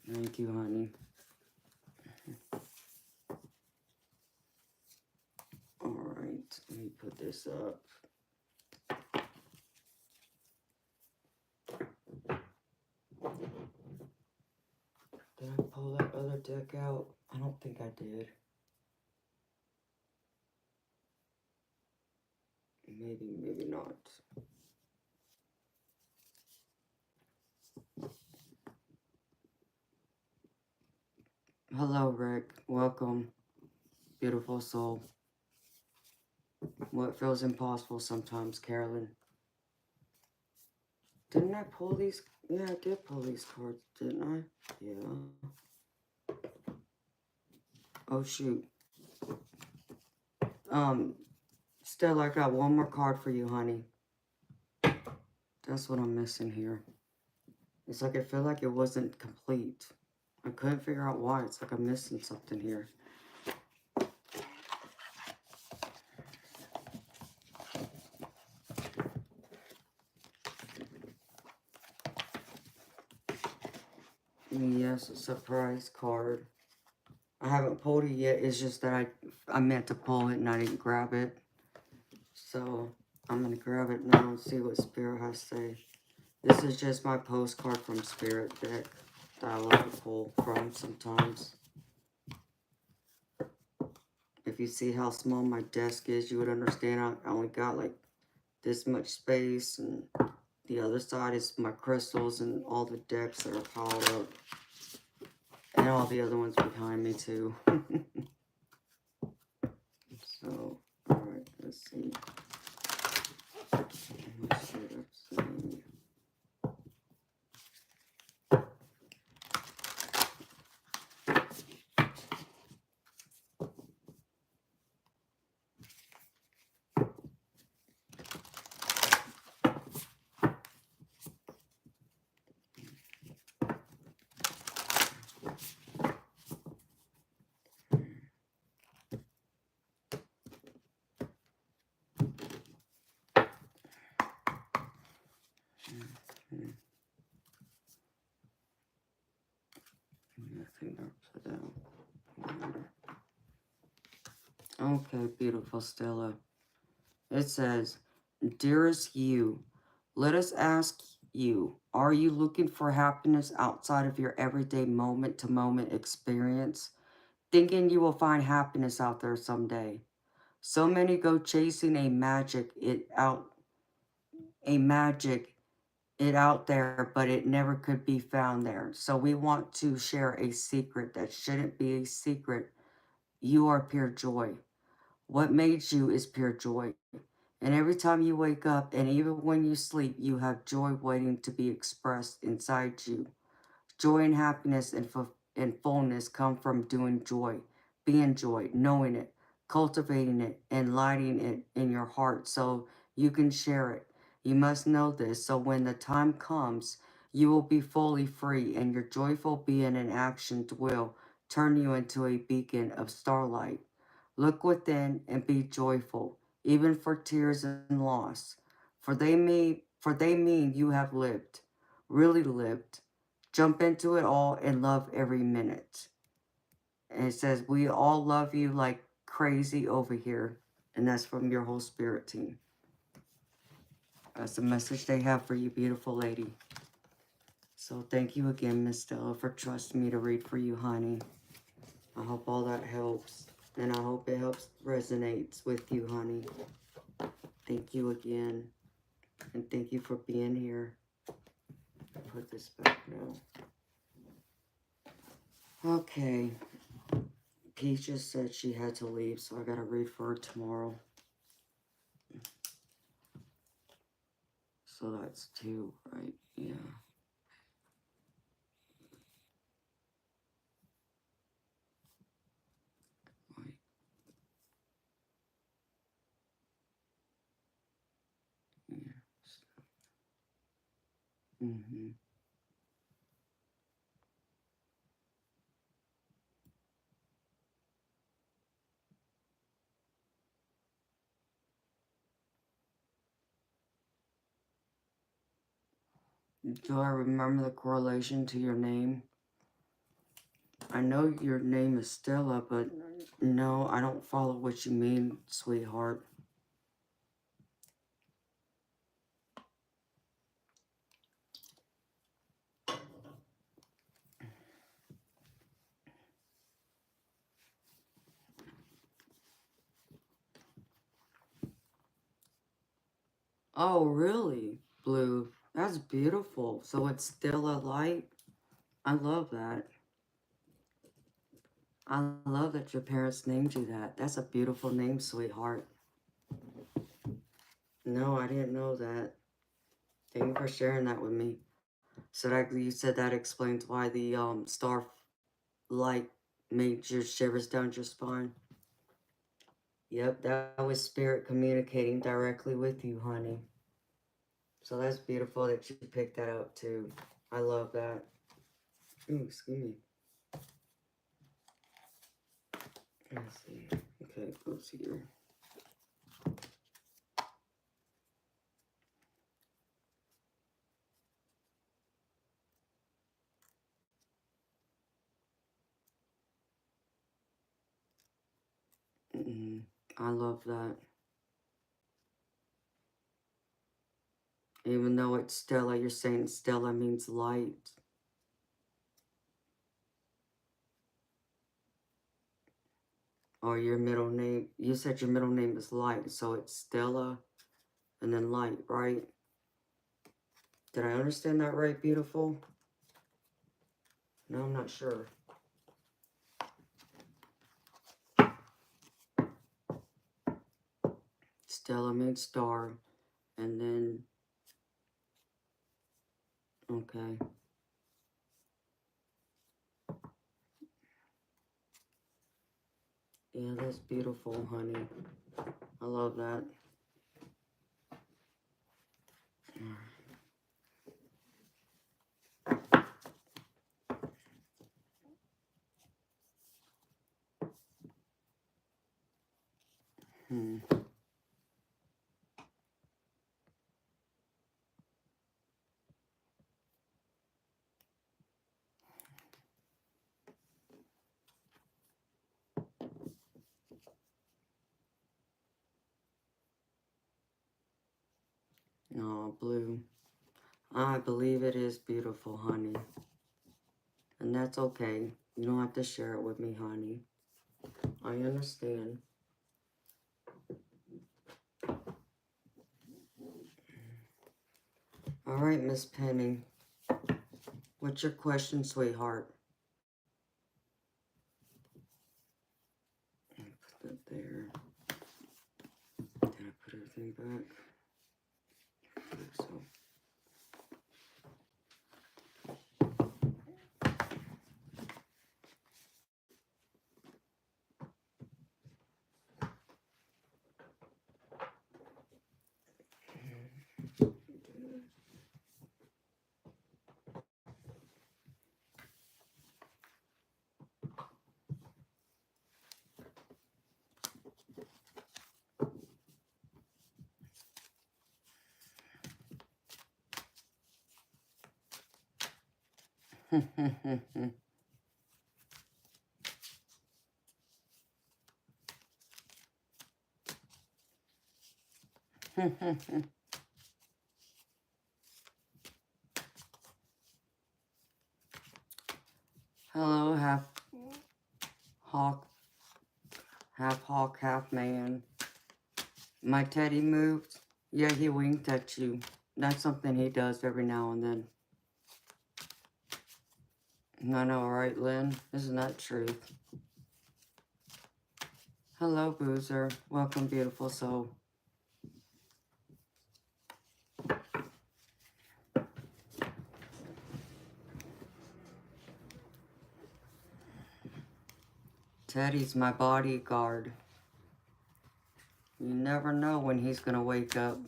Thank you, honey. Alright, let me put this up. Did I pull that other deck out? I don't think I did. Maybe, maybe not. Hello, Rick. Welcome, beautiful soul. What feels impossible sometimes, Carolyn. Didn't I pull these? Yeah, I did pull these cards, didn't I? Yeah. Oh, shoot. Stella, I got one more card for you, honey. That's what I'm missing here. It's like I feel like it wasn't complete. I couldn't figure out why. It's like I'm missing something here. Yes, a surprise card. I haven't pulled it yet. It's just that I meant to pull it and I didn't grab it. So I'm going to grab it now and see what Spirit has to say. This is just my postcard from Spirit deck that I like to pull from sometimes. If you see how small my desk is, you would understand I only got like this much space, and the other side is my crystals and all the decks that are piled up. And all the other ones behind me too. So, alright, let's see. Okay, beautiful Stella. It says, dearest you, let us ask you, are you looking for happiness outside of your everyday moment-to-moment experience? Thinking you will find happiness out there someday. So many go chasing a magic it out there, but it never could be found there. So we want to share a secret that shouldn't be a secret. You are pure joy. What made you is pure joy. And every time you wake up and even when you sleep, you have joy waiting to be expressed inside you. Joy and happiness and fullness come from doing joy, being joy, knowing it, cultivating it, and lighting it in your heart so you can share it. You must know this so when the time comes, you will be fully free and your joyful being and actions will turn you into a beacon of starlight. Look within and be joyful, even for tears and loss, for they mean you have lived, really lived. Jump into it all and love every minute. And it says, we all love you like crazy over here. And that's from your whole spirit team. That's the message they have for you, beautiful lady. So thank you again, Miss Stella, for trusting me to read for you, honey. I hope all that helps. And I hope it helps resonates with you, honey. Thank you again. And thank you for being here. Put this back now. Okay. Peach just said she had to leave, so I gotta read for her tomorrow. So that's 2, right? Yeah. Right. Yeah. Mm-hmm. Do I remember the correlation to your name? I know your name is Stella, but no, I don't follow what you mean, sweetheart. Oh, really? Blue. That's beautiful. So it's still a light? I love that. I love that your parents named you that. That's a beautiful name, sweetheart. No, I didn't know that. Thank you for sharing that with me. So that you said that explains why the star light made your shivers down your spine. Yep, that was spirit communicating directly with you, honey. So that's beautiful that you picked that up too. I love that. Ooh, excuse me. Let's see. Okay, let's see here. I love that. Even though it's Stella, you're saying Stella means light. Or your middle name. You said your middle name is Light, so it's Stella and then Light, right? Did I understand that right, beautiful? No, I'm not sure. Stella means star. And then, okay. Yeah, that's beautiful, honey. I love that. Hmm. Aw, blue. I believe it is beautiful, honey. And that's okay. You don't have to share it with me, honey. I understand. All right, Miss Penny. What's your question, sweetheart? Put that there. Did I put everything back? I think so. Hello, half hawk, half man. My teddy moved. Yeah, he winked at you. That's something he does every now and then. I know, right, Lynn? Isn't that truth? Hello, Boozer. Welcome, beautiful soul. Teddy's my bodyguard. You never know when he's gonna wake up.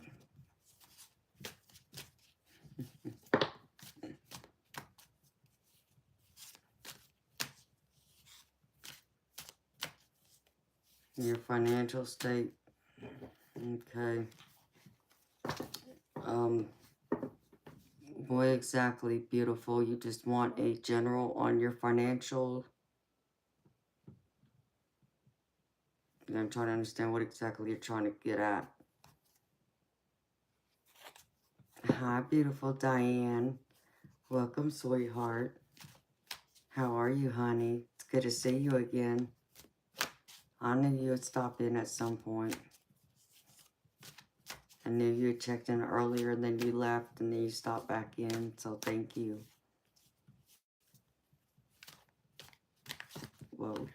Your financial state. Okay. What exactly, beautiful? You just want a general on your financial. I'm trying to understand what exactly you're trying to get at. Hi, beautiful Diane. Welcome, sweetheart. How are you, honey? It's good to see you again. I knew you would stop in at some point. I knew you had checked in earlier and then you left and then you stopped back in, so thank you. Whoa.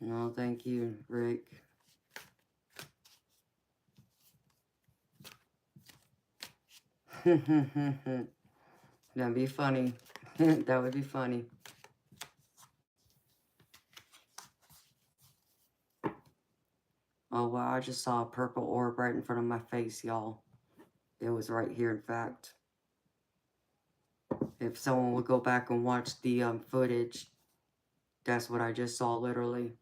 No, thank you, Rick. That'd be funny. That would be funny. Oh, wow, I just saw a purple orb right in front of my face, y'all. It was right here, in fact. If someone would go back and watch the footage, that's what I just saw, literally.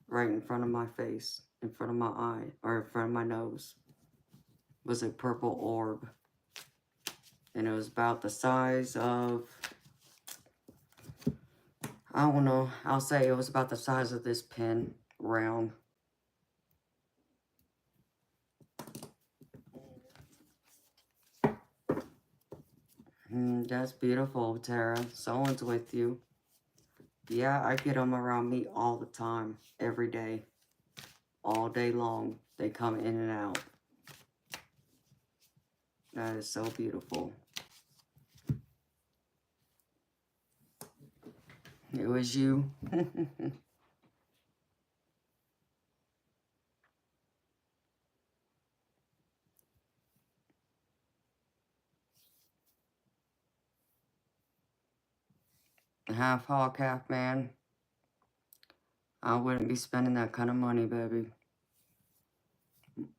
Right in front of my face, in front of my eye, or in front of my nose. Was a purple orb. And it was about the size of, I don't know, I'll say it was about the size of this pen, round. That's beautiful, Tara. Someone's with you. Yeah, I get them around me all the time, every day, all day long. They come in and out. That is so beautiful. It was you. Half hawk, half man. I wouldn't be spending that kind of money, baby.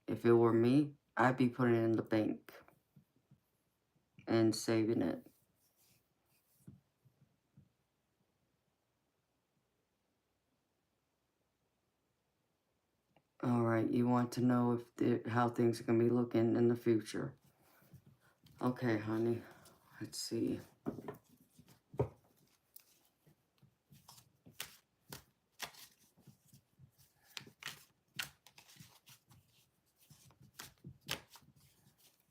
If it were me, I'd be putting it in the bank and saving it. All right, you want to know if how things are going to be looking in the future. Okay, honey. Let's see.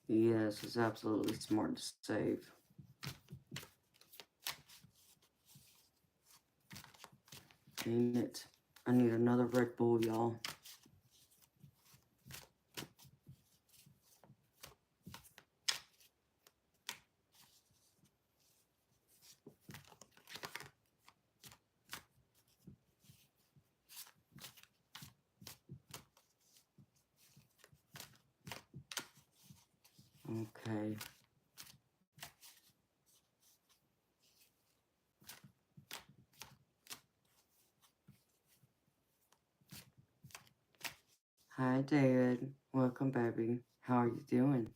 Yes, it's absolutely smart to save. Dang it. I need another Red Bull, y'all. Okay. Hi, David. Welcome, baby. How are you doing?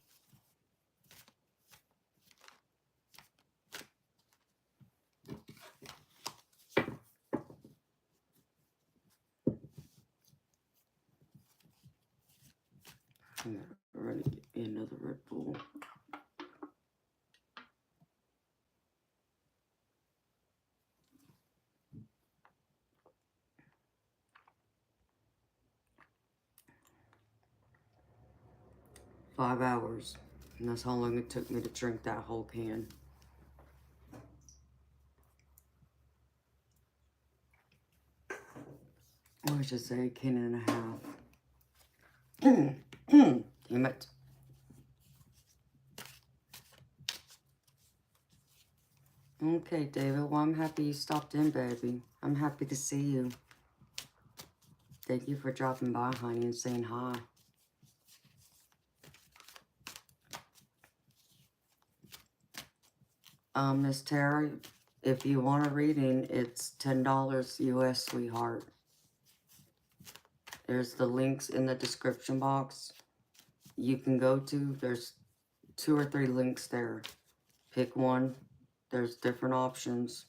I'm gonna get me another Red Bull. $5. And that's how long it took me to drink that whole can. Or I should say a can and a half. Damn it. Okay, David. Well, I'm happy you stopped in, baby. I'm happy to see you. Thank you for dropping by, honey, and saying hi. Miss Terry, if you want a reading, it's $10 US, sweetheart. There's the links in the description box. You can go to, there's 2 or 3 links there. Pick one. There's different options.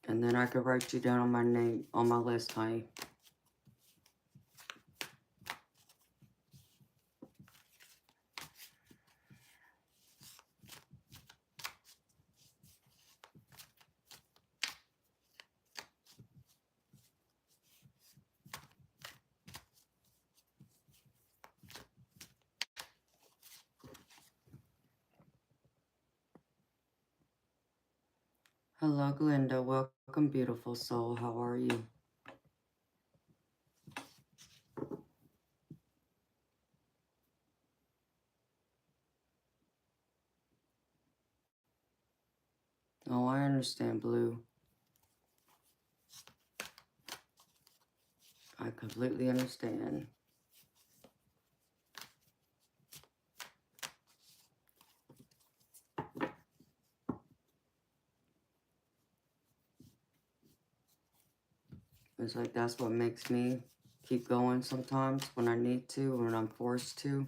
And then I could write you down on my name, on my list, honey. Hello, Glenda. Welcome, beautiful soul. How are you? Oh, I understand, Blue. I completely understand. It's like that's what makes me keep going sometimes when I need to, when I'm forced to.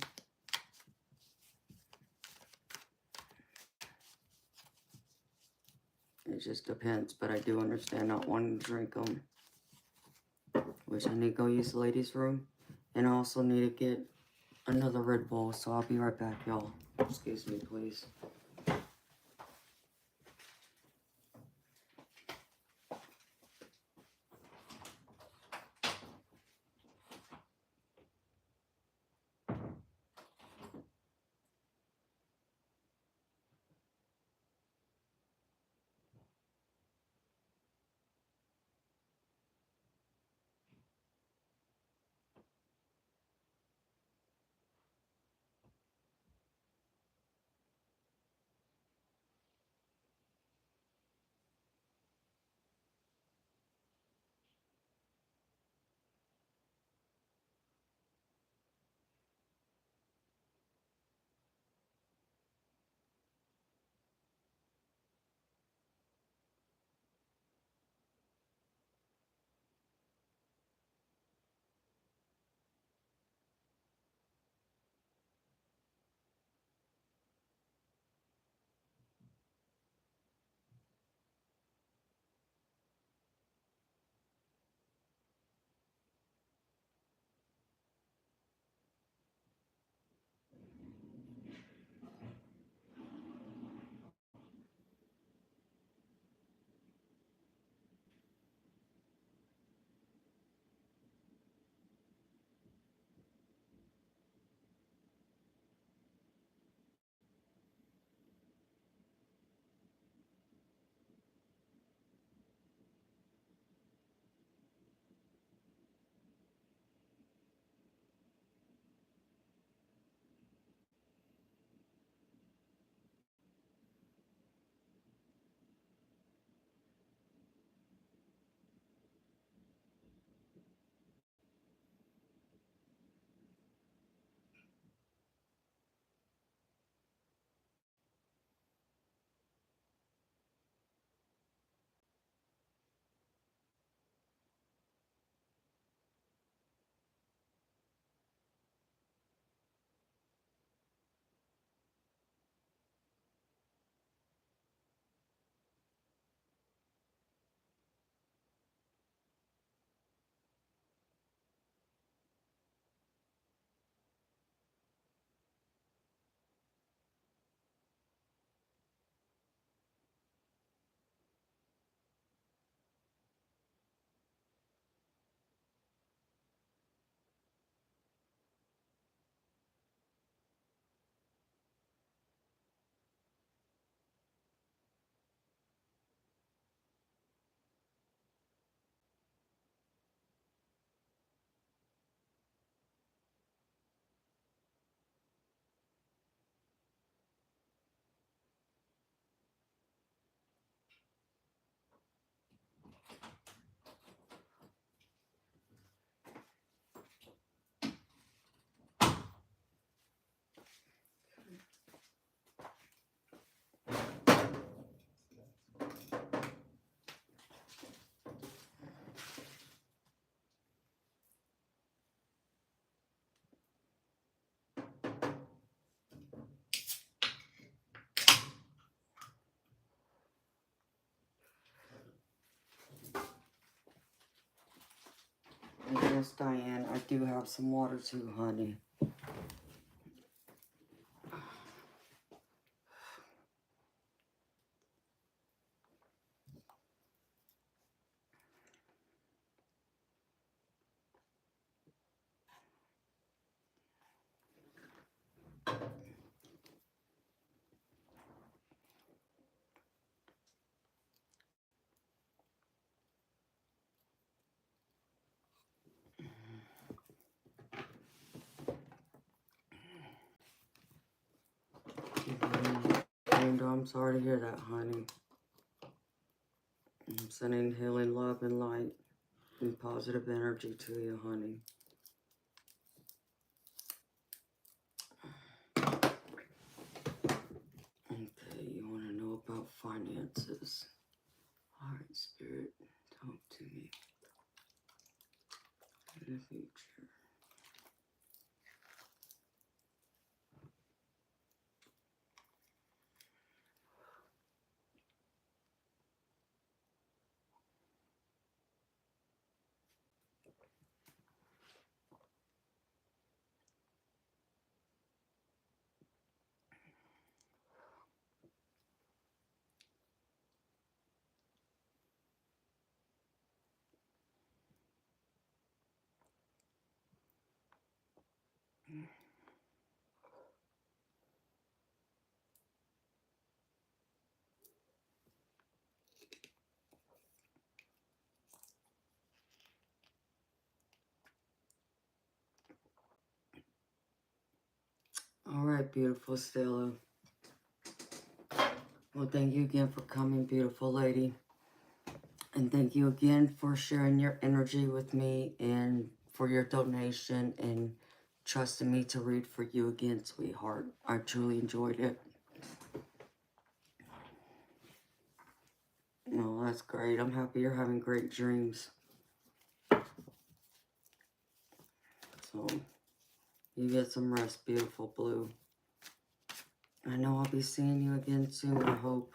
It just depends, but I do understand not wanting to drink them. Which I need to go use the ladies' room. And I also need to get another Red Bull, so I'll be right back, y'all. Excuse me, please. Yes, Diane, I do have some water too, honey. And I'm sorry to hear that, honey. I'm sending healing love and light and positive energy to you, honey. Okay, you want to know about finances. All right, Spirit, talk to me in the future. All right, beautiful Stella. Well, thank you again for coming, beautiful lady. And thank you again for sharing your energy with me and for your donation and trusting me to read for you again, sweetheart. I truly enjoyed it. No, that's great. I'm happy you're having great dreams. So, you get some rest, beautiful blue. I know I'll be seeing you again soon, I hope.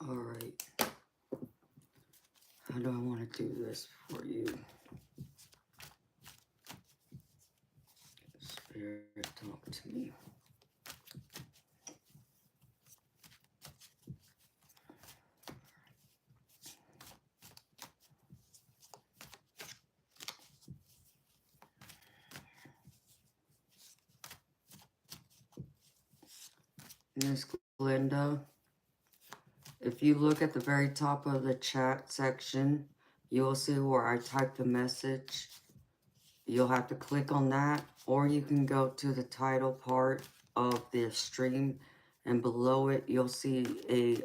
Alright. How do I want to do this for you? Spirit, talk to me. Miss Glenda, if you look at the very top of the chat section, you'll see where I typed the message. You'll have to click on that, or you can go to the title part of the stream, and below it you'll see a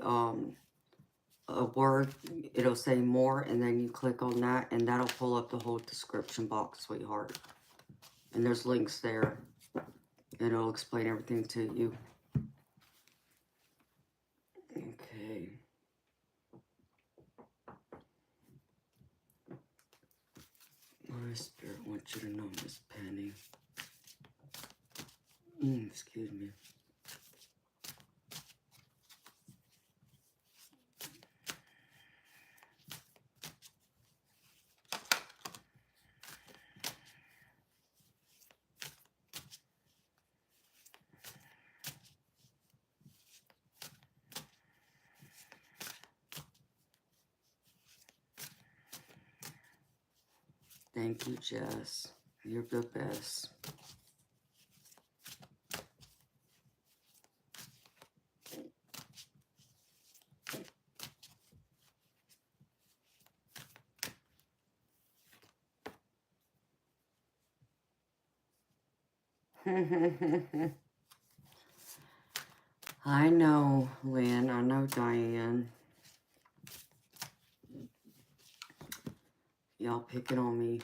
word. It'll say more, and then you click on that, and that'll pull up the whole description box, sweetheart. And there's links there. It'll explain everything to you. Okay. My spirit wants you to know, Miss Penny. Excuse me. Thank you, Jess. You're the best. I know, Lynn. I know, Diane. Y'all picking on me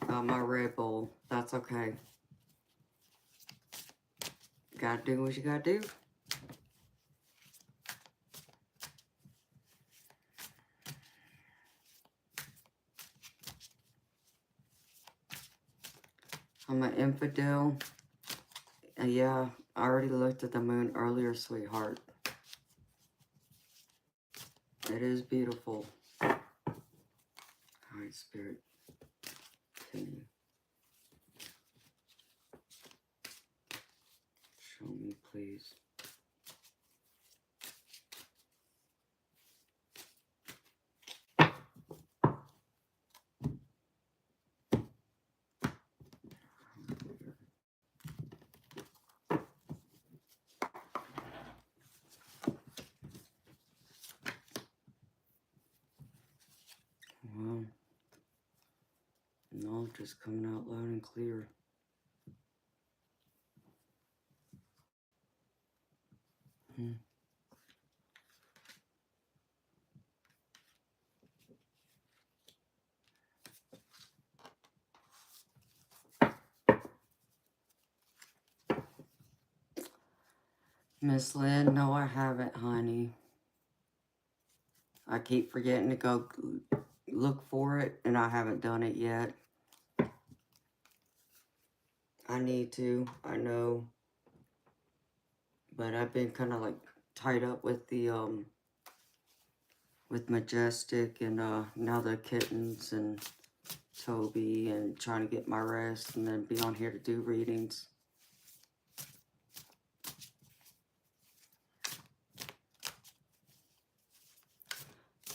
about my Red Bull. That's okay. Gotta do what you gotta do. I'm an infidel. Yeah, I already looked at the moon earlier, sweetheart. It is beautiful. Alright, Spirit. Can you show me, please? Wow. No, just coming out loud and clear. Miss Lynn, no, I haven't, honey. I keep forgetting to go look for it, and I haven't done it yet. I need to, I know. But I've been kind of like tied up with the, with Majestic and, now the kittens and Toby and trying to get my rest and then be on here to do readings.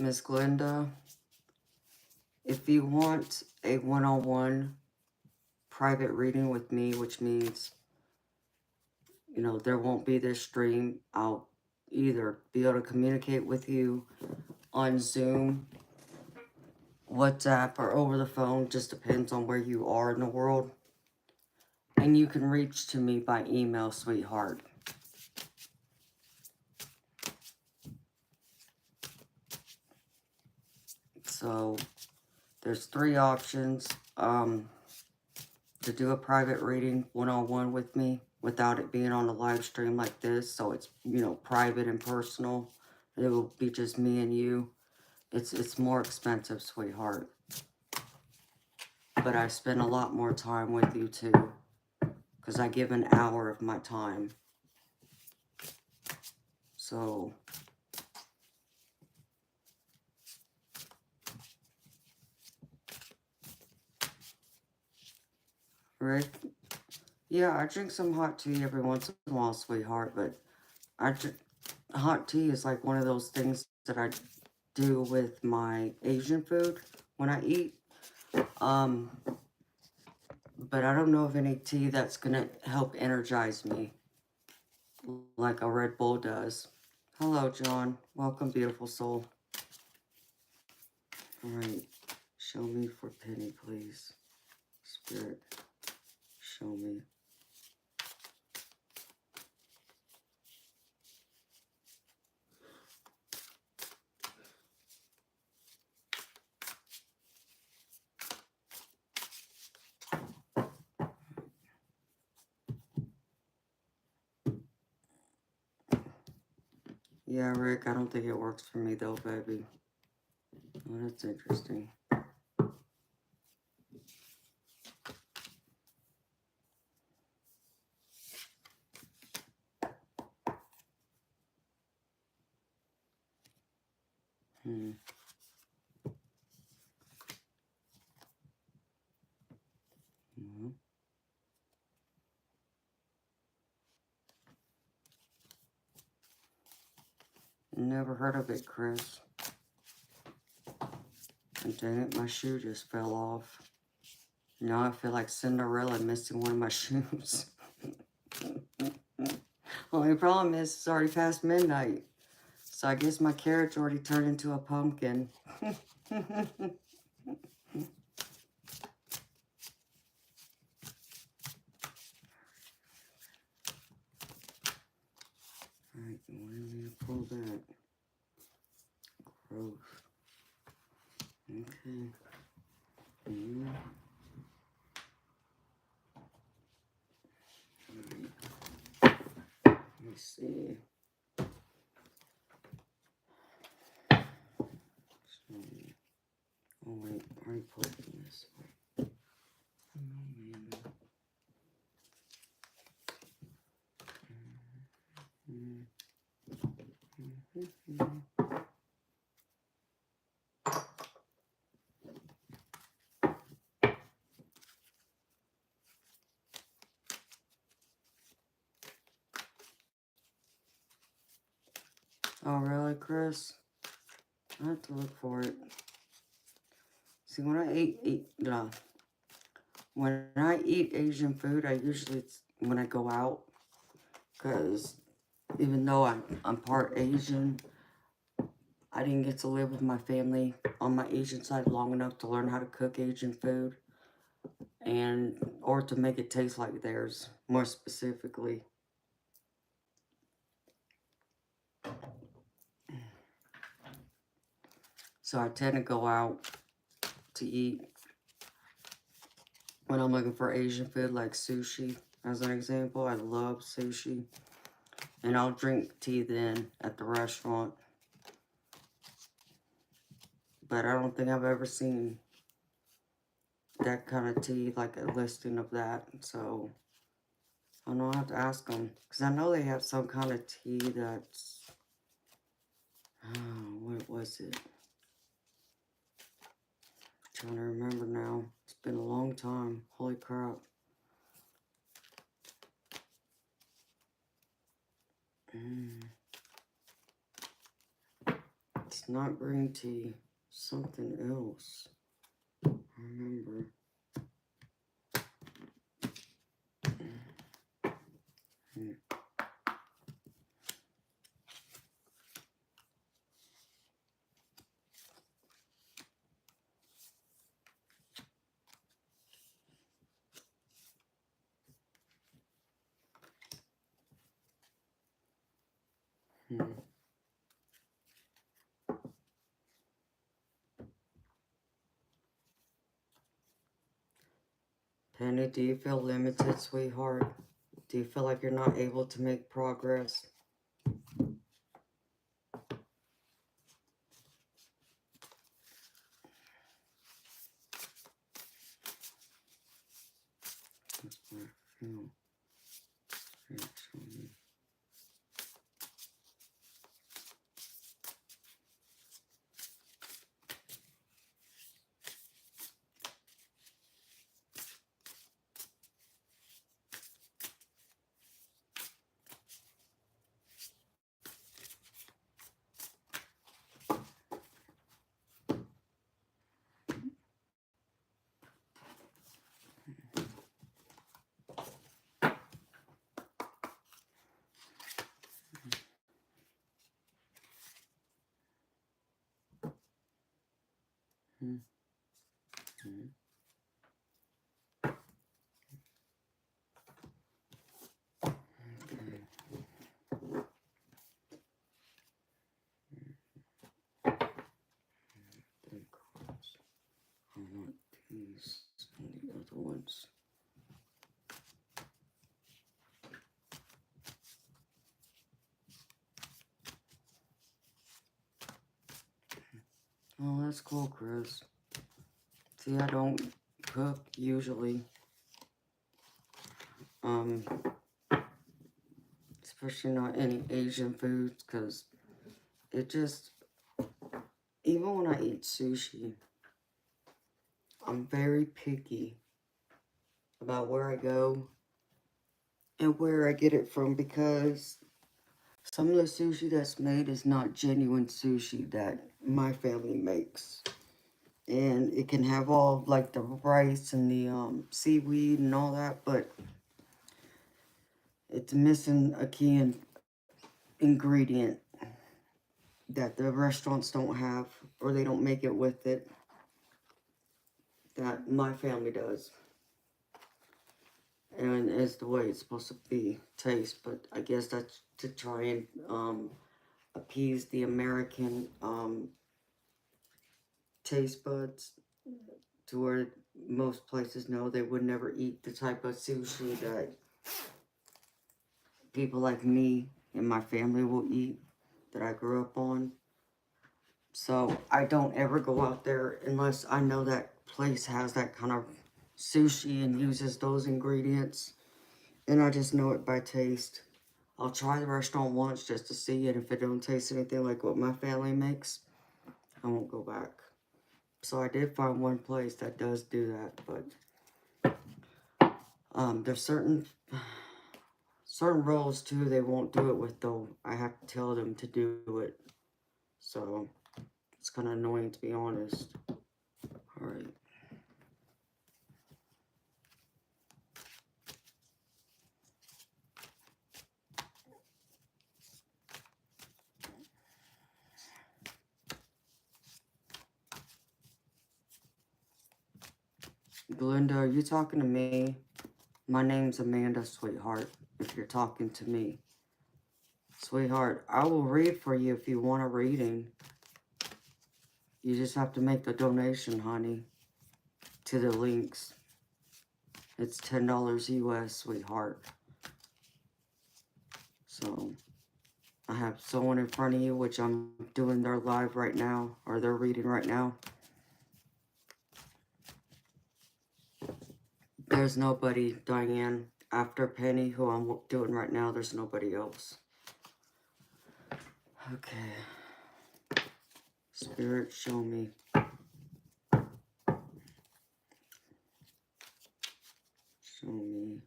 Miss Glenda, if you want a one-on-one private reading with me, which means, you know, there won't be this stream, I'll either be able to communicate with you on Zoom, WhatsApp, or over the phone, just depends on where you are in the world. And you can reach to me by email, sweetheart. So, there's 3 options. To do a private reading one-on-one with me without it being on a live stream like this. So it's, you know, private and personal. It will be just me and you. It's more expensive, sweetheart. But I spend a lot more time with you too. Because I give an hour of my time. So Rick, yeah, I drink some hot tea every once in a while, sweetheart, but hot tea is like one of those things that I do with my Asian food when I eat. But I don't know of any tea that's gonna help energize me like a Red Bull does. Hello, John. Welcome, beautiful soul. Alright, show me for Penny, please. Spirit, show me. Yeah, Rick, I don't think it works for me though, baby. Oh, that's interesting. Never heard of it, Chris. And dang it, my shoe just fell off. Now I feel like Cinderella missing one of my shoes. Only problem is it's already past midnight. So I guess my carriage already turned into a pumpkin. Alright, when do you pull that? Growth. Okay. Let me see. Oh wait, I already pulled this. Oh man. Oh, really, Chris? I have to look for it. See, when I eat Asian food, I usually, when I go out, because even though I'm part Asian, I didn't get to live with my family on my Asian side long enough to learn how to cook Asian food, or to make it taste like theirs, more specifically. So I tend to go out to eat when I'm looking for Asian food, like sushi, as an example. I love sushi. And I'll drink tea then at the restaurant. But I don't think I've ever seen that kind of tea, like a listing of that. So I don't know, I'll have to ask them. Because I know they have some kind of tea that's... Oh, what was it? I'm trying to remember now. It's been a long time. Holy crap. It's not green tea. Something else. I remember. Penny, do you feel limited, sweetheart? Do you feel like you're not able to make progress? That's what I feel. Actually. I want these and the other ones. Oh, that's cool, Chris. See, I don't cook usually. Especially not any Asian foods, because it just, even when I eat sushi, I'm very picky about where I go and where I get it from, because some of the sushi that's made is not genuine sushi that my family makes. And it can have all, like, the rice and the seaweed and all that, but it's missing a key ingredient that the restaurants don't have, or they don't make it with it, that my family does. And it's the way it's supposed to be, taste, but I guess that's to try and appease the American taste buds, to where most places know they would never eat the type of sushi that people like me and my family will eat, that I grew up on. So I don't ever go out there unless I know that place has that kind of sushi and uses those ingredients. And I just know it by taste. I'll try the restaurant once just to see, and if it don't taste anything like what my family makes, I won't go back. So I did find one place that does do that, but there's certain rolls too they won't do it with, though. I have to tell them to do it. So it's kind of annoying, to be honest. Alright. Glenda, are you talking to me? My name's Amanda, sweetheart, if you're talking to me. Sweetheart, I will read for you if you want a reading. You just have to make the donation, honey, to the links. It's $10 US, sweetheart. So, I have someone in front of you, which I'm doing their live right now, or they're reading right now. There's nobody, Diane. After Penny, who I'm doing right now, there's nobody else. Okay. Spirit, show me. Show me.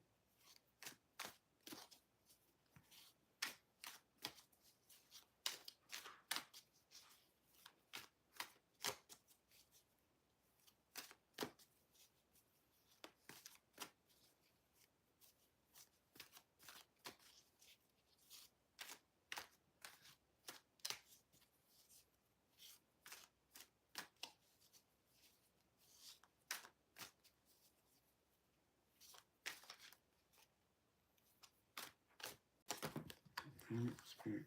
Spirit.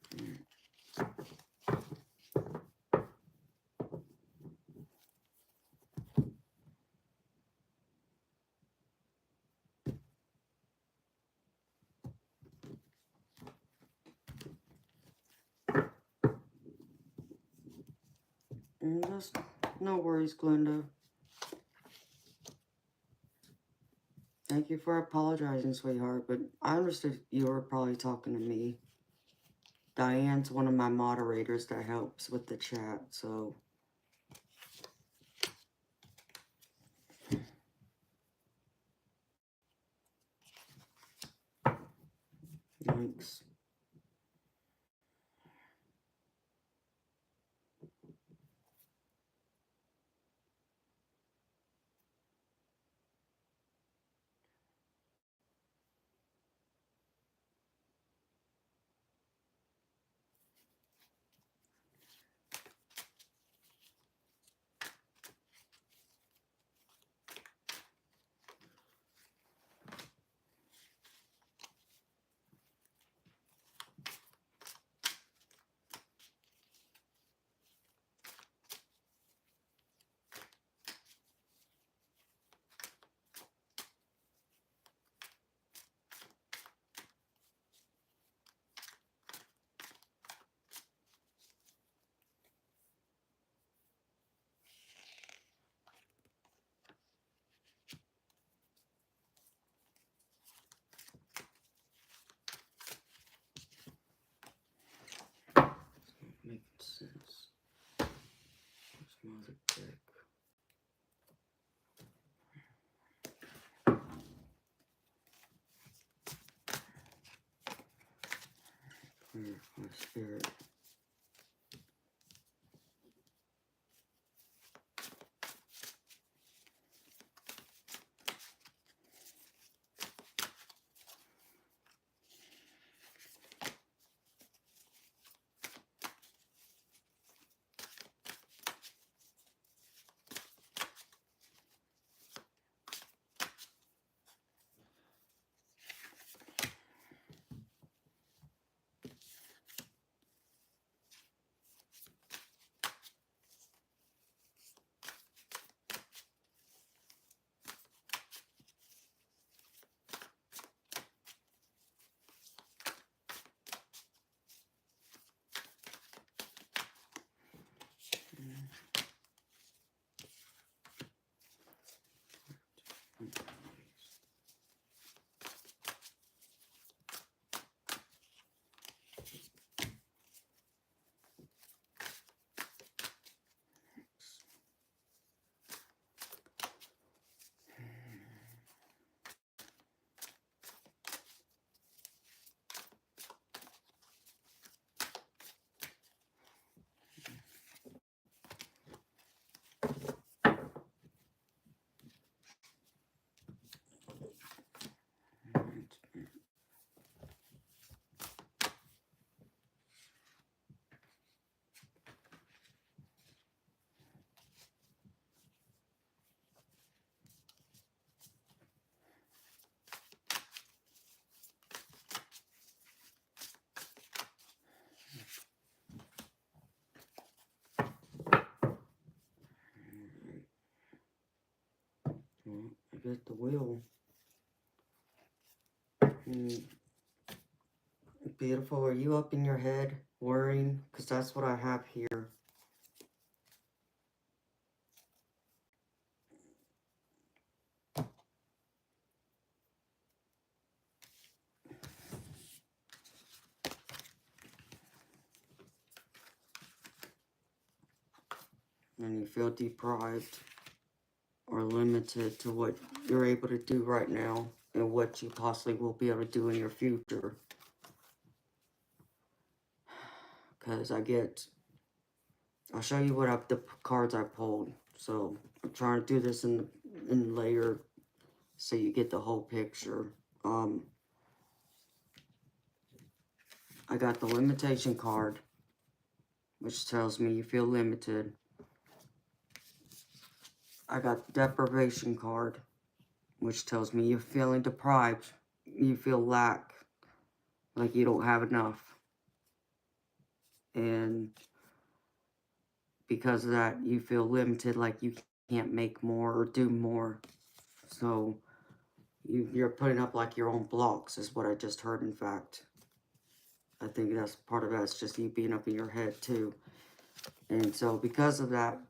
That's no worries, Glenda. Thank you for apologizing, sweetheart, but I understood you were probably talking to me. Diane's one of my moderators that helps with the chat, so... Thanks. Making sense. Where's my other deck? Clarify spirit. will. Beautiful. Are you up in your head worrying? Because that's what I have here. And you feel deprived or limited to what you're able to do right now and what you possibly will be able to do in your future. Because I'll show you what the cards I pulled. So I'm trying to do this in layer so you get the whole picture. I got the limitation card, which tells me you feel limited. I got the deprivation card, which tells me you're feeling deprived. You feel lack, like you don't have enough. And because of that, you feel limited, like you can't make more or do more. So you're putting up like your own blocks, is what I just heard, in fact. I think that's part of that's just you being up in your head too. And so because of that,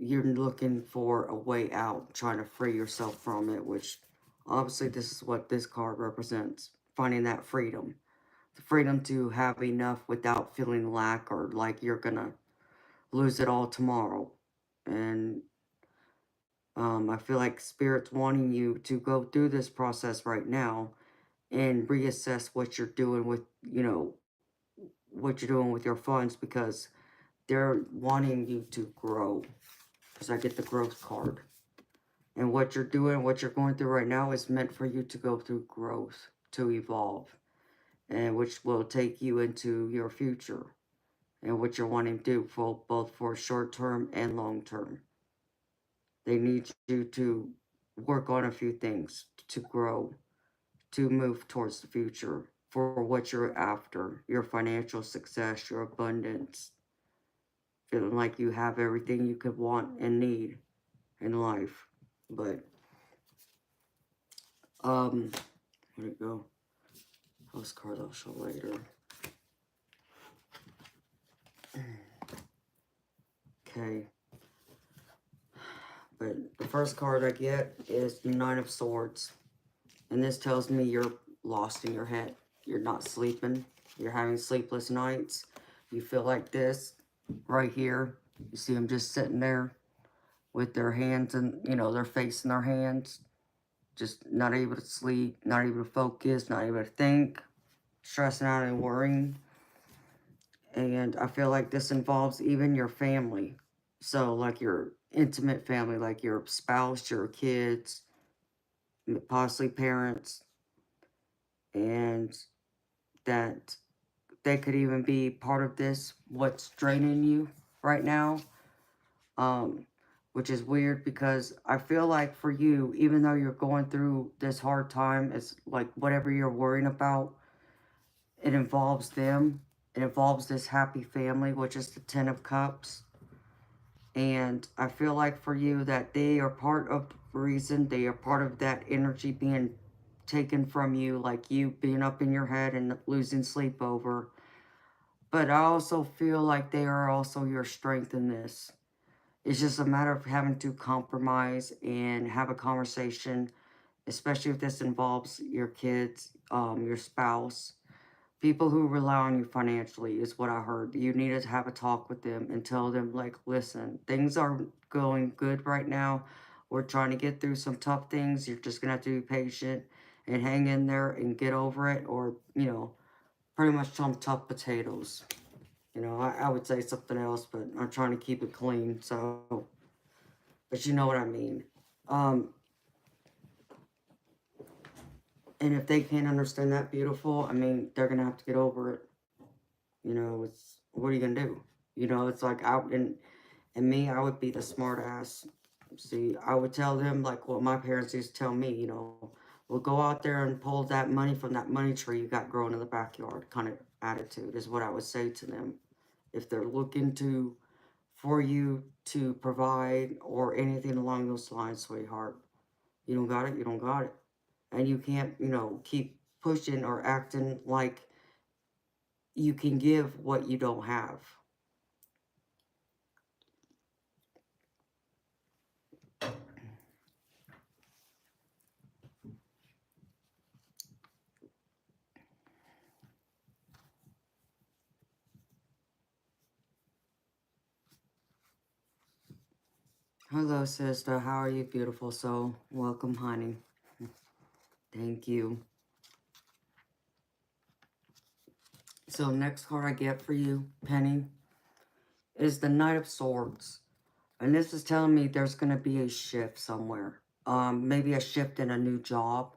you're looking for a way out, trying to free yourself from it, which obviously this is what this card represents. Finding that freedom. The freedom to have enough without feeling lack or like you're gonna lose it all tomorrow. And I feel like Spirit's wanting you to go through this process right now and reassess what you're doing with, what you're doing with your funds, because they're wanting you to grow. Because I get the growth card. And what you're doing, what you're going through right now is meant for you to go through growth, to evolve, and which will take you into your future and what you're wanting to do for both for short term and long term. They need you to work on a few things to grow, to move towards the future for what you're after, your financial success, your abundance, feeling like you have everything you could want and need in life. But, where'd it go? House card I'll show later. Okay. But the first card I get is the Nine of Swords. And this tells me you're lost in your head. You're not sleeping. You're having sleepless nights. You feel like this right here. You see them just sitting there with their hands and, their face in their hands. Just not able to sleep, not able to focus, not able to think, stressing out and worrying. And I feel like this involves even your family. So, like your intimate family, like your spouse, your kids, possibly parents, and that they could even be part of this, what's draining you right now. Which is weird because I feel like for you, even though you're going through this hard time, it's like whatever you're worrying about, it involves them. It involves this happy family, which is the Ten of Cups. And I feel like for you that they are part of the reason, they are part of that energy being taken from you, like you being up in your head and losing sleep over. But I also feel like they are also your strength in this. It's just a matter of having to compromise and have a conversation, especially if this involves your kids, your spouse. People who rely on you financially is what I heard. You need to have a talk with them and tell them, like, listen, things are going good right now. We're trying to get through some tough things. You're just going to have to be patient and hang in there and get over it, or, pretty much some tough potatoes. I would say something else, but I'm trying to keep it clean, so, but you know what I mean. And if they can't understand that, beautiful, I mean, they're going to have to get over it. It's, what are you going to do? It's like, and me, I would be the smart ass. See, I would tell them, like, what my parents used to tell me, well, go out there and pull that money from that money tree you got growing in the backyard, kind of attitude is what I would say to them. If they're looking for you to provide or anything along those lines, sweetheart, You don't got it, you don't got it. And you can't, keep pushing or acting like you can give what you don't have. Hello, sister. How are you, beautiful soul? Welcome, honey. Thank you. So, next card I get for you, Penny, is the Knight of Swords. And this is telling me there's going to be a shift somewhere. Maybe a shift in a new job,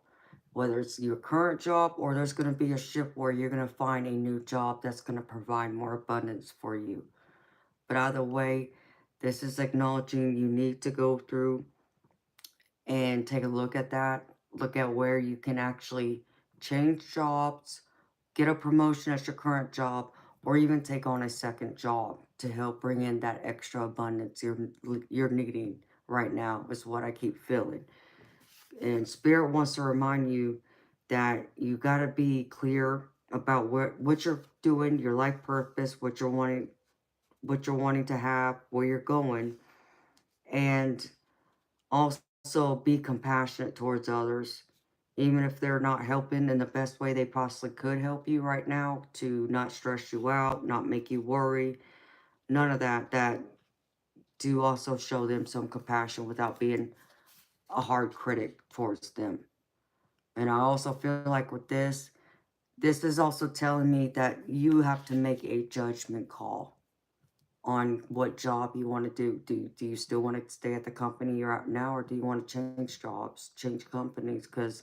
whether it's your current job or there's going to be a shift where you're going to find a new job that's going to provide more abundance for you. But either way, this is acknowledging you need to go through and take a look at that. Look at where you can actually change jobs, get a promotion at your current job, or even take on a second job to help bring in that extra abundance you're needing right now, is what I keep feeling. And Spirit wants to remind you that you got to be clear about what you're doing, your life purpose, what you're wanting to have, where you're going, and also be compassionate towards others, even if they're not helping in the best way they possibly could help you right now, to not stress you out, not make you worry, none of that. That do also show them some compassion without being a hard critic towards them. And I also feel like with this is also telling me that you have to make a judgment call on what job you want to do. Do you still want to stay at the company you're at now, or do you want to change jobs, change companies? Because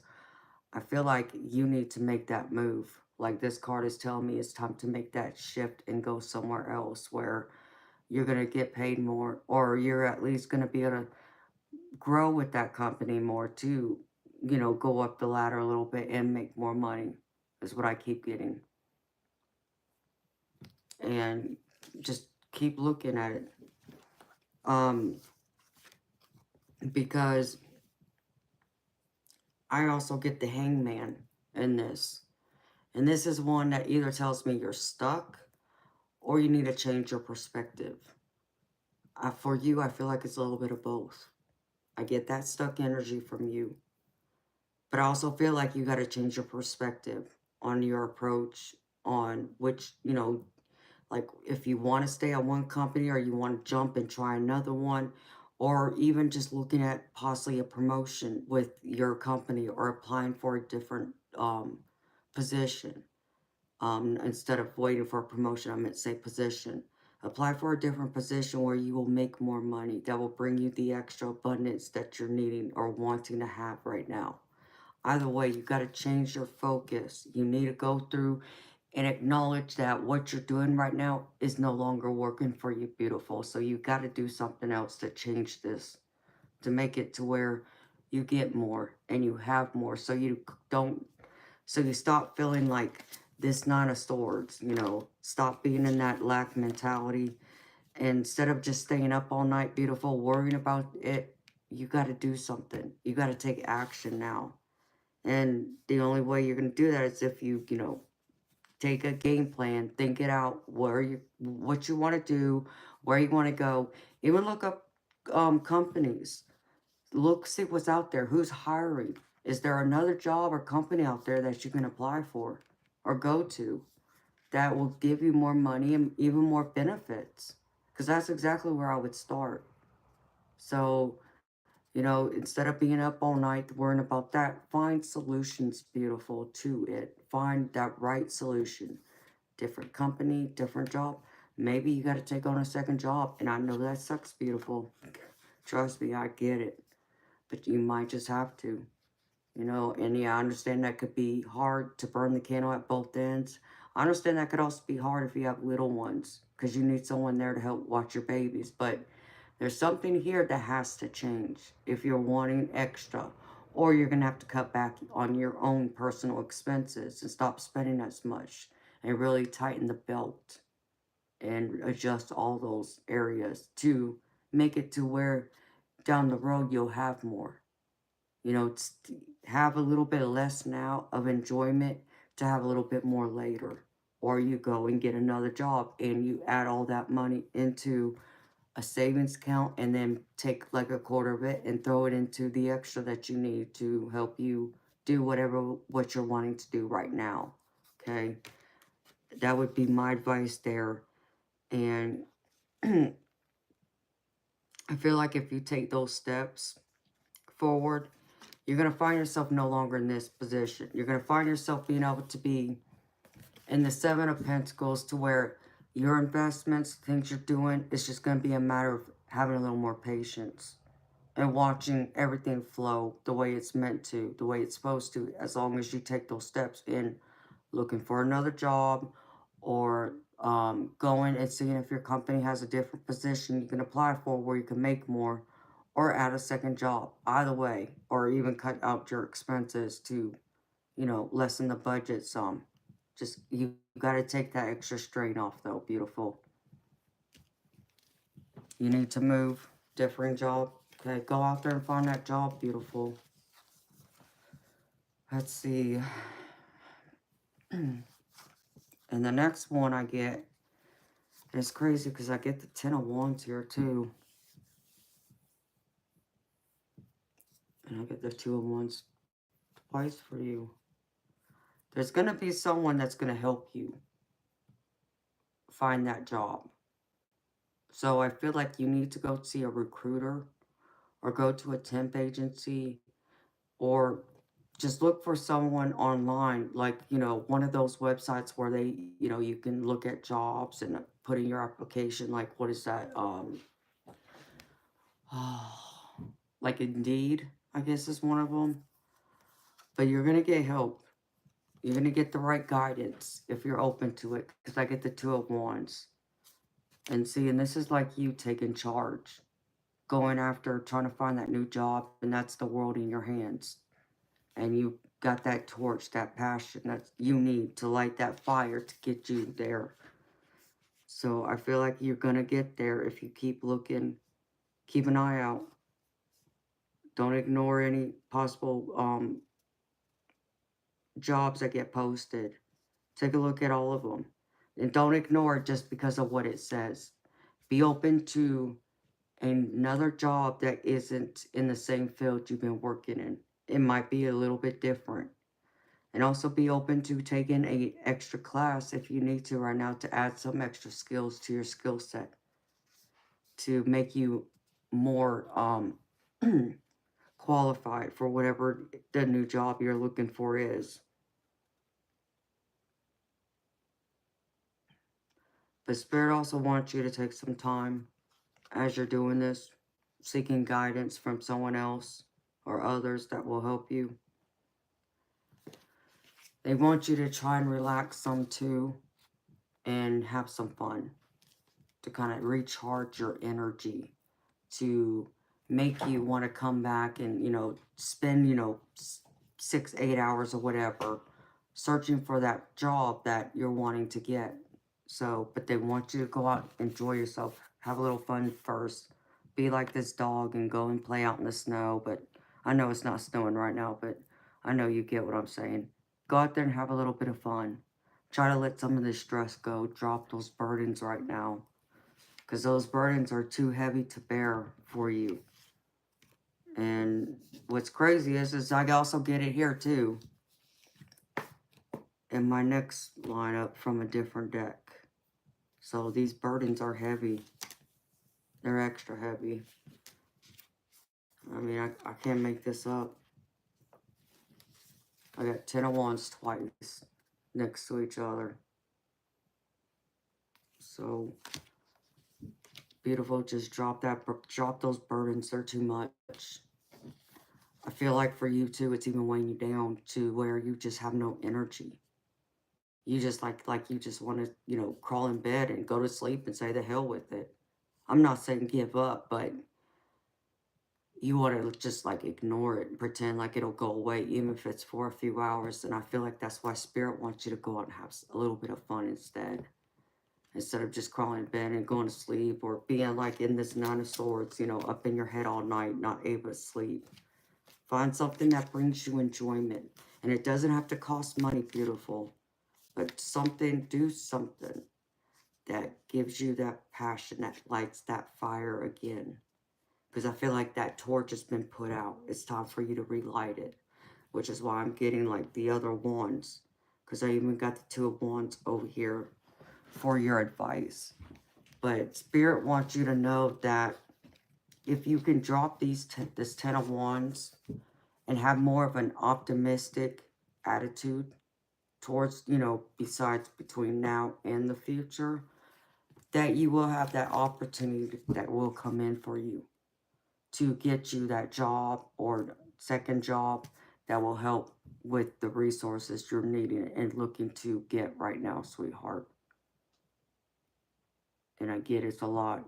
I feel like you need to make that move. Like this card is telling me it's time to make that shift and go somewhere else where you're going to get paid more, or you're at least going to be able to grow with that company more to, go up the ladder a little bit and make more money, is what I keep getting. And just keep looking at it. Because I also get the Hangman in this. And this is one that either tells me you're stuck or you need to change your perspective. For you, I feel like it's a little bit of both. I get that stuck energy from you. But I also feel like you got to change your perspective on your approach, on which, like if you want to stay at one company or you want to jump and try another one, or even just looking at possibly a promotion with your company or applying for a different position. Instead of waiting for a promotion, I meant say position. Apply for a different position where you will make more money that will bring you the extra abundance that you're needing or wanting to have right now. Either way, you got to change your focus. You need to go through and acknowledge that what you're doing right now is no longer working for you, beautiful. So you got to do something else to change this, to make it to where you get more and you have more, so you don't, so you stop feeling like this Nine of Swords, stop being in that lack mentality. And instead of just staying up all night, beautiful, worrying about it, you got to do something. You got to take action now. And the only way you're going to do that is if you, take a game plan, think it out, what you want to do, where you want to go. Even look up companies. Look, see what's out there. Who's hiring? Is there another job or company out there that you can apply for or go to that will give you more money and even more benefits? Because that's exactly where I would start. So, instead of being up all night worrying about that, find solutions, beautiful, to it. Find that right solution. Different company, different job. Maybe you got to take on a second job. And I know that sucks, beautiful. Trust me, I get it. But you might just have to. And yeah, I understand that could be hard to burn the candle at both ends. I understand that could also be hard if you have little ones, because you need someone there to help watch your babies. But there's something here that has to change if you're wanting extra, or you're going to have to cut back on your own personal expenses and stop spending as much and really tighten the belt and adjust all those areas to make it to where down the road you'll have more. You know, have a little bit less now of enjoyment to have a little bit more later. Or you go and get another job and you add all that money into a savings account and then take like a quarter of it and throw it into the extra that you need to help you do what you're wanting to do right now. Okay? That would be my advice there. And I feel like if you take those steps forward, you're going to find yourself no longer in this position. You're going to find yourself being able to be in the Seven of Pentacles, to where your investments, things you're doing, it's just going to be a matter of having a little more patience and watching everything flow the way it's meant to, the way it's supposed to, as long as you take those steps in looking for another job, or going and seeing if your company has a different position you can apply for where you can make more, or add a second job, either way, or even cut out your expenses to, you know, lessen the budget some. Just, you got to take that extra strain off though, beautiful. You need to move, different job. Okay, go out there and find that job, beautiful. Let's see. And the next one I get, it's crazy because I get the 10 of Wands here too. And I get the 2 of Wands twice for you. There's going to be someone that's going to help you find that job. So I feel like you need to go see a recruiter or go to a temp agency, or just look for someone online, like, you know, one of those websites where they, you know, you can look at jobs and put in your application, like, what is that, like Indeed, I guess is one of them. But you're going to get help. You're going to get the right guidance if you're open to it, because I get the 2 of Wands. And see, and this is like you taking charge, going after, trying to find that new job, and that's the world in your hands. And you got that torch, that passion that you need to light that fire to get you there. So I feel like you're going to get there if you keep looking, keep an eye out. Don't ignore any possible jobs that get posted. Take a look at all of them. And don't ignore it just because of what it says. Be open to another job that isn't in the same field you've been working in. It might be a little bit different. And also be open to taking a extra class if you need to right now to add some extra skills to your skill set to make you more qualified for whatever the new job you're looking for is. But Spirit also wants you to take some time as you're doing this, seeking guidance from someone else or others that will help you. They want you to try and relax some too and have some fun to kind of recharge your energy, to make you want to come back and, you know, spend, you know, 6-8 hours or whatever searching for that job that you're wanting to get. So, but they want you to go out, enjoy yourself, have a little fun first, be like this dog and go and play out in the snow. But I know it's not snowing right now, but I know you get what I'm saying. Go out there and have a little bit of fun. Try to let some of the stress go. Drop those burdens right now, because those burdens are too heavy to bear for you. And what's crazy is I also get it here too, in my next lineup from a different deck. So these burdens are heavy. They're extra heavy. I mean, I can't make this up. I got 10 of Wands twice next to each other. So beautiful. Just drop those burdens. They're too much. I feel like for you too, it's even weighing you down to where you just have no energy. You just like you just want to, you know, crawl in bed and go to sleep and say the hell with it. I'm not saying give up, but you want to just like ignore it and pretend like it'll go away, even if it's for a few hours. And I feel like that's why Spirit wants you to go out and have a little bit of fun instead of just crawling in bed and going to sleep, or being like in this Nine of Swords, you know, up in your head all night, not able to sleep. Find something that brings you enjoyment. And it doesn't have to cost money, beautiful. But something, do something that gives you that passion, that lights that fire again. Because I feel like that torch has been put out. It's time for you to relight it. Which is why I'm getting like the other wands. Because I even got the 2 of wands over here for your advice. But Spirit wants you to know that if you can drop this 10 of wands and have more of an optimistic attitude towards, you know, besides between now and the future, that you will have that opportunity that will come in for you to get you that job or second job that will help with the resources you're needing and looking to get right now, sweetheart. And I get it's a lot.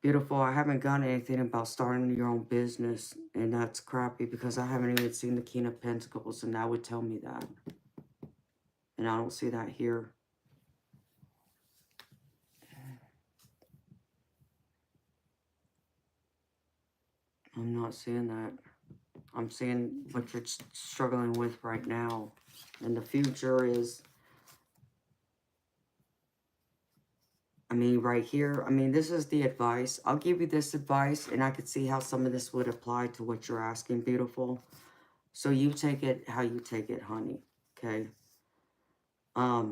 Beautiful. I haven't gotten anything about starting your own business, and that's crappy because I haven't even seen the King of Pentacles, and that would tell me that. And I don't see that here. I'm not seeing that. I'm seeing what you're struggling with right now. And the future is, I mean, right here, I mean, this is the advice. I'll give you this advice, and I could see how some of this would apply to what you're asking, beautiful. So you take it how you take it, honey, okay? I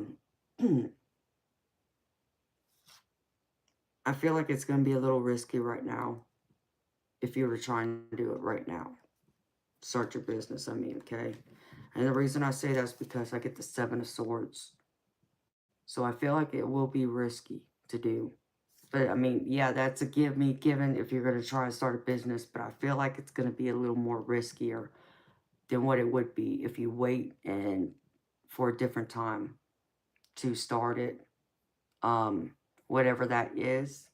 feel like it's going to be a little risky right now if you were trying to do it right now. Start your business, I mean, okay? And the reason I say that is because I get the 7 of Swords. So I feel like it will be risky to do. But, I mean, yeah, that's a given if you're going to try and start a business. But I feel like it's going to be a little more riskier than what it would be if you wait and for a different time to start it. Whatever that is.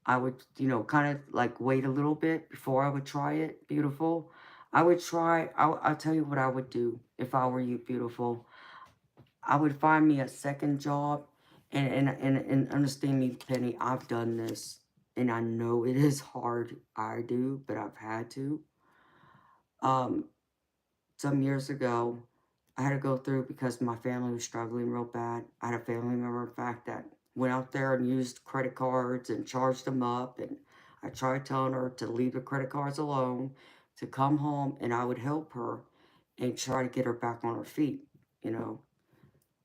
I would, you know, kind of like wait a little bit before I would try it, beautiful. I would try, I'll tell you what I would do if I were you, beautiful. I would find me a second job, and understand me, Penny, I've done this, and I know it is hard. I do, but I've had to. Um, some years ago, I had to go through because my family was struggling real bad. I had a family member, in fact, that went out there and used credit cards and charged them up. And I tried telling her to leave the credit cards alone, to come home, and I would help her and try to get her back on her feet, you know.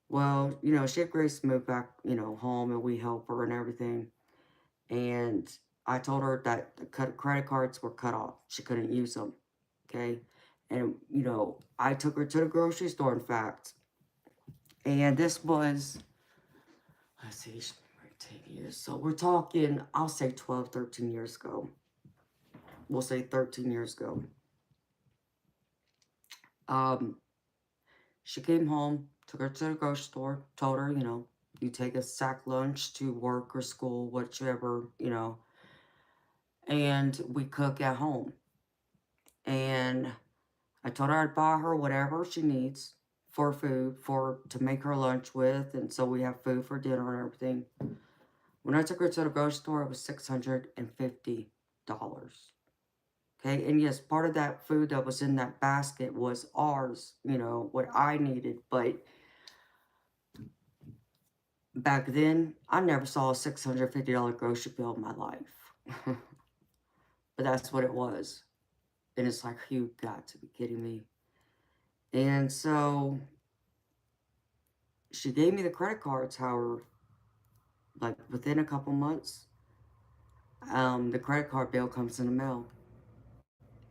Well, you know, she had Grace moved back, you know, home, and we help her and everything. And I told her that the credit cards were cut off. She couldn't use them, okay? And, you know, I took her to the grocery store, in fact. And this was, let's see, 10 years. So we're talking, I'll say 12, 13 years ago. We'll say 13 years ago. She came home, took her to the grocery store, told her, you know, you take a sack lunch to work or school, whichever, you know, and we cook at home. And I told her I'd buy her whatever she needs for food, to make her lunch with, and so we have food for dinner and everything. When I took her to the grocery store, it was $650. Okay, and yes, part of that food that was in that basket was ours, you know, what I needed, but back then, I never saw a $650 grocery bill in my life. But that's what it was. And it's like, you got to be kidding me. And so she gave me the credit cards, however, like within a couple months, the credit card bill comes in the mail.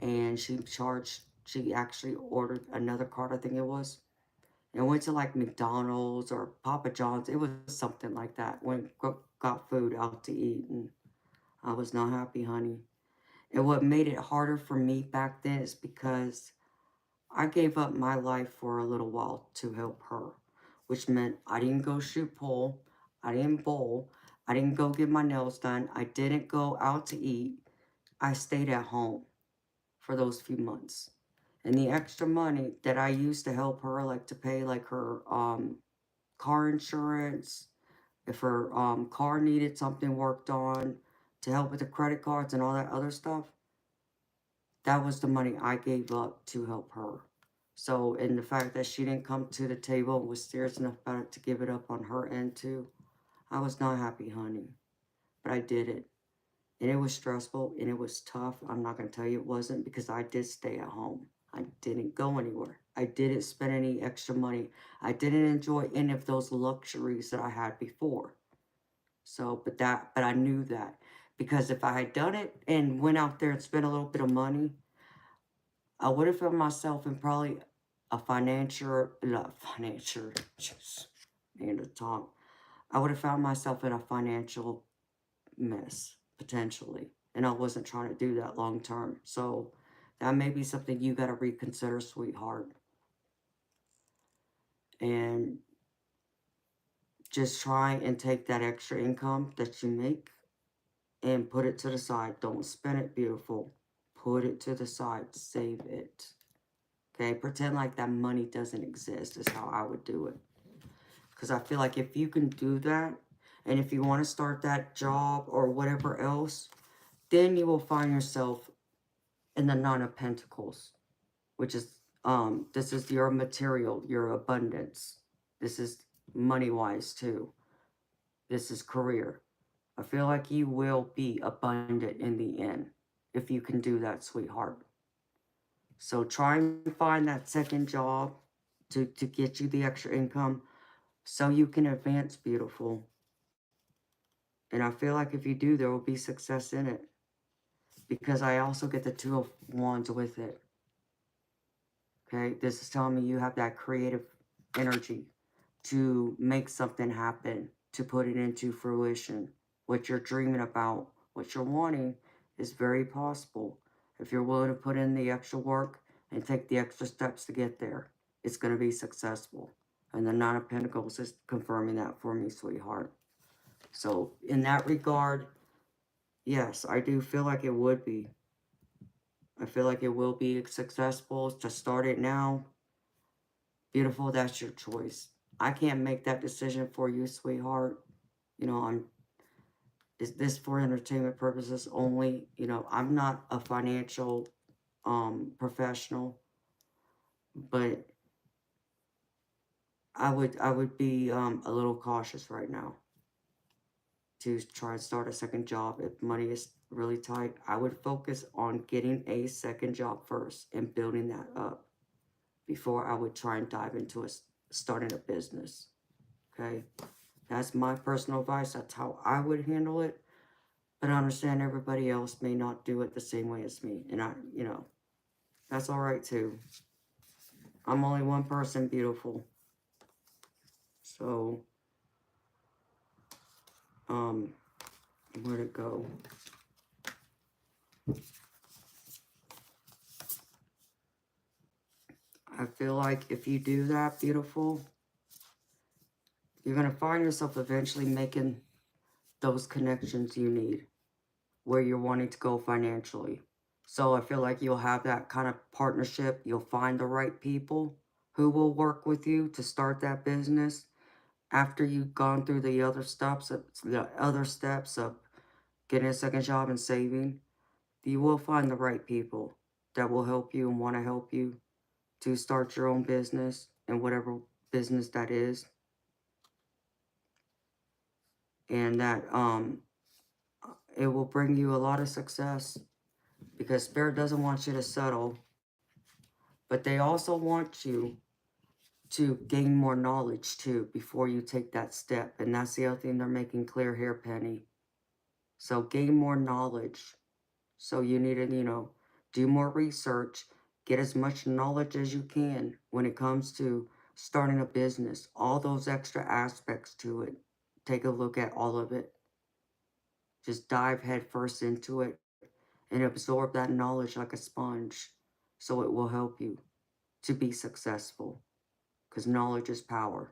And she actually ordered another card, I think it was. And went to like McDonald's or Papa John's. It was something like that. Went, got food out to eat. And I was not happy, honey. And what made it harder for me back then is because I gave up my life for a little while to help her, which meant I didn't go shoot pool, I didn't bowl, I didn't go get my nails done, I didn't go out to eat. I stayed at home for those few months. And the extra money that I used to help her, like to pay like her car insurance, if her car needed something worked on, to help with the credit cards and all that other stuff, that was the money I gave up to help her. So, and the fact that she didn't come to the table and was serious enough about it to give it up on her end too, I was not happy, honey. But I did it. And it was stressful and it was tough. I'm not going to tell you it wasn't, because I did stay at home. I didn't go anywhere. I didn't spend any extra money. I didn't enjoy any of those luxuries that I had before. So, but I knew that, because if I had done it and went out there and spent a little bit of money, I would have found myself in probably a just man to talk. I would have found myself in a financial mess, potentially. And I wasn't trying to do that long term. So that may be something you got to reconsider, sweetheart. And just try and take that extra income that you make and put it to the side. Don't spend it, beautiful. Put it to the side. Save it. Okay? Pretend like that money doesn't exist is how I would do it. Because I feel like if you can do that, and if you want to start that job or whatever else, then you will find yourself in the Nine of Pentacles, which is, this is your material, your abundance. This is money-wise too. This is career. I feel like you will be abundant in the end if you can do that, sweetheart. So try and find that second job to get you the extra income so you can advance, beautiful. And I feel like if you do, there will be success in it. Because I also get the Two of Wands with it. Okay, this is telling me you have that creative energy to make something happen, to put it into fruition. What you're dreaming about, what you're wanting is very possible. If you're willing to put in the extra work and take the extra steps to get there, it's going to be successful. And the Nine of Pentacles is confirming that for me, sweetheart. So in that regard, yes, I do feel like it would be. I feel like it will be successful to start it now. Beautiful, that's your choice. I can't make that decision for you, sweetheart. You know, is this for entertainment purposes only? You know, I'm not a financial professional, but I would be a little cautious right now to try and start a second job. If money is really tight, I would focus on getting a second job first and building that up before I would try and dive into starting a business. Okay, that's my personal advice. That's how I would handle it. But I understand everybody else may not do it the same way as me, and you know, that's all right too. I'm only one person, beautiful. So, where'd it go? I feel like if you do that, beautiful, you're going to find yourself eventually making those connections you need where you're wanting to go financially. So I feel like you'll have that kind of partnership. You'll find the right people who will work with you to start that business after you've gone through the other steps of getting a second job and saving. You will find the right people that will help you and want to help you to start your own business and whatever business that is. And that it will bring you a lot of success, because Spirit doesn't want you to settle, but they also want you to gain more knowledge too before you take that step. And that's the other thing they're making clear here, Penny. So gain more knowledge. So you need to, you know, do more research, get as much knowledge as you can when it comes to starting a business, all those extra aspects to it. Take a look at all of it. Just dive headfirst into it and absorb that knowledge like a sponge, so it will help you to be successful, because knowledge is power.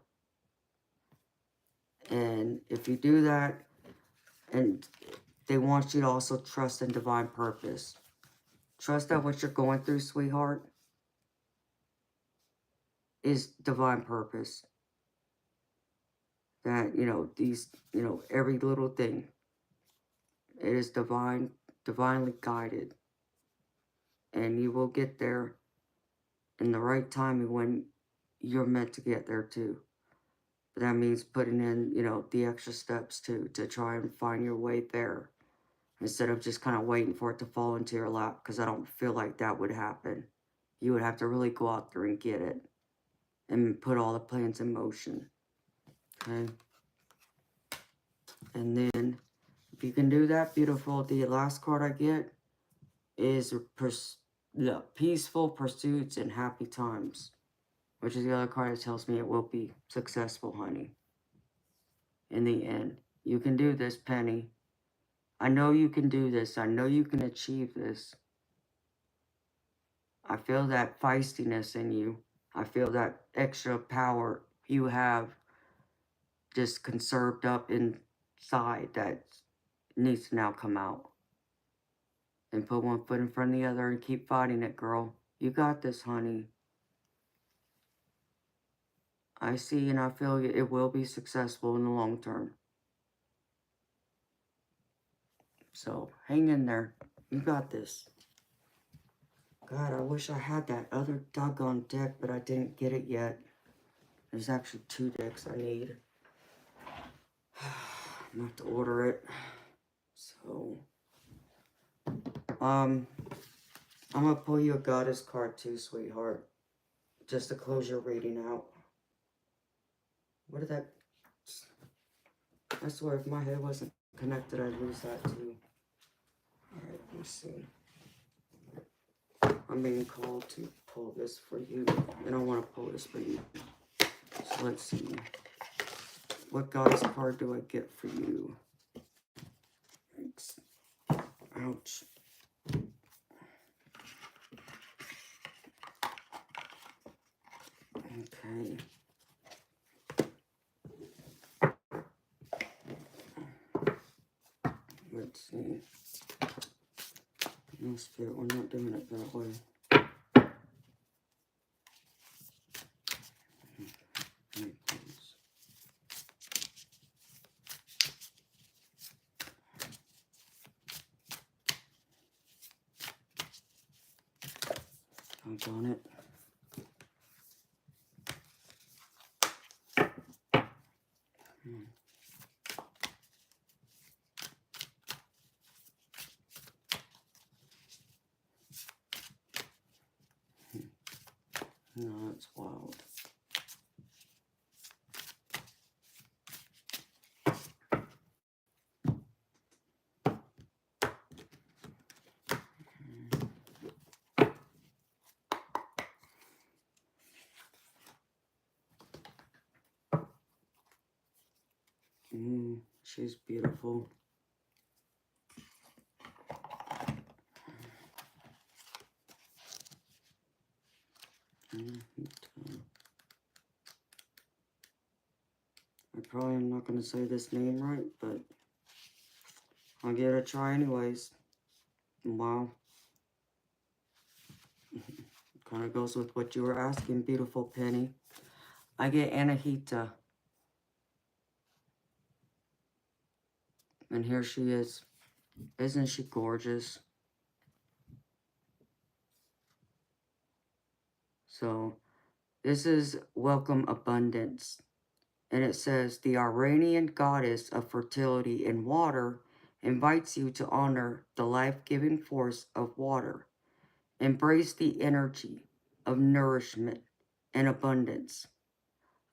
And if you do that, and they want you to also trust in divine purpose. Trust that what you're going through, sweetheart, is divine purpose. That, you know, every little thing It is divinely guided. And you will get there in the right time when you're meant to get there too. But that means putting in, the extra steps too, to try and find your way there. Instead of just kind of waiting for it to fall into your lap, because I don't feel like that would happen. You would have to really go out there and get it. And put all the plans in motion. Okay? And then, if you can do that, beautiful. The last card I get is peaceful pursuits and happy times. Which is the other card that tells me it will be successful, honey. In the end. You can do this, Penny. I know you can do this. I know you can achieve this. I feel that feistiness in you. I feel that extra power you have just conserved up inside that needs to now come out. And put one foot in front of the other and keep fighting it, girl. You got this, honey. I see and I feel it will be successful in the long term. So, hang in there. You got this. God, I wish I had that other doggone deck, but I didn't get it yet. There's actually 2 decks I need. I'm gonna have to order it. So, I'm gonna pull you a goddess card too, sweetheart. Just to close your reading out. What did that... I swear, if my head wasn't connected, I'd lose that too. Alright, let me see. I'm being called to pull this for you, and I want to pull this for you. So let's see. What goddess card do I get for you? Thanks. Ouch. Okay. Let's see. No, Spirit, we're not doing it that way. On it. No, that's wild. She's beautiful. I probably am not going to say this name right, but I'll give it a try anyways. Wow. Kind of goes with what you were asking, beautiful Penny. I get Anahita. And here she is. Isn't she gorgeous? So, this is Welcome Abundance. And it says, the Iranian goddess of fertility and water invites you to honor the life-giving force of water. Embrace the energy of nourishment and abundance.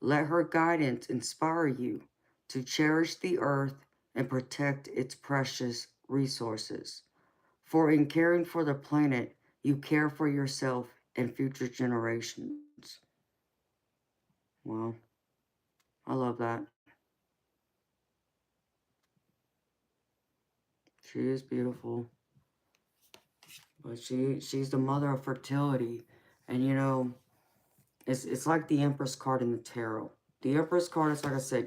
Let her guidance inspire you to cherish the earth and protect its precious resources. For in caring for the planet, you care for yourself and future generations. Well, I love that. She is beautiful. But she's the mother of fertility. And you know, it's like the Empress card in the tarot. The Empress card is, like I said,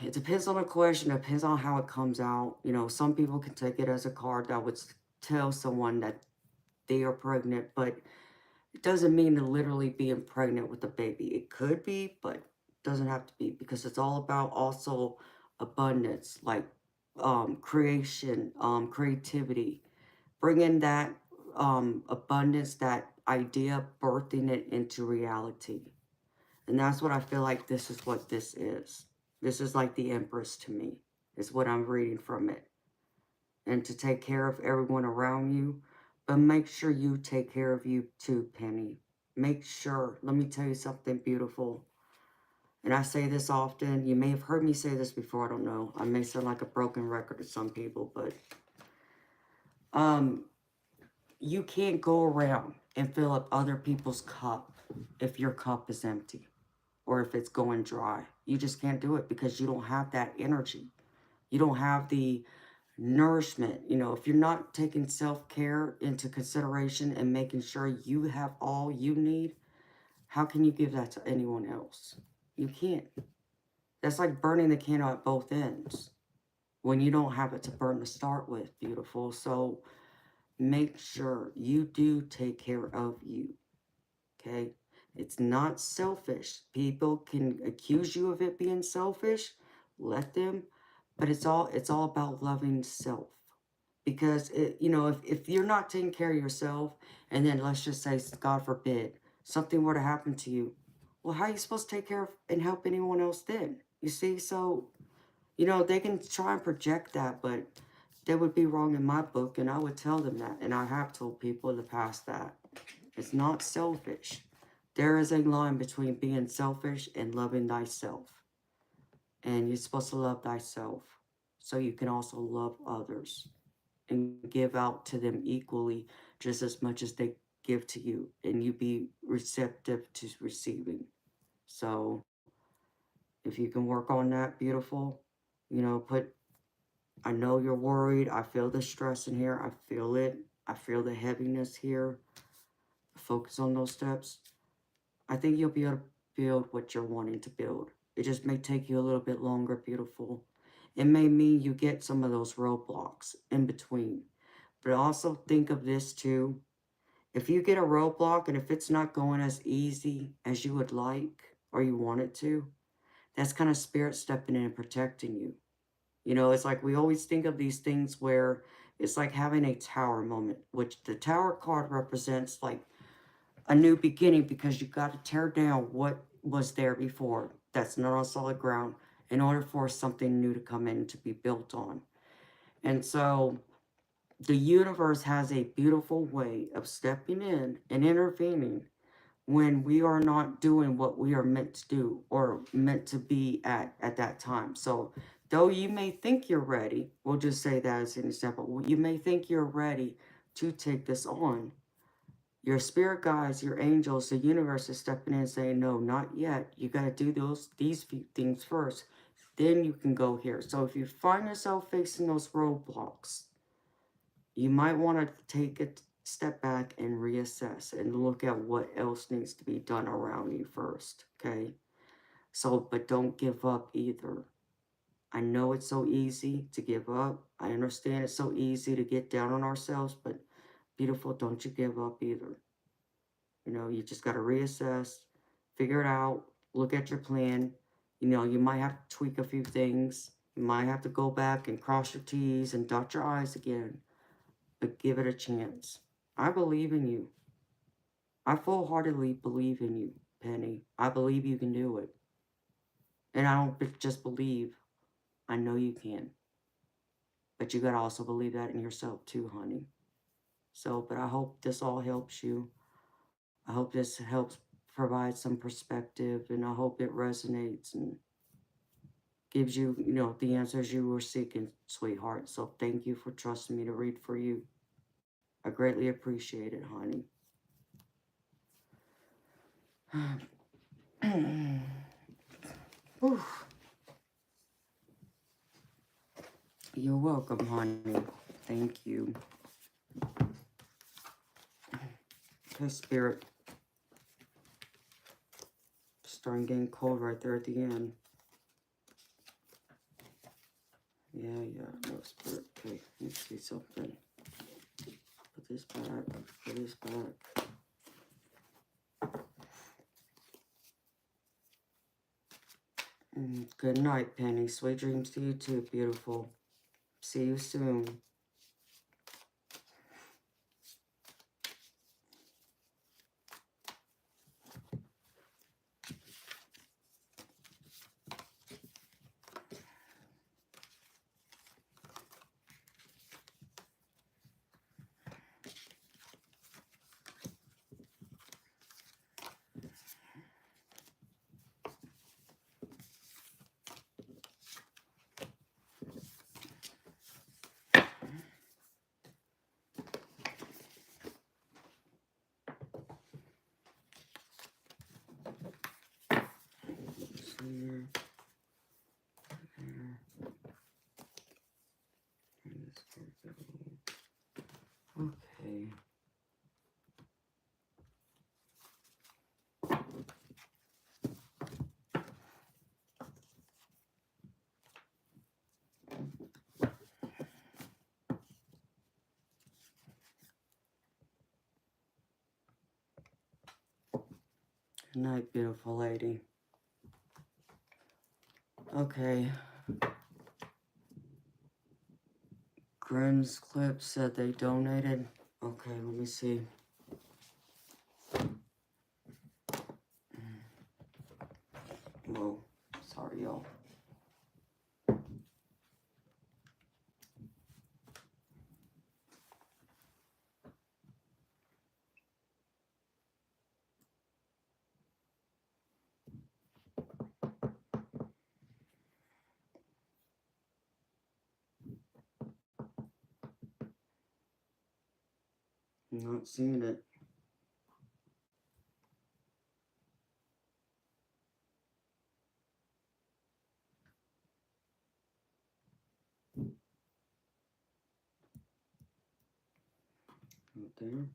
it depends on the question, it depends on how it comes out. You know, some people can take it as a card that would tell someone that they are pregnant, but it doesn't mean to literally being pregnant with a baby. It could be, but it doesn't have to be, because it's all about also abundance, like creation, creativity. Bring in that abundance, that idea, birthing it into reality. And that's what I feel like this is what this is. This is like the Empress to me, is what I'm reading from it. And to take care of everyone around you, but make sure you take care of you too, Penny. Make sure, let me tell you something beautiful. And I say this often. You may have heard me say this before, I don't know. I may sound like a broken record to some people, but you can't go around and fill up other people's cup if your cup is empty or if it's going dry. You just can't do it because you don't have that energy. You don't have the nourishment. You know, if you're not taking self-care into consideration and making sure you have all you need, how can you give that to anyone else? You can't. That's like burning the candle at both ends when you don't have it to burn to start with, beautiful. So make sure you do take care of you, okay? It's not selfish. People can accuse you of it being selfish. Let them. But it's all about loving self. Because, you know, if you're not taking care of yourself, and then let's just say, God forbid, something were to happen to you, well, how are you supposed to take care of and help anyone else then? You see, so, you know, they can try and project that, but they would be wrong in my book, and I would tell them that. And I have told people in the past that. It's not selfish. There is a line between being selfish and loving thyself. And you're supposed to love thyself so you can also love others and give out to them equally just as much as they give to you. And you be receptive to receiving. So if you can work on that, beautiful, you know, I know you're worried. I feel the stress in here. I feel it. I feel the heaviness here. Focus on those steps. I think you'll be able to build what you're wanting to build. It just may take you a little bit longer, beautiful. It may mean you get some of those roadblocks in between. But also think of this too. If you get a roadblock and if it's not going as easy as you would like or you want it to, that's kind of spirit stepping in and protecting you. You know, it's like we always think of these things where it's like having a tower moment, which the tower card represents like a new beginning because you got to tear down what was there before that's not on solid ground in order for something new to come in to be built on. And so the universe has a beautiful way of stepping in and intervening when we are not doing what we are meant to do or meant to be at that time. So though you may think you're ready, we'll just say that as an example, you may think you're ready to take this on. Your spirit guides, your angels, the universe is stepping in and saying, no, not yet. You got to do these few things first. Then you can go here. So if you find yourself facing those roadblocks, you might want to take a step back and reassess and look at what else needs to be done around you first, okay? So, but don't give up either. I know it's so easy to give up. I understand it's so easy to get down on ourselves, but beautiful, don't you give up either. You know, you just got to reassess, figure it out, look at your plan. You know, you might have to tweak a few things. You might have to go back and cross your T's and dot your I's again, but give it a chance. I believe in you. I full-heartedly believe in you, Penny. I believe you can do it. And I don't just believe, I know you can. But you got to also believe that in yourself too, honey. So, but I hope this all helps you. I hope this helps provide some perspective, and I hope it resonates and gives you, you know, the answers you were seeking, sweetheart. So thank you for trusting me to read for you. I greatly appreciate it, honey. You're welcome, honey. Thank you. Okay, Spirit. Starting getting cold right there at the end. Yeah, no, Spirit. Okay, let's see something. Put this back. Put this back. Good night, Penny. Sweet dreams to you too, beautiful. See you soon. Here. Okay. Good night, beautiful lady. Okay. Grimm's Clip said they donated. Okay, let me see. Whoa. Sorry, y'all. I'm not seeing it. Not there.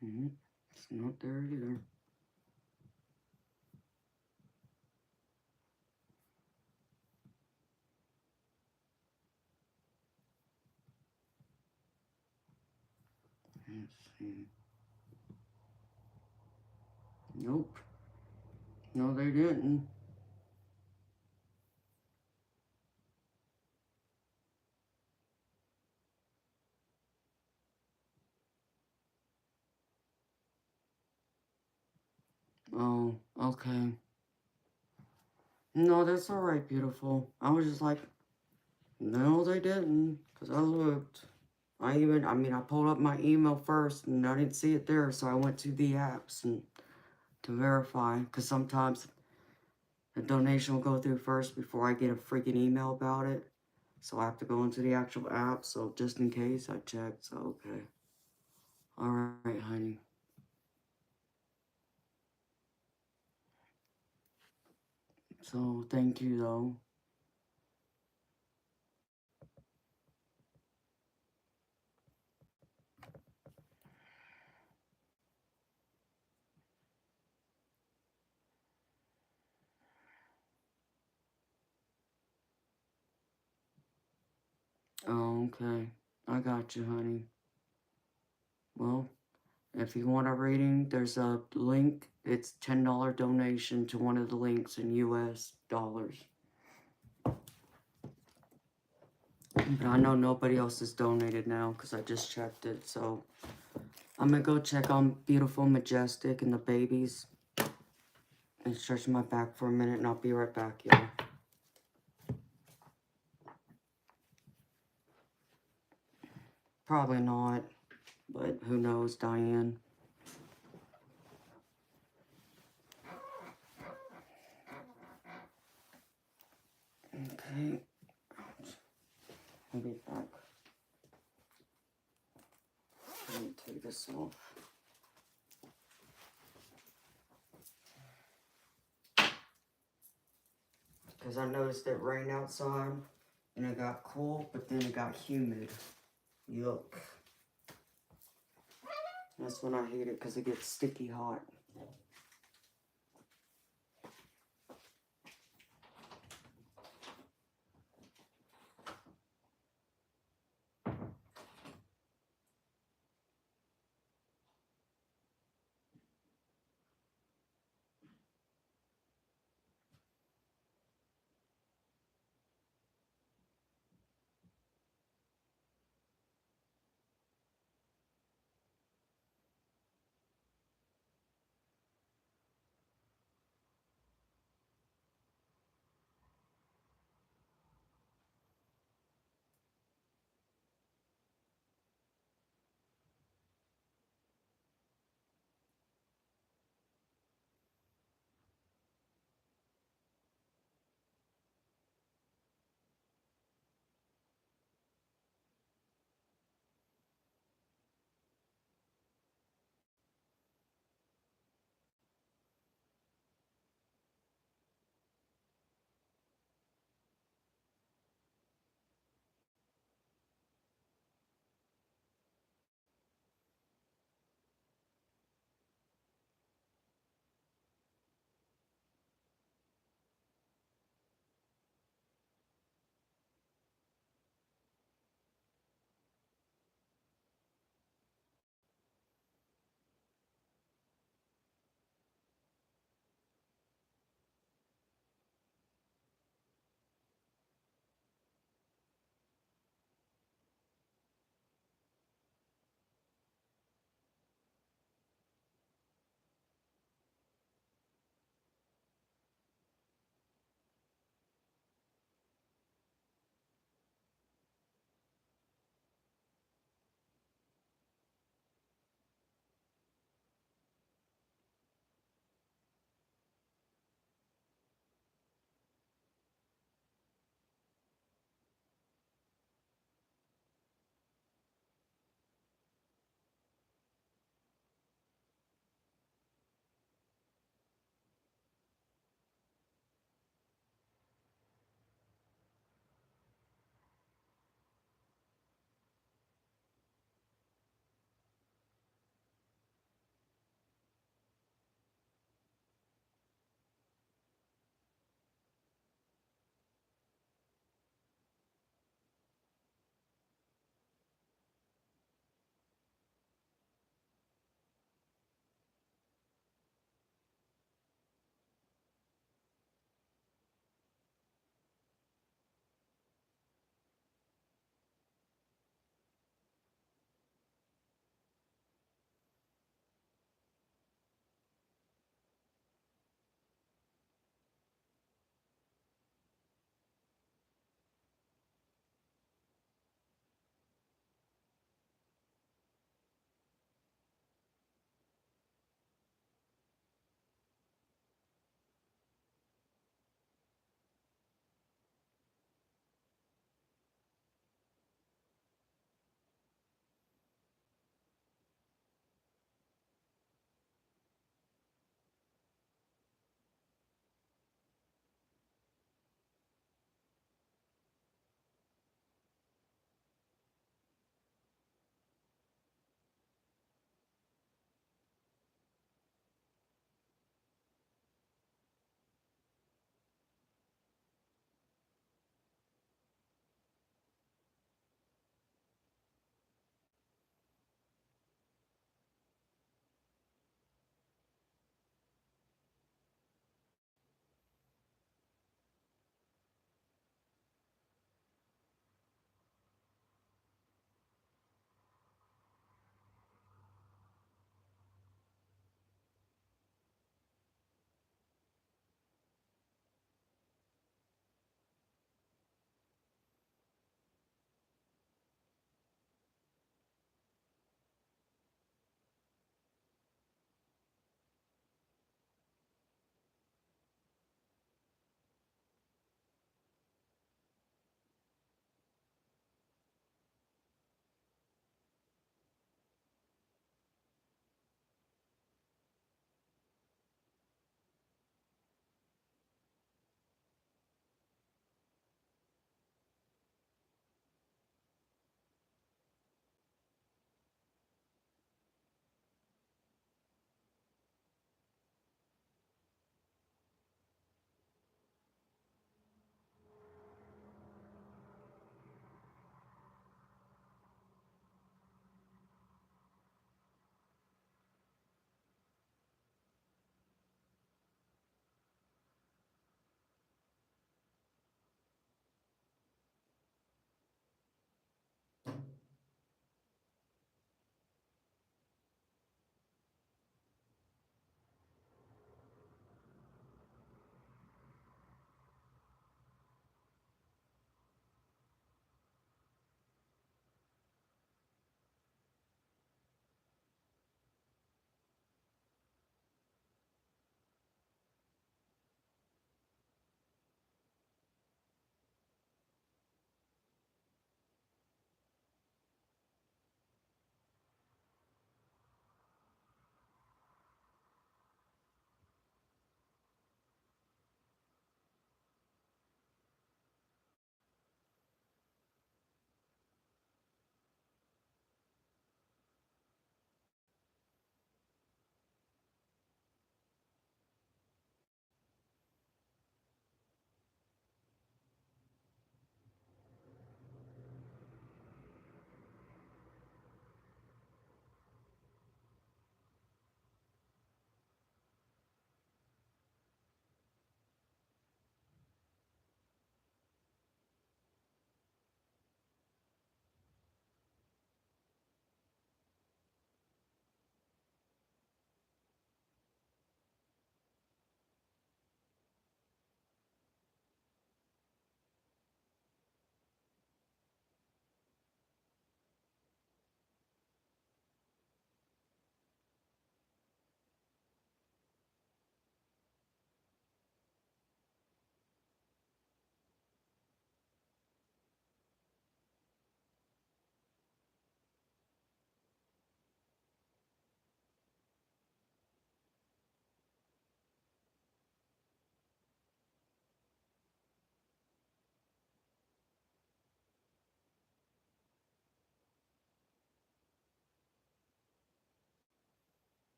It's not there either. Let's see. Nope. No, they didn't. Oh, okay. No, that's alright, beautiful. I was just like, no, they didn't. Because I looked. I pulled up my email first and I didn't see it there. So I went to the apps and to verify. Because sometimes a donation will go through first before I get a freaking email about it. So I have to go into the actual app. So just in case, I checked. So, okay. Alright, honey. So, thank you, though. Oh, okay. I got you, honey. Well, if you want a reading, there's a link. It's $10 donation to one of the links in US dollars. But I know nobody else has donated now because I just checked it. So I'm going to go check on beautiful Majestic and the babies. And stretch my back for a minute and I'll be right back, y'all. Probably not. But who knows, Diane. Okay. I'll be back. Let me take this off. Because I noticed it rained outside and it got cool, but then it got humid. Yuck. That's when I hate it because it gets sticky hot.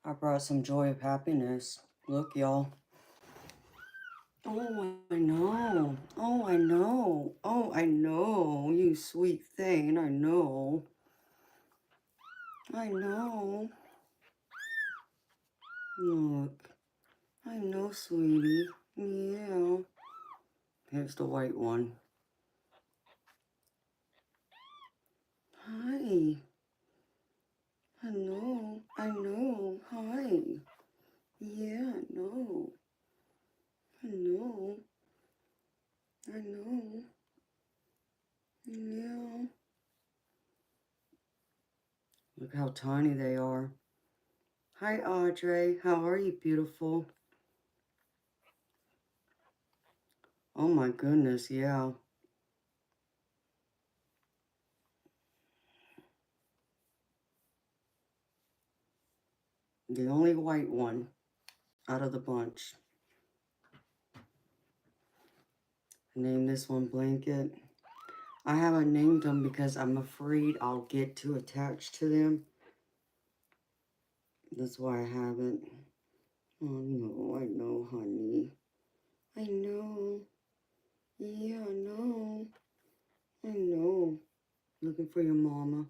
I brought some joy of happiness. Look, y'all. Oh, I know. Oh, I know. Oh, I know. You sweet thing. I know. I know. Look. I know, sweetie. Yeah. Here's the white one. Hi. I know. I know. Hi. Yeah, I know. I know. I know. Yeah. Look how tiny they are. Hi, Audrey. How are you, beautiful? Oh my goodness, yeah. The only white one out of the bunch. Name this one Blanket. I haven't named them because I'm afraid I'll get too attached to them. That's why I haven't. Oh no, I know, honey. I know. Yeah, I know. I know. Looking for your mama.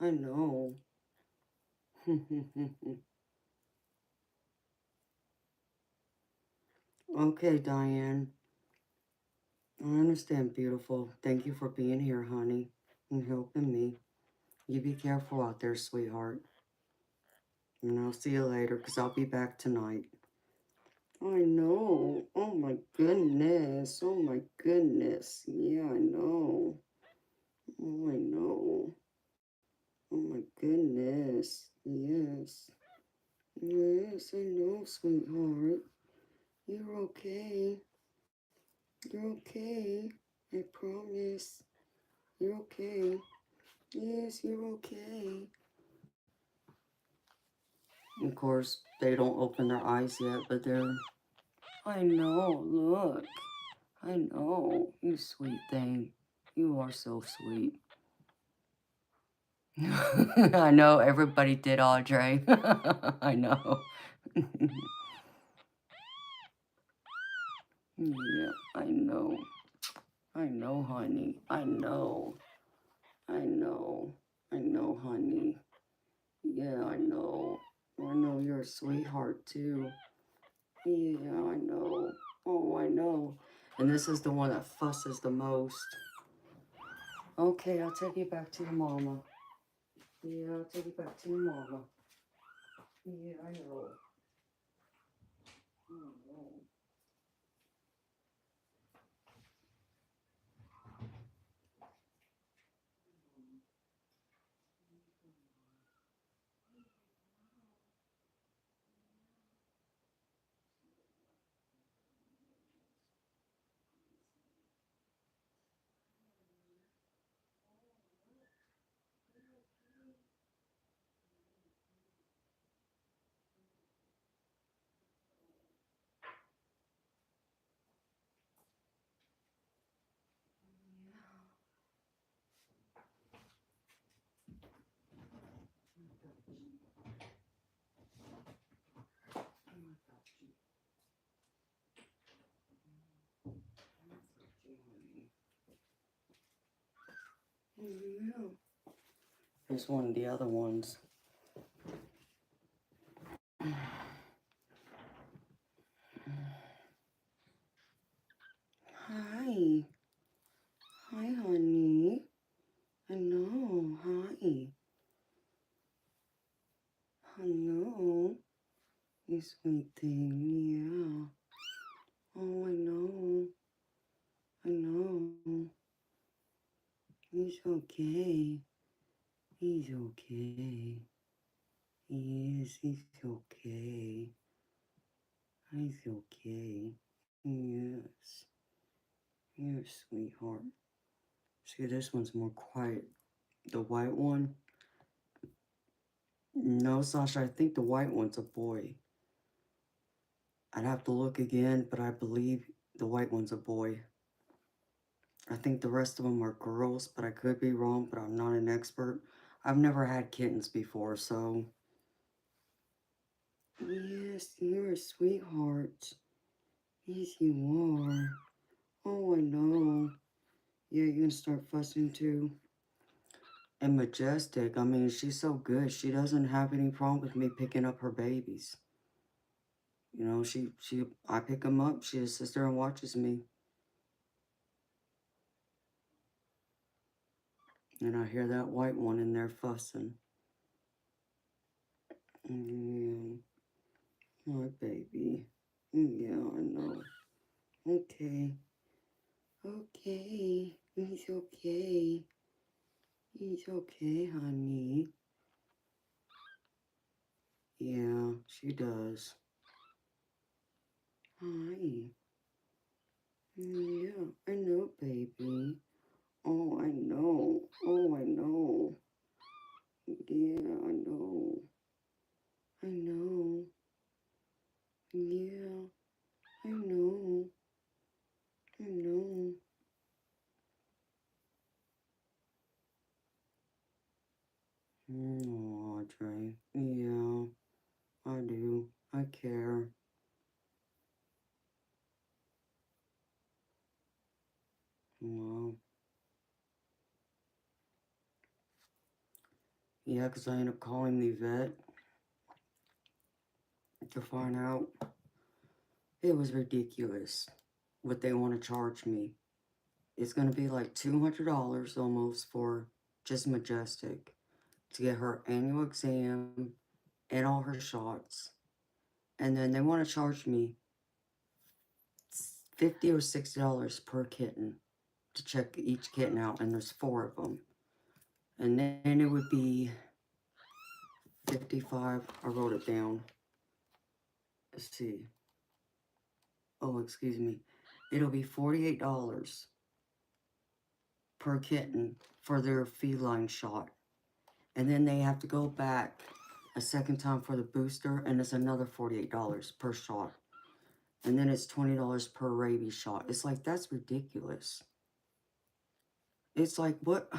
I know. Okay, Diane. I understand, beautiful. Thank you for being here, honey, and helping me. You be careful out there, sweetheart. And I'll see you later, because I'll be back tonight. I know. Oh, my goodness. Oh, my goodness. Yeah, I know. Oh, I know. Oh, my goodness. Yes. Yes, I know, sweetheart. You're okay. You're okay. I promise. You're okay. Yes, you're okay. Of course, they don't open their eyes yet, but they're... I know, look. I know. You sweet thing. You are so sweet. I know, everybody did, Audrey. I know. Yeah, I know. I know, honey. I know. I know. I know, honey. Yeah, I know. I know you're a sweetheart, too. Yeah, I know. Oh, I know. And this is the one that fusses the most. Okay, I'll take you back to your mama. Yeah, I'll take you back to your mama. Yeah, I know. Oh, no. Yeah. Here's one of the other ones. Hi. Hi, honey. I know. Hi. I know. You sweet thing. Yeah. Oh, I know. I know. He's okay. He's okay. Yes, he's okay. He's okay. Yes. Yes, sweetheart. See, this one's more quiet. The white one? No, Sasha, I think the white one's a boy. I'd have to look again, but I believe the white one's a boy. I think the rest of them are girls, but I could be wrong, but I'm not an expert. I've never had kittens before, so Yes, you're a sweetheart. Yes, you are. Oh, I know. Yeah, you're gonna start fussing too. And Majestic, I mean, she's so good. She doesn't have any problem with me picking up her babies. You know, I pick them up. She just sits there and watches me. And I hear that white one in there fussing. Yeah, my baby. Yeah, I know. Okay. Okay. He's okay. He's okay, honey. Yeah, she does. Hi. Yeah, I know, baby. Oh, I know. Oh, I know. Yeah, I know. I know. Yeah, I know. I know. Oh, Audrey. Yeah, I do. I care. Well, yeah, 'cause I ended up calling the vet to find out it was ridiculous what they want to charge me. It's going to be like $200 almost for just Majestic to get her annual exam and all her shots. And then they want to charge me $50 or $60 per kitten to check each kitten out, and there's 4 of them. And then it would be 55. I wrote it down. Let's see. Oh, excuse me. It'll be $48 per kitten for their feline shot. And then they have to go back a second time for the booster, and it's another $48 per shot. And then it's $20 per rabies shot. It's like, that's ridiculous. It's like, what?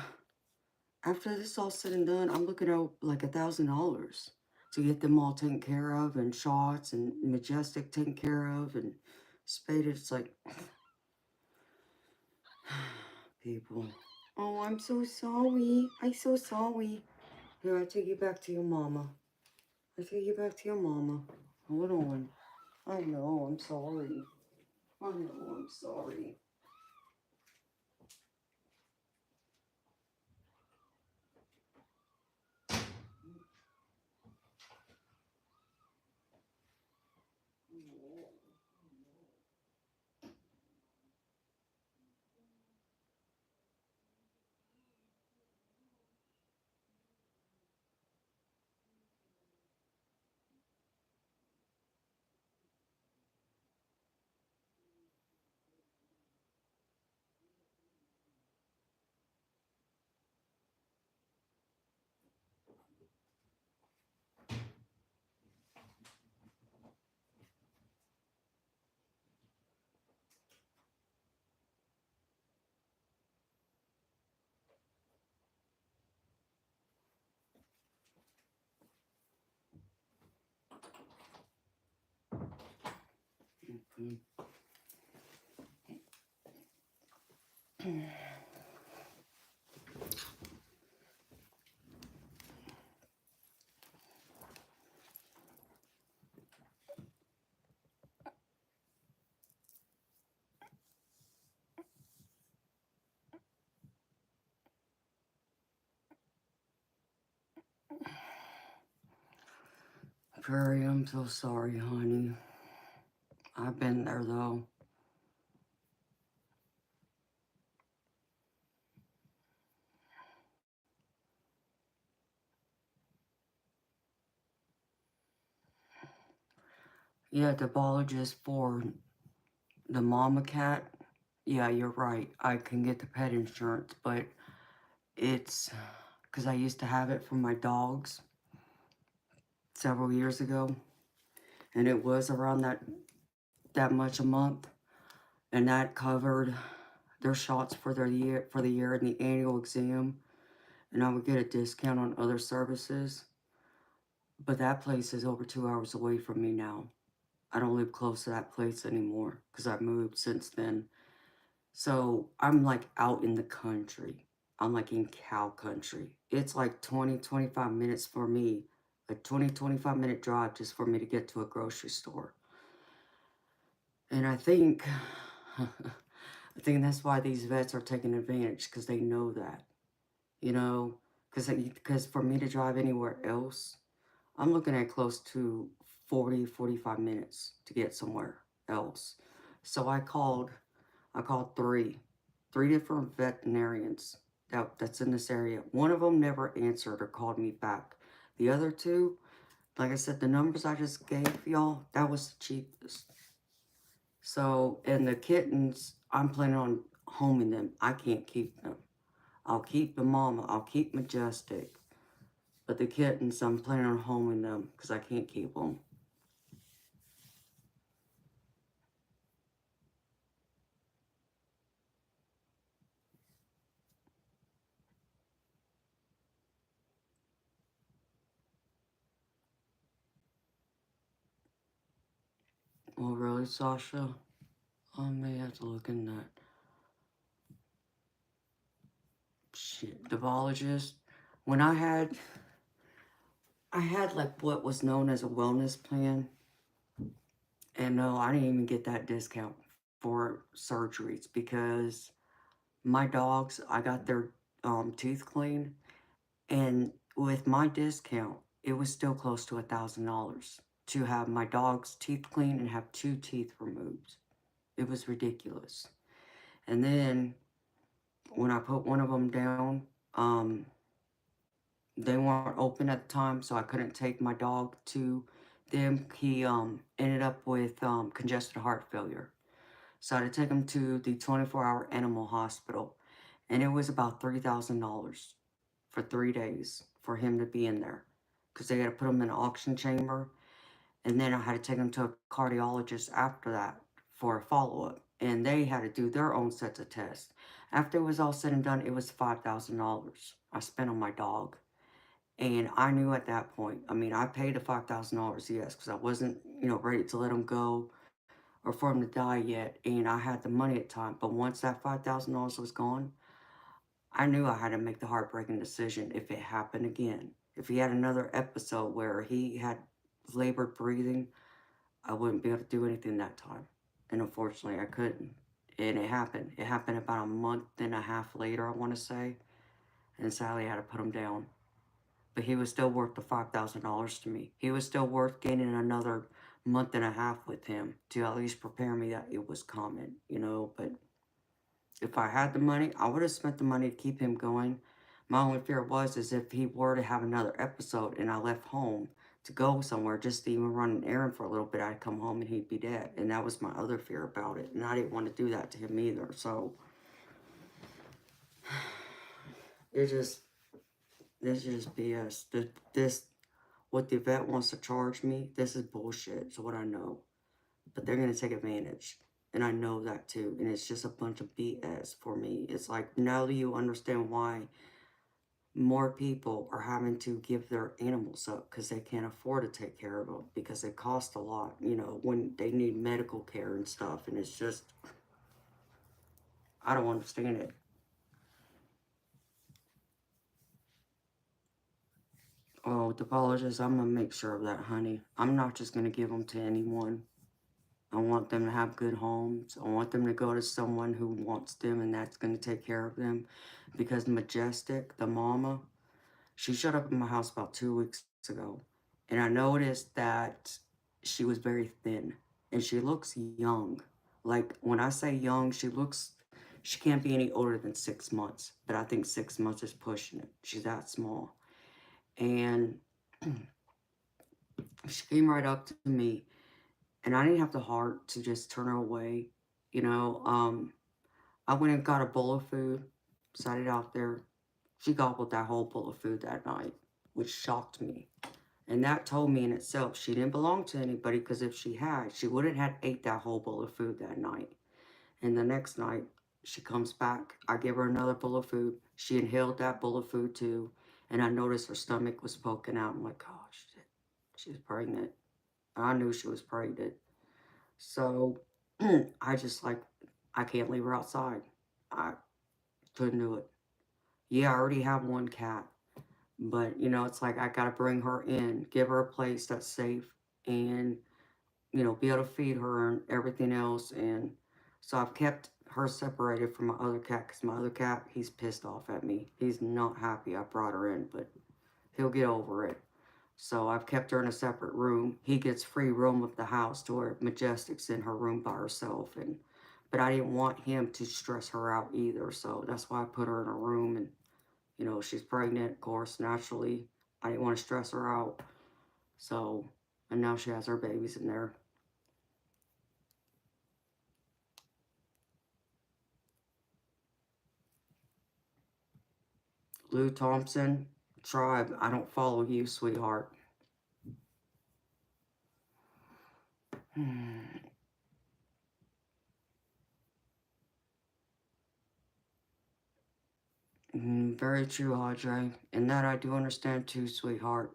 After this all said and done, I'm looking at like $1,000 to get them all taken care of, and shots and Majestic taken care of and spaded. It's like, people. Oh, I'm so sorry. I'm so sorry. Here, I take you back to your mama. I take you back to your mama. Hold on. I know, I'm sorry. I know, I'm sorry. Okay. Prairie, I'm so sorry, honey. I've been there, though. Yeah, the bologist for the mama cat. Yeah, you're right. I can get the pet insurance, but it's because I used to have it for my dogs several years ago, and it was around that much a month, and that covered their shots for the year and the annual exam, and I would get a discount on other services. But that place is over 2 hours away from me now. I don't live close to that place anymore because I've moved since then. So I'm like out in the country. I'm like in cow country. It's like 20-25 minutes for me. A 20-25 minute drive just for me to get to a grocery store. And I think, I think that's why these vets are taking advantage because they know that, you know, because for me to drive anywhere else, I'm looking at close to 40-45 minutes to get somewhere else. So I called three different veterinarians that's in this area. One of them never answered or called me back. The other two, like I said, the numbers I just gave y'all, that was the cheapest. So, and the kittens, I'm planning on homing them. I can't keep them. I'll keep the mama. I'll keep Majestic. But the kittens, I'm planning on homing them because I can't keep them. Oh, really, Sasha? I may have to look in that. Shit, devologist. When I had like what was known as a wellness plan. And no, I didn't even get that discount for surgeries because my dogs, I got their teeth cleaned. And with my discount, it was still close to $1,000 to have my dog's teeth cleaned and have 2 teeth removed. It was ridiculous. And then when I put one of them down, they weren't open at the time, so I couldn't take my dog to them. He ended up with congested heart failure. So I had to take him to the 24-hour animal hospital. And it was about $3,000 for 3 days for him to be in there. Because they had to put him in an oxygen chamber. And then I had to take him to a cardiologist after that for a follow-up. And they had to do their own sets of tests. After it was all said and done, it was $5,000 I spent on my dog. And I knew at that point, I mean, I paid the $5,000, yes, because I wasn't, ready to let him go or for him to die yet. And I had the money at the time. But once that $5,000 was gone, I knew I had to make the heartbreaking decision if it happened again. If he had another episode where he had labored breathing, I wouldn't be able to do anything that time. And unfortunately, I couldn't. And it happened. It happened about a month and a half later, I want to say. And sadly, I had to put him down. But he was still worth the $5,000 to me. He was still worth gaining another month and a half with him to at least prepare me that it was coming, But if I had the money, I would have spent the money to keep him going. My only fear was is if he were to have another episode and I left home to go somewhere just to even run an errand for a little bit, I'd come home and he'd be dead. And that was my other fear about it. And I didn't want to do that to him either. So it just, this is just BS. This, what the vet wants to charge me, this is bullshit. It's what I know. But they're going to take advantage. And I know that too. And it's just a bunch of BS for me. It's like, now do you understand why more people are having to give their animals up because they can't afford to take care of them because it costs a lot, when they need medical care and stuff. And it's just, I don't understand it. Oh, the apologies, I'm going to make sure of that, honey. I'm not just going to give them to anyone. I want them to have good homes. I want them to go to someone who wants them and that's going to take care of them. Because Majestic, the mama, she showed up at my house about 2 weeks ago. And I noticed that she was very thin. And she looks young. Like, when I say young, she can't be any older than 6 months. But I think 6 months is pushing it. She's that small. And she came right up to me. And I didn't have the heart to just turn her away. I went and got a bowl of food, sat it out there. She gobbled that whole bowl of food that night, which shocked me. And that told me in itself she didn't belong to anybody, because if she had, she wouldn't have ate that whole bowl of food that night. And the next night, she comes back. I give her another bowl of food. She inhaled that bowl of food too. And I noticed her stomach was poking out. I'm like, oh, shit. she's pregnant. I knew she was pregnant. So I just like, I can't leave her outside. I couldn't do it. Yeah, I already have one cat. But, you know, it's like I got to bring her in, give her a place that's safe, and, you know, be able to feed her and everything else. And so I've kept her separated from my other cat because my other cat, he's pissed off at me. He's not happy I brought her in, but he'll get over it. So I've kept her in a separate room. He gets free roam of the house to where Majestic's in her room by herself. But I didn't want him to stress her out either. So that's why I put her in a room. And, you know, she's pregnant, of course, naturally. I didn't want to stress her out. So, and now she has her babies in there. Lou Thompson, Tribe, I don't follow you, sweetheart. Very true, Audrey. And that I do understand too, sweetheart.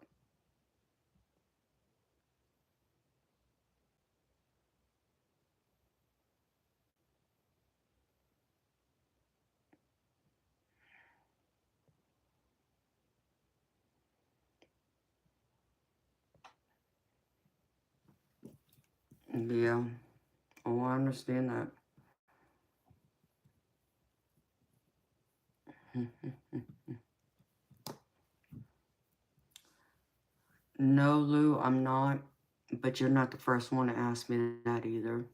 Yeah. Oh, I understand that. No, Lou, I'm not. But you're not the first one to ask me that either.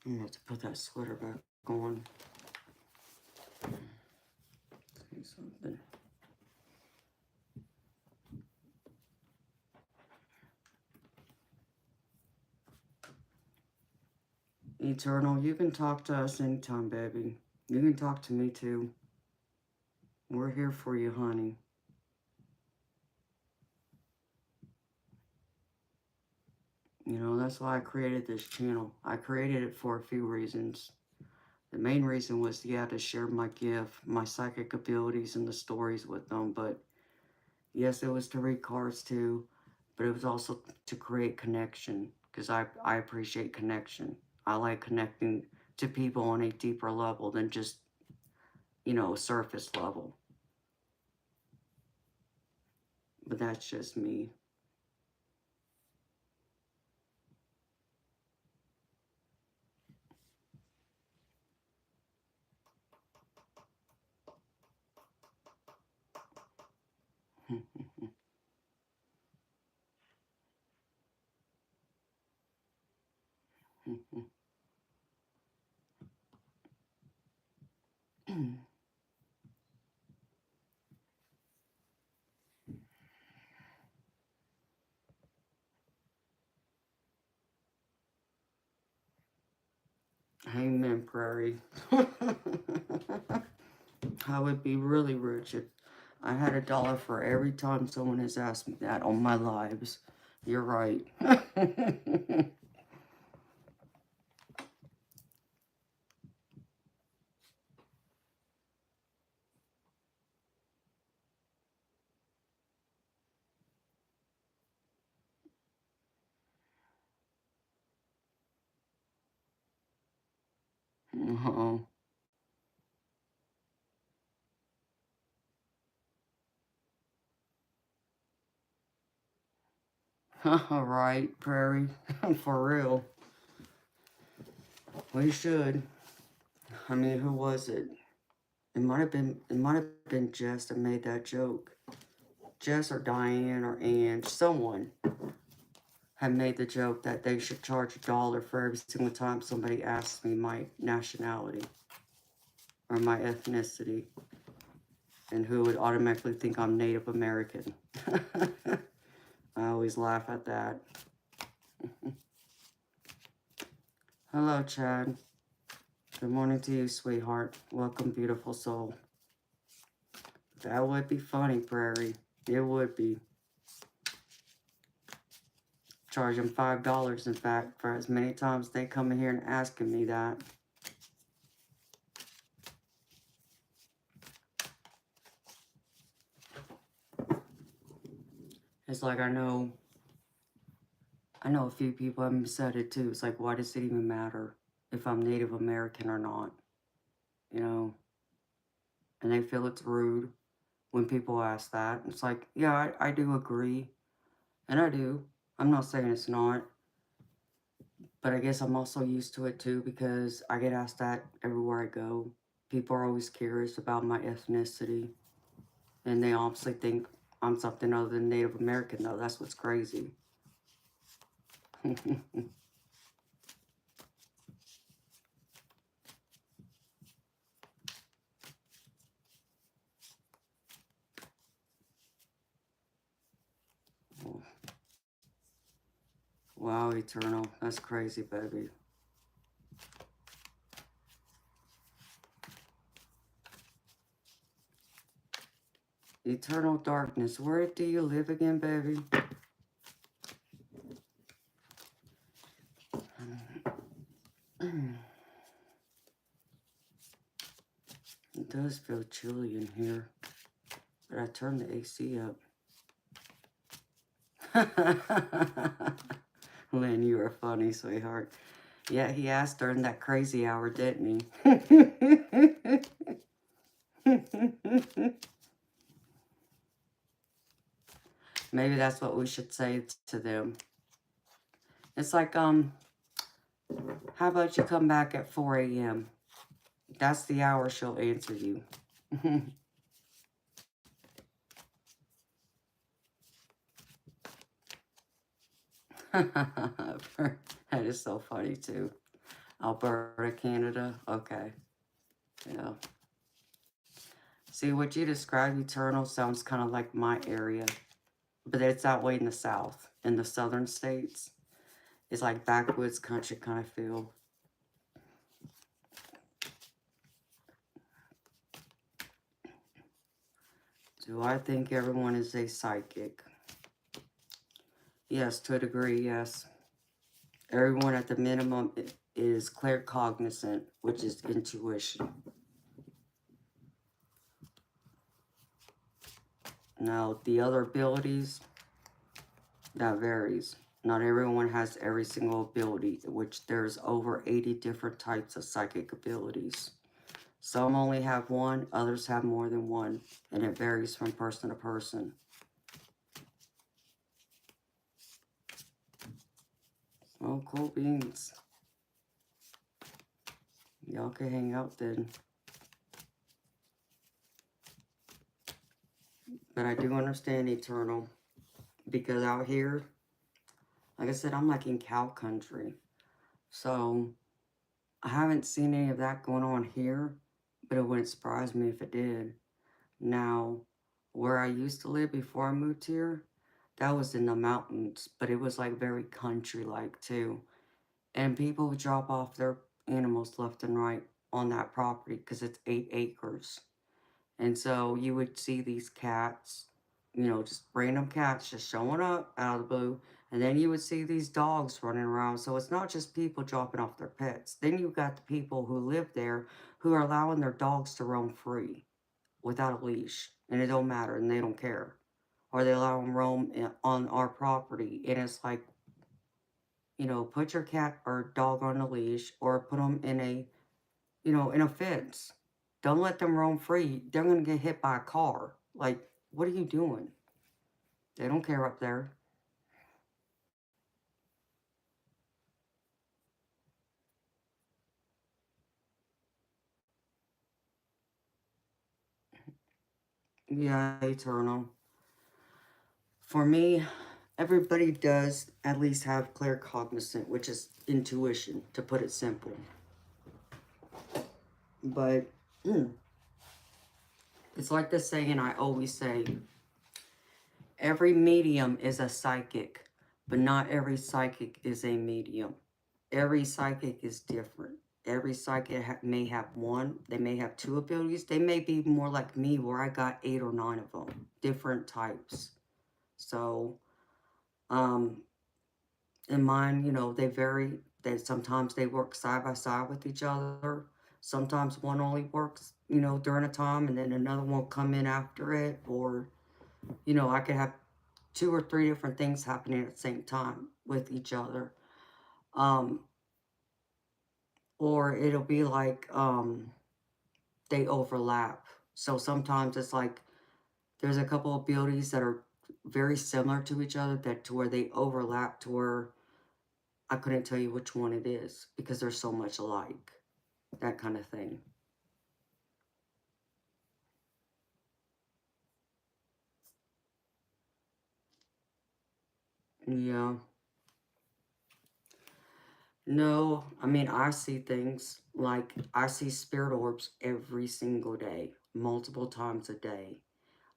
I'm gonna have to put that sweater back on. See something. Eternal, you can talk to us anytime, baby. You can talk to me too. We're here for you, honey. You know, that's why I created this channel. I created it for a few reasons. The main reason was, yeah, to share my gift, my psychic abilities, and the stories with them. But yes, it was to read cards too. But it was also to create connection. Because I appreciate connection. I like connecting to people on a deeper level than just, you know, surface level. But that's just me. Amen, Prairie. I would be really rich if I had $1 for every time someone has asked me that on my lives. You're right. Oh. All right, Prairie. For real. We should. I mean, who was it? It might have been Jess that made that joke. Jess or Diane or Ange, someone had made the joke that they should charge $1 for every single time somebody asks me my nationality or my ethnicity, and who would automatically think I'm Native American. I always laugh at that. Hello, Chad. Good morning to you, sweetheart. Welcome, beautiful soul. That would be funny, Prairie. It would be. Charge them $5, in fact, for as many times they come in here and asking me that. It's like I know a few people have said it too. It's like, why does it even matter if I'm Native American or not? You know, and they feel it's rude when people ask that. It's like, yeah, I do agree. And I do. I'm not saying it's not. But I guess I'm also used to it too because I get asked that everywhere I go. People are always curious about my ethnicity. And they obviously think I'm something other than Native American, though. That's what's crazy. Wow, Eternal. That's crazy, baby. Eternal darkness. Where do you live again, baby? It does feel chilly in here. But I turned the AC up. Lynn, you are funny, sweetheart. Yeah, he asked during that crazy hour, didn't he? Maybe that's what we should say to them. It's like, how about you come back at 4 a.m.? That's the hour she'll answer you. That is so funny, too. Alberta, Canada. Okay. Yeah. See, what you describe, Eternal, sounds kind of like my area. But it's that way in the South. In the southern states. It's like backwoods country kind of feel. Do I think everyone is a psychic? Yes, to a degree, yes. Everyone at the minimum is claircognizant, which is intuition. Now, the other abilities, that varies. Not everyone has every single ability, which there's over 80 different types of psychic abilities. Some only have one, others have more than one, and it varies from person to person. Oh, cool beans. Y'all can hang out then. But I do understand Eternal. Because out here, like I said, I'm like in cow country. So I haven't seen any of that going on here. But it wouldn't surprise me if it did. Now, where I used to live before I moved here, that was in the mountains. But it was like very country-like too. And people would drop off their animals left and right on that property because it's 8 acres. And so you would see these cats, you know, just random cats just showing up out of the blue. And then you would see these dogs running around. So it's not just people dropping off their pets. Then you've got the people who live there who are allowing their dogs to roam free without a leash. And it don't matter and they don't care. Or they allow them roam on our property. And it's like, you know, put your cat or dog on a leash or put them in a, you know, in a fence. Don't let them roam free. They're going to get hit by a car. Like, what are you doing? They don't care up there. Yeah, Eternal. For me, everybody does at least have claircognizant, which is intuition, to put it simple. But it's like the saying I always say, every medium is a psychic, but not every psychic is a medium. Every psychic is different. Every psychic may have one, they may have two abilities. They may be more like me where I got 8 or 9 of them, different types. So, And mine, they vary. Sometimes they work side by side with each other. Sometimes one only works, during a time, and then another one will come in after it. Or, I could have two or three different things happening at the same time with each other. Um, or it'll be like they overlap. So sometimes it's like there's a couple of abilities that are very similar to each other, that to where they overlap, to where I couldn't tell you which one it is because they're so much alike. That kind of thing. Yeah. No, I mean, I see things like I see spirit orbs every single day, multiple times a day.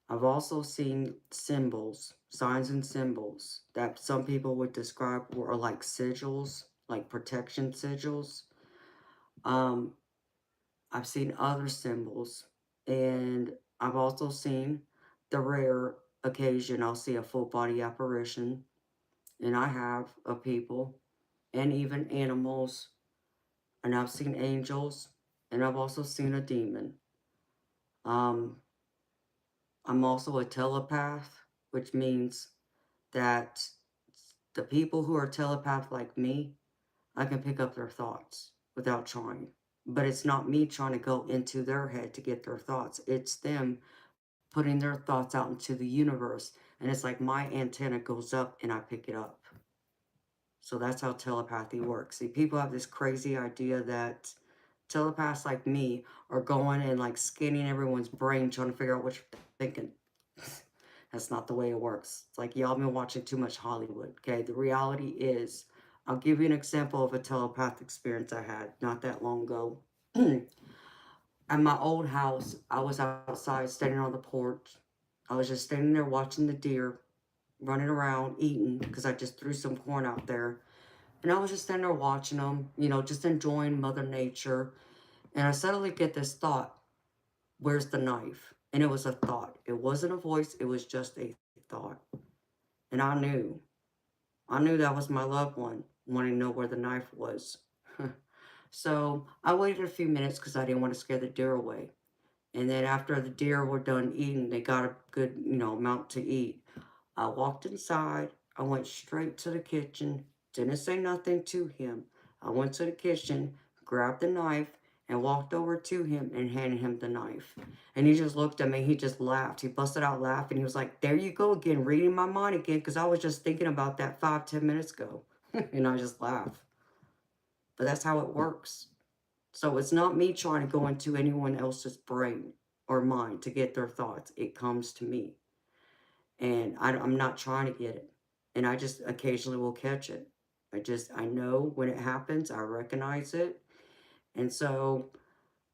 I've also seen symbols, signs and symbols that some people would describe were like sigils, like protection sigils. Um, I've seen other symbols, and I've also seen the rare occasion I'll see a full body apparition, and I have of people and even animals, and I've seen angels, and I've also seen a demon. Um, I'm also a telepath, which means that the people who are telepath like me, I can pick up their thoughts without trying. But it's not me trying to go into their head to get their thoughts. It's them putting their thoughts out into the universe. And it's like my antenna goes up and I pick it up. So that's how telepathy works. See, people have this crazy idea that telepaths like me are going and like scanning everyone's brain trying to figure out what you're thinking. That's not the way it works. It's like y'all been watching too much Hollywood. Okay, the reality is, I'll give you an example of a telepathic experience I had not that long ago. At my old house, I was outside standing on the porch. I was just standing there watching the deer running around eating because I just threw some corn out there. And I was just standing there watching them, just enjoying Mother Nature. And I suddenly get this thought, where's the knife? And it was a thought. It wasn't a voice, it was just a thought. And I knew. I knew that was my loved one wanting to know where the knife was. So I waited a few minutes because I didn't want to scare the deer away. And then after the deer were done eating, they got a good, amount to eat. I walked inside. I went straight to the kitchen. Didn't say nothing to him. I went to the kitchen, grabbed the knife, and walked over to him and handed him the knife. And he just looked at me. He just laughed. He busted out laughing. He was like, there you go again, reading my mind again, because I was just thinking about that 5, 10 minutes ago. And I just laughed. But that's how it works. So it's not me trying to go into anyone else's brain or mind to get their thoughts. It comes to me. And I'm not trying to get it. And I just occasionally will catch it. I know when it happens, I recognize it. And so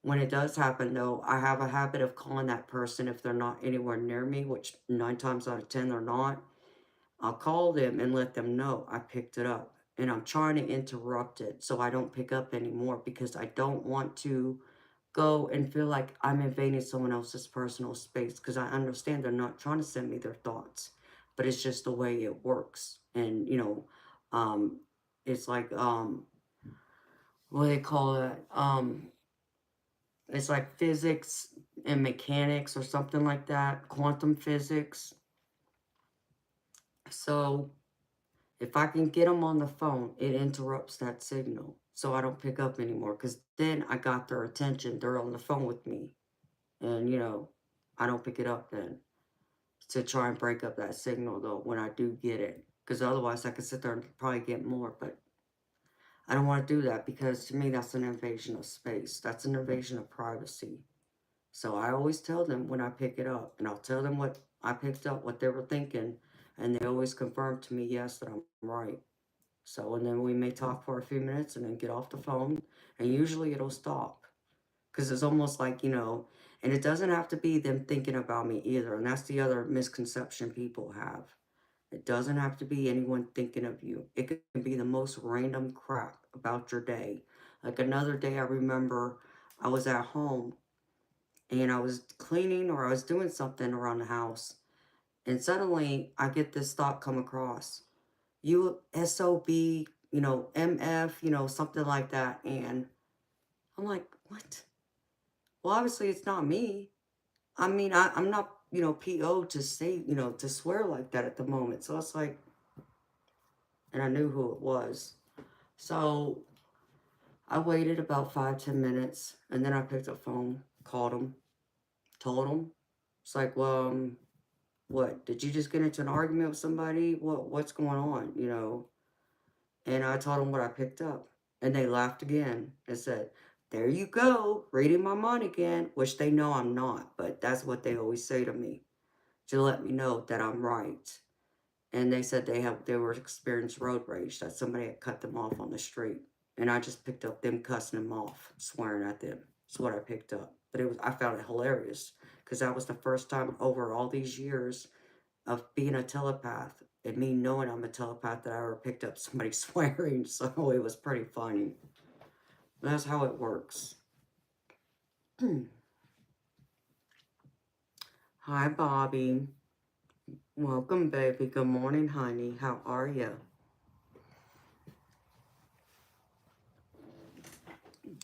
when it does happen, though, I have a habit of calling that person if they're not anywhere near me, which 9 times out of 10 they're not. I'll call them and let them know I picked it up. And I'm trying to interrupt it so I don't pick up anymore because I don't want to go and feel like I'm invading someone else's personal space because I understand they're not trying to send me their thoughts, but it's just the way it works. And, um, it's like, what do they call it? It's like physics and mechanics or something like that, quantum physics. So if I can get them on the phone, it interrupts that signal. So I don't pick up anymore because then I got their attention. They're on the phone with me. And, I don't pick it up then to try and break up that signal, though, when I do get it. Because otherwise I could sit there and probably get more. But I don't want to do that because to me that's an invasion of space. That's an invasion of privacy. So I always tell them when I pick it up. And I'll tell them what I picked up, what they were thinking. And they always confirm to me, yes, that I'm right. So, and then we may talk for a few minutes and then get off the phone. And usually it'll stop. Because it's almost like, and it doesn't have to be them thinking about me either. And that's the other misconception people have. It doesn't have to be anyone thinking of you. It can be the most random crap about your day. Like another day, I remember I was at home and I was cleaning or I was doing something around the house. And suddenly I get this thought come across. USOB, MF, something like that. And I'm like, what? Well, obviously it's not me. I mean, I'm not, PO to say, to swear like that at the moment. So it's like, and I knew who it was. So I waited about 5, 10 minutes, and then I picked up the phone, called him, told him. It's like, well, what? Did you just get into an argument with somebody? What's going on? And I told them what I picked up, and they laughed again and said, "There you go, reading my mind again," which they know I'm not, but that's what they always say to me to let me know that I'm right. And they said they were experiencing road rage, that somebody had cut them off on the street. And I just picked up them cussing them off, swearing at them. That's what I picked up. But I found it hilarious because that was the first time over all these years of being a telepath and me knowing I'm a telepath that I ever picked up somebody swearing. So it was pretty funny. That's how it works. Hi, Bobby. Welcome, baby. Good morning, honey. How are you?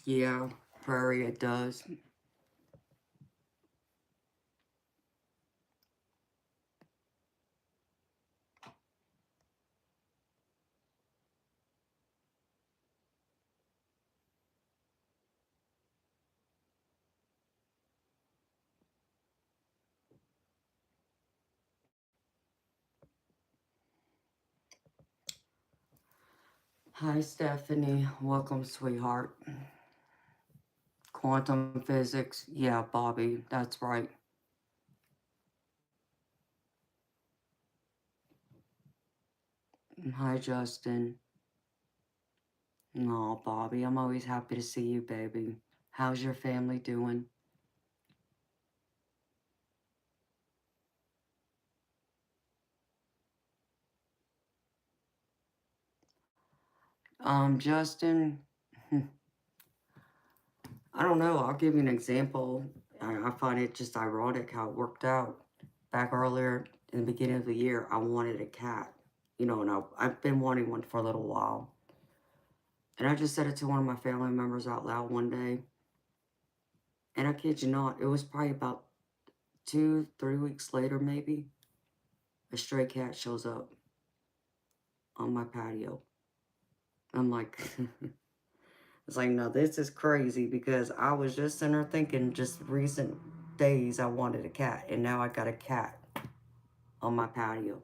Yeah, prairie it does. Hi, Stephanie. Welcome, sweetheart. Quantum physics. Yeah, Bobby. That's right. Hi, Justin. Oh, Bobby. I'm always happy to see you, baby. How's your family doing? Justin. I don't know. I'll give you an example. I find it just ironic how it worked out. Back earlier in the beginning of the year, I wanted a cat. And I've been wanting one for a little while. And I just said it to one of my family members out loud one day. And I kid you not, it was probably about 2, 3 weeks later, maybe, a stray cat shows up on my patio. I'm like, it's like, no, this is crazy because I was just sitting there thinking just recent days I wanted a cat. And now I got a cat on my patio.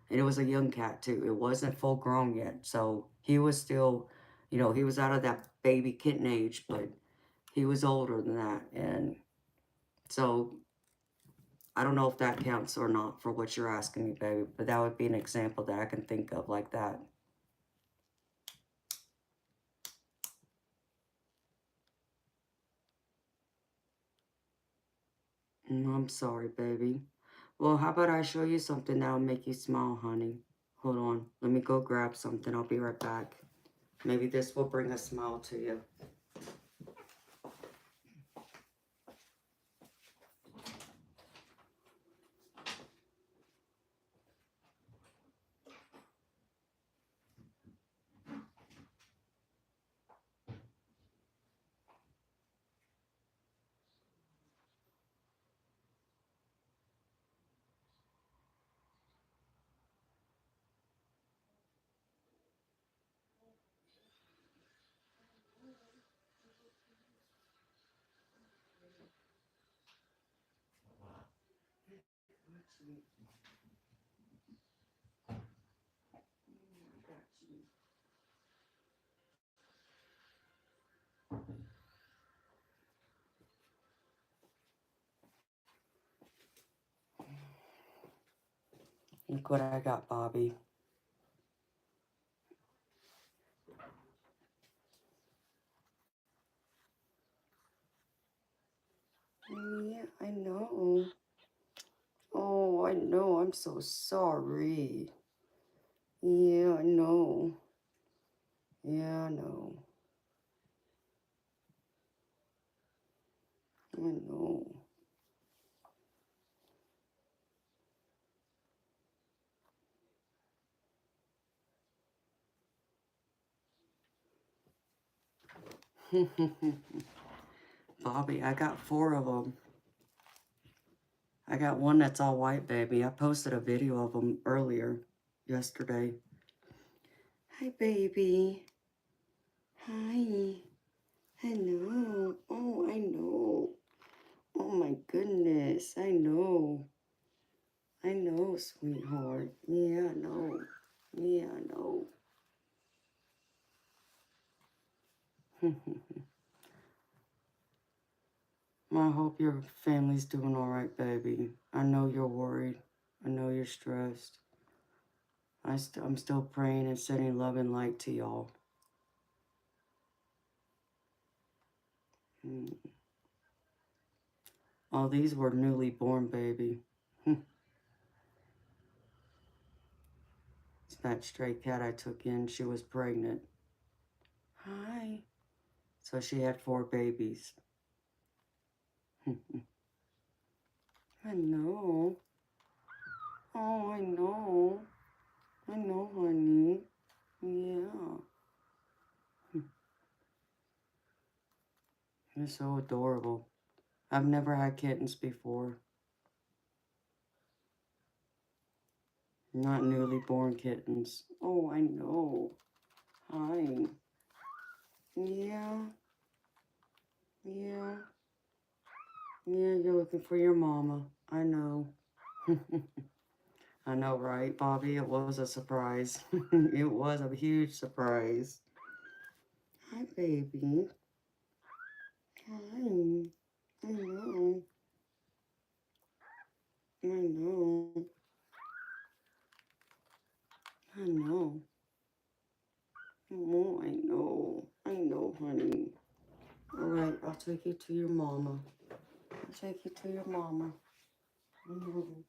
And it was a young cat too. It wasn't full grown yet. So he was still, he was out of that baby kitten age, but he was older than that. And so I don't know if that counts or not for what you're asking me, baby, but that would be an example that I can think of like that. I'm sorry, baby. Well, how about I show you something that'll make you smile, honey? Hold on. Let me go grab something. I'll be right back. Maybe this will bring a smile to you. Look what I got, Bobby. Yeah, I know. Oh, I know. I'm so sorry. Yeah, I know. Yeah, I know. I know. Bobby, I got 4 of them. I got one that's all white, baby. I posted a video of them earlier, yesterday. Hi, baby. Hi. Hello. Oh, I know. Oh, my goodness. I know. I know, sweetheart. Yeah, I know. Yeah, I know. I hope your family's doing all right, baby. I know you're worried. I know you're stressed. I'm still praying and sending love and light to y'all. Mm. Oh, these were newly born, baby. It's that stray cat I took in. She was pregnant. Hi. So she had 4 babies. I know. Oh, I know. I know, honey. Yeah. They're so adorable. I've never had kittens before. Not newly born kittens. Oh, I know. Hi. Yeah. Yeah. Yeah, you're looking for your mama. I know. I know, right, Bobby? It was a surprise. It was a huge surprise. Hi, baby. Hi. I know. I know. I know. Oh, I know. I know, honey. All right, I'll take you to your mama. I'll take you to your mama. Mhm.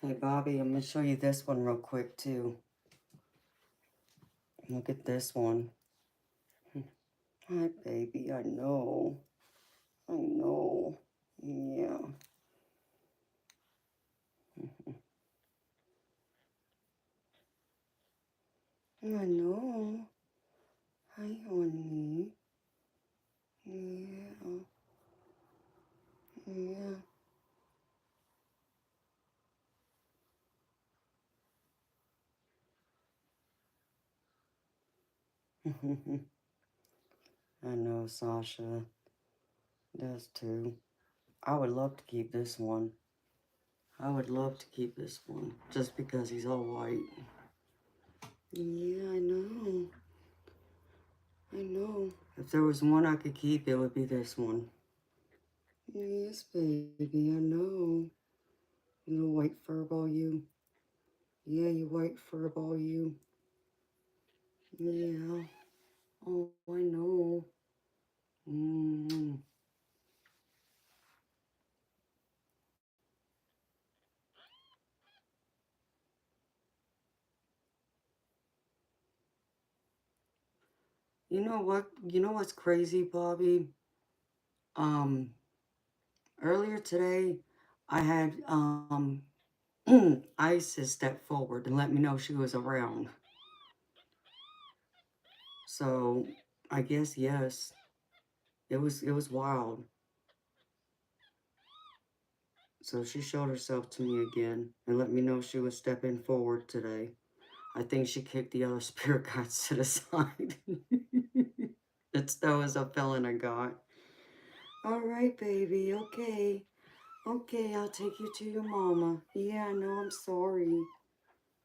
Hey, Bobby, I'm going to show you this one real quick, too. Look at this one. Hi, baby. I know. I know. Yeah. I know. Hi, honey. Yeah. Yeah. I know Sasha does, too. I would love to keep this one. I would love to keep this one. Just because he's all white. Yeah, I know. I know. If there was one I could keep, it would be this one. Yes, baby, I know. You little white furball, you. Yeah, you white furball, you. Yeah. Oh, I know. Mm. You know what? You know what's crazy, Bobby? Um, Earlier today, I had Isis step forward and let me know she was around. So I guess yes. It was wild. So she showed herself to me again and let me know she was stepping forward today. I think she kicked the other spirit guides to the side. That was a feeling I got. All right, baby. Okay. Okay, I'll take you to your mama. Yeah, I know I'm sorry.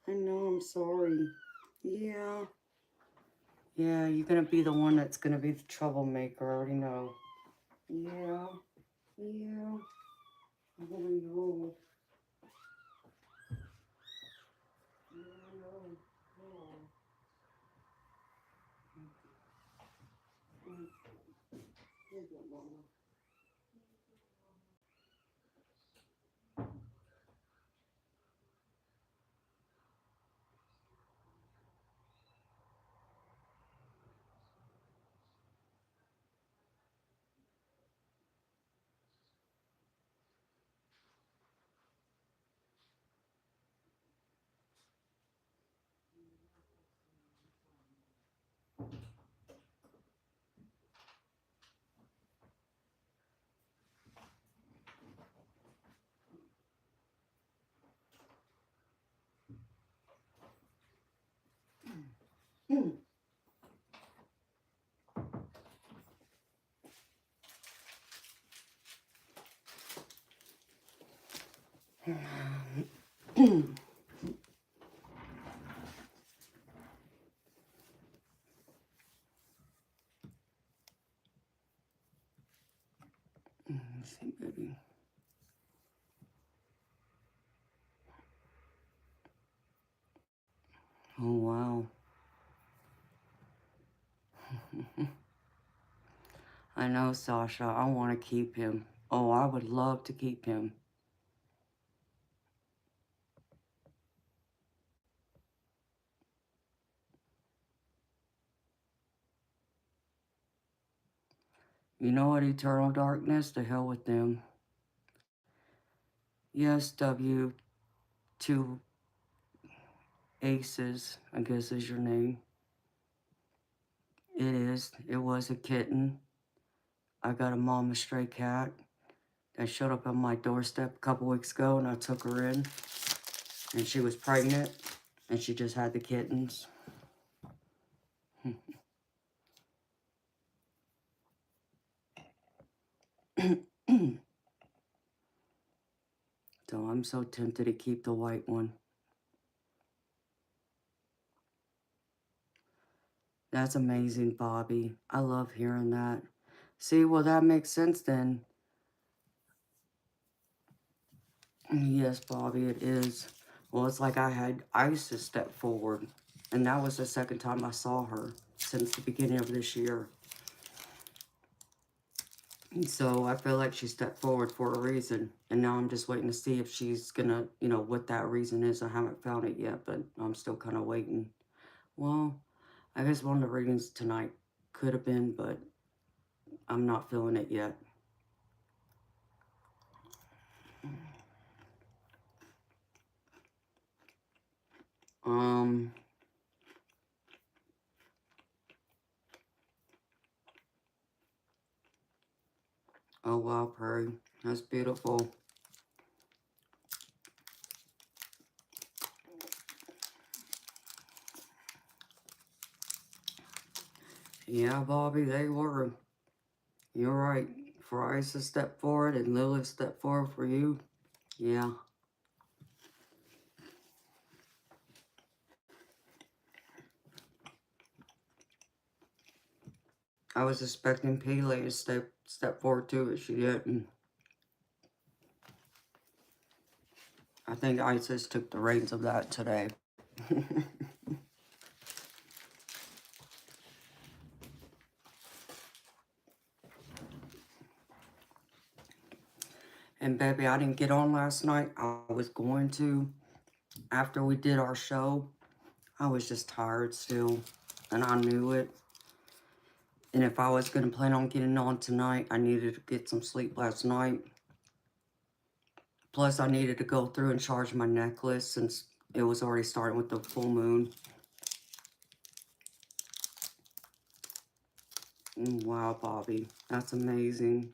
I know I'm sorry. Yeah. Yeah, you're gonna be the one that's gonna be the troublemaker. I already know. Yeah. Yeah. I know. Yeah, I know. Oh. Here's your mama. Let's see, baby. Oh, wow. I know, Sasha. I want to keep him. Oh, I would love to keep him. You know what, Eternal Darkness? The hell with them. Yes, W. Two Aces, I guess is your name. It is. It was a kitten. I got a mama stray cat that showed up on my doorstep a couple weeks ago, and I took her in. And she was pregnant, and she just had the kittens. So I'm so tempted to keep the white one. That's amazing, Bobby. I love hearing that. See, well, that makes sense then. Yes, Bobby, it is. Well, it's like I had Isis step forward, and that was the second time I saw her since the beginning of this year. And so I feel like she stepped forward for a reason, and now I'm just waiting to see if she's gonna, you know, what that reason is. I haven't found it yet, but I'm still kind of waiting. Well, I guess one of the readings tonight could have been, but I'm not feeling it yet. Oh wow, Prairie. That's beautiful. Yeah, Bobby, they were. You're right. For Isis step forward and Lilith step forward for you. Yeah. I was expecting Pele to step forward too, but she didn't. I think Isis took the reins of that today. And baby, I didn't get on last night. I was going to. After we did our show, I was just tired still. And I knew it. And if I was going to plan on getting on tonight, I needed to get some sleep last night. Plus, I needed to go through and charge my necklace since it was already starting with the full moon. Wow, Bobby. That's amazing.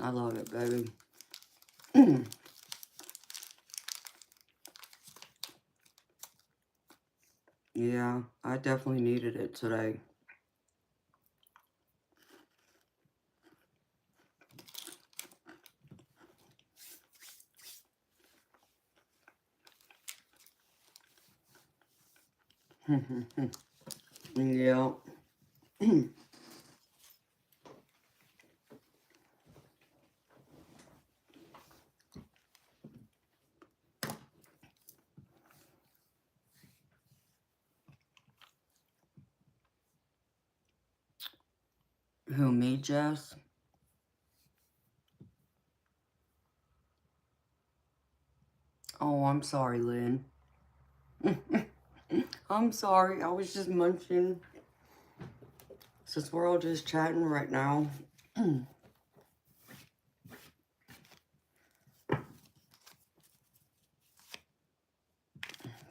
I love it, baby. Yeah, I definitely needed it today. Yeah. Who, me, Jess? Oh, I'm sorry, Lynn. I'm sorry. I was just munching. Since we're all just chatting right now.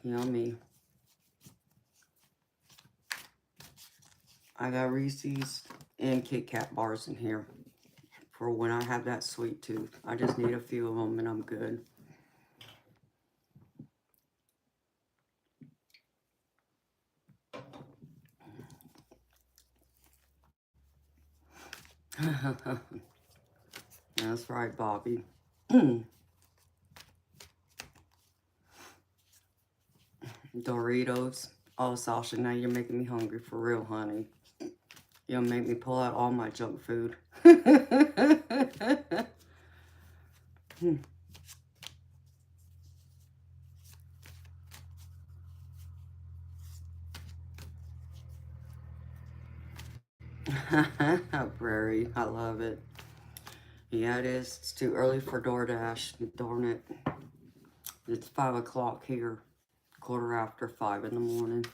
Yummy. I got Reese's and Kit Kat bars in here for when I have that sweet tooth. I just need a few of them and I'm good. That's right, Bobby. Doritos. Oh, Sasha, now you're making me hungry for real, honey. You'll make me pull out all my junk food. Prairie, I love it. Yeah, it is. It's too early for DoorDash. Darn it. It's 5 o'clock here. 5:15 in the morning.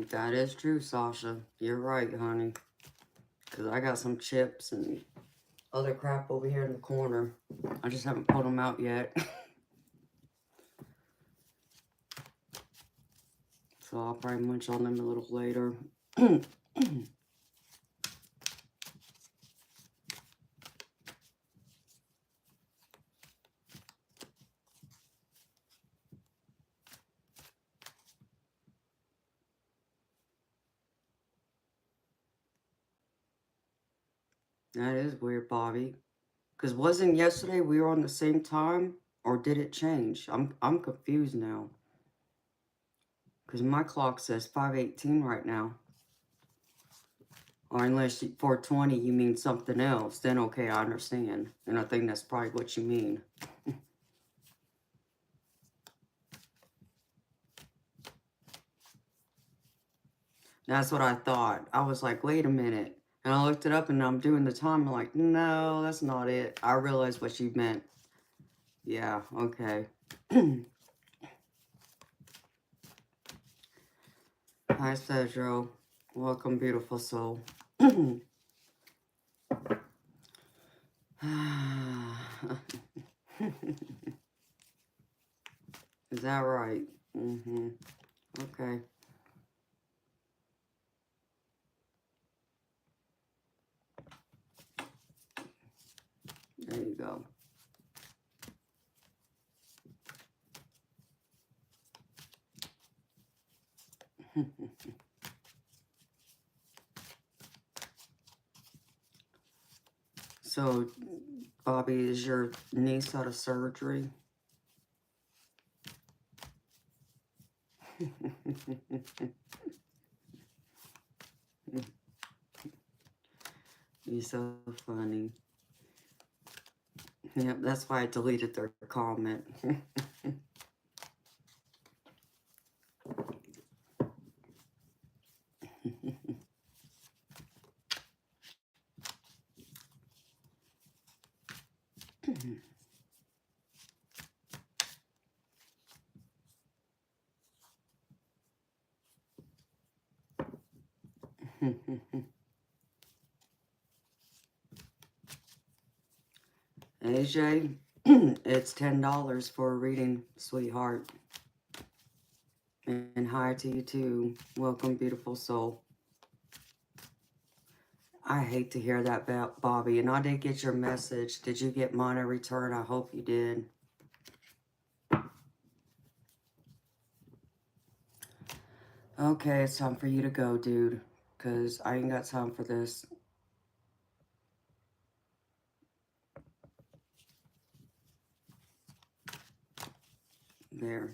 That is true, Sasha. You're right, honey. Because I got some chips and other crap over here in the corner. I just haven't pulled them out yet. So I'll probably munch on them a little later. That is weird, Bobby. Because wasn't yesterday we were on the same time? Or did it change? I'm confused now. Because my clock says 5:18 right now. Or unless 4:20 you mean something else. Then okay, I understand. And I think that's probably what you mean. That's what I thought. I was like, wait a minute. And I looked it up and I'm doing the time. I'm like, no, that's not it. I realized what you meant. Yeah, okay. Hi, Cedro. Welcome, beautiful soul. Is that right? Mm-hmm. Okay. There you go. So, Bobby, is your niece out of surgery? You're so funny. Yep, that's why I deleted their comment. AJ, it's $10 for a reading, sweetheart. And hi to you too. Welcome, beautiful soul. I hate to hear that about Bobby. And I did get your message. Did you get mine in return? I hope you did. Okay, it's time for you to go, dude. Because I ain't got time for this. There.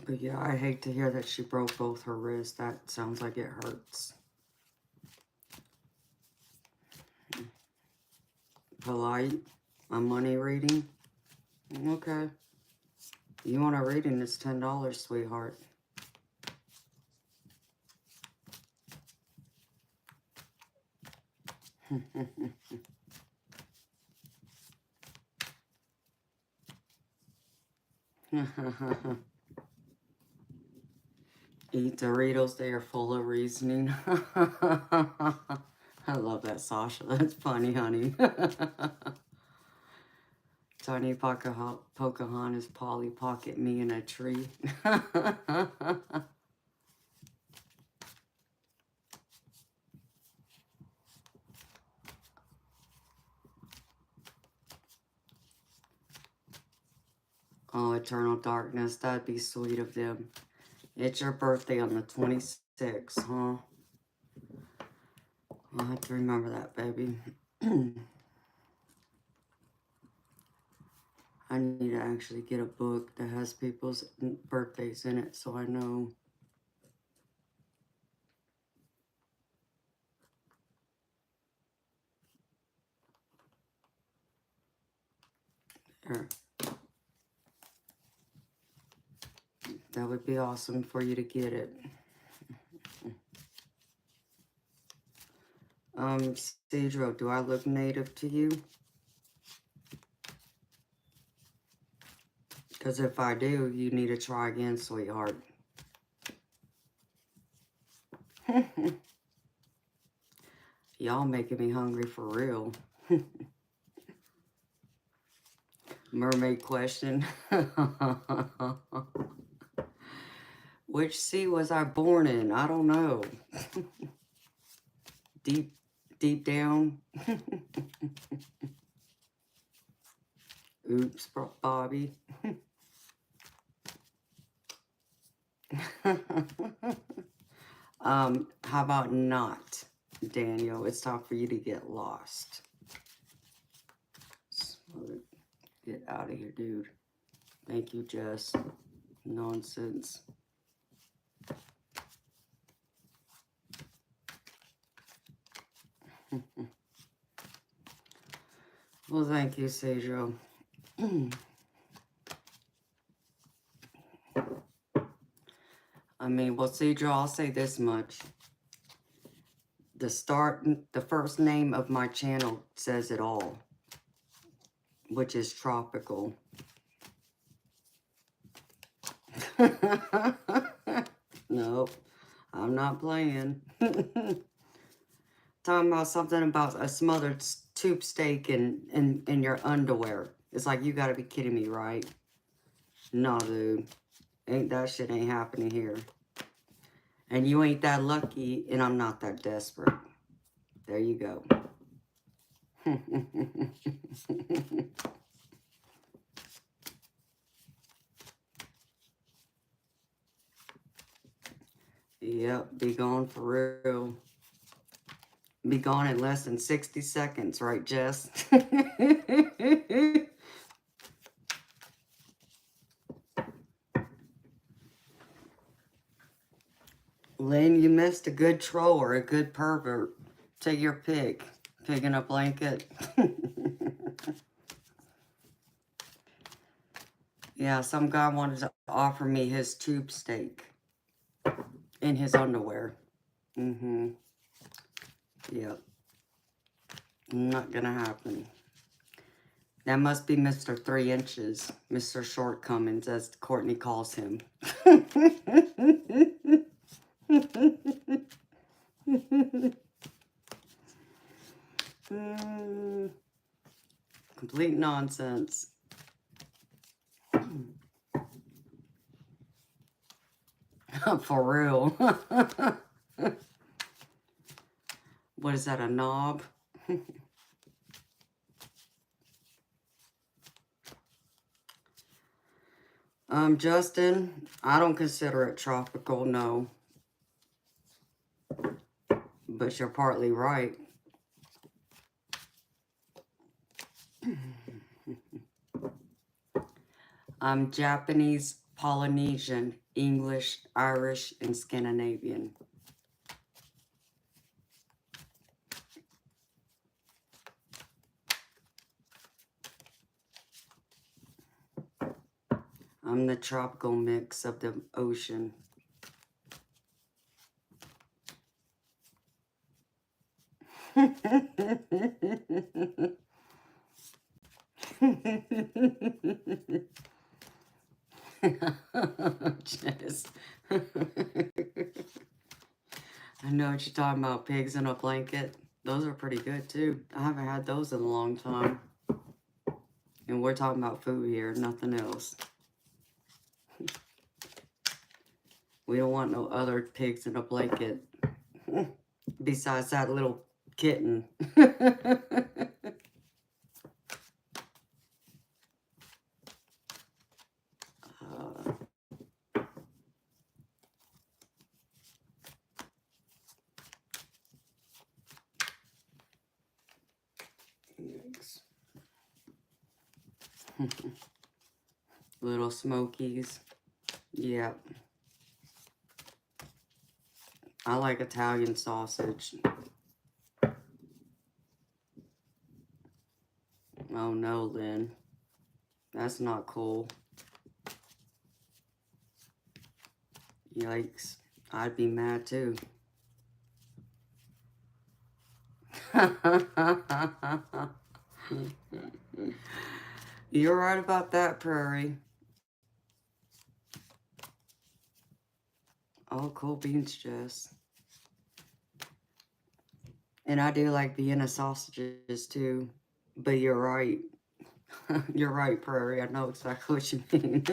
But yeah, I hate to hear that she broke both her wrists. That sounds like it hurts. Polite. A money reading. Okay. You want a reading? It's $10, sweetheart. Eat Doritos, they are full of reasoning. I love that, Sasha. That's funny, honey. Tiny Pocahontas, Polly Pocket me in a tree. Oh, Eternal Darkness. That'd be sweet of them. It's your birthday on the 26th, huh? I'll have to remember that, baby. I need to actually get a book that has people's birthdays in it so I know. There. That would be awesome for you to get it. Cedro, do I look native to you? Because if I do, you need to try again, sweetheart. Y'all making me hungry for real. Mermaid question. Which sea was I born in? I don't know. Deep down. Oops, Bobby. How about not, Daniel? It's time for you to get lost. Get out of here, dude. Thank you, Jess. Nonsense. Well, thank you, Sejo. I mean, well, Sejo, I'll say this much. The first name of my channel says it all, which is tropical. Nope, I'm not playing. Talking about something about a smothered tube steak in your underwear. It's like, you gotta be kidding me, right? No, dude. That shit ain't happening here. And you ain't that lucky, and I'm not that desperate. There you go. Yep, be gone for real. Be gone in less than 60 seconds, right, Jess? Lynn, you missed a good troll or a good pervert. Take your pick. Pig in a blanket. Yeah, some guy wanted to offer me his tube steak in his underwear. Mm-hmm. Yep. Not gonna happen. That must be Mr. 3 inches. Mr. Shortcomings, as Courtney calls him. Complete nonsense. For real. What is that, a knob? Justin, I don't consider it tropical, no. But you're partly right. I'm Japanese, Polynesian, English, Irish, and Scandinavian. I'm the tropical mix of the ocean. Jess. I know what you're talking about, pigs in a blanket. Those are pretty good too. I haven't had those in a long time. And we're talking about food here, nothing else. We don't want no other pigs in a blanket. Besides that little kitten. Little smokies. Yep. I like Italian sausage. Oh no, Lynn. That's not cool. Yikes. I'd be mad too. You're right about that, Prairie. Oh, cool beans, Jess. And I do like Vienna sausages too. But you're right. You're right, Prairie. I know exactly what you mean.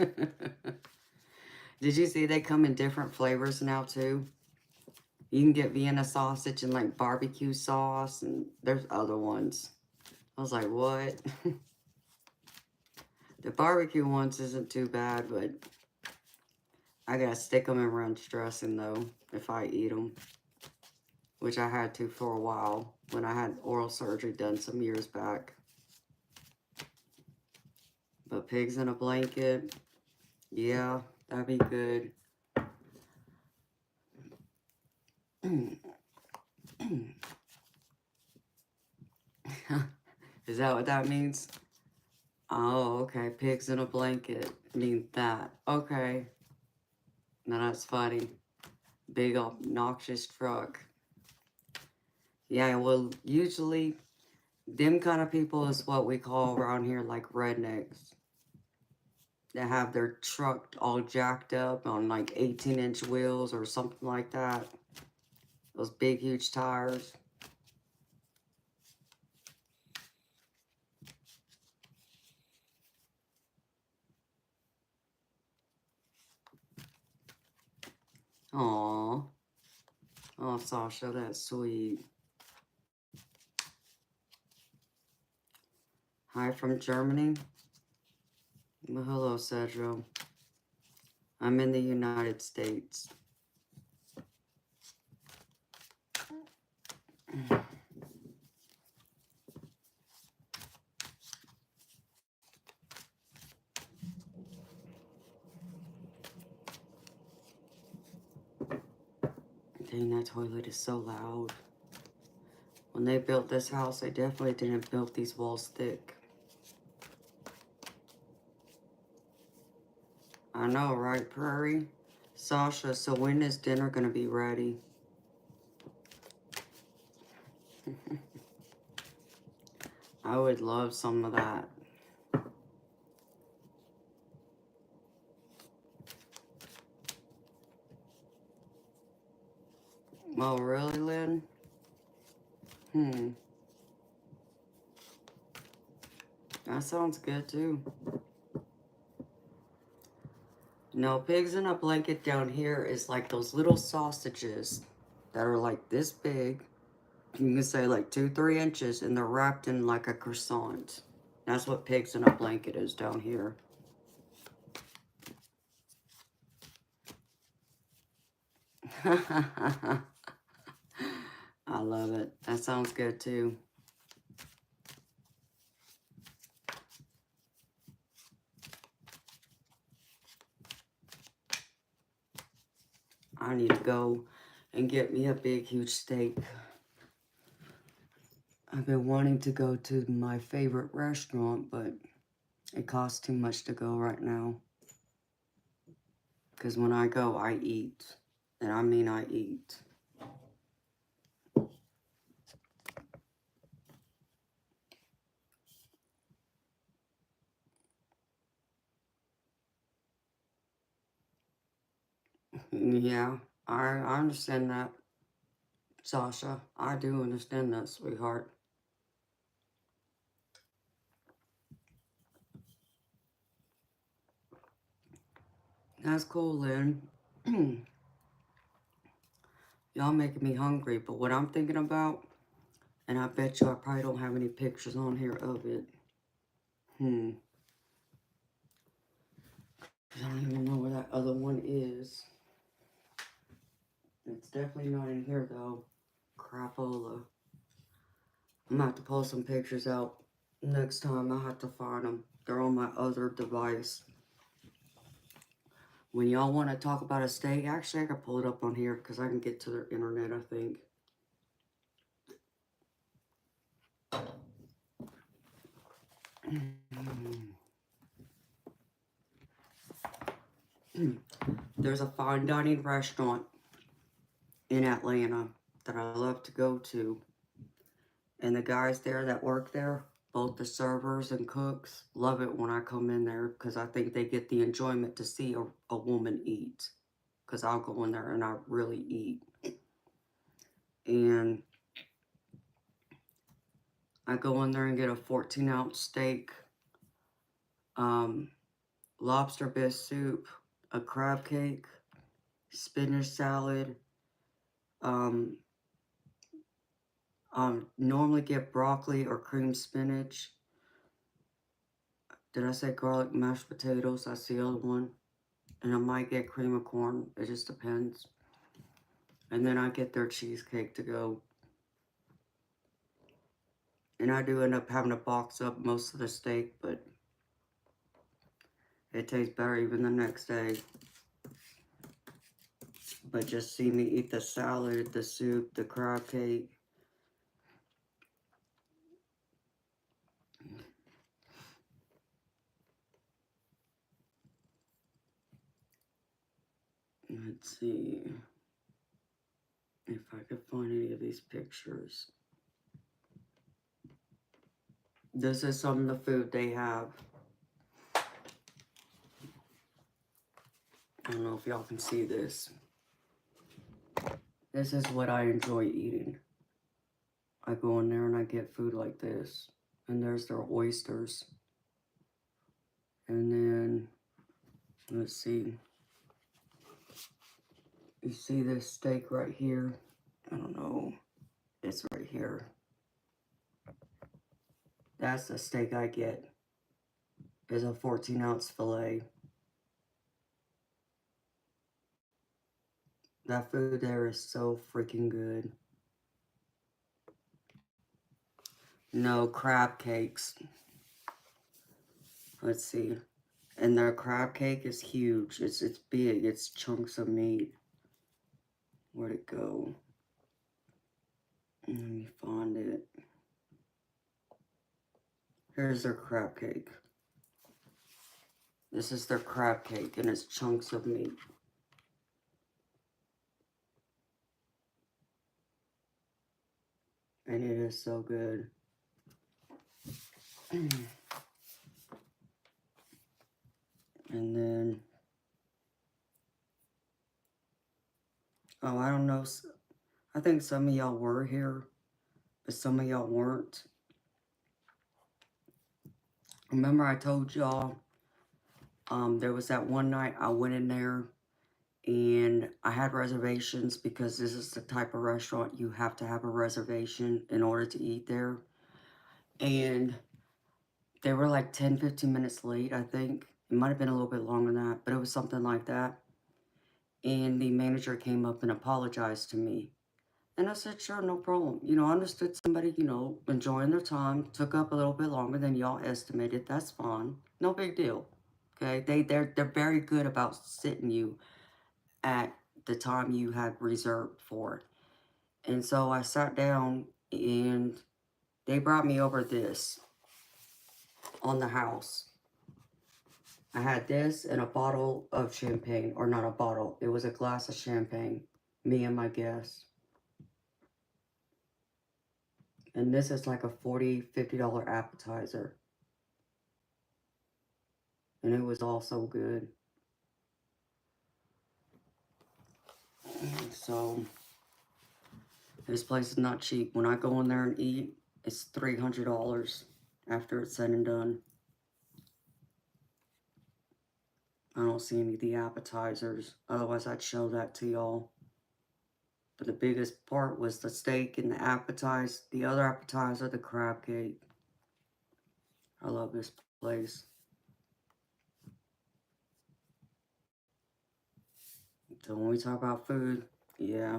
Did you see they come in different flavors now too? You can get Vienna sausage and like barbecue sauce, and there's other ones. I was like, what? The barbecue ones isn't too bad, but I gotta stick them in ranch dressing though if I eat them. Which I had to for a while when I had oral surgery done some years back. But pigs in a blanket, yeah, that'd be good. Is that what that means? Oh, okay. Pigs in a blanket means that. Okay. Now that's funny. Big obnoxious truck. Yeah, well, usually them kind of people is what we call around here like rednecks. They have their truck all jacked up on like 18-inch wheels or something like that. Those big, huge tires. Aww. Oh, Sasha, that's sweet. Hi from Germany. Well, hello, Cedro. I'm in the United States. Dang, that toilet is so loud. When they built this house, they definitely didn't build these walls thick. I know, right, Prairie? Sasha, so when is dinner gonna be ready? I would love some of that. Oh, really, Lynn? That sounds good too. No, pigs in a blanket down here is like those little sausages that are like this big. You can say like 2-3 inches, and they're wrapped in like a croissant. That's what pigs in a blanket is down here. I love it. That sounds good too. I need to go and get me a big, huge steak. I've been wanting to go to my favorite restaurant, but it costs too much to go right now. Because when I go, I eat. And I mean I eat. Yeah, I understand that, Sasha. I do understand that, sweetheart. That's cool, Lynn. Y'all making me hungry, but what I'm thinking about, and I bet you I probably don't have any pictures on here of it. I don't even know where that other one is. It's definitely not in here, though. Crapola. I'm gonna have to pull some pictures out next time. I have to find them. They're on my other device. When y'all want to talk about a steak, actually I can pull it up on here because I can get to their internet, I think. There's a fine dining restaurant in Atlanta that I love to go to. And the guys there that work there, both the servers and cooks, love it when I come in there because I think they get the enjoyment to see a woman eat. Because I'll go in there and I really eat. And I go in there and get a 14-ounce steak, lobster bisque soup, a crab cake, spinach salad. Normally get broccoli or cream spinach. Did I say garlic mashed potatoes? That's the other one. And I might get cream of corn. It just depends. And then I get their cheesecake to go. And I do end up having to box up most of the steak, but it tastes better even the next day. But just see me eat the salad, the soup, the crab cake. Let's see if I could find any of these pictures. This is some of the food they have. I don't know if y'all can see this. This is what I enjoy eating. I go in there and I get food like this. And there's their oysters. And then, let's see. You see this steak right here? I don't know. It's right here. That's the steak I get. It's a 14-ounce filet. That food there is so freaking good. No, crab cakes. Let's see. And their crab cake is huge. It's big. It's chunks of meat. Where'd it go? Let me find it. Here's their crab cake. This is their crab cake, and it's chunks of meat. And it is so good. And then, oh, I don't know. I think some of y'all were here, but some of y'all weren't. Remember I told y'all, there was that one night I went in there and I had reservations because this is the type of restaurant you have to have a reservation in order to eat there. And they were like 10-15 minutes late, I think. It might have been a little bit longer than that, but it was something like that. And the manager came up and apologized to me. And I said, sure, no problem. I understood somebody, enjoying their time, took up a little bit longer than y'all estimated. That's fine. No big deal. Okay? They're very good about sitting you at the time you had reserved for it. And so I sat down and they brought me over this on the house. I had this and a bottle of champagne, or not a bottle, it was a glass of champagne, me and my guest. And this is like a $40-50 appetizer. And it was all so good. So, this place is not cheap. When I go in there and eat, it's $300 after it's said and done. I don't see any of the appetizers. Otherwise, I'd show that to y'all. But the biggest part was the steak and the appetizer. The other appetizer, the crab cake. I love this place. So when we talk about food, yeah.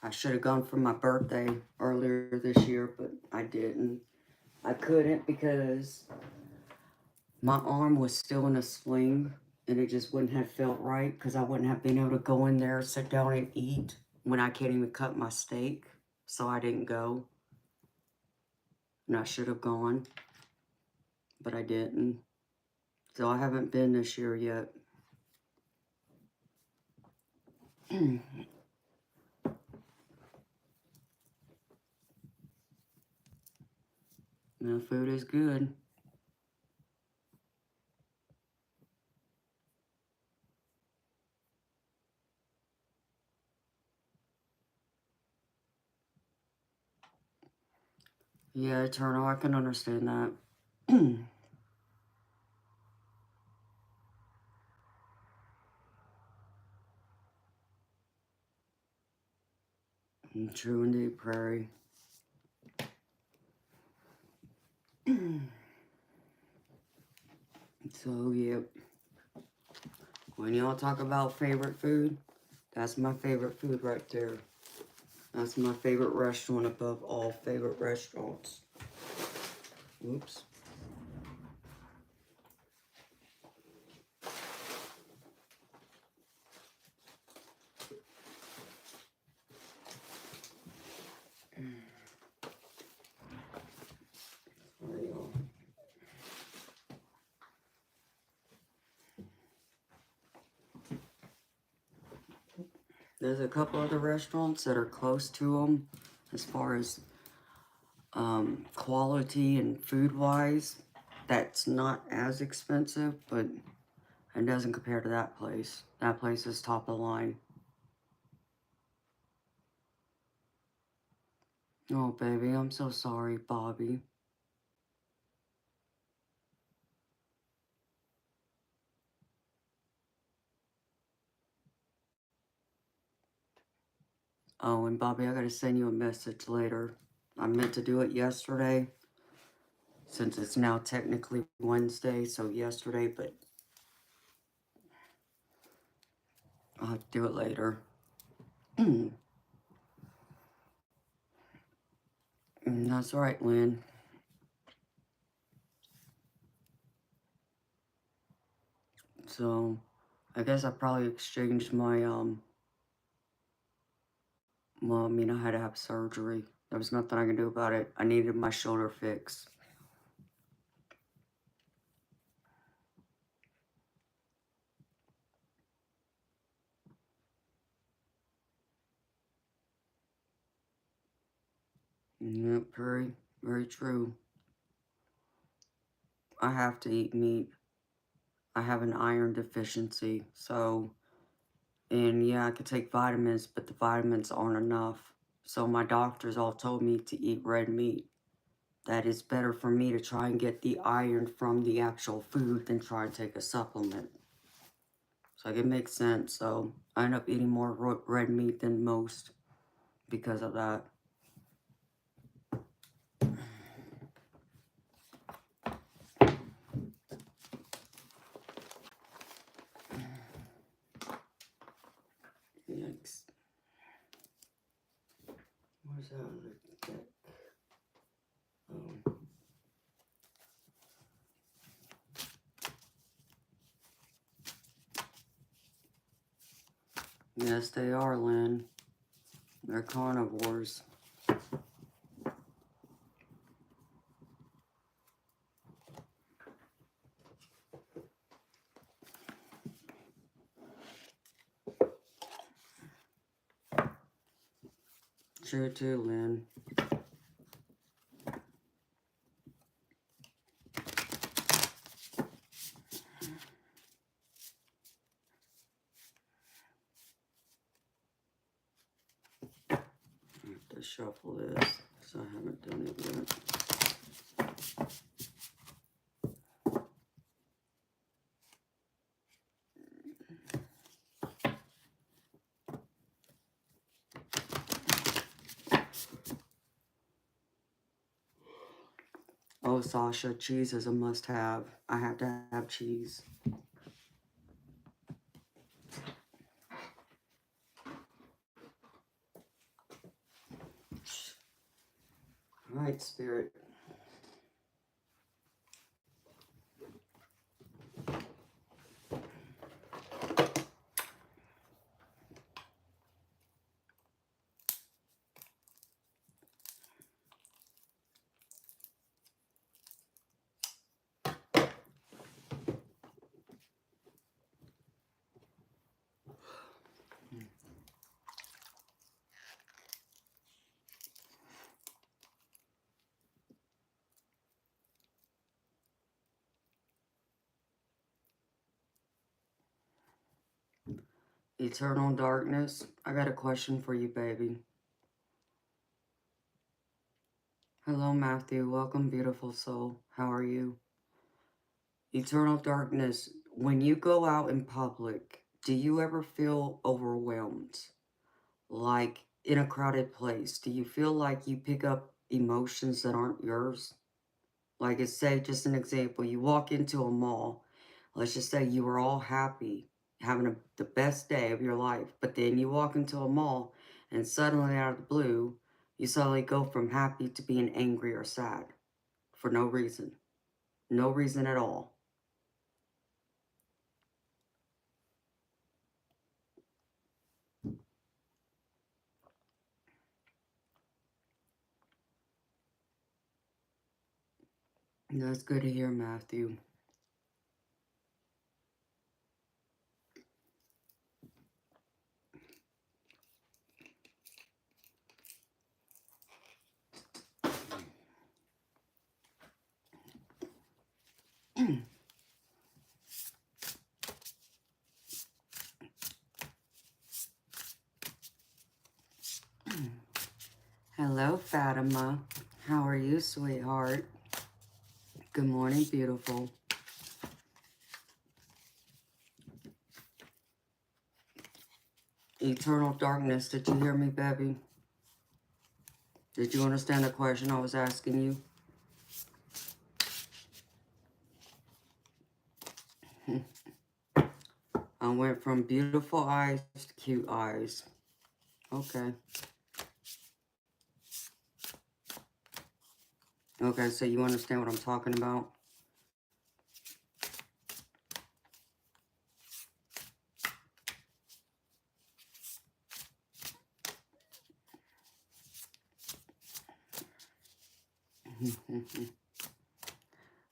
I should have gone for my birthday earlier this year, but I didn't. I couldn't because my arm was still in a sling and it just wouldn't have felt right because I wouldn't have been able to go in there, sit down and eat when I can't even cut my steak. So I didn't go. And I should have gone, but I didn't. So I haven't been this year yet. The food is good. Yeah, Eternal, I can understand that. True indeed, Prairie. So, yeah. When y'all talk about favorite food, that's my favorite food right there. That's my favorite restaurant above all favorite restaurants. Oops. There's a couple other restaurants that are close to them as far as quality and food-wise. That's not as expensive, but it doesn't compare to that place. That place is top of the line. Oh, baby, I'm so sorry, Bobby. Oh, and Bobby, I gotta send you a message later. I meant to do it yesterday, since it's now technically Wednesday, so yesterday, but I'll have to do it later. That's right, Lynn. So, I guess I probably exchanged my, well, I mean, I had to have surgery. There was nothing I could do about it. I needed my shoulder fixed. Yep, very, very true. I have to eat meat. I have an iron deficiency, so, and yeah, I could take vitamins, but the vitamins aren't enough. So my doctors all told me to eat red meat. that it's better for me to try and get the iron from the actual food than try and take a supplement. So it makes sense. So I end up eating more red meat than most because of that. Yikes. Where's that on the deck? Oh. Yes, they are, Lynn. They're carnivores. True too, Lynn. I have to shuffle this because I haven't done it yet. Oh, Sasha, cheese is a must-have. I have to have cheese. All right, Spirit. Eternal darkness. I got a question for you, baby. Hello, Matthew. Welcome, beautiful soul. How are you? Eternal darkness. When you go out in public, do you ever feel overwhelmed? Like in a crowded place, do you feel like you pick up emotions that aren't yours? Like, it's say, just an example, you walk into a mall, let's just say you were all happy, having the best day of your life, but then you walk into a mall and suddenly out of the blue, you suddenly go from happy to being angry or sad for no reason. No reason at all. That's good to hear, Matthew. Hello, Fatima. How are you, sweetheart? Good morning, beautiful. Eternal darkness, did you hear me, baby? Did you understand the question I was asking you? I went from beautiful eyes to cute eyes. Okay. Okay, so you understand what I'm talking about?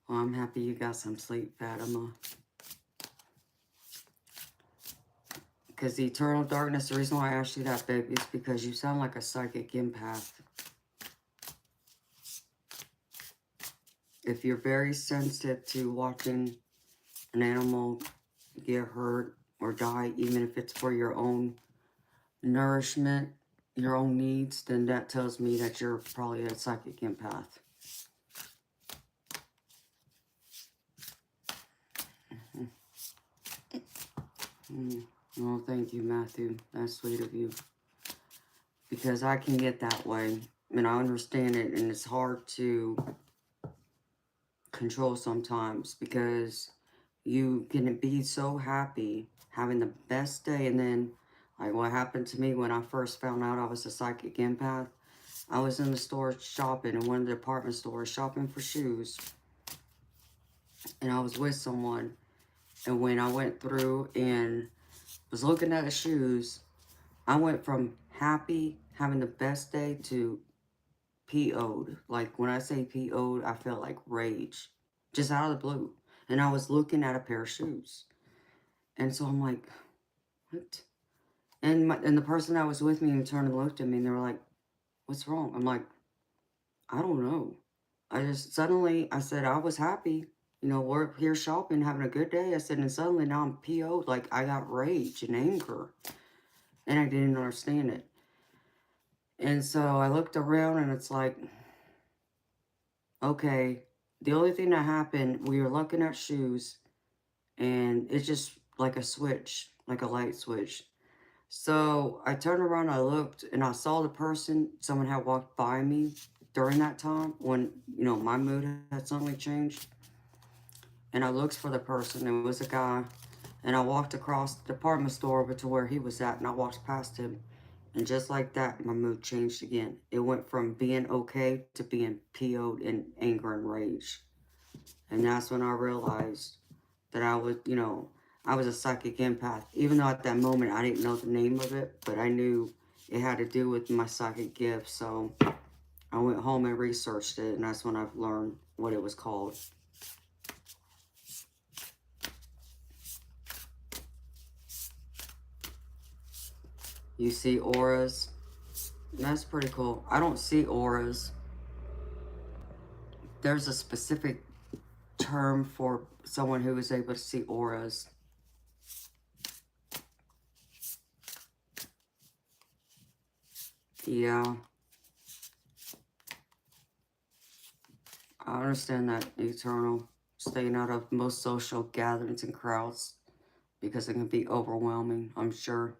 Well, I'm happy you got some sleep, Fatima. Because the eternal darkness, the reason why I asked you that, baby, is because you sound like a psychic empath. If you're very sensitive to watching an animal get hurt or die, even if it's for your own nourishment, your own needs, then that tells me that you're probably a psychic empath. Well, thank you, Matthew. That's sweet of you. Because I can get that way. And I understand it. And it's hard to control sometimes. Because you can be so happy, having the best day. And then, like what happened to me when I first found out I was a psychic empath. I was in the store shopping, in one of the department stores, shopping for shoes. And I was with someone. And when I went through and was looking at the shoes, I went from happy, having the best day, to PO'd. Like, when I say PO'd, I felt like rage. Just out of the blue. And I was looking at a pair of shoes. And so I'm like, what? And the person that was with me turned and looked at me, and they were like, what's wrong? I'm like, I don't know. I just, suddenly, I said, I was happy. You know, we're here shopping, having a good day. I said, and suddenly now I'm PO'd. Like, I got rage and anger. And I didn't understand it. And so I looked around, and it's like, okay, the only thing that happened, we were looking at shoes, and it's just like a switch, like a light switch. So I turned around, I looked, and I saw the person, someone had walked by me during that time when, you know, my mood had suddenly changed. And I looked for the person. It was a guy. And I walked across the department store over to where he was at, and I walked past him. And just like that, my mood changed again. It went from being okay to being PO'd in anger and rage. And that's when I realized that I was, you know, I was a psychic empath. Even though at that moment I didn't know the name of it, but I knew it had to do with my psychic gift. So I went home and researched it, and that's when I've learned what it was called. You see auras? That's pretty cool. I don't see auras. There's a specific term for someone who is able to see auras. Yeah. I understand that, Eternal. Staying out of most social gatherings and crowds, because it can be overwhelming, I'm sure.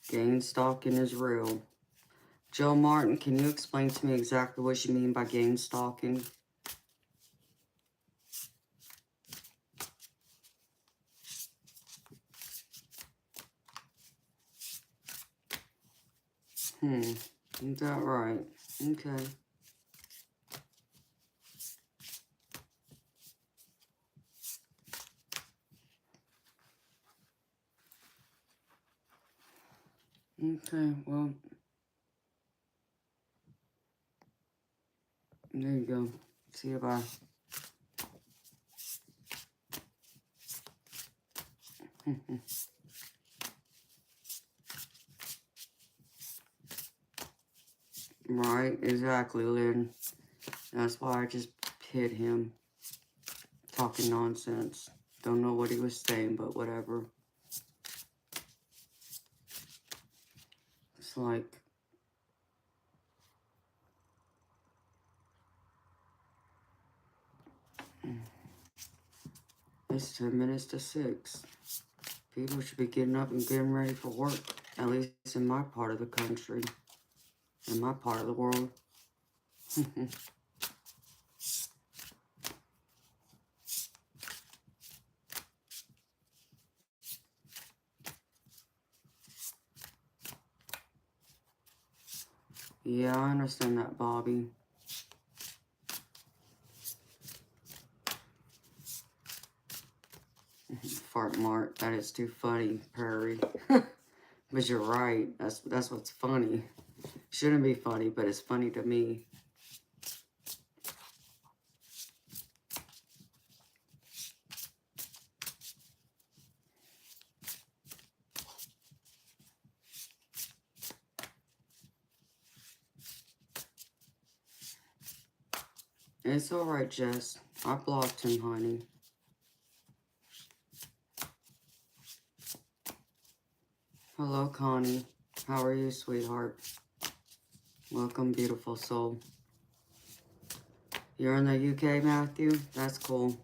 Gain stalking is real. Joe Martin, can you explain to me exactly what you mean by gain stalking? Is that right? Okay. Okay, well, there you go. See you, bye. Right, exactly, Lynn. That's why I just hit him. Talking nonsense. Don't know what he was saying, but whatever. It's like... It's 10 minutes to 6. People should be getting up and getting ready for work. At least in my part of the country. In my part of the world. Yeah, I understand that, Bobby. Fart Mart, that is too funny, Perry. But you're right. That's what's funny. Shouldn't be funny, but it's funny to me. It's alright, Jess. I blocked him, honey. Hello, Connie. How are you, sweetheart? Welcome, beautiful soul. You're in the UK, Matthew? That's cool.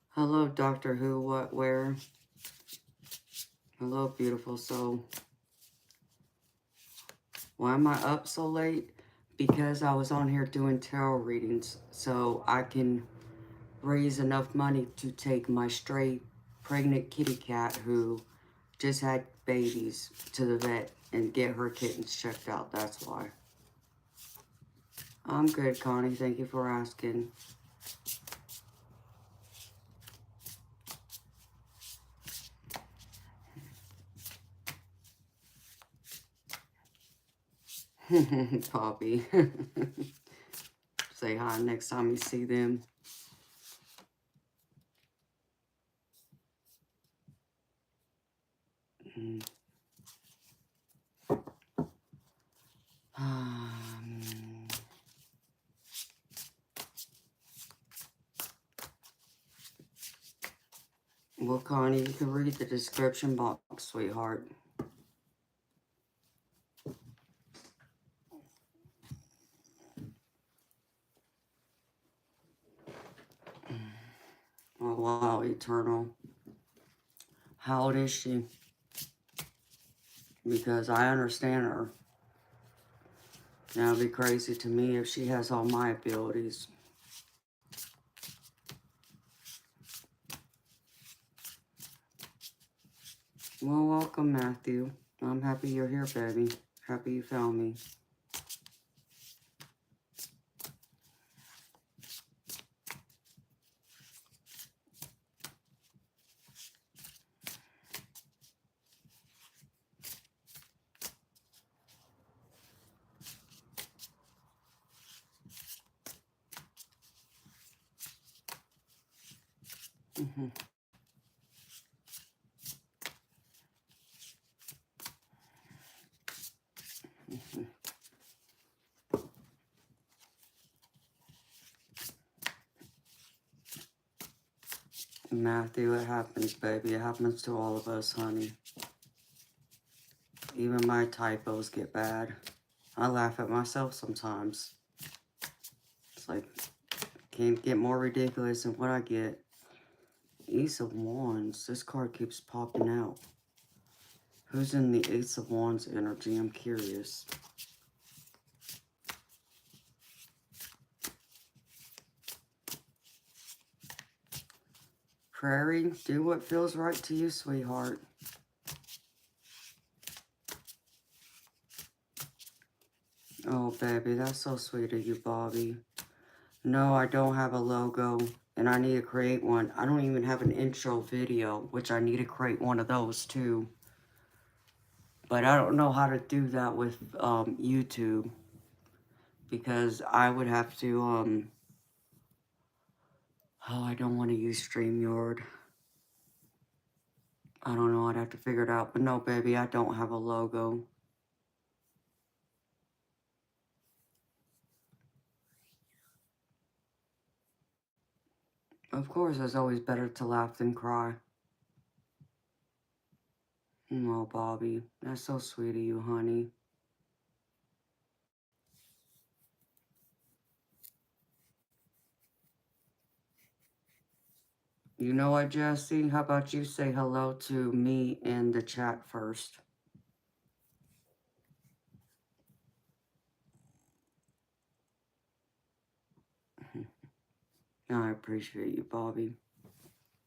Hello, Doctor Who, what, where? Hello, beautiful soul. Why am I up so late? Because I was on here doing tarot readings, so I can raise enough money to take my stray pregnant kitty cat who just had babies to the vet and get her kittens checked out. That's why. I'm good, Connie. Thank you for asking. Poppy. Say hi next time you see them. Well, Connie, you can read the description box, sweetheart. Oh, wow, Eternal. How old is she? Because I understand her. Now, it'd be crazy to me if she has all my abilities. Well, welcome, Matthew. I'm happy you're here, baby. Happy you found me. Matthew, it happens, baby. It happens to all of us, honey. Even my typos get bad. I laugh at myself sometimes. It's like, can't get more ridiculous than what I get. Ace of Wands. This card keeps popping out. Who's in the Ace of Wands energy? I'm curious. Prairie, do what feels right to you, sweetheart. Oh, baby, that's so sweet of you, Bobby. No, I don't have a logo, and I need to create one. I don't even have an intro video, which I need to create one of those, too. But I don't know how to do that with YouTube, because I would have to, oh, I don't want to use StreamYard. I don't know, I'd have to figure it out. But no, baby, I don't have a logo. Of course, it's always better to laugh than cry. Oh, Bobby, that's so sweet of you, honey. You know what, Jesse? How about you say hello to me in the chat first? I appreciate you, Bobby.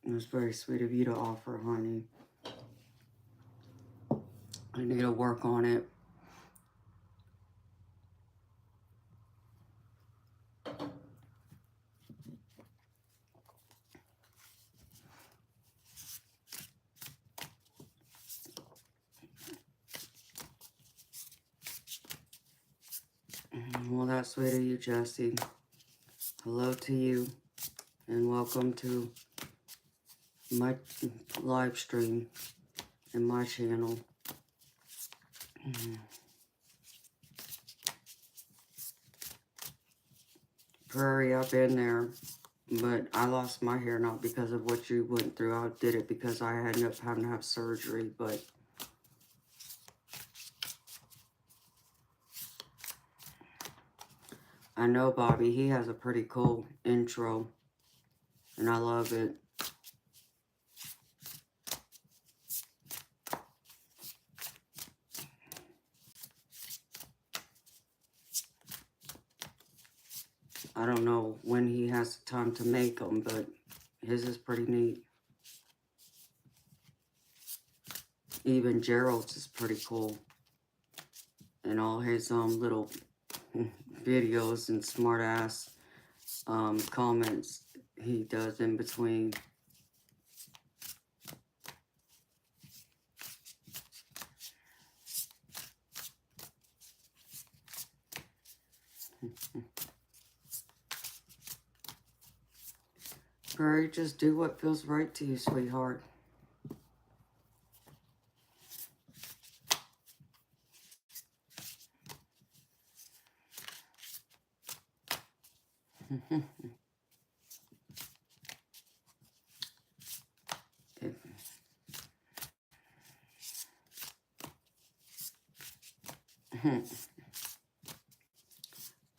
It was very sweet of you to offer, honey. I need to work on it. Well, that's sweet of you, Jesse. Hello to you, and welcome to my live stream and my channel. Prairie, I've been there. But I lost my hair not because of what you went through. I did it because I ended up having to have surgery. But I know Bobby, he has a pretty cool intro. And I love it. I don't know when he has time to make them, but his is pretty neat. Even Gerald's is pretty cool. And all his little videos and smart ass comments he does in between. Prairie, just do what feels right to you, sweetheart.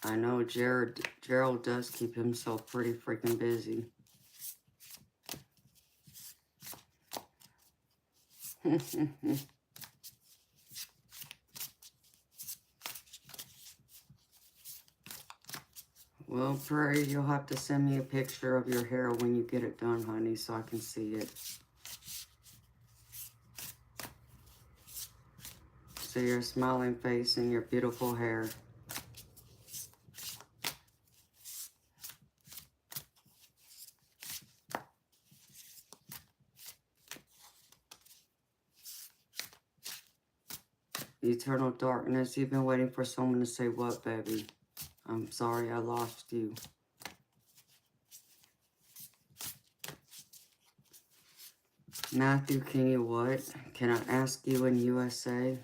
I know Gerald does keep himself pretty freaking busy. Well, Prairie, you'll have to send me a picture of your hair when you get it done, honey, so I can see it. See your smiling face and your beautiful hair. Eternal darkness, you've been waiting for someone to say what, baby? I'm sorry I lost you. Matthew, can you what? Can I ask you in USA?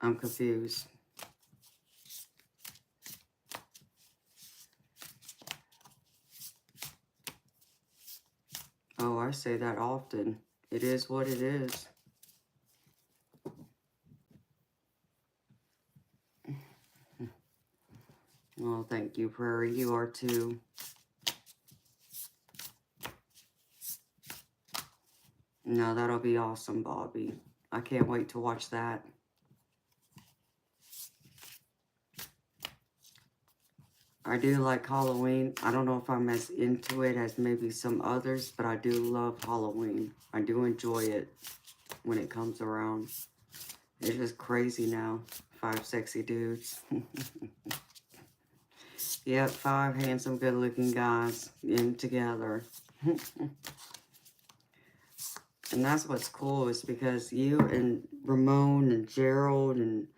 I'm confused. Oh, I say that often. It is what it is. Well, thank you, Prairie. You are too. No, that'll be awesome, Bobby. I can't wait to watch that. I do like Halloween. I don't know if I'm as into it as maybe some others, but I do love Halloween. I do enjoy it when it comes around. It's just crazy now. 5 sexy dudes. Yep, 5 handsome, good-looking guys in together. And that's what's cool is because you and Ramon and Gerald and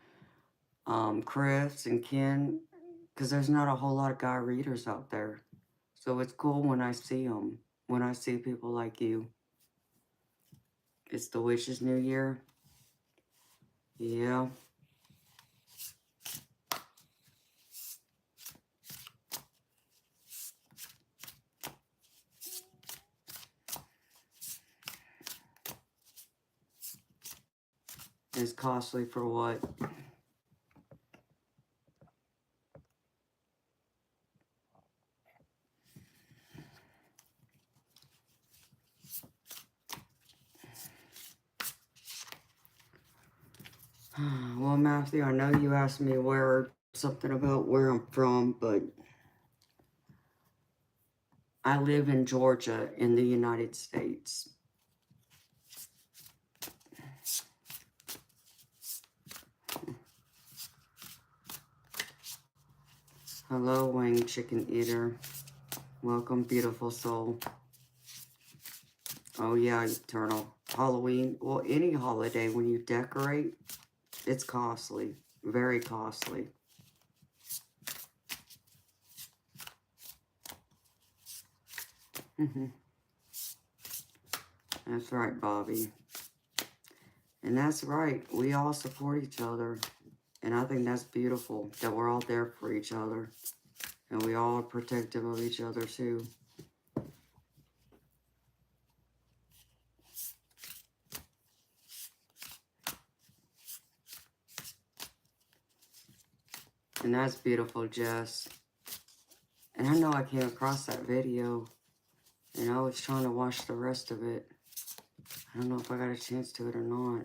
Chris and Ken, because there's not a whole lot of guy readers out there. So it's cool when I see them, when I see people like you. It's the Witch's New Year. Yeah. It's costly for what? Well, Matthew, I know you asked me something about where I'm from, but I live in Georgia in the United States. Hello, Wang Chicken Eater. Welcome, beautiful soul. Oh, yeah, Eternal. Halloween, well, any holiday, when you decorate, it's costly. Very costly. That's right, Bobby. And that's right. We all support each other. And I think that's beautiful that we're all there for each other. And we all are protective of each other too. And that's beautiful, Jess. And I know I came across that video, and I was trying to watch the rest of it. I don't know if I got a chance to it or not.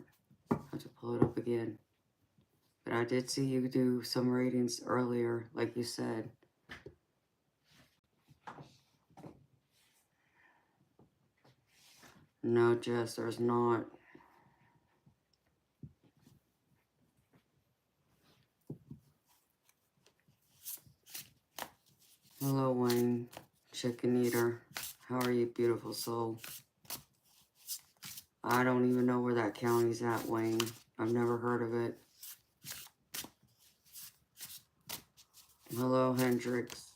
I'll have to pull it up again. But I did see you do some readings earlier, like you said. No, Jess, there's not. Hello, Wayne, chicken eater. How are you, beautiful soul? I don't even know where that county's at, Wayne. I've never heard of it. Hello, Hendrix.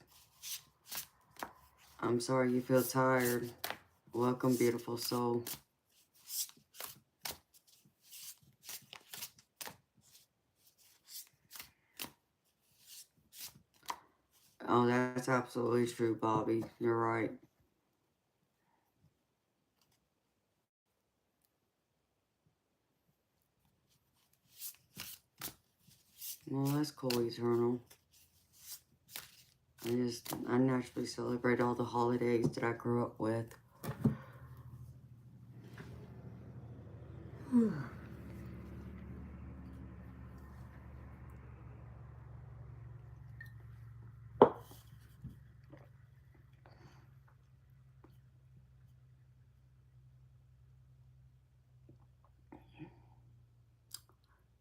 I'm sorry you feel tired. Welcome, beautiful soul. Oh, that's absolutely true, Bobby. You're right. Well, that's cool, Eternal. I naturally celebrate all the holidays that I grew up with.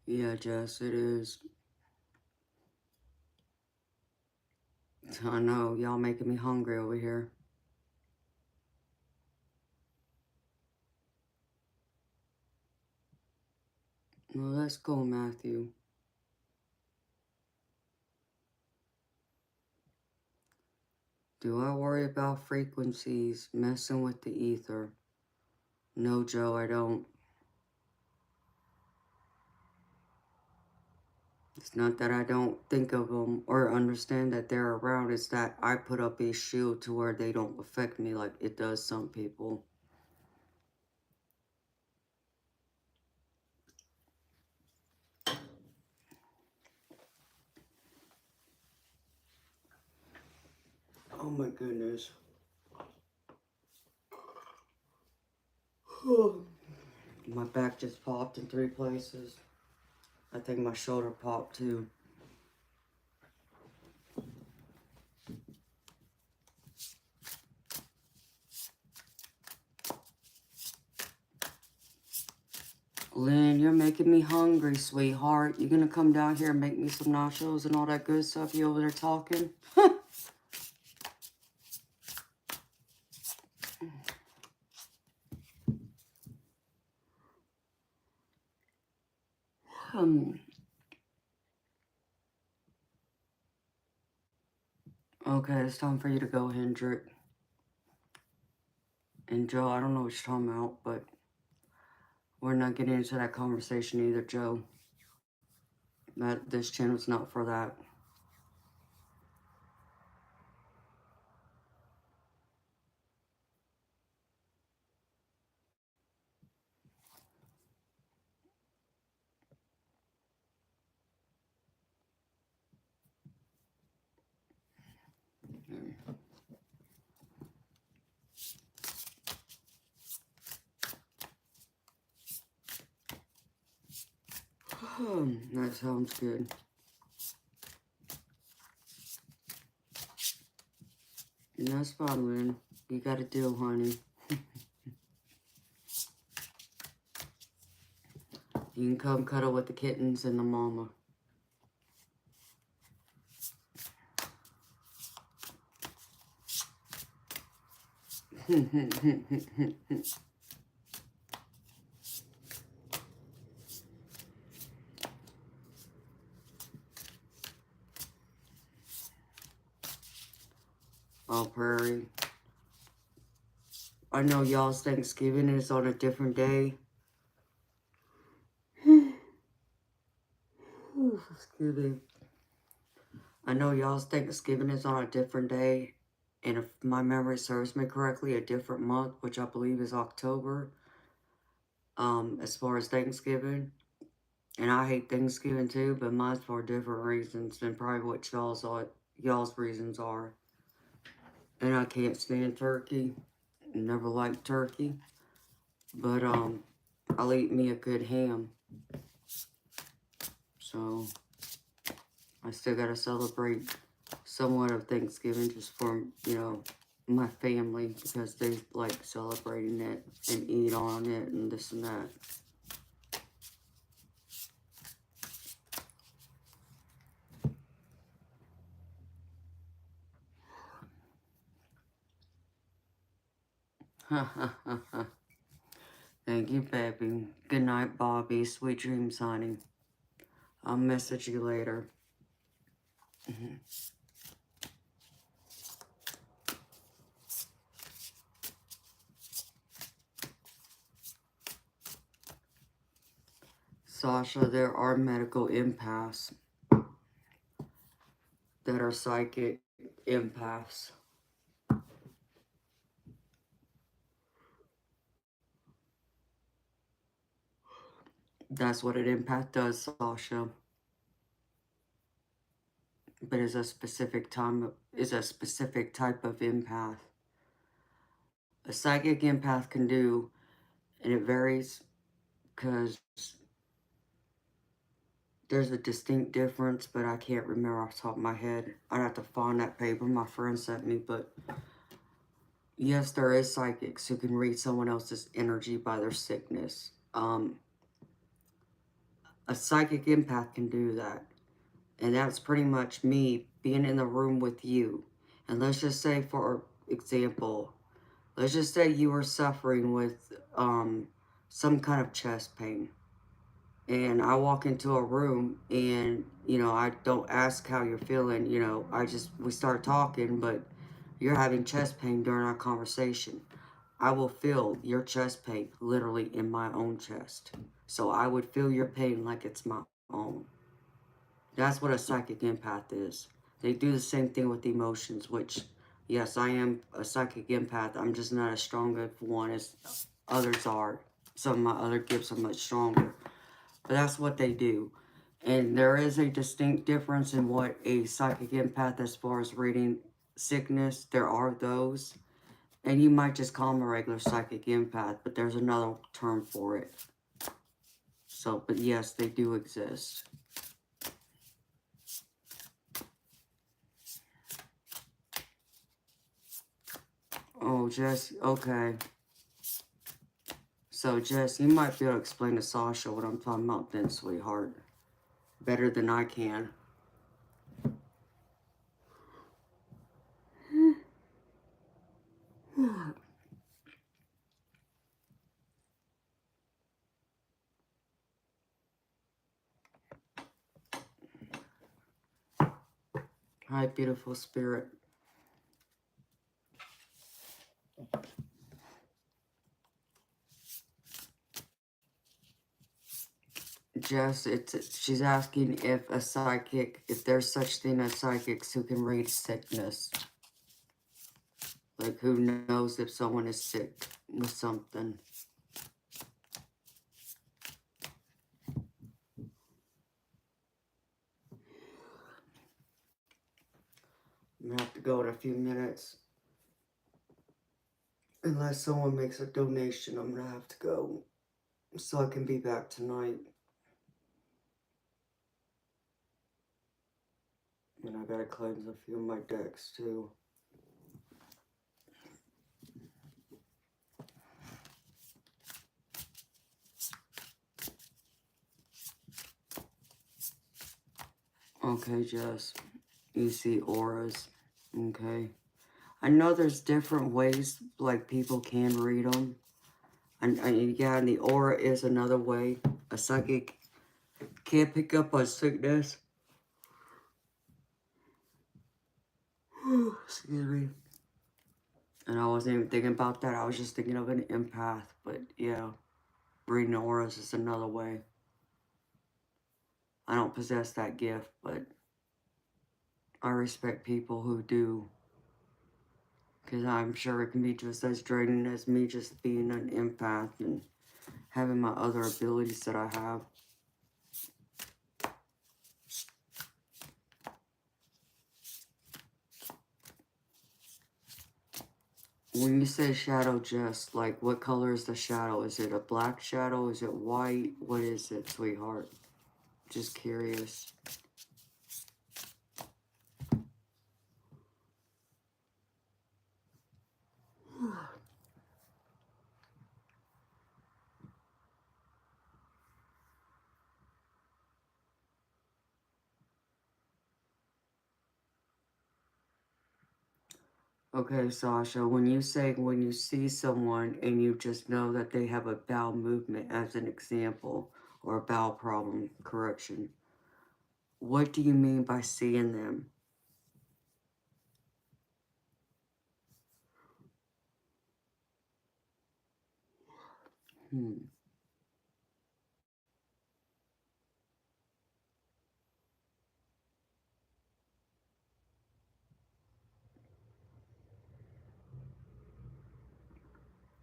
Yeah, Jess, it is. I know, y'all making me hungry over here. Well, let's go, Matthew. Do I worry about frequencies messing with the ether? No, Joe, I don't. It's not that I don't think of them or understand that they're around. It's that I put up a shield to where they don't affect me like it does some people. Oh my goodness. My back just popped in 3 places. I think my shoulder popped too. Lynn, you're making me hungry, sweetheart. You gonna come down here and make me some nachos and all that good stuff? You over there talking? Okay, it's time for you to go, Hendrik. And Joe, I don't know what you're talking about, but we're not getting into that conversation either, Joe. This channel's not for that. That sounds good. And that's fine, Lynn. You got a deal, honey. You can come cuddle with the kittens and the mama. Oh, Prairie. I know y'all's Thanksgiving is on a different day. Excuse me. I know y'all's Thanksgiving is on a different day, and if my memory serves me correctly, a different month, which I believe is October, as far as Thanksgiving. And I hate Thanksgiving too, but mine's for different reasons than probably what y'all's reasons are. And I can't stand turkey. Never liked turkey. But I'll eat me a good ham. So I still gotta celebrate somewhat of Thanksgiving just for, you know, my family, because they like celebrating it and eat on it and this and that. Thank you, baby. Good night, Bobby. Sweet dreams, honey. I'll message you later. Sasha, there are medical empaths that are psychic empaths. That's what an empath does, Sasha. But is a specific type of empath. A psychic empath can do, and it varies because there's a distinct difference, but I can't remember off the top of my head. I'd have to find that paper my friend sent me, but yes, there is psychics who can read someone else's energy by their sickness. A psychic empath can do that. And that's pretty much me being in the room with you. And let's just say, for example, let's just say you were suffering with some kind of chest pain. And I walk into a room and, you know, I don't ask how you're feeling, you know, we start talking, but you're having chest pain during our conversation. I will feel your chest pain literally in my own chest. So I would feel your pain like it's my own. That's what a psychic empath is. They do the same thing with emotions, which, yes, I am a psychic empath. I'm just not as strong of one as others are. Some of my other gifts are much stronger. But that's what they do. And there is a distinct difference in what a psychic empath, as far as reading sickness, there are those. And you might just call them a regular psychic empath, but there's another term for it. So, but yes, they do exist. Oh, Jess, okay. So, Jess, you might be able to explain to Sasha what I'm talking about then, sweetheart. Better than I can. Hi, beautiful spirit. Jess, she's asking if there's such thing as psychics who can read sickness. Like, who knows if someone is sick with something. I'm gonna have to go in a few minutes. Unless someone makes a donation, I'm gonna have to go. So I can be back tonight. And I gotta cleanse a few of my decks, too. Okay, Jess. You see auras. Okay. I know there's different ways, like, people can read them. And yeah, and the aura is another way. A psychic can't pick up on sickness. Excuse me. And I wasn't even thinking about that. I was just thinking of an empath. But yeah, reading auras is another way. I don't possess that gift, but I respect people who do, because I'm sure it can be just as draining as me just being an empath and having my other abilities that I have. When you say shadow, just like what color is the shadow? Is it a black shadow? Is it white? What is it, sweetheart? Just curious. Okay, Sasha, when you see someone and you just know that they have a bowel movement as an example, or a bowel problem, correction, what do you mean by seeing them?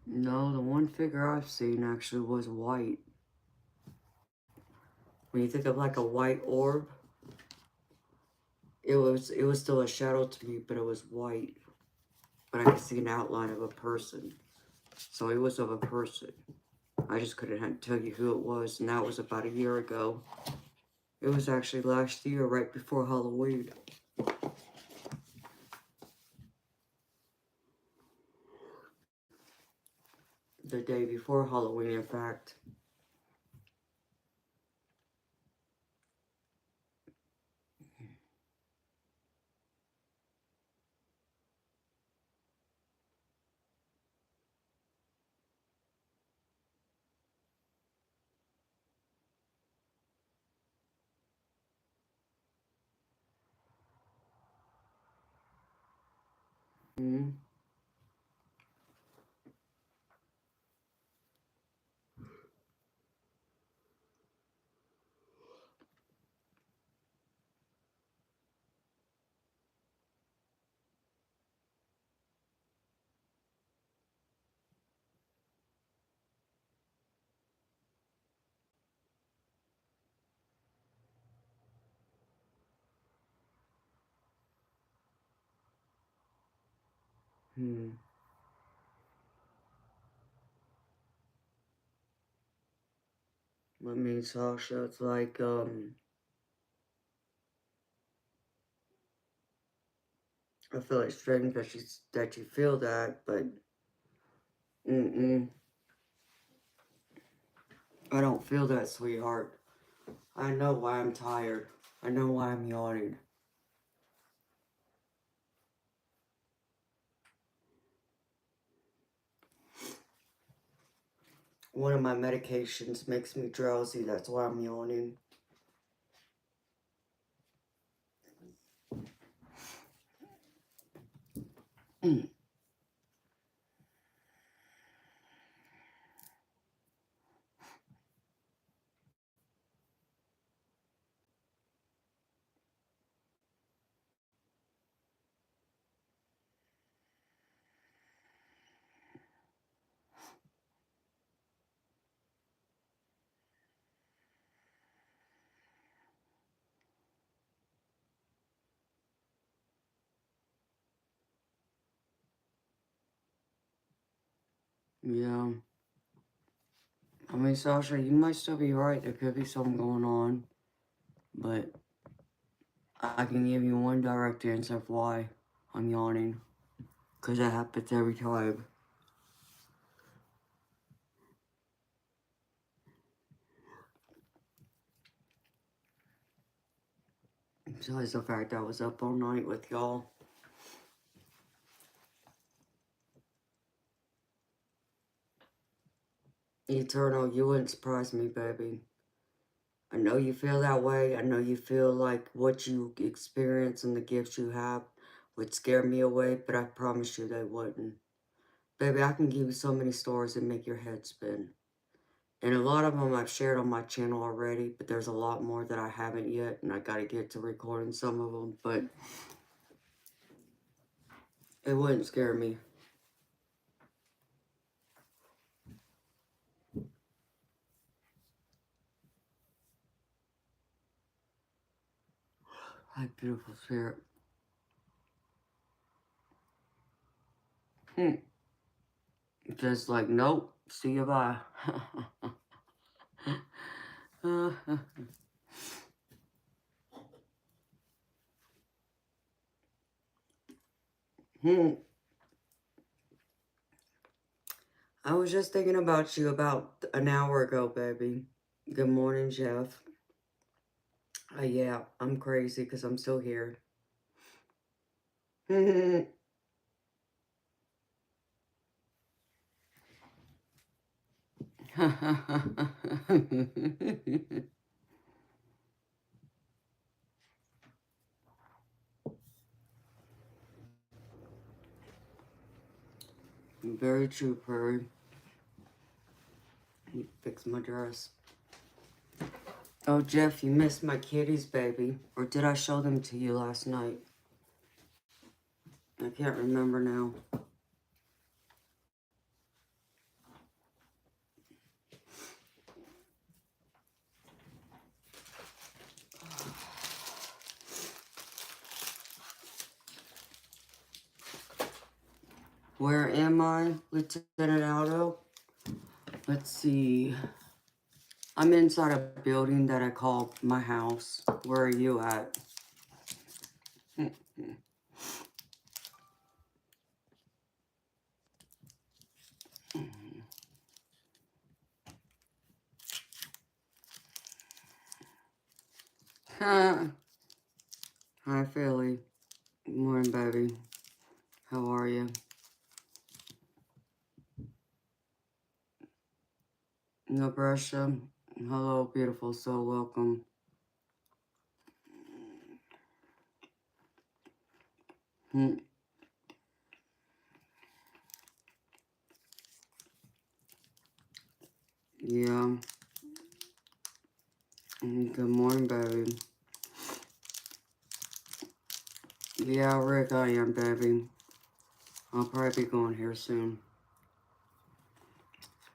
No, the one figure I've seen actually was white. When you think of like a white orb, it was still a shadow to me, but it was white. But I could see an outline of a person. So it was of a person. I just couldn't tell you who it was, and that was about a year ago. It was actually last year, right before Halloween. The day before Halloween, in fact. Mm-hmm. Hmm. I mean, Sasha, it's like, I feel it's strange that you feel that, but, I don't feel that, sweetheart. I know why I'm tired. I know why I'm yawning. One of my medications makes me drowsy, that's why I'm yawning. Yeah. I mean, Sasha, you might still be right. There could be something going on. But I can give you one direct answer of why I'm yawning. Because that happens every time. Besides the fact I was up all night with y'all. Eternal, you wouldn't surprise me, baby. I know you feel that way. I know you feel like what you experience and the gifts you have would scare me away, but I promise you they wouldn't. Baby, I can give you so many stories that make your head spin. And a lot of them I've shared on my channel already, but there's a lot more that I haven't yet, and I got to get to recording some of them, but it wouldn't scare me. Hi, beautiful spirit. Just like, nope, see you, bye. I was just thinking about you about an hour ago, baby. Good morning, Jeff. Yeah, I'm crazy because I'm still here. Very true, Prairie. Let me fix my dress. Oh, Jeff, you missed my kitties, baby. Or did I show them to you last night? I can't remember now. Where am I, Lieutenant Aldo? Let's see. I'm inside a building that I call my house. Where are you at? Hi, Philly. Good morning, baby. How are you? Nebraska. Hello, beautiful soul. Welcome. Yeah. Good morning, baby. Yeah, Rick, I am, baby. I'll probably be going here soon.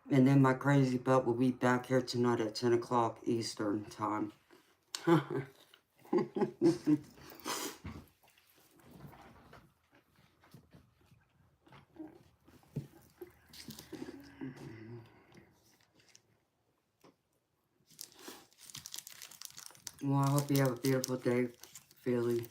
And then my crazy butt will be back here tonight at 10 o'clock Eastern time. Well, I hope you have a beautiful day, Philly.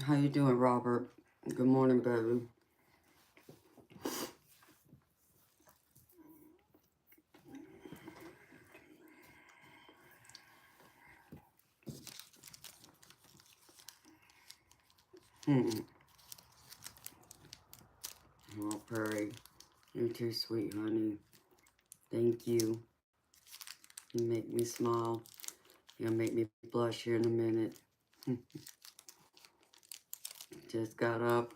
How you doing, Robert? Good morning, baby. Oh, Prairie. You're too sweet, honey. Thank you. You make me smile. You'll make me blush here in a minute. Just got up.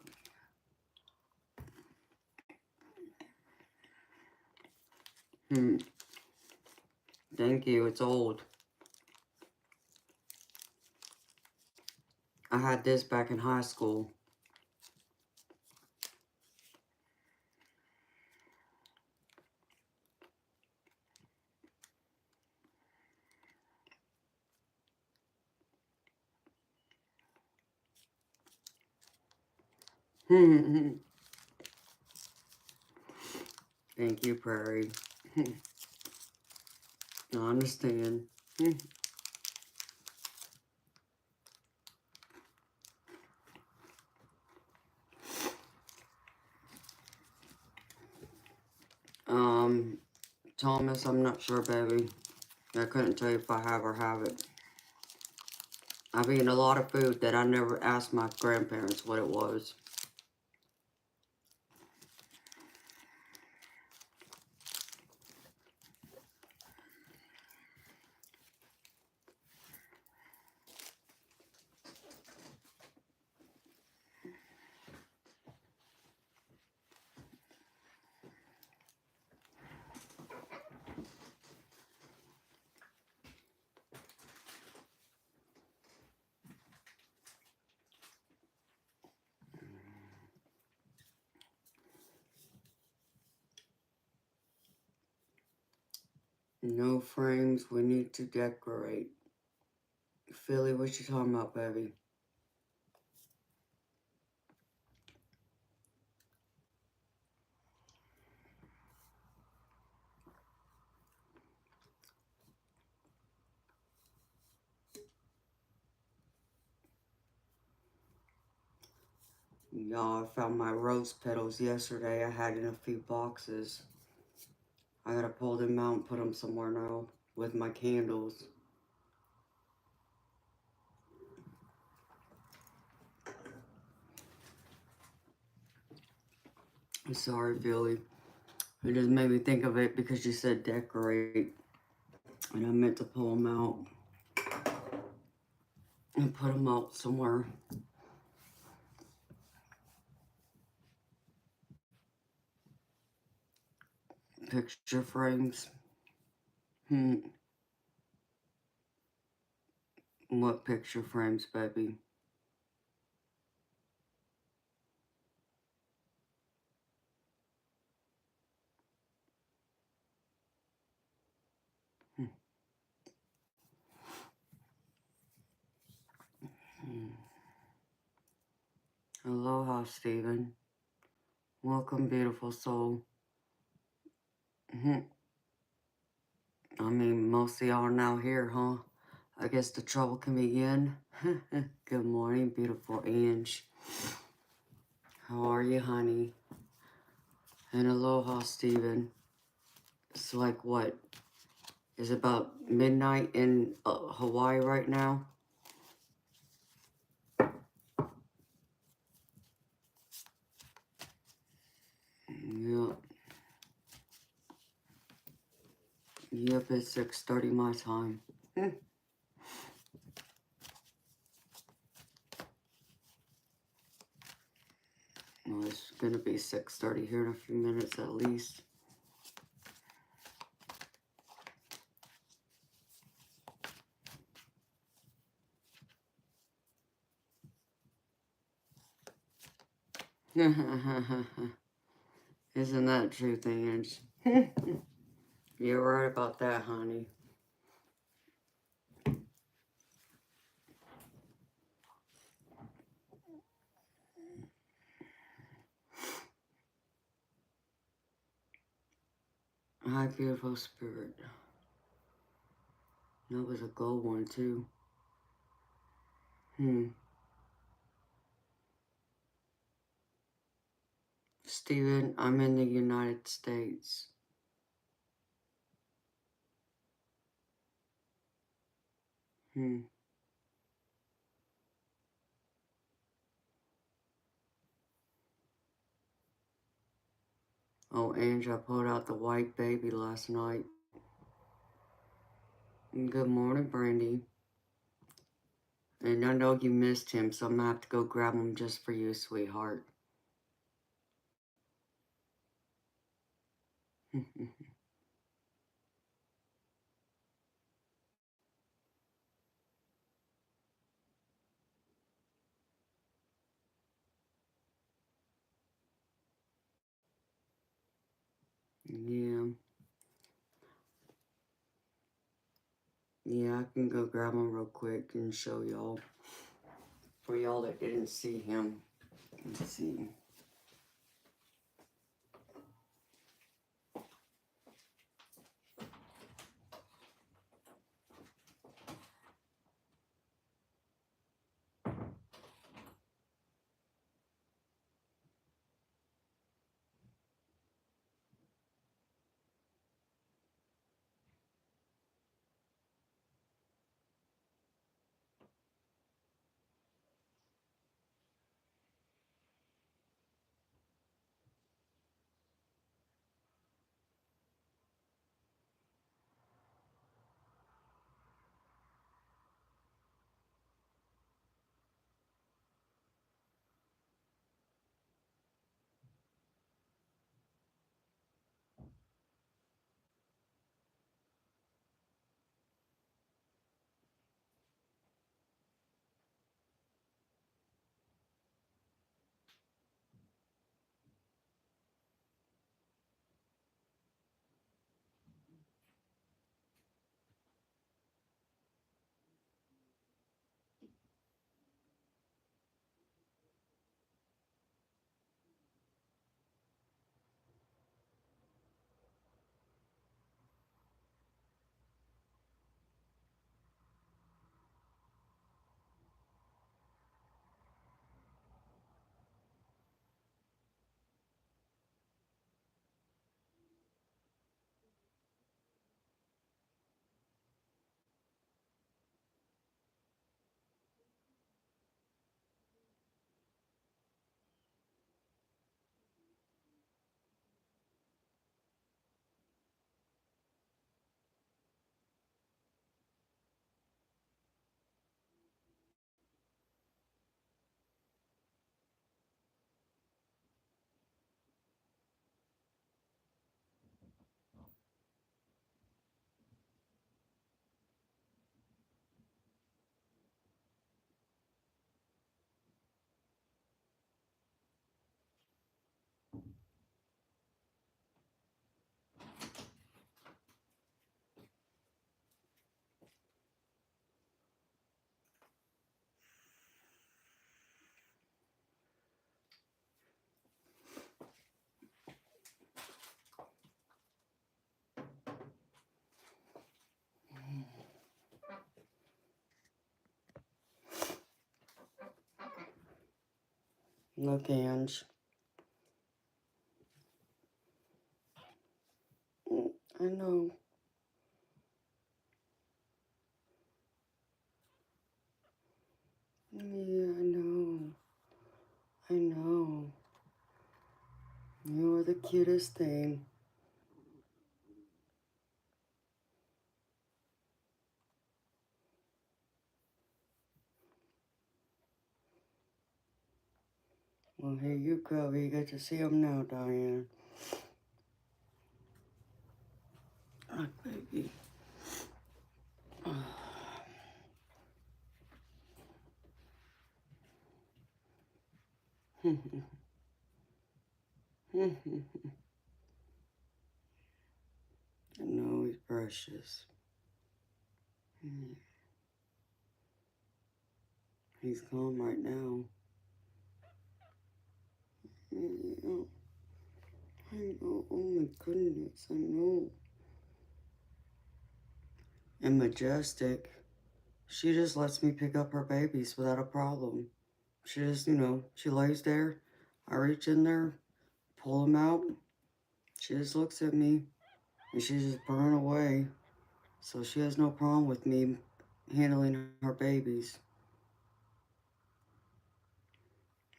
Thank you. It's old. I had this back in high school. Thank you, Prairie. I understand. Thomas, I'm not sure, baby. I couldn't tell you if I have or haven't. I've eaten a lot of food that I never asked my grandparents what it was. No frames, we need to decorate. Philly, what you talking about, baby? Y'all, I found my rose petals yesterday. I had in a few boxes. I gotta pull them out and put them somewhere now with my candles. I'm sorry, Philly. It just made me think of it because you said decorate. And I meant to pull them out and put them out somewhere. Picture frames. What picture frames, baby? Aloha, Stephen. Welcome, beautiful soul. I mean, most of y'all are now here, huh? I guess the trouble can begin. Good morning, beautiful Ange. How are you, honey? And aloha, Stephen. It's like what? Is it about midnight in Hawaii right now? Yep. Yep, it's 6:30 my time. Well, it's gonna be 6:30 here in a few minutes at least. Isn't that true, Ange? You're right about that, honey. Hi, beautiful spirit. That was a gold one, too. Steven, I'm in the United States. Oh, Ange, I pulled out the white baby last night. Good morning, Brandy. And I know you missed him, so I'm gonna have to go grab him just for you, sweetheart. Yeah. Yeah, I can go grab him real quick and show y'all. For y'all that didn't see him. Let's see. Look, Ange. I know. Yeah, I know. I know. You're the cutest thing. Well, here you go. You get to see him now, Diane. Look, baby. I know he's precious. He's gone right now. Yeah, I know. Oh my goodness, I know. And Majestic, she just lets me pick up her babies without a problem. She just, she lays there. I reach in there, pull them out. She just looks at me and she's just burning away. So she has no problem with me handling her babies.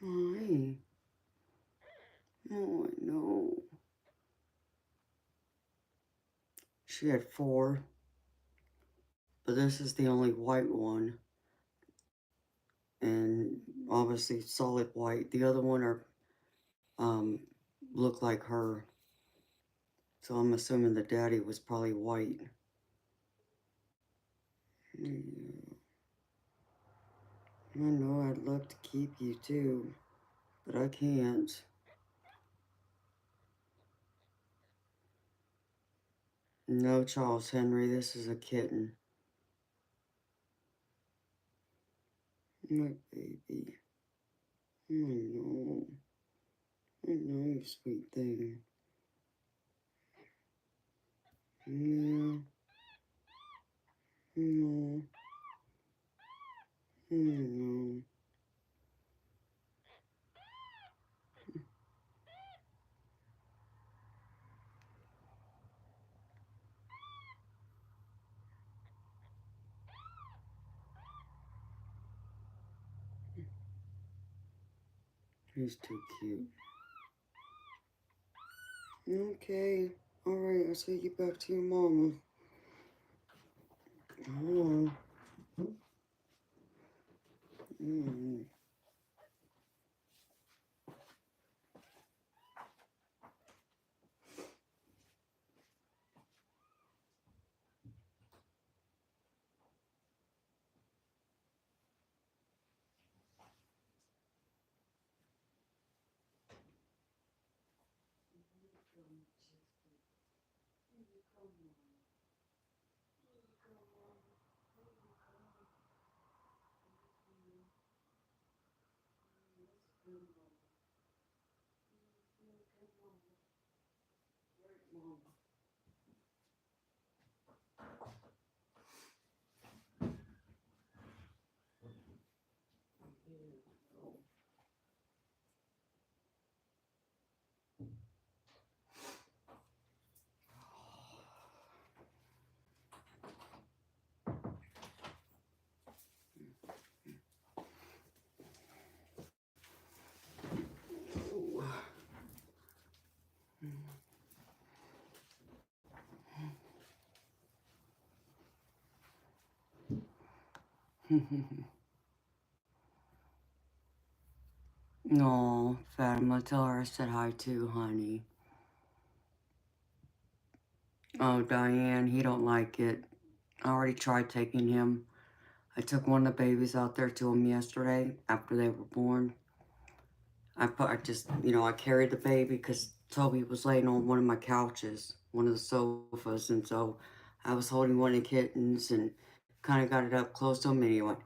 Oh, hey. Oh, I know. She had 4, but this is the only white one. And obviously solid white. The other one are look like her. So I'm assuming the daddy was probably white. Yeah. I know I'd love to keep you too, but I can't. No, Charles Henry, this is a kitten. My baby. I know. I know, you sweet thing. Yeah. No. I know. He's too cute. Okay. Alright, I'll take you back to your mama. Oh. Mm. No, Fatima, tell her I said hi too, honey. Oh, Diane, he don't like it. I already tried taking him. I took one of the babies out there to him yesterday after they were born. I carried the baby because Toby was laying on one of my couches, one of the sofas, and so I was holding one of the kittens and kind of got it up close to him, and he went,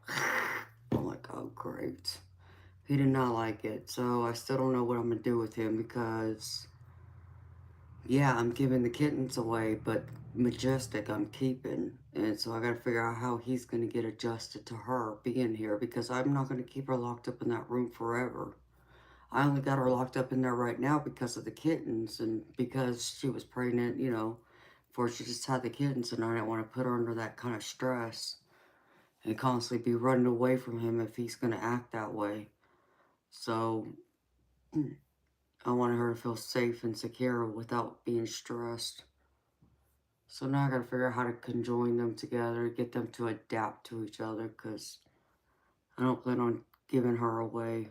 I'm like, oh, great. He did not like it, so I still don't know what I'm going to do with him because, yeah, I'm giving the kittens away, but Majestic I'm keeping. And so I got to figure out how he's going to get adjusted to her being here because I'm not going to keep her locked up in that room forever. I only got her locked up in there right now because of the kittens and because she was pregnant, you know, before she just had the kittens, and I didn't want to put her under that kind of stress and constantly be running away from him if he's going to act that way. So I wanted her to feel safe and secure without being stressed. So now I gotta figure out how to conjoin them together, get them to adapt to each other, because I don't plan on giving her away.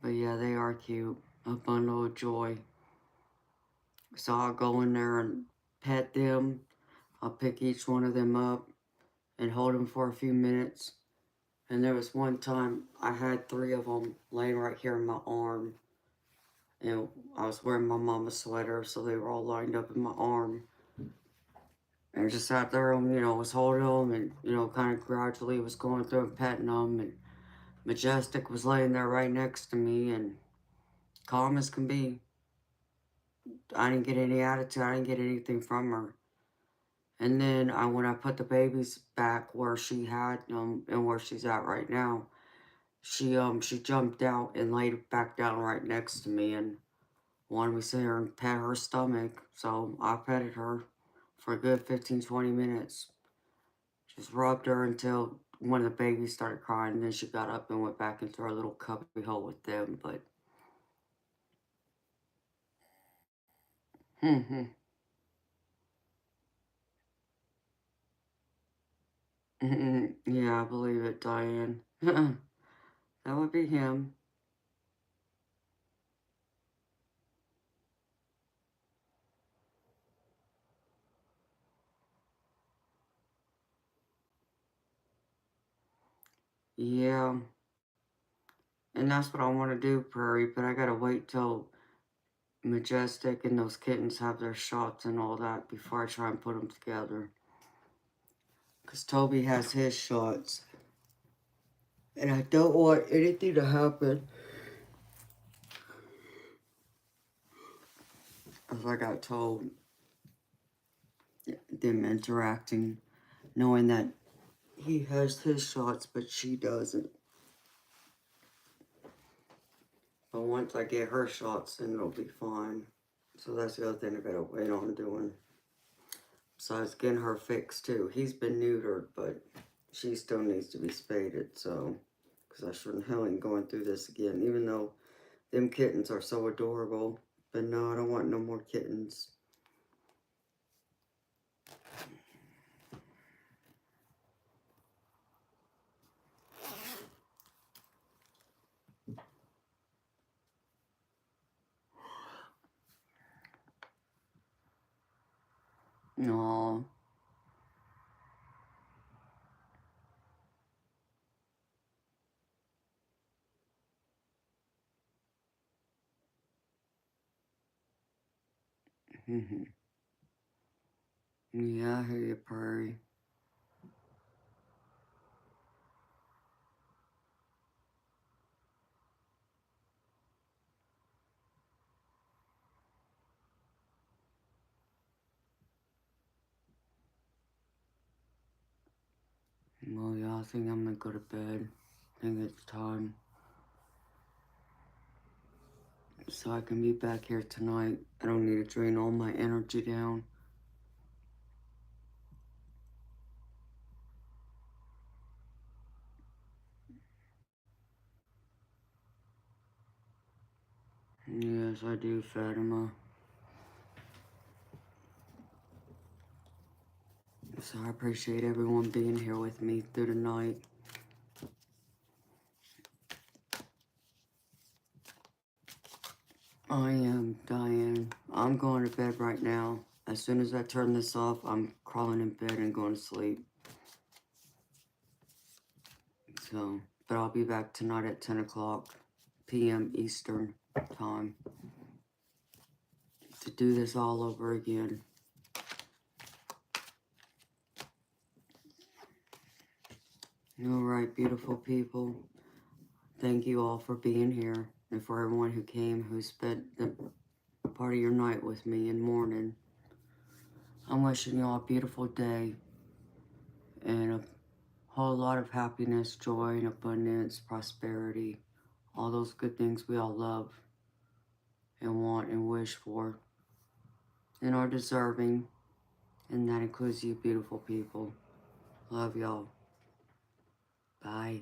But yeah, they are cute. A bundle of joy. So I'll go in there and pet them. I'll pick each one of them up and hold them for a few minutes. And there was one time I had 3 of them laying right here in my arm. And I was wearing my mama's sweater, so they were all lined up in my arm. And I just sat there and, you know, was holding them and, you know, kind of gradually was going through and petting them. And Majestic was laying there right next to me and calm as can be. I didn't get any attitude. I didn't get anything from her. And then when I put the babies back where she had them and where she's at right now, she jumped out and laid back down right next to me and wanted me to sit here and pet her stomach. So I petted her for a good 15-20 minutes. Just rubbed her until one of the babies started crying, and then she got up and went back into her little cubby hole with them. But yeah, I believe it, Diane. That would be him. Yeah, and that's what I want to do, Prairie, but I gotta wait till Majestic and those kittens have their shots and all that before I try and put them together. Because Toby has his shots, and I don't want anything to happen. As I got told, them interacting, knowing that he has his shots, but she doesn't. But once I get her shots, then it'll be fine. So that's the other thing I gotta wait on doing. Besides getting her fixed too. He's been neutered, but she still needs to be spaded, so. Because I shouldn't hell ain't going through this again, even though them kittens are so adorable. But no, I don't want no more kittens. No. Yeah, I hear you, Prairie. Well, yeah, I think I'm gonna go to bed. I think it's time. So I can be back here tonight. I don't need to drain all my energy down. Yes, I do, Fatima. So I appreciate everyone being here with me through the night. I am, Diane. I'm going to bed right now. As soon as I turn this off, I'm crawling in bed and going to sleep. So, but I'll be back tonight at 10 o'clock p.m. Eastern time to do this all over again. Alright, beautiful people. Thank you all for being here. And for everyone who came, who spent the part of your night with me and morning. I'm wishing you all a beautiful day. And whole lot of happiness, joy, and abundance, prosperity, all those good things we all love and want and wish for and are deserving. And that includes you beautiful people. Love y'all. Bye.